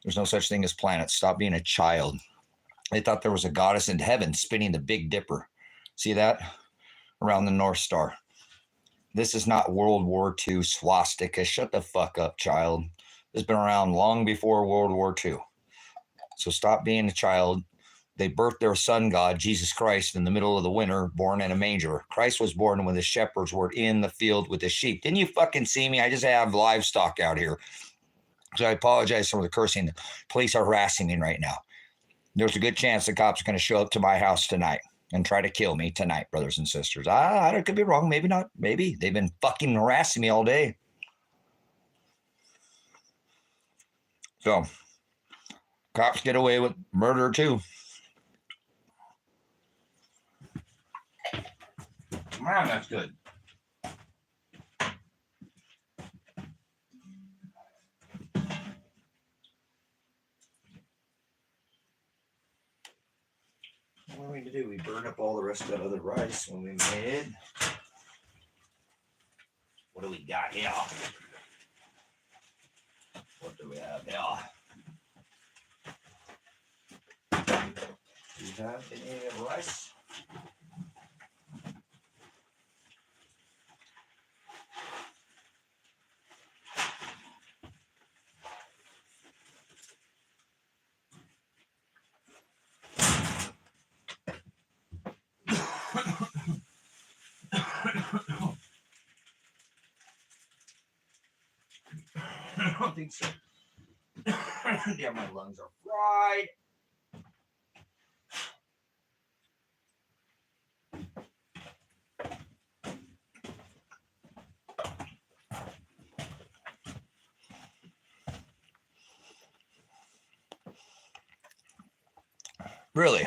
S1: There's no such thing as planets. Stop being a child. They thought there was a goddess in heaven spinning the Big Dipper. See that? Around the North Star. This is not World War II swastika. Shut the fuck up, child. This has been around long before World War II. So stop being a child. They birthed their sun god, Jesus Christ, in the middle of the winter, born in a manger. Christ was born when the shepherds were in the field with the sheep. Didn't you fucking see me? I just have livestock out here. So I apologize for the cursing. The police are harassing me right now. There's a good chance the cops are going to show up to my house tonight and try to kill me tonight, brothers and sisters. I could be wrong. Maybe not. Maybe. They've been fucking harassing me all day. So, cops get away with murder too. Man, that's good. What are we going to do? We burn up all the rest of that other rice when we made. What do we got here? What do we have here? Do you have any rice? I don't think so. Yeah, my lungs are fried. Really?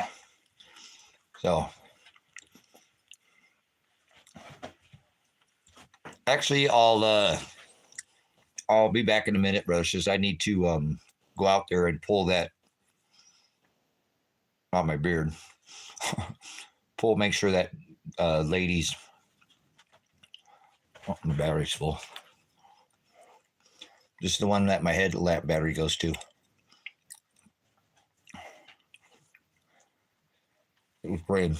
S1: So, actually, I'll be back in a minute, brother. Says I need to go out there and pull that. Not my beard. Make sure that ladies. Oh, the battery's full. Just the one that my headlamp battery goes to. It was praying.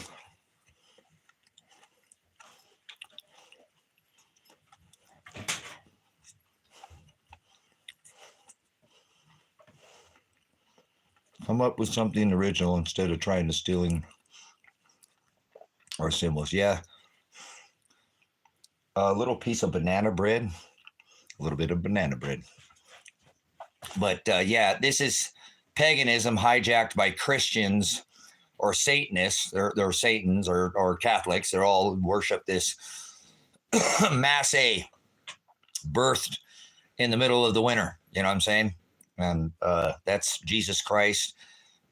S1: Come up with something original instead of trying to stealing our symbols. Yeah. A little piece of banana bread. A little bit of banana bread. But yeah, this is paganism hijacked by Christians or Satanists. They're Satans or Catholics. They're all worship this Mass A, birthed in the middle of the winter. You know what I'm saying? And that's Jesus Christ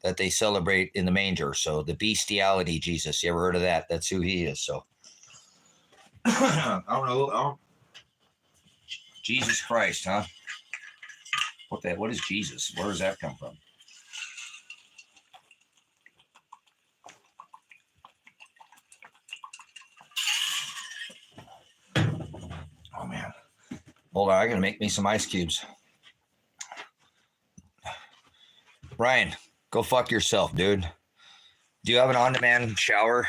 S1: that they celebrate in the manger. So the bestiality Jesus, you ever heard of that? That's who he is. So I don't know. Jesus Christ, huh? What is Jesus? Where does that come from? Oh man. Hold on, I gotta make me some ice cubes. Brian, go fuck yourself, dude. Do you have an on-demand shower?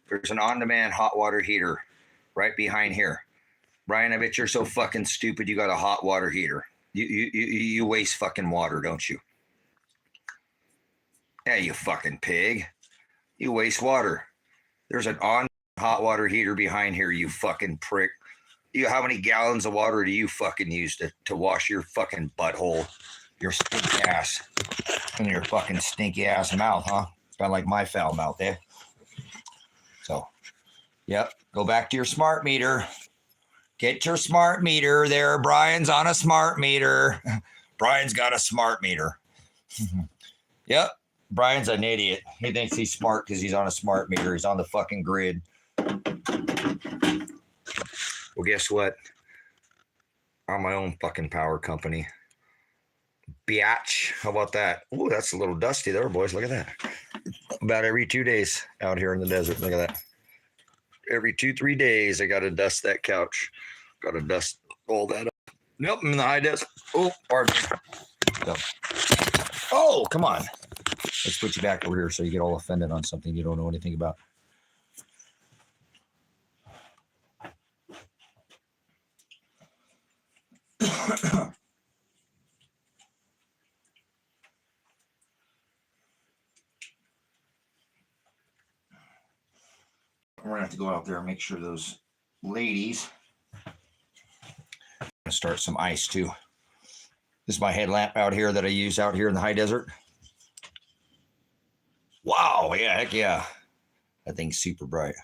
S1: There's an on-demand hot water heater right behind here. Brian, I bet you're so fucking stupid you got a hot water heater. You waste fucking water, don't you? Yeah, you fucking pig. You waste water. There's an on hot water heater behind here, you fucking prick. How many gallons of water do you fucking use to wash your fucking butthole, your stinky ass, and your fucking stinky ass mouth, huh? It's kind of like my foul mouth, eh? So, yep, go back to your smart meter. Get your smart meter there. Brian's on a smart meter. Brian's got a smart meter. Yep, Brian's an idiot. He thinks he's smart because he's on a smart meter. He's on the fucking grid. Well, guess what? I'm my own fucking power company. Biatch. How about that? Ooh, that's a little dusty there, boys. Look at that. About every 2 days out here in the desert. Look at that. Every 2-3 days, I got to dust that couch. Got to dust all that up. Nope, I'm in the high desert. Oh, pardon me. Oh, come on. Let's put you back over here so you get all offended on something you don't know anything about. We're going to have to go out there and make sure those ladies. I'm going to start some ice too. This is my headlamp out here that I use out here in the high desert. Wow, yeah, heck yeah. That thing's super bright.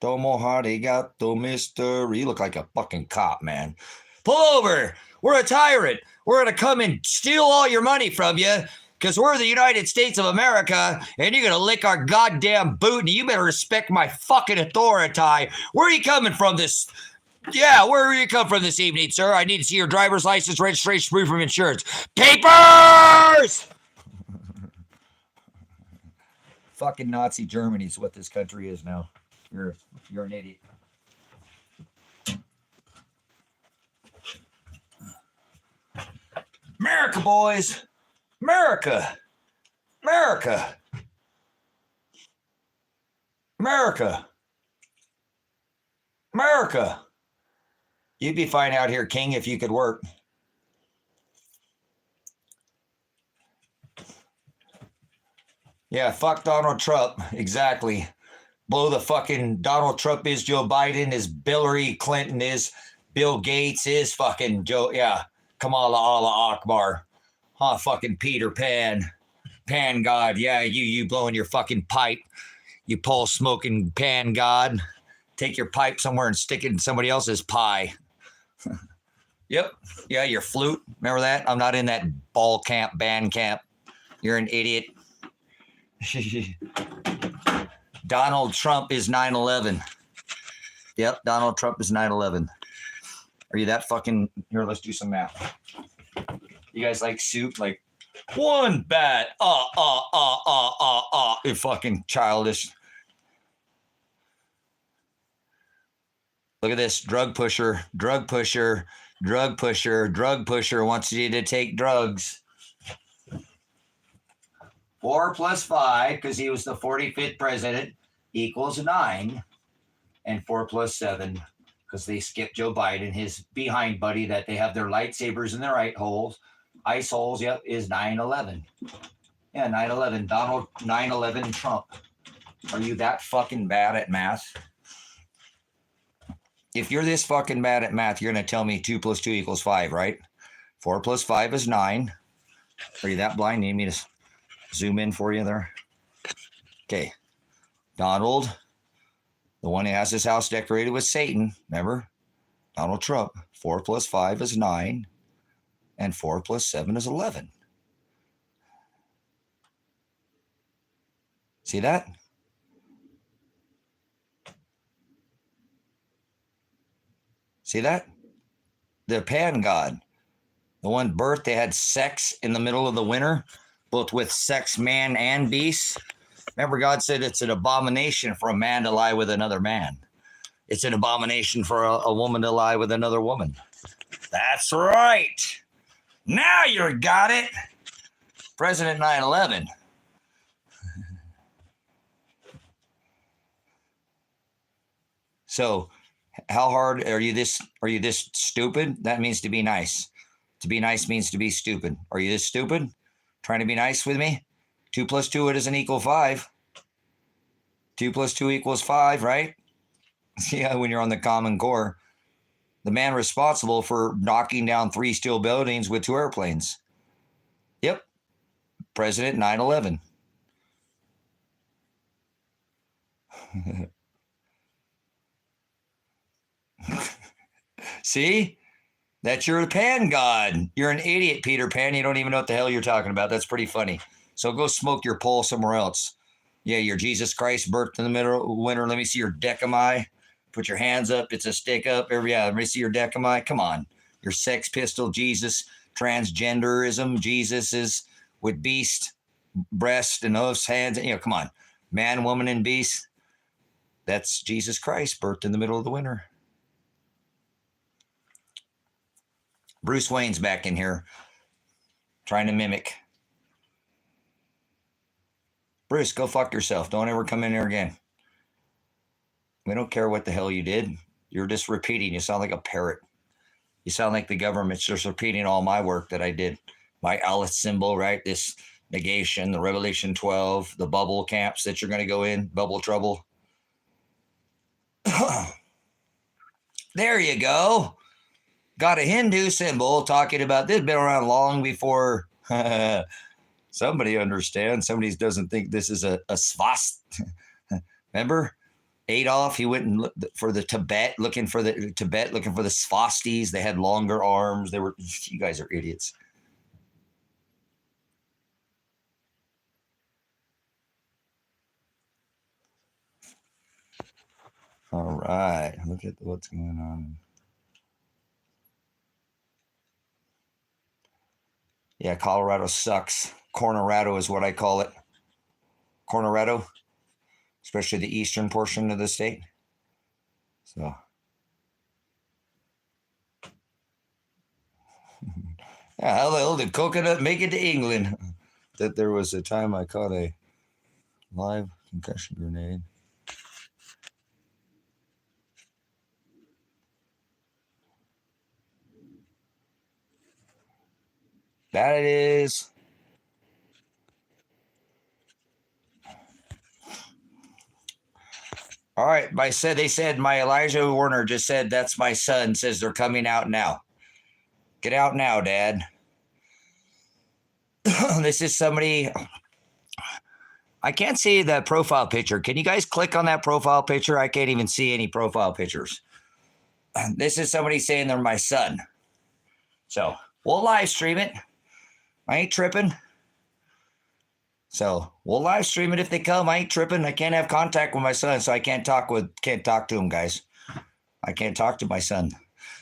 S1: Tomo Harigato, mister. You look like a fucking cop, man. Pull over. We're a tyrant. We're going to come and steal all your money from you because we're the United States of America and you're going to lick our goddamn boot and you better respect my fucking authority. Where are you coming from this? Yeah, where are you coming from this evening, sir? I need to see your driver's license, registration, proof of insurance. Papers! Fucking Nazi Germany is what this country is now. You're an idiot. America, boys. America. America. America. America. You'd be fine out here, King, if you could work. Yeah, fuck Donald Trump. Exactly. Blow the fucking Donald Trump is Joe Biden, is Hillary Clinton, is Bill Gates, is fucking Joe. Yeah. Kamala Allah Akbar. Huh, fucking Peter Pan. Pan God. Yeah, you blowing your fucking pipe. You pole smoking pan God. Take your pipe somewhere and stick it in somebody else's pie. Yep. Yeah, your flute. Remember that? I'm not in that ball camp, band camp. You're an idiot. Donald Trump is 9/11. Yep, Donald Trump is 9/11. Are you that fucking... Here, let's do some math. You guys like soup? Like, one bat. You're fucking childish. Look at this. Drug pusher, drug pusher, drug pusher, drug pusher wants you to take drugs. 4 plus 5, because he was the 45th president, equals 9. And 4 plus 7, because they skipped Joe Biden, his behind buddy that they have their lightsabers in their ice holes, yep, is 9/11. Yeah, 9/11. Donald 9/11 Trump. Are you that fucking bad at math? If you're this fucking bad at math, you're going to tell me 2 + 2 = 5, right? 4 + 5 is 9. Are you that blind? Need me to zoom in for you there? Okay. Donald, the one who has his house decorated with Satan, remember? Donald Trump. 4 + 5 is 9, and 4 + 7 is 11. See that? See that? The pan god, the one birth, they had sex in the middle of the winter, both with sex, man and beast. Remember, God said it's an abomination for a man to lie with another man. It's an abomination for a woman to lie with another woman. That's right. Now you got it. President 9/11. So, how hard are you this stupid? That means to be nice. To be nice means to be stupid. Are you this stupid? Trying to be nice with me? 2 + 2 doesn't equal 5. 2 + 2 = 5, right? Yeah, when you're on the Common Core. The man responsible for knocking down 3 steel buildings with 2 airplanes. Yep. President 9/11. See? That's your pan god. You're an idiot, Peter Pan. You don't even know what the hell you're talking about. That's pretty funny. So go smoke your pole somewhere else. Yeah, you're Jesus Christ birthed in the middle of winter. Let me see your decami. Put your hands up. It's a stick up. Yeah, let me see your decami. Come on. Your Sex Pistol, Jesus, transgenderism. Jesus is with beast, breast, and those hands. You know, come on. Man, woman, and beast. That's Jesus Christ birthed in the middle of the winter. Bruce Wayne's back in here trying to mimic. Bruce, go fuck yourself. Don't ever come in here again. We don't care what the hell you did. You're just repeating. You sound like a parrot. You sound like the government's just repeating all my work that I did. My Alice symbol, right? This negation, the Revelation 12, the bubble camps that you're going to go in, bubble trouble. There you go. Got a Hindu symbol talking about this. Been around long before somebody understands. Somebody doesn't think this is a swastika. Remember Adolf? He went and for the Tibet, looking for the swastis. They had longer arms. They were. You guys are idiots. All right, look at what's going on. Yeah, Colorado sucks. Cornorado is what I call it. Cornorado, especially the eastern portion of the state. So, yeah, hello, the coconut make it to England. That there was a time I caught a live concussion grenade. That it is. All right, they said my Elijah Werner just said that's my son. Says they're coming out now. Get out now, Dad. This is somebody. I can't see the profile picture. Can you guys click on that profile picture? I can't even see any profile pictures. This is somebody saying they're my son. So we'll live stream it. I ain't tripping. So we'll live stream it if they come. I ain't tripping. I can't have contact with my son, so I can't talk to him, guys. I can't talk to my son.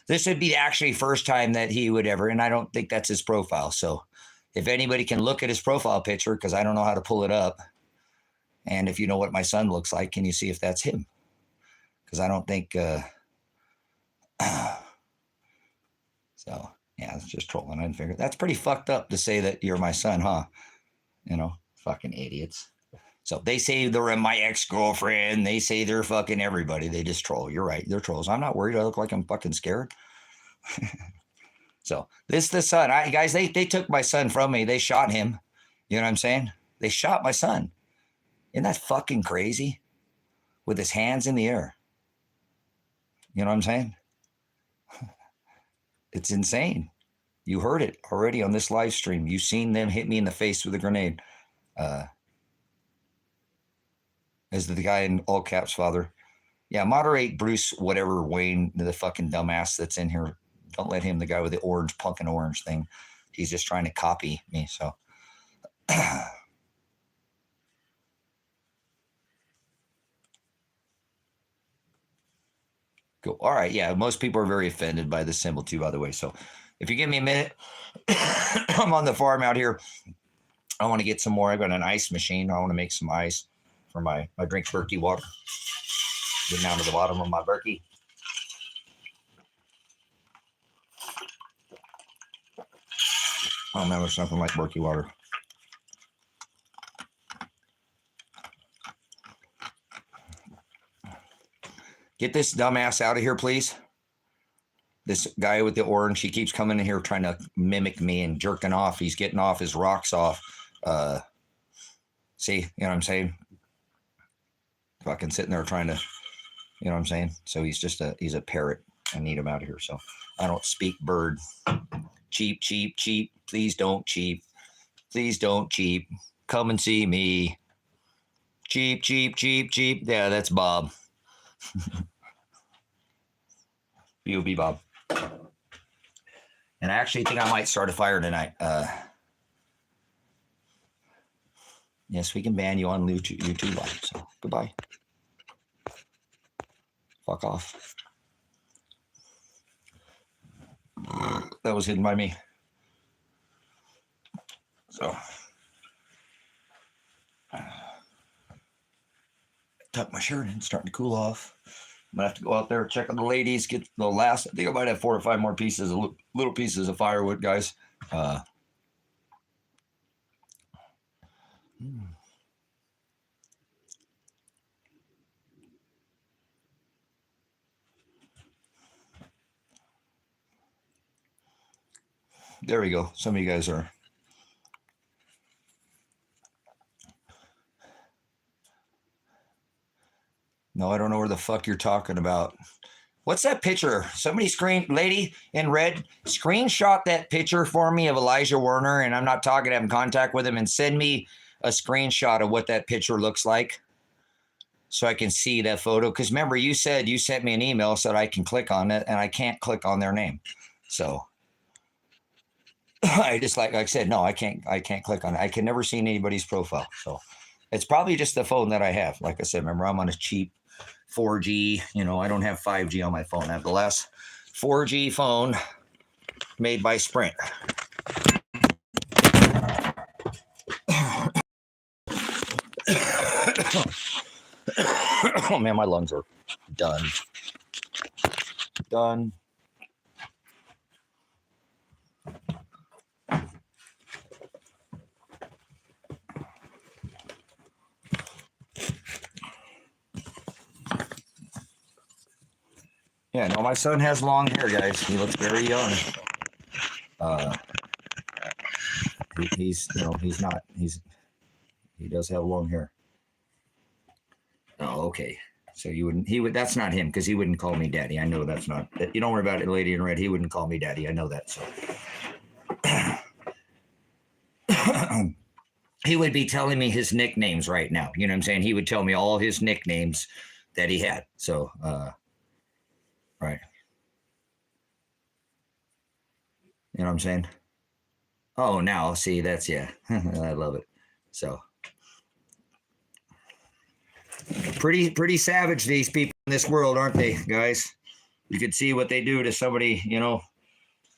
S1: This would be the actually first time that he would ever, and I don't think that's his profile. So if anybody can look at his profile picture, because I don't know how to pull it up, and if you know what my son looks like, can you see if that's him? Because I don't think. So yeah, it's just trolling. I didn't figure that's pretty fucked up to say that you're my son, huh? You know, fucking idiots. So So they say they're my ex-girlfriend. They say they're fucking everybody. They just troll. You're right. They're trolls. I'm not worried. I look like I'm fucking scared. So this is the son. Guys, they took my son from me. They shot him. You know what I'm saying? They shot my son. Isn't that fucking crazy? With his hands in the air. You know what I'm saying? It's insane. You heard it already on this live stream. You've seen them hit me in the face with a grenade. As the guy in all caps, Father. Yeah, moderate Bruce, whatever, Wayne, the fucking dumbass that's in here. Don't let him, the guy with the orange, pumpkin orange thing. He's just trying to copy me, so. Cool. All right, yeah, most people are very offended by the symbol too, by the way. So if you give me a minute, I'm on the farm out here. I want to get some more. I've got an ice machine. I want to make some ice for my drink Berkey water. Get down to the bottom of my Berkey. Oh man, there's nothing like Berkey water. Get this dumbass out of here, please. This guy with the orange, he keeps coming in here trying to mimic me and jerking off. He's getting off his rocks off. See, you know what I'm saying? Fucking sitting there trying to, you know what I'm saying? So he's a parrot. I need him out of here. So I don't speak bird. Cheap, cheap, cheap. Please don't cheap. Please don't cheap. Come and see me. Cheap, cheap, cheap, cheap. Yeah, that's Bob. B.O.B. Bob. And I actually think I might start a fire tonight. Yes, we can ban you on YouTube Live. So goodbye. Fuck off. That was hidden by me. So tuck my shirt in, starting to cool off. I'm gonna have to go out there, check on the ladies, get the last. I think I might have 4 or 5 more pieces, little pieces of firewood, guys. There we go. Some of you guys are. No, I don't know where the fuck you're talking about. What's that picture? Somebody lady in red, screenshot that picture for me of Elijah Werner, and I'm not talking to have contact with him, and send me a screenshot of what that picture looks like so I can see that photo. Because remember, you said you sent me an email so that I can click on it, and I can't click on their name. So I just, like I said, no, I can't click on it. I can never see anybody's profile. So it's probably just the phone that I have. Like I said, remember, I'm on a cheap 4G, you know, I don't have 5G on my phone. I have the last 4G phone made by Sprint. Oh man, my lungs are done. Done. Yeah, no, my son has long hair, guys. He looks very young. He's not. He does have long hair. Oh, okay. So that's not him, because he wouldn't call me daddy. I know that's not. You don't worry about it, lady in red. He wouldn't call me daddy. I know that. So he would be telling me his nicknames right now. You know what I'm saying? He would tell me all his nicknames that he had. So, right. You know what I'm saying? Oh, now see, that's, yeah. I love it. So pretty savage, these people in this world, aren't they, guys? You could see what they do to somebody, you know,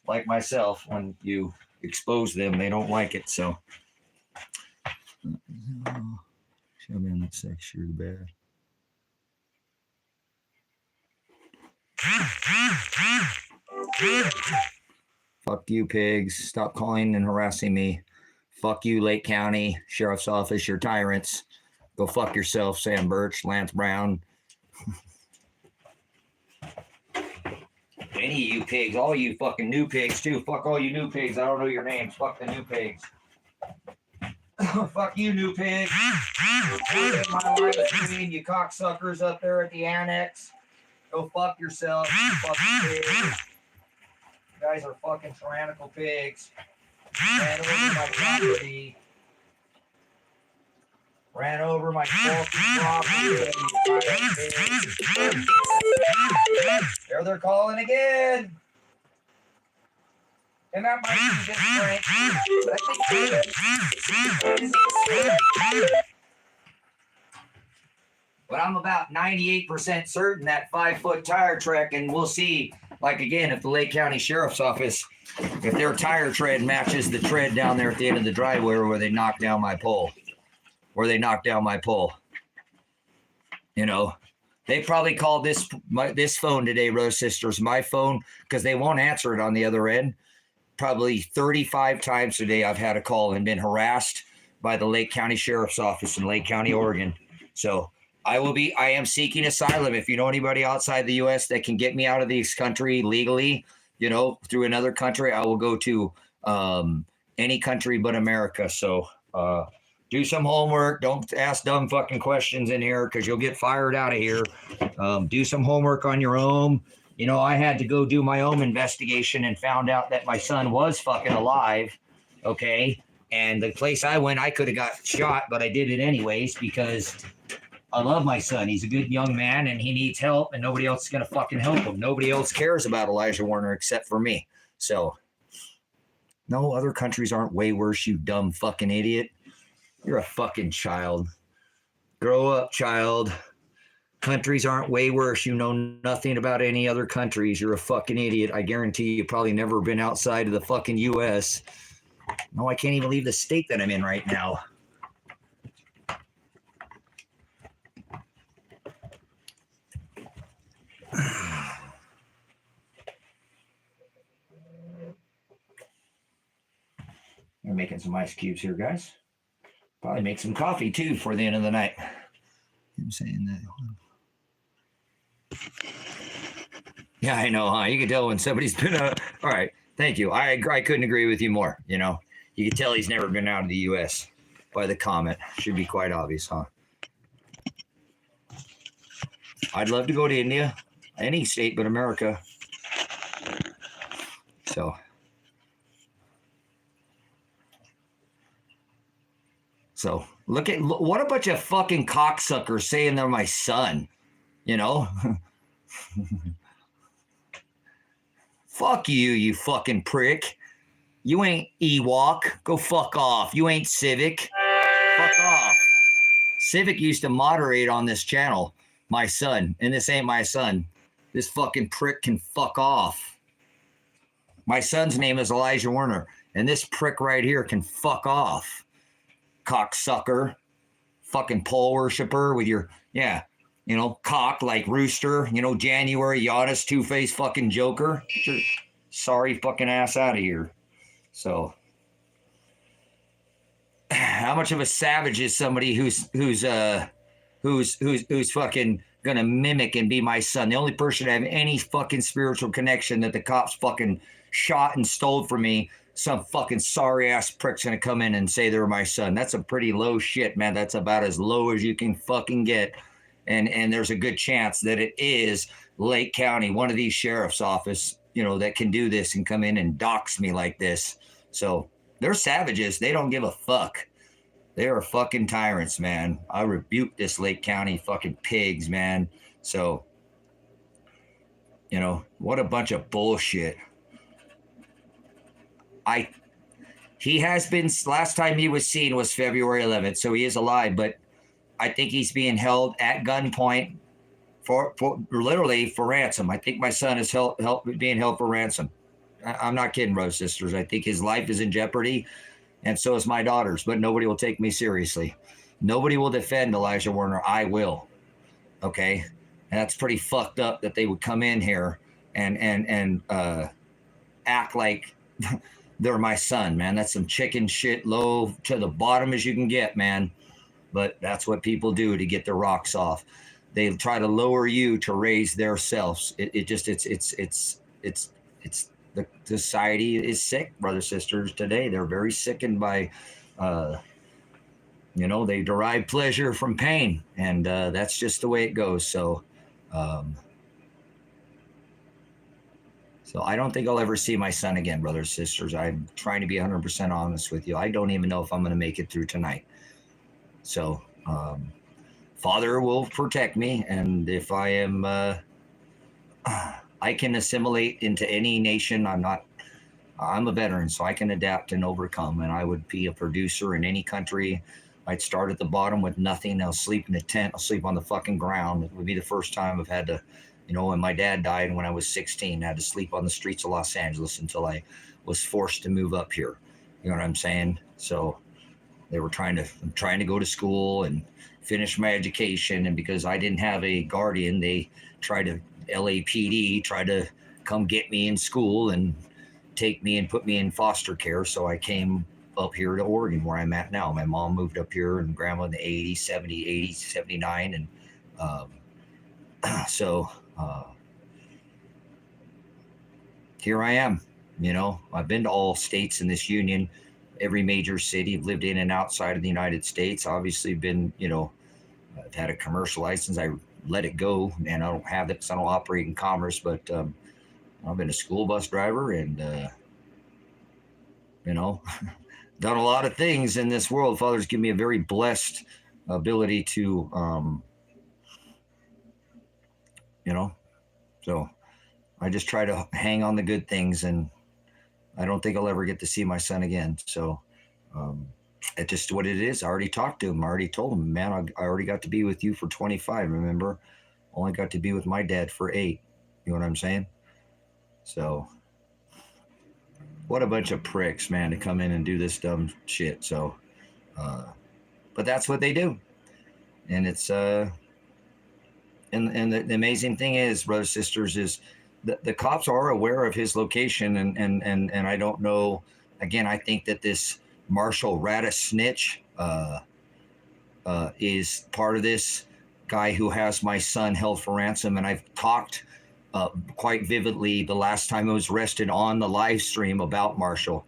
S1: like myself. When you expose them, they don't like it. So show me on that sex, you're bad. Fuck you, pigs. Stop calling and harassing me. Fuck you, Lake County Sheriff's Office. You're tyrants. Go fuck yourself, Sam Birch, Lance Brown. Any of you pigs, all you fucking new pigs too. Fuck all you new pigs. I don't know your names. Fuck the new pigs. Fuck you, new pig. My live stream, you cocksuckers up there at the annex. Go fuck yourself, you fucking pigs. You guys are fucking tyrannical pigs. Ran over my property. Ran over my fucking property. There they're calling again. And that might be just Frank. But I'm about 98% certain that 5-foot tire trek, and we'll see, like again, if the Lake County Sheriff's Office, if their tire tread matches the tread down there at the end of the driveway where they knocked down my pole. You know, they probably called this phone today, Rose Sisters, my phone, because they won't answer it on the other end. Probably 35 times today I've had a call and been harassed by the Lake County Sheriff's Office in Lake County, Oregon. So I am seeking asylum. If you know anybody outside the U.S. that can get me out of this country legally, you know, through another country, I will go to any country but America. So do some homework. Don't ask dumb fucking questions in here because you'll get fired out of here. Do some homework on your own. You know, I had to go do my own investigation and found out that my son was fucking alive. Okay. And the place I went, I could have got shot, but I did it anyways because I love my son. He's a good young man and he needs help and nobody else is going to fucking help him. Nobody else cares about Elijah Werner except for me. So no, other countries aren't way worse, you dumb fucking idiot. You're a fucking child. Grow up, child. Countries aren't way worse. You know nothing about any other countries. You're a fucking idiot. I guarantee you've probably never been outside of the fucking U.S. No, I can't even leave the state that I'm in right now. I'm making some ice cubes here, guys. Probably make some coffee too for the end of the night. I'm saying that. Yeah, I know, huh? You can tell when somebody's been all right. Thank you. I couldn't agree with you more. You know, you can tell he's never been out of the U.S. by the comment. Should be quite obvious, huh? I'd love to go to India, any state but America. So look at what a bunch of fucking cocksuckers saying they're my son, you know? Fuck you, you fucking prick. You ain't Ewok. Go fuck off. You ain't Civic. Fuck off. Civic used to moderate on this channel, my son, and this ain't my son. This fucking prick can fuck off. My son's name is Elijah Werner, and this prick right here can fuck off. Cocksucker, fucking pole worshiper with your, yeah, you know, cock like rooster, you know, January, Giannis, two-faced fucking joker. Get your sorry fucking ass out of here. So, how much of a savage is somebody who's fucking gonna mimic and be my son? The only person to have any fucking spiritual connection that the cops fucking shot and stole from me. Some fucking sorry ass prick's gonna come in and say they're my son. That's a pretty low shit, man. That's about as low as you can fucking get. And there's a good chance that it is Lake County, one of these sheriff's office, you know, that can do this and come in and dox me like this. So they're savages. They don't give a fuck. They are fucking tyrants, man. I rebuke this Lake County fucking pigs, man. So, you know, what a bunch of bullshit. He has been, last time he was seen was February 11th, so he is alive, but I think he's being held at gunpoint for literally for ransom. I think my son is being held for ransom. I'm not kidding, Rose Sisters. I think his life is in jeopardy, and so is my daughter's, but nobody will take me seriously. Nobody will defend Elijah Werner. I will. Okay? And that's pretty fucked up that they would come in here and act like they're my son, man. That's some chicken shit, low to the bottom as you can get, man. but that's what people do to get their rocks off. They try to lower you to raise their selves. It's the society is sick, brothers, sisters. Today they're very sickened by, they derive pleasure from pain, and that's just the way it goes. Um, so I don't think I'll ever see my son again, brothers, sisters. I'm trying to be 100% honest with you. I don't even know if I'm going to make it through tonight. So, Father will protect me, and if I am, I can assimilate into any nation. I'm a veteran, so I can adapt and overcome, and I would be a producer in any country. I'd start at the bottom with nothing. I'll sleep in a tent. I'll sleep on the fucking ground. It would be the first time I've had to, when my dad died when I was 16, I had to sleep on the streets of Los Angeles until I was forced to move up here. You know what I'm saying? So I'm trying to go to school and finish my education. And because I didn't have a guardian, they LAPD tried to come get me in school and take me and put me in foster care. So I came up here to Oregon, where I'm at now. My mom moved up here, and grandma in the 80s, 70, 80s, 79. And so here I am. I've been to all states in this union, every major city. I've lived in and outside of the United States. Obviously been, I've had a commercial license. I let it go, and I don't have it because I don't operate in commerce, but I've been a school bus driver, and done a lot of things in this world. Father's given me a very blessed ability to, so I just try to hang on the good things, and I don't think I'll ever get to see my son again. So it's just what it is. I already talked to him. I already told him, man, I already got to be with you for 25. Remember, only got to be with my dad for 8. You know what I'm saying? So what a bunch of pricks, man, to come in and do this dumb shit. So, but that's what they do. And it's, and the amazing thing is, brothers, sisters, is the cops are aware of his location. And I don't know, again, I think that this Marshall Radis snitch is part of this guy who has my son held for ransom. And I've talked quite vividly the last time I was arrested on the live stream about Marshall.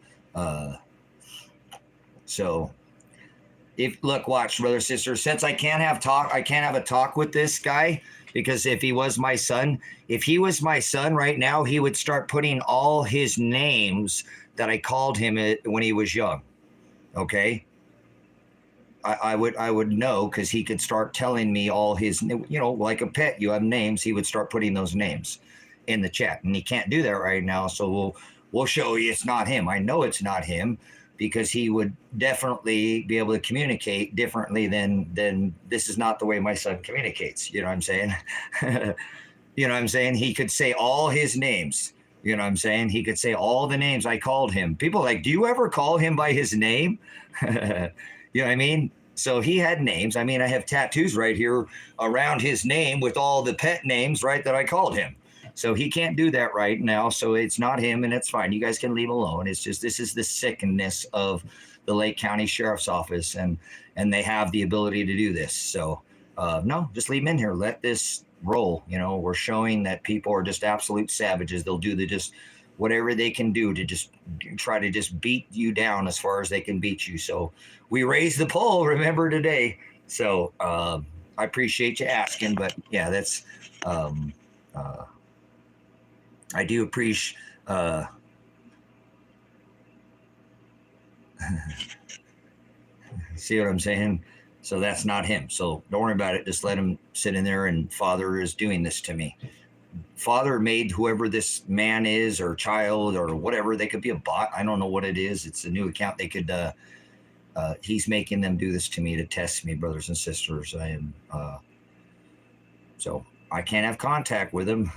S1: So watch, brother, sister, since I can't have a talk with this guy, because if he was my son right now, he would start putting all his names that I called him when he was young. Okay. I would know, because he could start telling me all his, like a pet, you have names. He would start putting those names in the chat, and he can't do that right now. So we'll show you it's not him. I know it's not him, because he would definitely be able to communicate differently than this is not the way my son communicates. You know what I'm saying? You know what I'm saying? He could say all his names. You know what I'm saying? He could say all the names I called him. People are like, do you ever call him by his name? You know what I mean? So he had names. I mean, I have tattoos right here around his name with all the pet names, right, that I called him. So he can't do that right now. So it's not him, and it's fine. You guys can leave alone. It's just, this is the sickness of the Lake County Sheriff's Office, and they have the ability to do this. So no, just leave him in here. Let this roll. We're showing that people are just absolute savages. They'll do just whatever they can do to just try to just beat you down as far as they can beat you. So we raised the poll, remember, today. So I appreciate you asking, but yeah, that's, I do appreciate, see what I'm saying? So that's not him. So don't worry about it. Just let him sit in there, and Father is doing this to me. Father made whoever this man is, or child, or whatever. They could be a bot. I don't know what it is. It's a new account. They could, he's making them do this to me to test me, brothers and sisters. I am, so I can't have contact with him.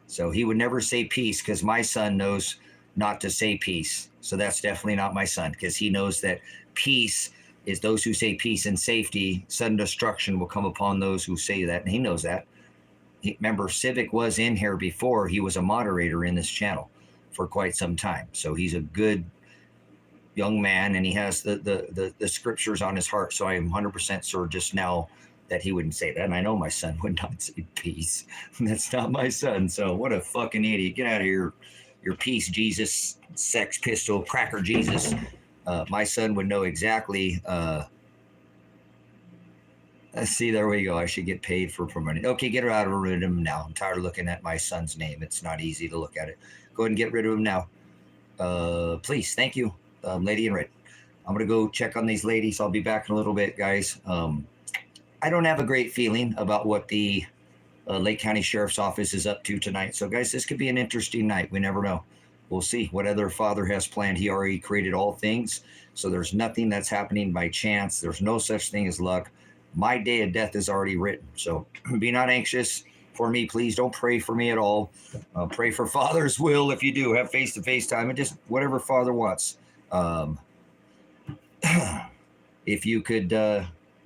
S1: So he would never say peace, because my son knows not to say peace. So that's definitely not my son, because he knows that peace is those who say peace and safety. Sudden destruction will come upon those who say that. And he knows that. Remember, Civic was in here before. He was a moderator in this channel for quite some time. So he's a good, young man, and he has the scriptures on his heart. So I am 100% sure just now that he wouldn't say that. And I know my son would not say peace. That's not my son. So what a fucking idiot. Get out of here. Your peace, Jesus, Sex Pistol, Cracker Jesus. My son would know exactly. See, there we go. I should get paid for promoting. Okay, get her out of rid of him now. I'm tired of looking at my son's name. It's not easy to look at it. Go ahead and get rid of him now. Please, thank you, lady in red. I'm going to go check on these ladies. I'll be back in a little bit, guys. I don't have a great feeling about what the Lake County Sheriff's Office is up to tonight. So, guys, this could be an interesting night. We never know. We'll see what other Father has planned. He already created all things. So there's nothing that's happening by chance. There's no such thing as luck. My day of death is already written. So be not anxious for me. Please don't pray for me at all. Pray for Father's will if you do. Have face-to-face time and just whatever Father wants. If you could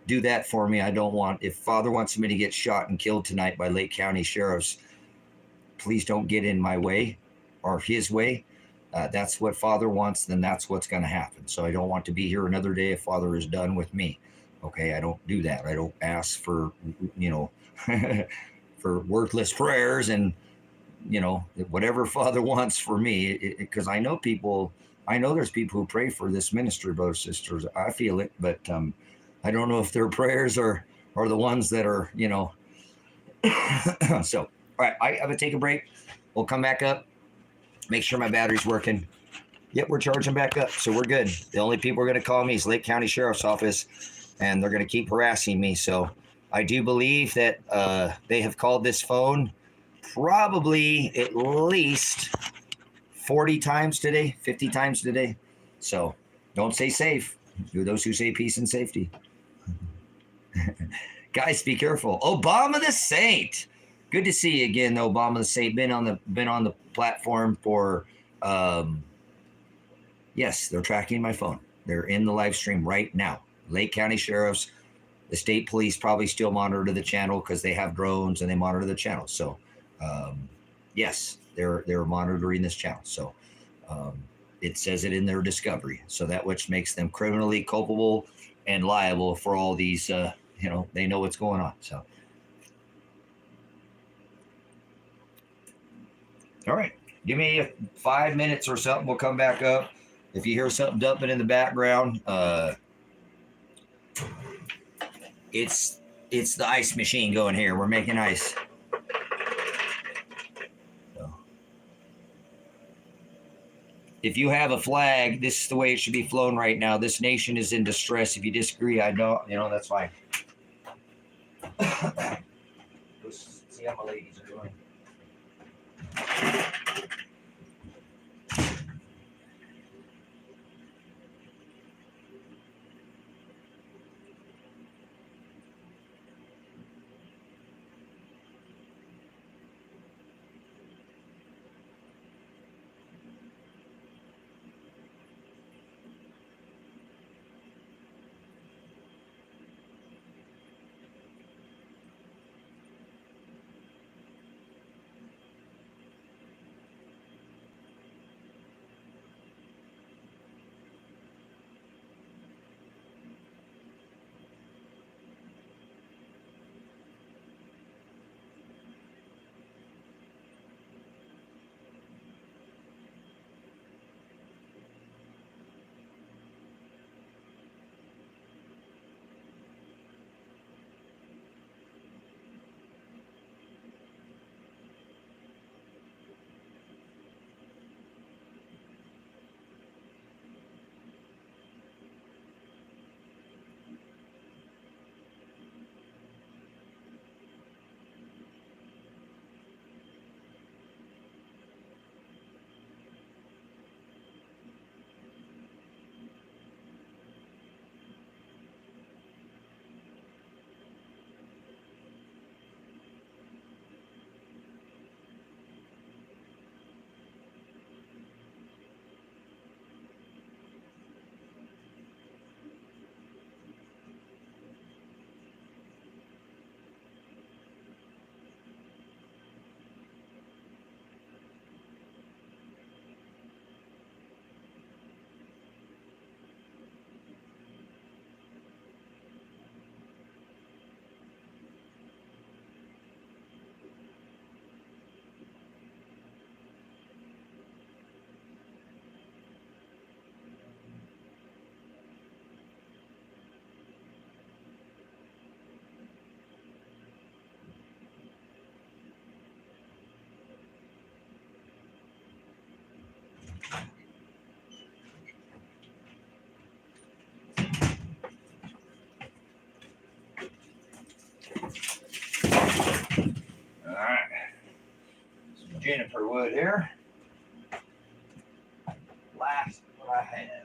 S1: do that for me, I don't want. If Father wants me to get shot and killed tonight by Lake County sheriffs, please don't get in my way or his way. That's what Father wants, then that's what's going to happen. So I don't want to be here another day if Father is done with me. Okay, I don't do that. I don't ask for, for worthless prayers and, whatever Father wants for me. Because I know there's people who pray for this ministry, brothers, sisters. I feel it, but I don't know if their prayers are the ones that are, So, all right, I have to take a break. We'll come back up. Make sure my battery's working. Yep, we're charging back up, so we're good. The only people who are going to call me is Lake County Sheriff's Office, and they're going to keep harassing me. So I do believe that they have called this phone probably at least 40 times today, 50 times today. So don't say safe. Do those who say peace and safety. Guys, be careful. Obama the Saint. Good to see you again, Obama the Saint. Been on the platform for yes, they're tracking my phone. They're in the live stream right now. Lake County Sheriffs, the state police probably still monitor the channel because they have drones and they monitor the channel. So yes, they're monitoring this channel. So it says it in their discovery. So that which makes them criminally culpable and liable for all these they know what's going on. So all right, give me 5 minutes or something. We'll come back up. If you hear something dumping in the background, it's the ice machine going here. We're making ice. So, if you have a flag, this is the way it should be flown right now. This nation is in distress. If you disagree, I don't. That's fine. Let's see how my ladies are doing. juniper wood here. Last what I had.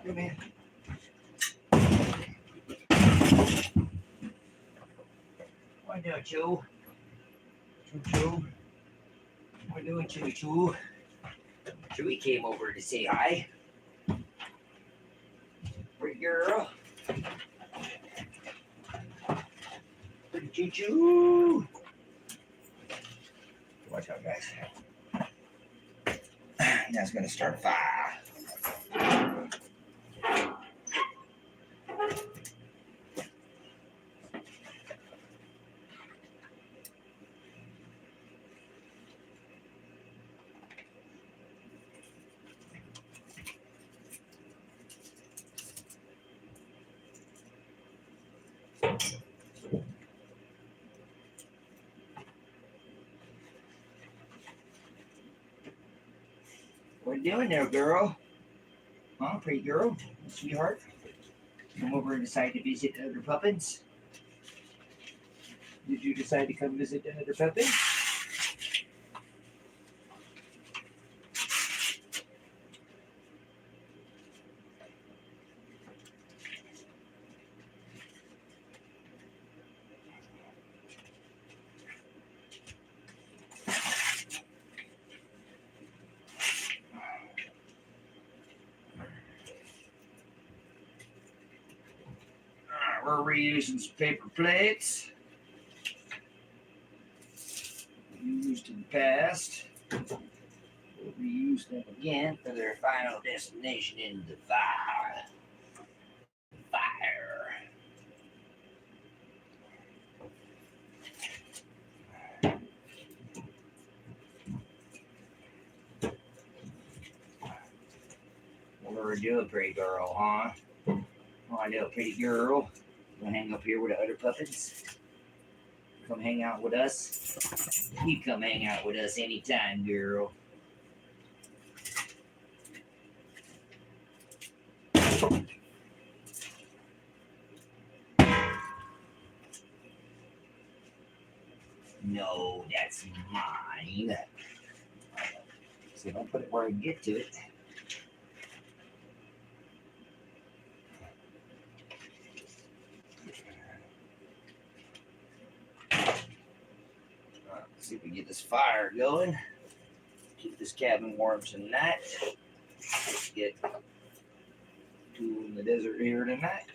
S1: Hey, man. What doing, Chew? Chew? What doing, Chew? Chewy came over to say hi. Pretty girl. Pretty Chew. Watch out, guys. That's gonna start a fire.
S4: doing there, girl? Huh, pretty girl? Sweetheart? Come over and decide to visit the other puppets? Did you decide to come visit the other puppets? We're reusing some paper plates used in the past. We'll reuse them again for their final destination in the fire. What are we doing, pretty girl, huh? Oh, I know, pretty girl. You wanna hang up here with the other puppets? Come hang out with us? You come hang out with us anytime, girl. No, that's mine. So don't put it where I can get to it. Let's see if we can get this fire going. Keep this cabin warm tonight. Let's get cool in the desert here tonight.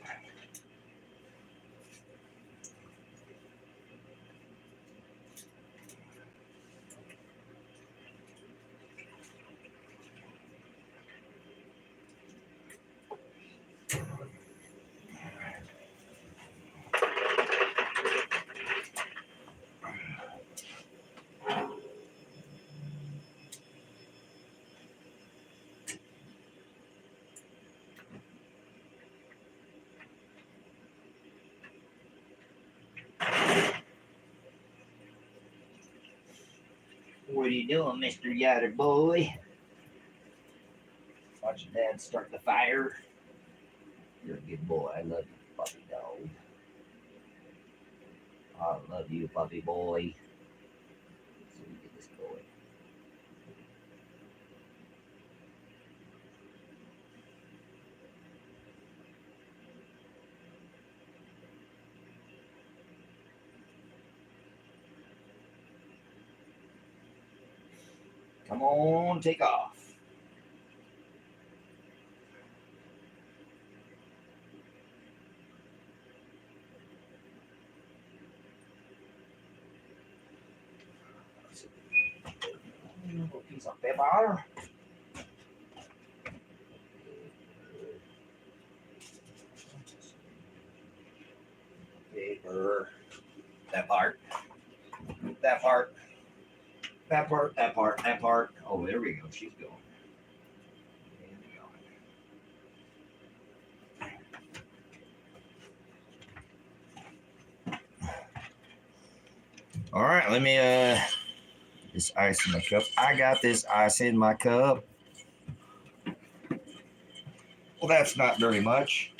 S4: What are you doing, Mr. Yatter boy? Watching Dad start the fire. You're a good boy. I love you, puppy dog. I love you, puppy boy. So we get this going. Come on, take off. A little piece of pepper. Paper. That part. That part. That part. That part. That part. Oh, there we go. She's going. There we go. All right, let me this ice in my cup. I got this ice in my cup. Well, that's not very much.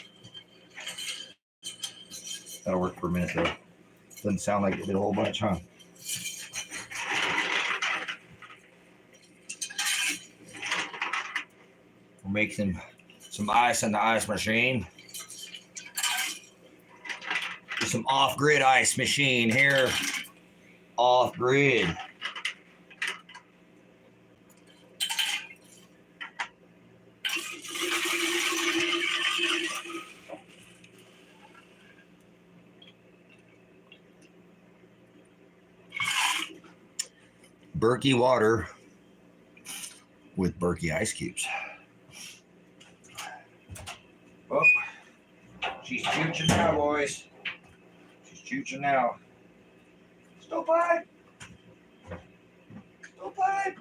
S4: That'll work for a minute though. Doesn't sound like it did a whole bunch, huh? We'll make some ice in the ice machine. Some off-grid ice machine here. Off-grid. Berkey water with Berkey ice cubes. Oh, she's chooching now, boys. She's chooching now. Stovepipe! Stovepipe!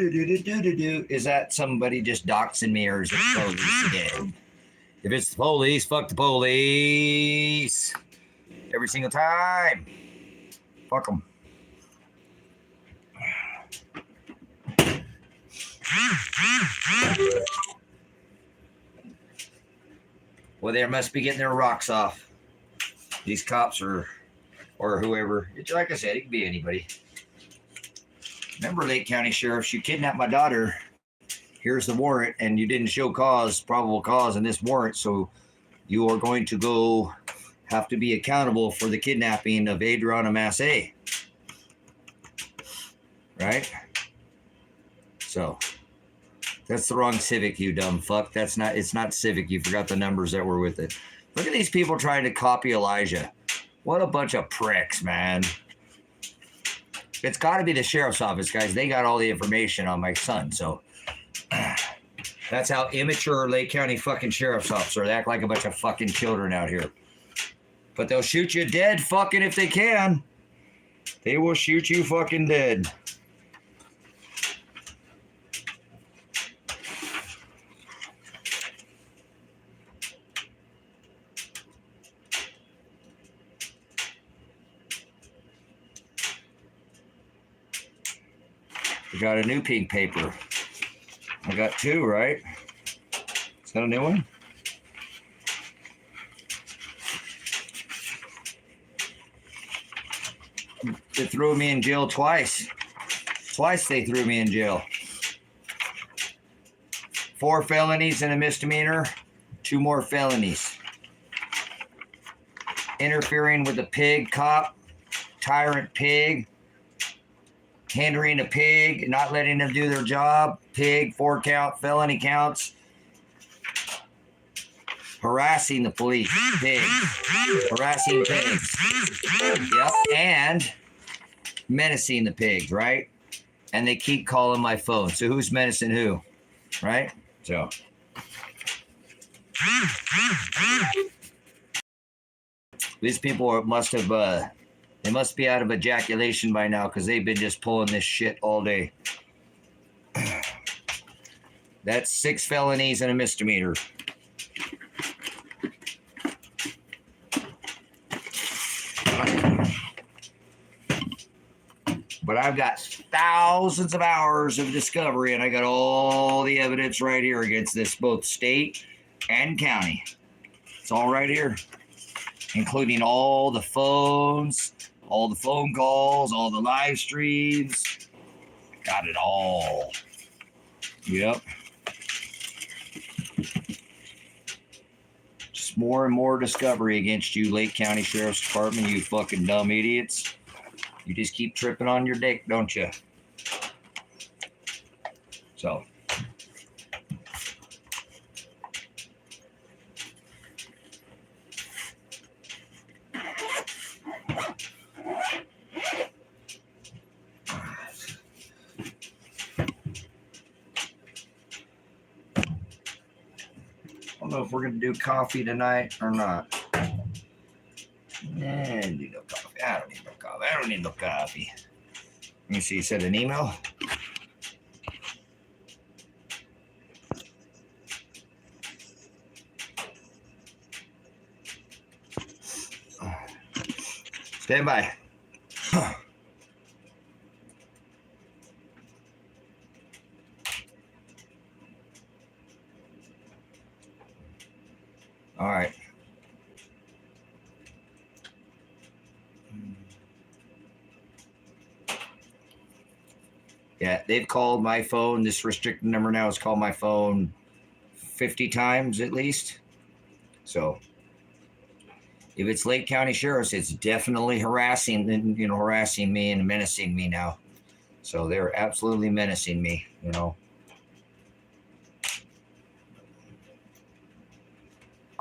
S1: Is that somebody just doxing me, or is it police again? If it's the police, fuck the police. Every single time. Fuck them. Well, they must be getting their rocks off. These cops or whoever. It's like I said, it could be anybody. Remember, Lake County Sheriffs, you kidnapped my daughter. Here's the warrant, and you didn't show probable cause in this warrant, so you are going to go have to be accountable for the kidnapping of Adriana Massey. Right? So, that's the wrong Civic, you dumb fuck. It's not Civic. You forgot the numbers that were with it. Look at these people trying to copy Elijah. What a bunch of pricks, man. It's got to be the sheriff's office, guys. They got all the information on my son, so that's how immature Lake County fucking sheriff's officer. They act like a bunch of fucking children out here. But they'll shoot you dead fucking if they can. They will shoot you fucking dead. We got a new pink paper. I got two, right? Is that a new one? They threw me in jail twice. Twice they threw me in jail. 4 felonies and a misdemeanor. 2 more felonies. Interfering with a pig cop. Tyrant pig. Hindering a pig, not letting them do their job. Pig, 4 count, felony counts. Harassing the police. Pigs. Harassing pigs. Yep. And menacing the pigs, right? And they keep calling my phone. So who's menacing who? Right? So. These people must have, they must be out of ejaculation by now because they've been just pulling this shit all day. That's 6 felonies and a misdemeanor. But I've got thousands of hours of discovery, and I got all the evidence right here against this, both state and county. It's all right here, including all the phones, all the phone calls, all the live streams. Got it all. Yep. Just more and more discovery against you, Lake County Sheriff's Department, you fucking dumb idiots. You just keep tripping on your dick, don't you? So. I don't know if we're going to do coffee tonight or not. Nah, do no coffee. I don't need no coffee. I don't need no coffee. Let me see. You said an email? Stand by. All right. Yeah, they've called my phone. This restricted number now has called my phone 50 times at least. So if it's Lake County Sheriff's, it's definitely harassing me and menacing me now. So they're absolutely menacing me, All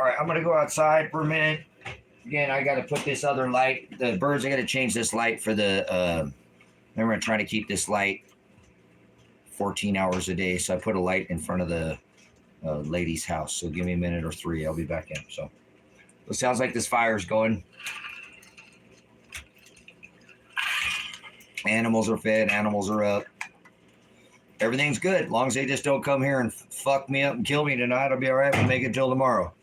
S1: right, I'm going to go outside for a minute. Again, I got to put this other light. The birds, I got to change this light for the, remember I'm trying to keep this light 14 hours a day. So I put a light in front of the lady's house. So give me a minute or 3. I'll be back in. So it sounds like this fire's going. Animals are fed. Animals are up. everything's good. As long as they just don't come here and fuck me up and kill me tonight, I'll be all right. We'll make it till tomorrow.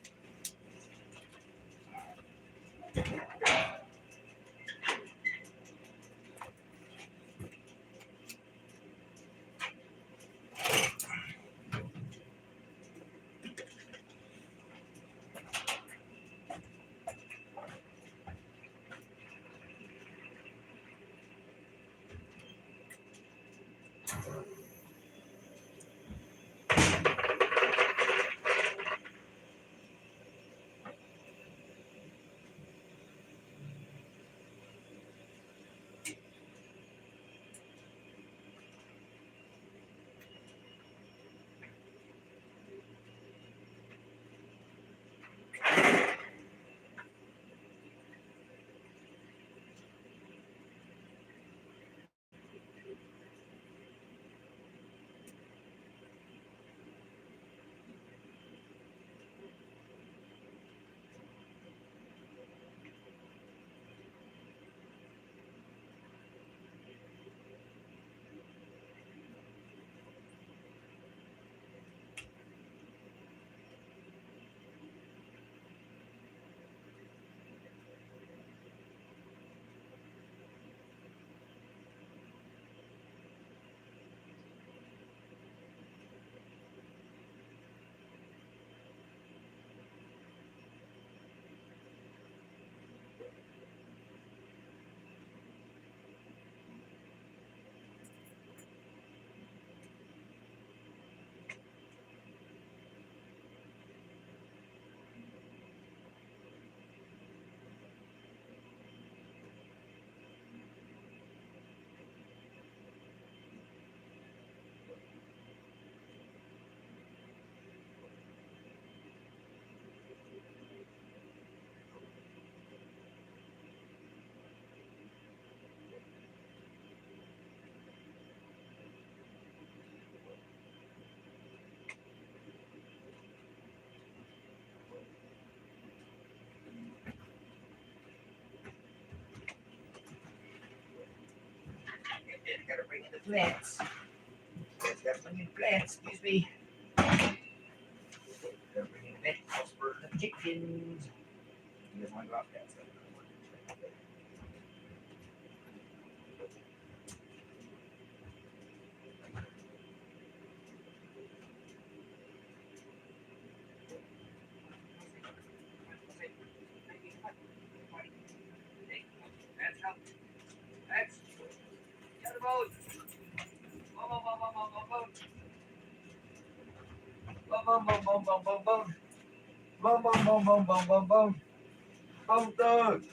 S4: Gotta bring in the plants. Gotta bring in plants, excuse me. Gotta bring in vegetables for the chickens. You guys want to go out there? That's the other boat. Boom, boom, boom, boom, boom, boom, boom. Boom, boom, boom, boom, boom, boom, boom. Boom, dog.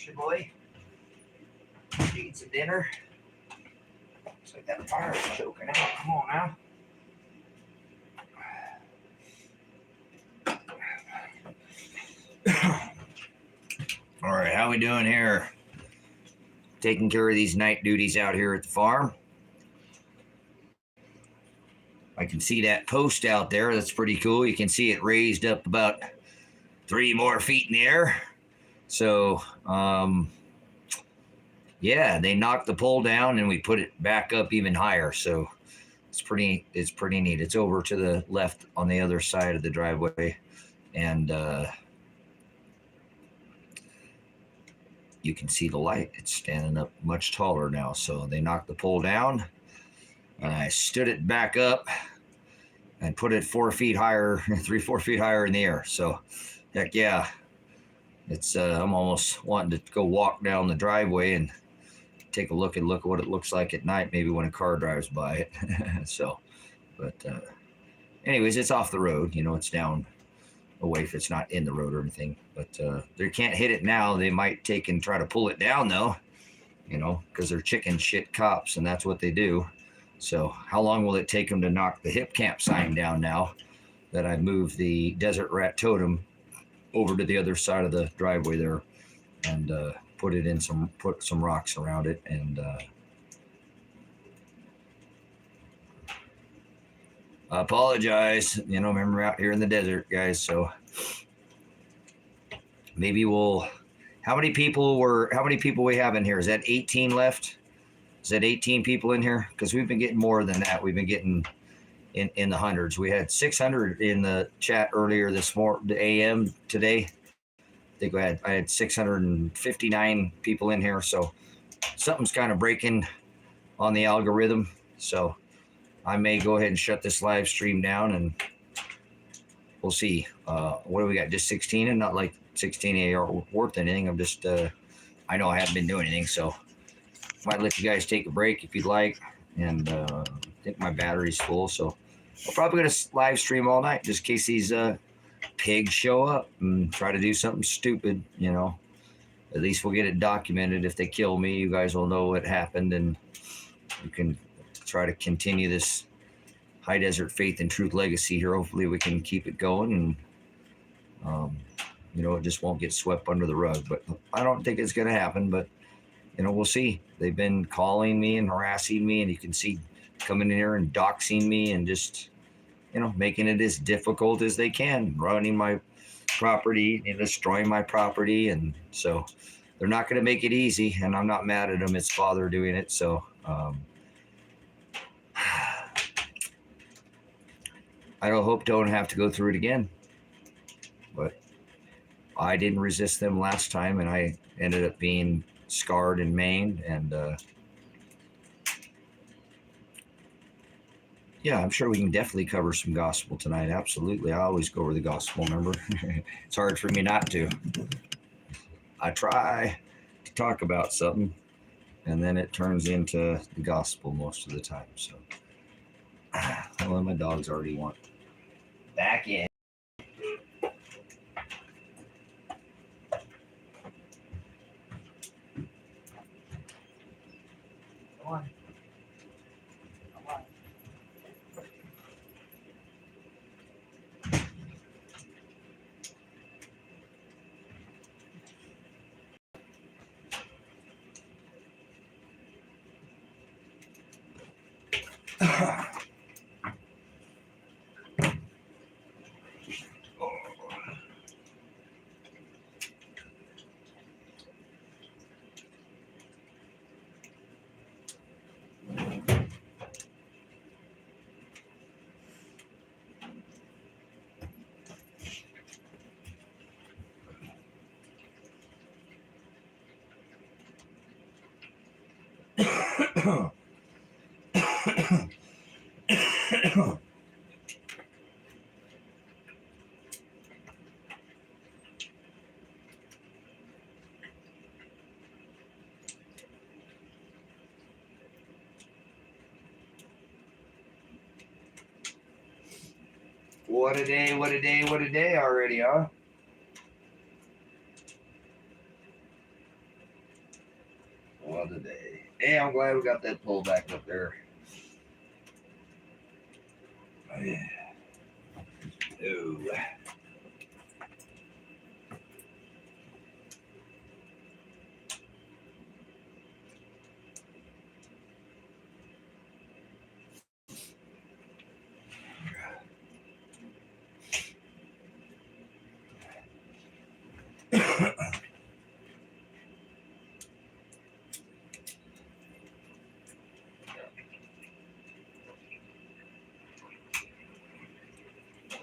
S4: your boy. Eat some dinner. Looks like that fire's choking out. Come on now. All right, how we doing here? Taking care of these night duties out here at the farm. I can see that post out there. That's pretty cool. You can see it raised up about 3 more feet in the air. So, yeah, they knocked the pole down and we put it back up even higher. So it's pretty neat. It's over to the left on the other side of the driveway. And you can see the light. It's standing up much taller now. So they knocked the pole down. I stood it back up and put it 4 feet higher, 3-4 feet higher in the air. So, heck yeah, it's I'm almost wanting to go walk down the driveway and take a look at what it looks like at night, maybe when a car drives by it. So, but anyways, it's off the road. You know, it's down away if it's not in the road or anything. But they can't hit it now. They might take and try to pull it down though, you know, because they're chicken shit cops and that's what they do. So how long will it take them to knock the hip camp sign down now that I moved the desert rat totem over to the other side of the driveway there and put some rocks around it and I apologize, you know, remember out here in the desert, guys. So maybe how many people we have in here? Is that 18 left? Is that 18 people in here? Because we've been getting more than that. We've been getting in the hundreds. We had 600 in the chat earlier this morning, the AM today. I think I had 659 people in here. So something's kind of breaking on the algorithm. So I may go ahead and shut this live stream down and we'll see. What do we got? Just 16 and not like 16 are worth anything. I'm just, I know I haven't been doing anything. So might let you guys take a break if you'd like. And I think my battery's full. So I'm probably going to live stream all night just in case these pigs show up and try to do something stupid, you know. At least we'll get it documented. If they kill me, you guys will know what happened. And you can try to continue this high desert faith and truth legacy here. Hopefully we can keep it going and, you know, it just won't get swept under the rug. But I don't think it's going to happen. But you know, we'll see. They've been calling me and harassing me, and you can see coming in here and doxing me and just, you know, making it as difficult as they can, running my property and destroying my property. And so they're not going to make it easy, and I'm not mad at them. It's Father doing it. So I don't have to go through it again. But I didn't resist them last time, and I ended up being scarred and maimed, and yeah, I'm sure we can definitely cover some gospel tonight. Absolutely. I always go over the gospel, remember? It's hard for me not to. I try to talk about something and then it turns into the gospel most of the time. So well, my dogs already want back in. Come on. Come on. What a day, what a day, what a day already, huh? I'm glad we got that pole back up there. Oh.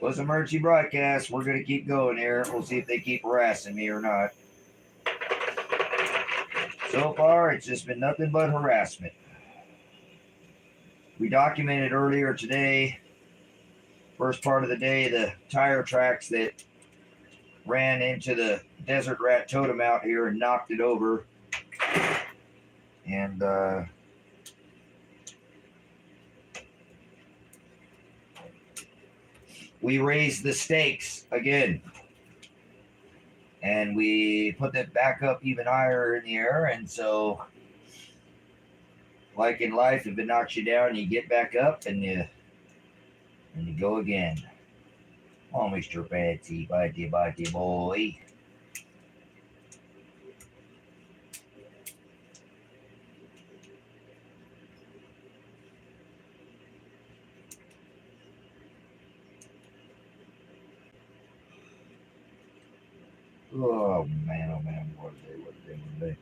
S4: Was emergency broadcast. We're gonna keep going here. We'll see if they keep harassing me or not. So far, it's just been nothing but harassment. We documented earlier today, first part of the day, the tire tracks that ran into the desert rat totem out here and knocked it over. And we raised the stakes again. And we put that back up even higher in the air. And so, like in life, if it knocks you down, you get back up and you go again. Oh, Mr. Patsy, bitey boy. Oh man, what a day.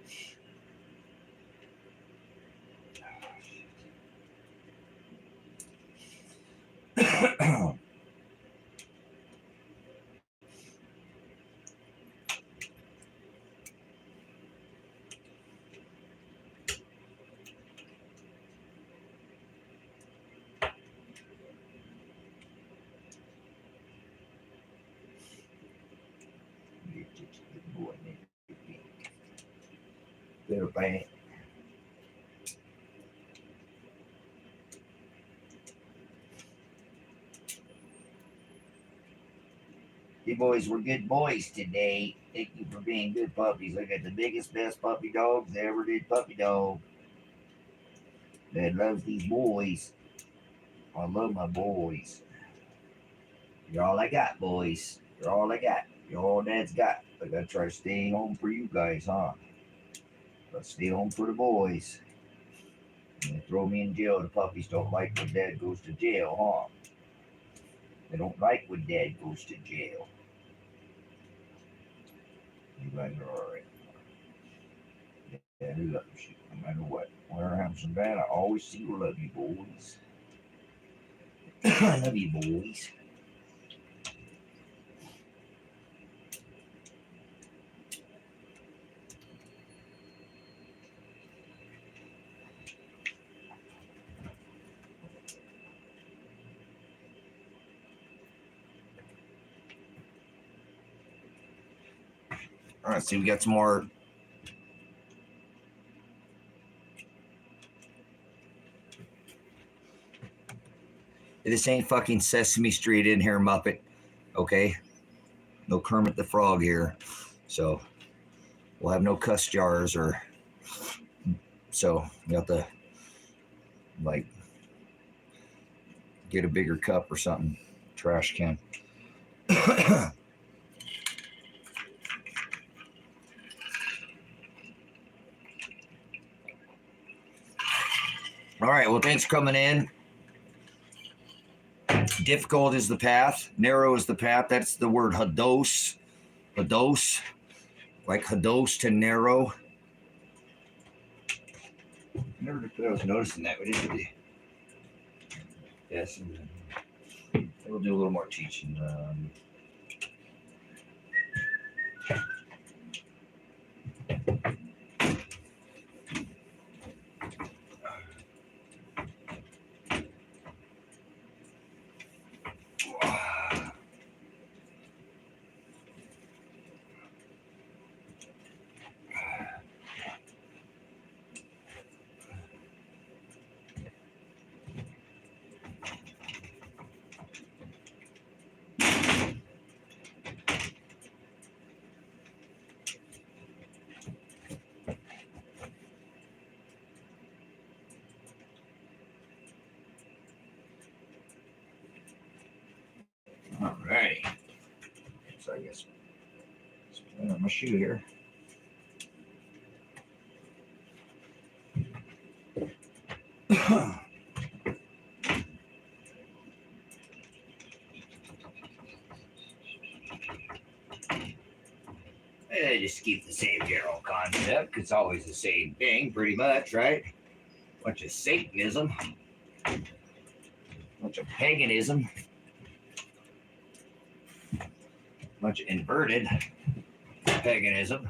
S4: Little bang. You boys were good boys today. Thank you for being good puppies. I got the biggest, best puppy dogs that ever did puppy dog. That loves these boys. I love my boys. You're all I got, boys. You're all I got. You're all Dad's got. I gotta try to stay home for you guys, huh? Gotta stay home for the boys. And they throw me in jail. The puppies don't like when Dad goes to jail, huh? They don't like when Dad goes to jail. You guys are alright. Daddy loves you, no matter what. Whether I'm some bad, I always see you love you, boys. I love you, boys. All right, see, we got some more. This ain't fucking Sesame Street in here, Muppet. Okay? No Kermit the Frog here. So, we'll have no cuss jars or. So, you have to, like, get a bigger cup or something. Trash can. All right, well, thanks for coming in. Difficult is the path. Narrow is the path. That's the word hados. Hados. Like hados to narrow. I never did put I was noticing that. We didn't do. Yes. We'll do a little more teaching. guess. Put on my shoe here. Just keep the same general concept. It's always the same thing, pretty much, right? Bunch of Satanism, bunch of paganism, bunch of inverted paganism,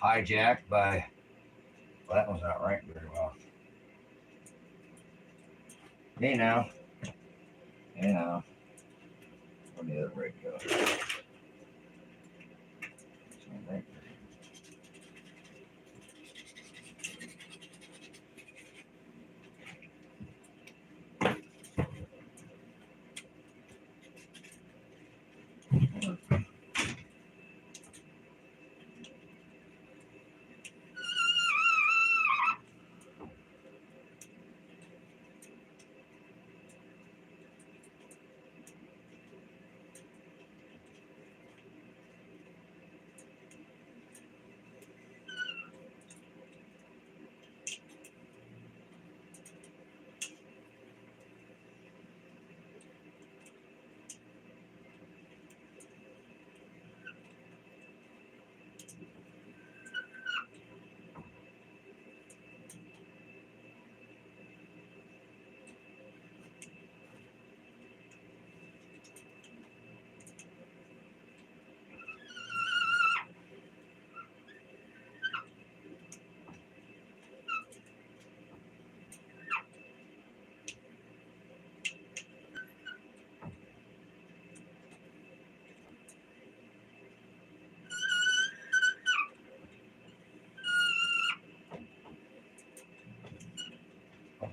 S4: hijacked by. Well, that one's not right very well. Hey now. Hey now. Where'd the other rig go? Right.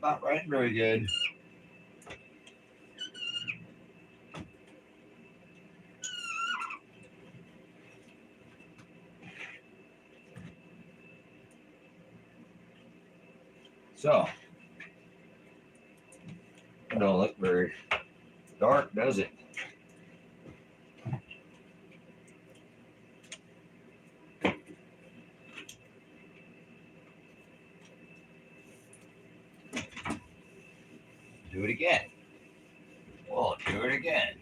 S4: Not right very good. So, it don't look very dark, does it? Do it again. We'll do it again.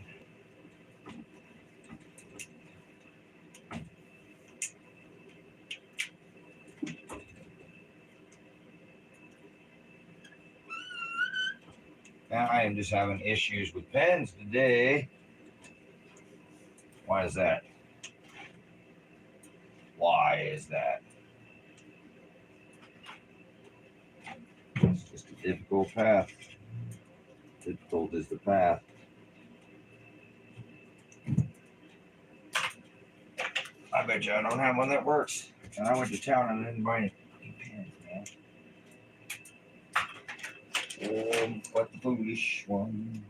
S4: Now I am just having issues with pens today. Why is that? Why is that? It's just a difficult path. Difficult is the path. I bet you I don't have one that works. And I went to town and didn't buy any pens, man. What the foolish one.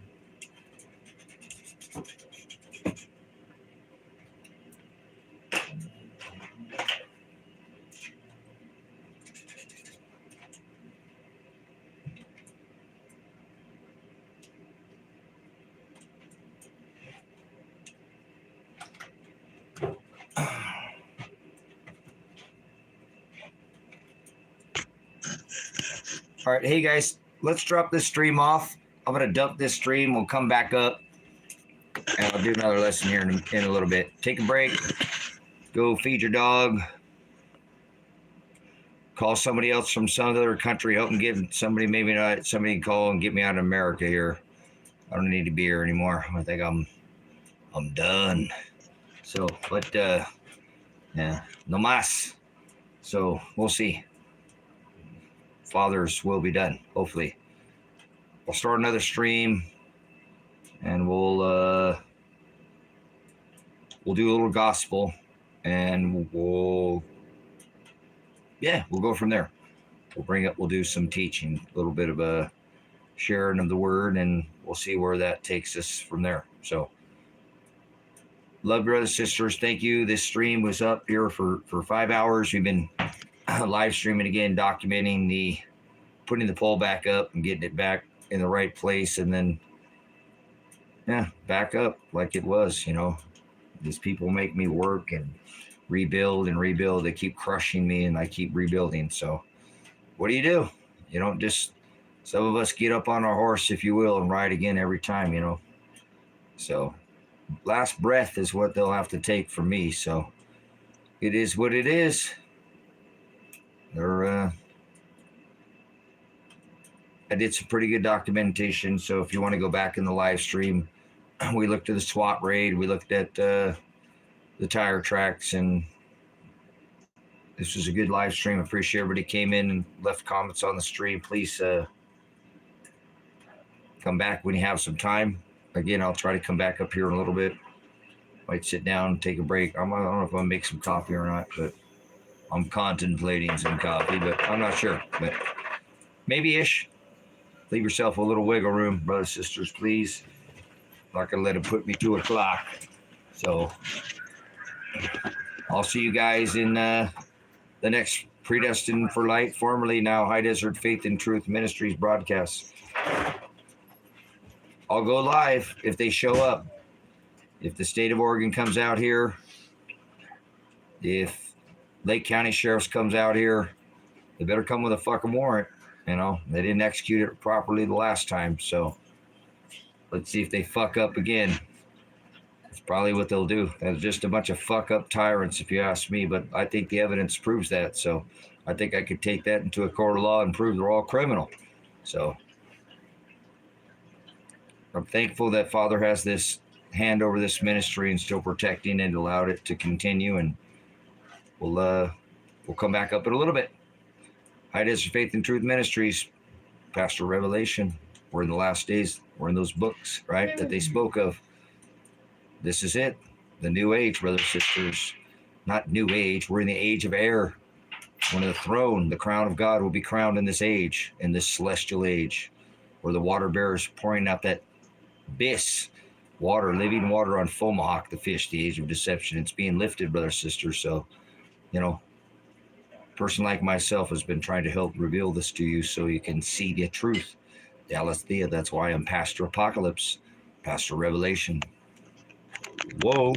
S4: All right, hey guys, let's drop this stream off. I'm gonna dump this stream. We'll come back up, and I'll do another lesson here in a little bit. Take a break. Go feed your dog. Call somebody else from some other country. Help them get somebody. Maybe not. Somebody call and get me out of America here. I don't need to be here anymore. I think I'm done. So, but yeah, no mas. So we'll see. Father's will be done, hopefully. We'll start another stream, and we'll do a little gospel, and we'll go from there. We'll do some teaching, a little bit of a sharing of the word, and we'll see where that takes us from there. So, love, brothers, sisters. Thank you. This stream was up here for 5 hours. We've been live streaming again, documenting putting the poll back up and getting it back in the right place, and then back up like it was,
S1: These people make me work and rebuild and rebuild. They keep crushing me and I keep rebuilding. So what do? You don't just, some of us get up on our horse, if you will, and ride again every time, you know. So last breath is what they'll have to take from me. So it is what it is. They're, I did some pretty good documentation. So if you want to go back in the live stream, we looked at the SWAT raid. We looked at the tire tracks, and this was a good live stream. I appreciate everybody came in and left comments on the stream. Please come back when you have some time. Again, I'll try to come back up here in a little bit. Might sit down and take a break. I don't know if I'm gonna make some coffee or not, but I'm contemplating some coffee, but I'm not sure. But maybe-ish. Leave yourself a little wiggle room, brothers, sisters, please. Not gonna let it put me to a clock. So I'll see you guys in the next Predestined for Light, formerly now High Desert Faith and Truth Ministries broadcast. I'll go live if they show up. If the state of Oregon comes out here, if Lake County Sheriff's comes out here, they better come with a fucking warrant. You know, they didn't execute it properly the last time. So let's see if they fuck up again. That's probably what they'll do. That's just a bunch of fuck up tyrants, if you ask me. But I think the evidence proves that. So I think I could take that into a court of law and prove they're all criminal. So I'm thankful that Father has this hand over this ministry and still protecting it, allowed it to continue. And we'll come back up in a little bit. High Desert Faith and Truth Ministries, Pastor Revelation. We're in the last days. We're in those books, right, that they spoke of. This is it. The new age, brothers, sisters. Not new age. We're in the age of air. When the throne, the crown of God will be crowned in this age, in this celestial age, where the water bearers pouring out that abyss water, living water on Fomahawk, the fish, the age of deception. It's being lifted, brothers, sisters. So, you know, a person like myself has been trying to help reveal this to you so you can see the truth. The Aletheia. That's why I'm Pastor Apocalypse, Pastor Revelation. Whoa.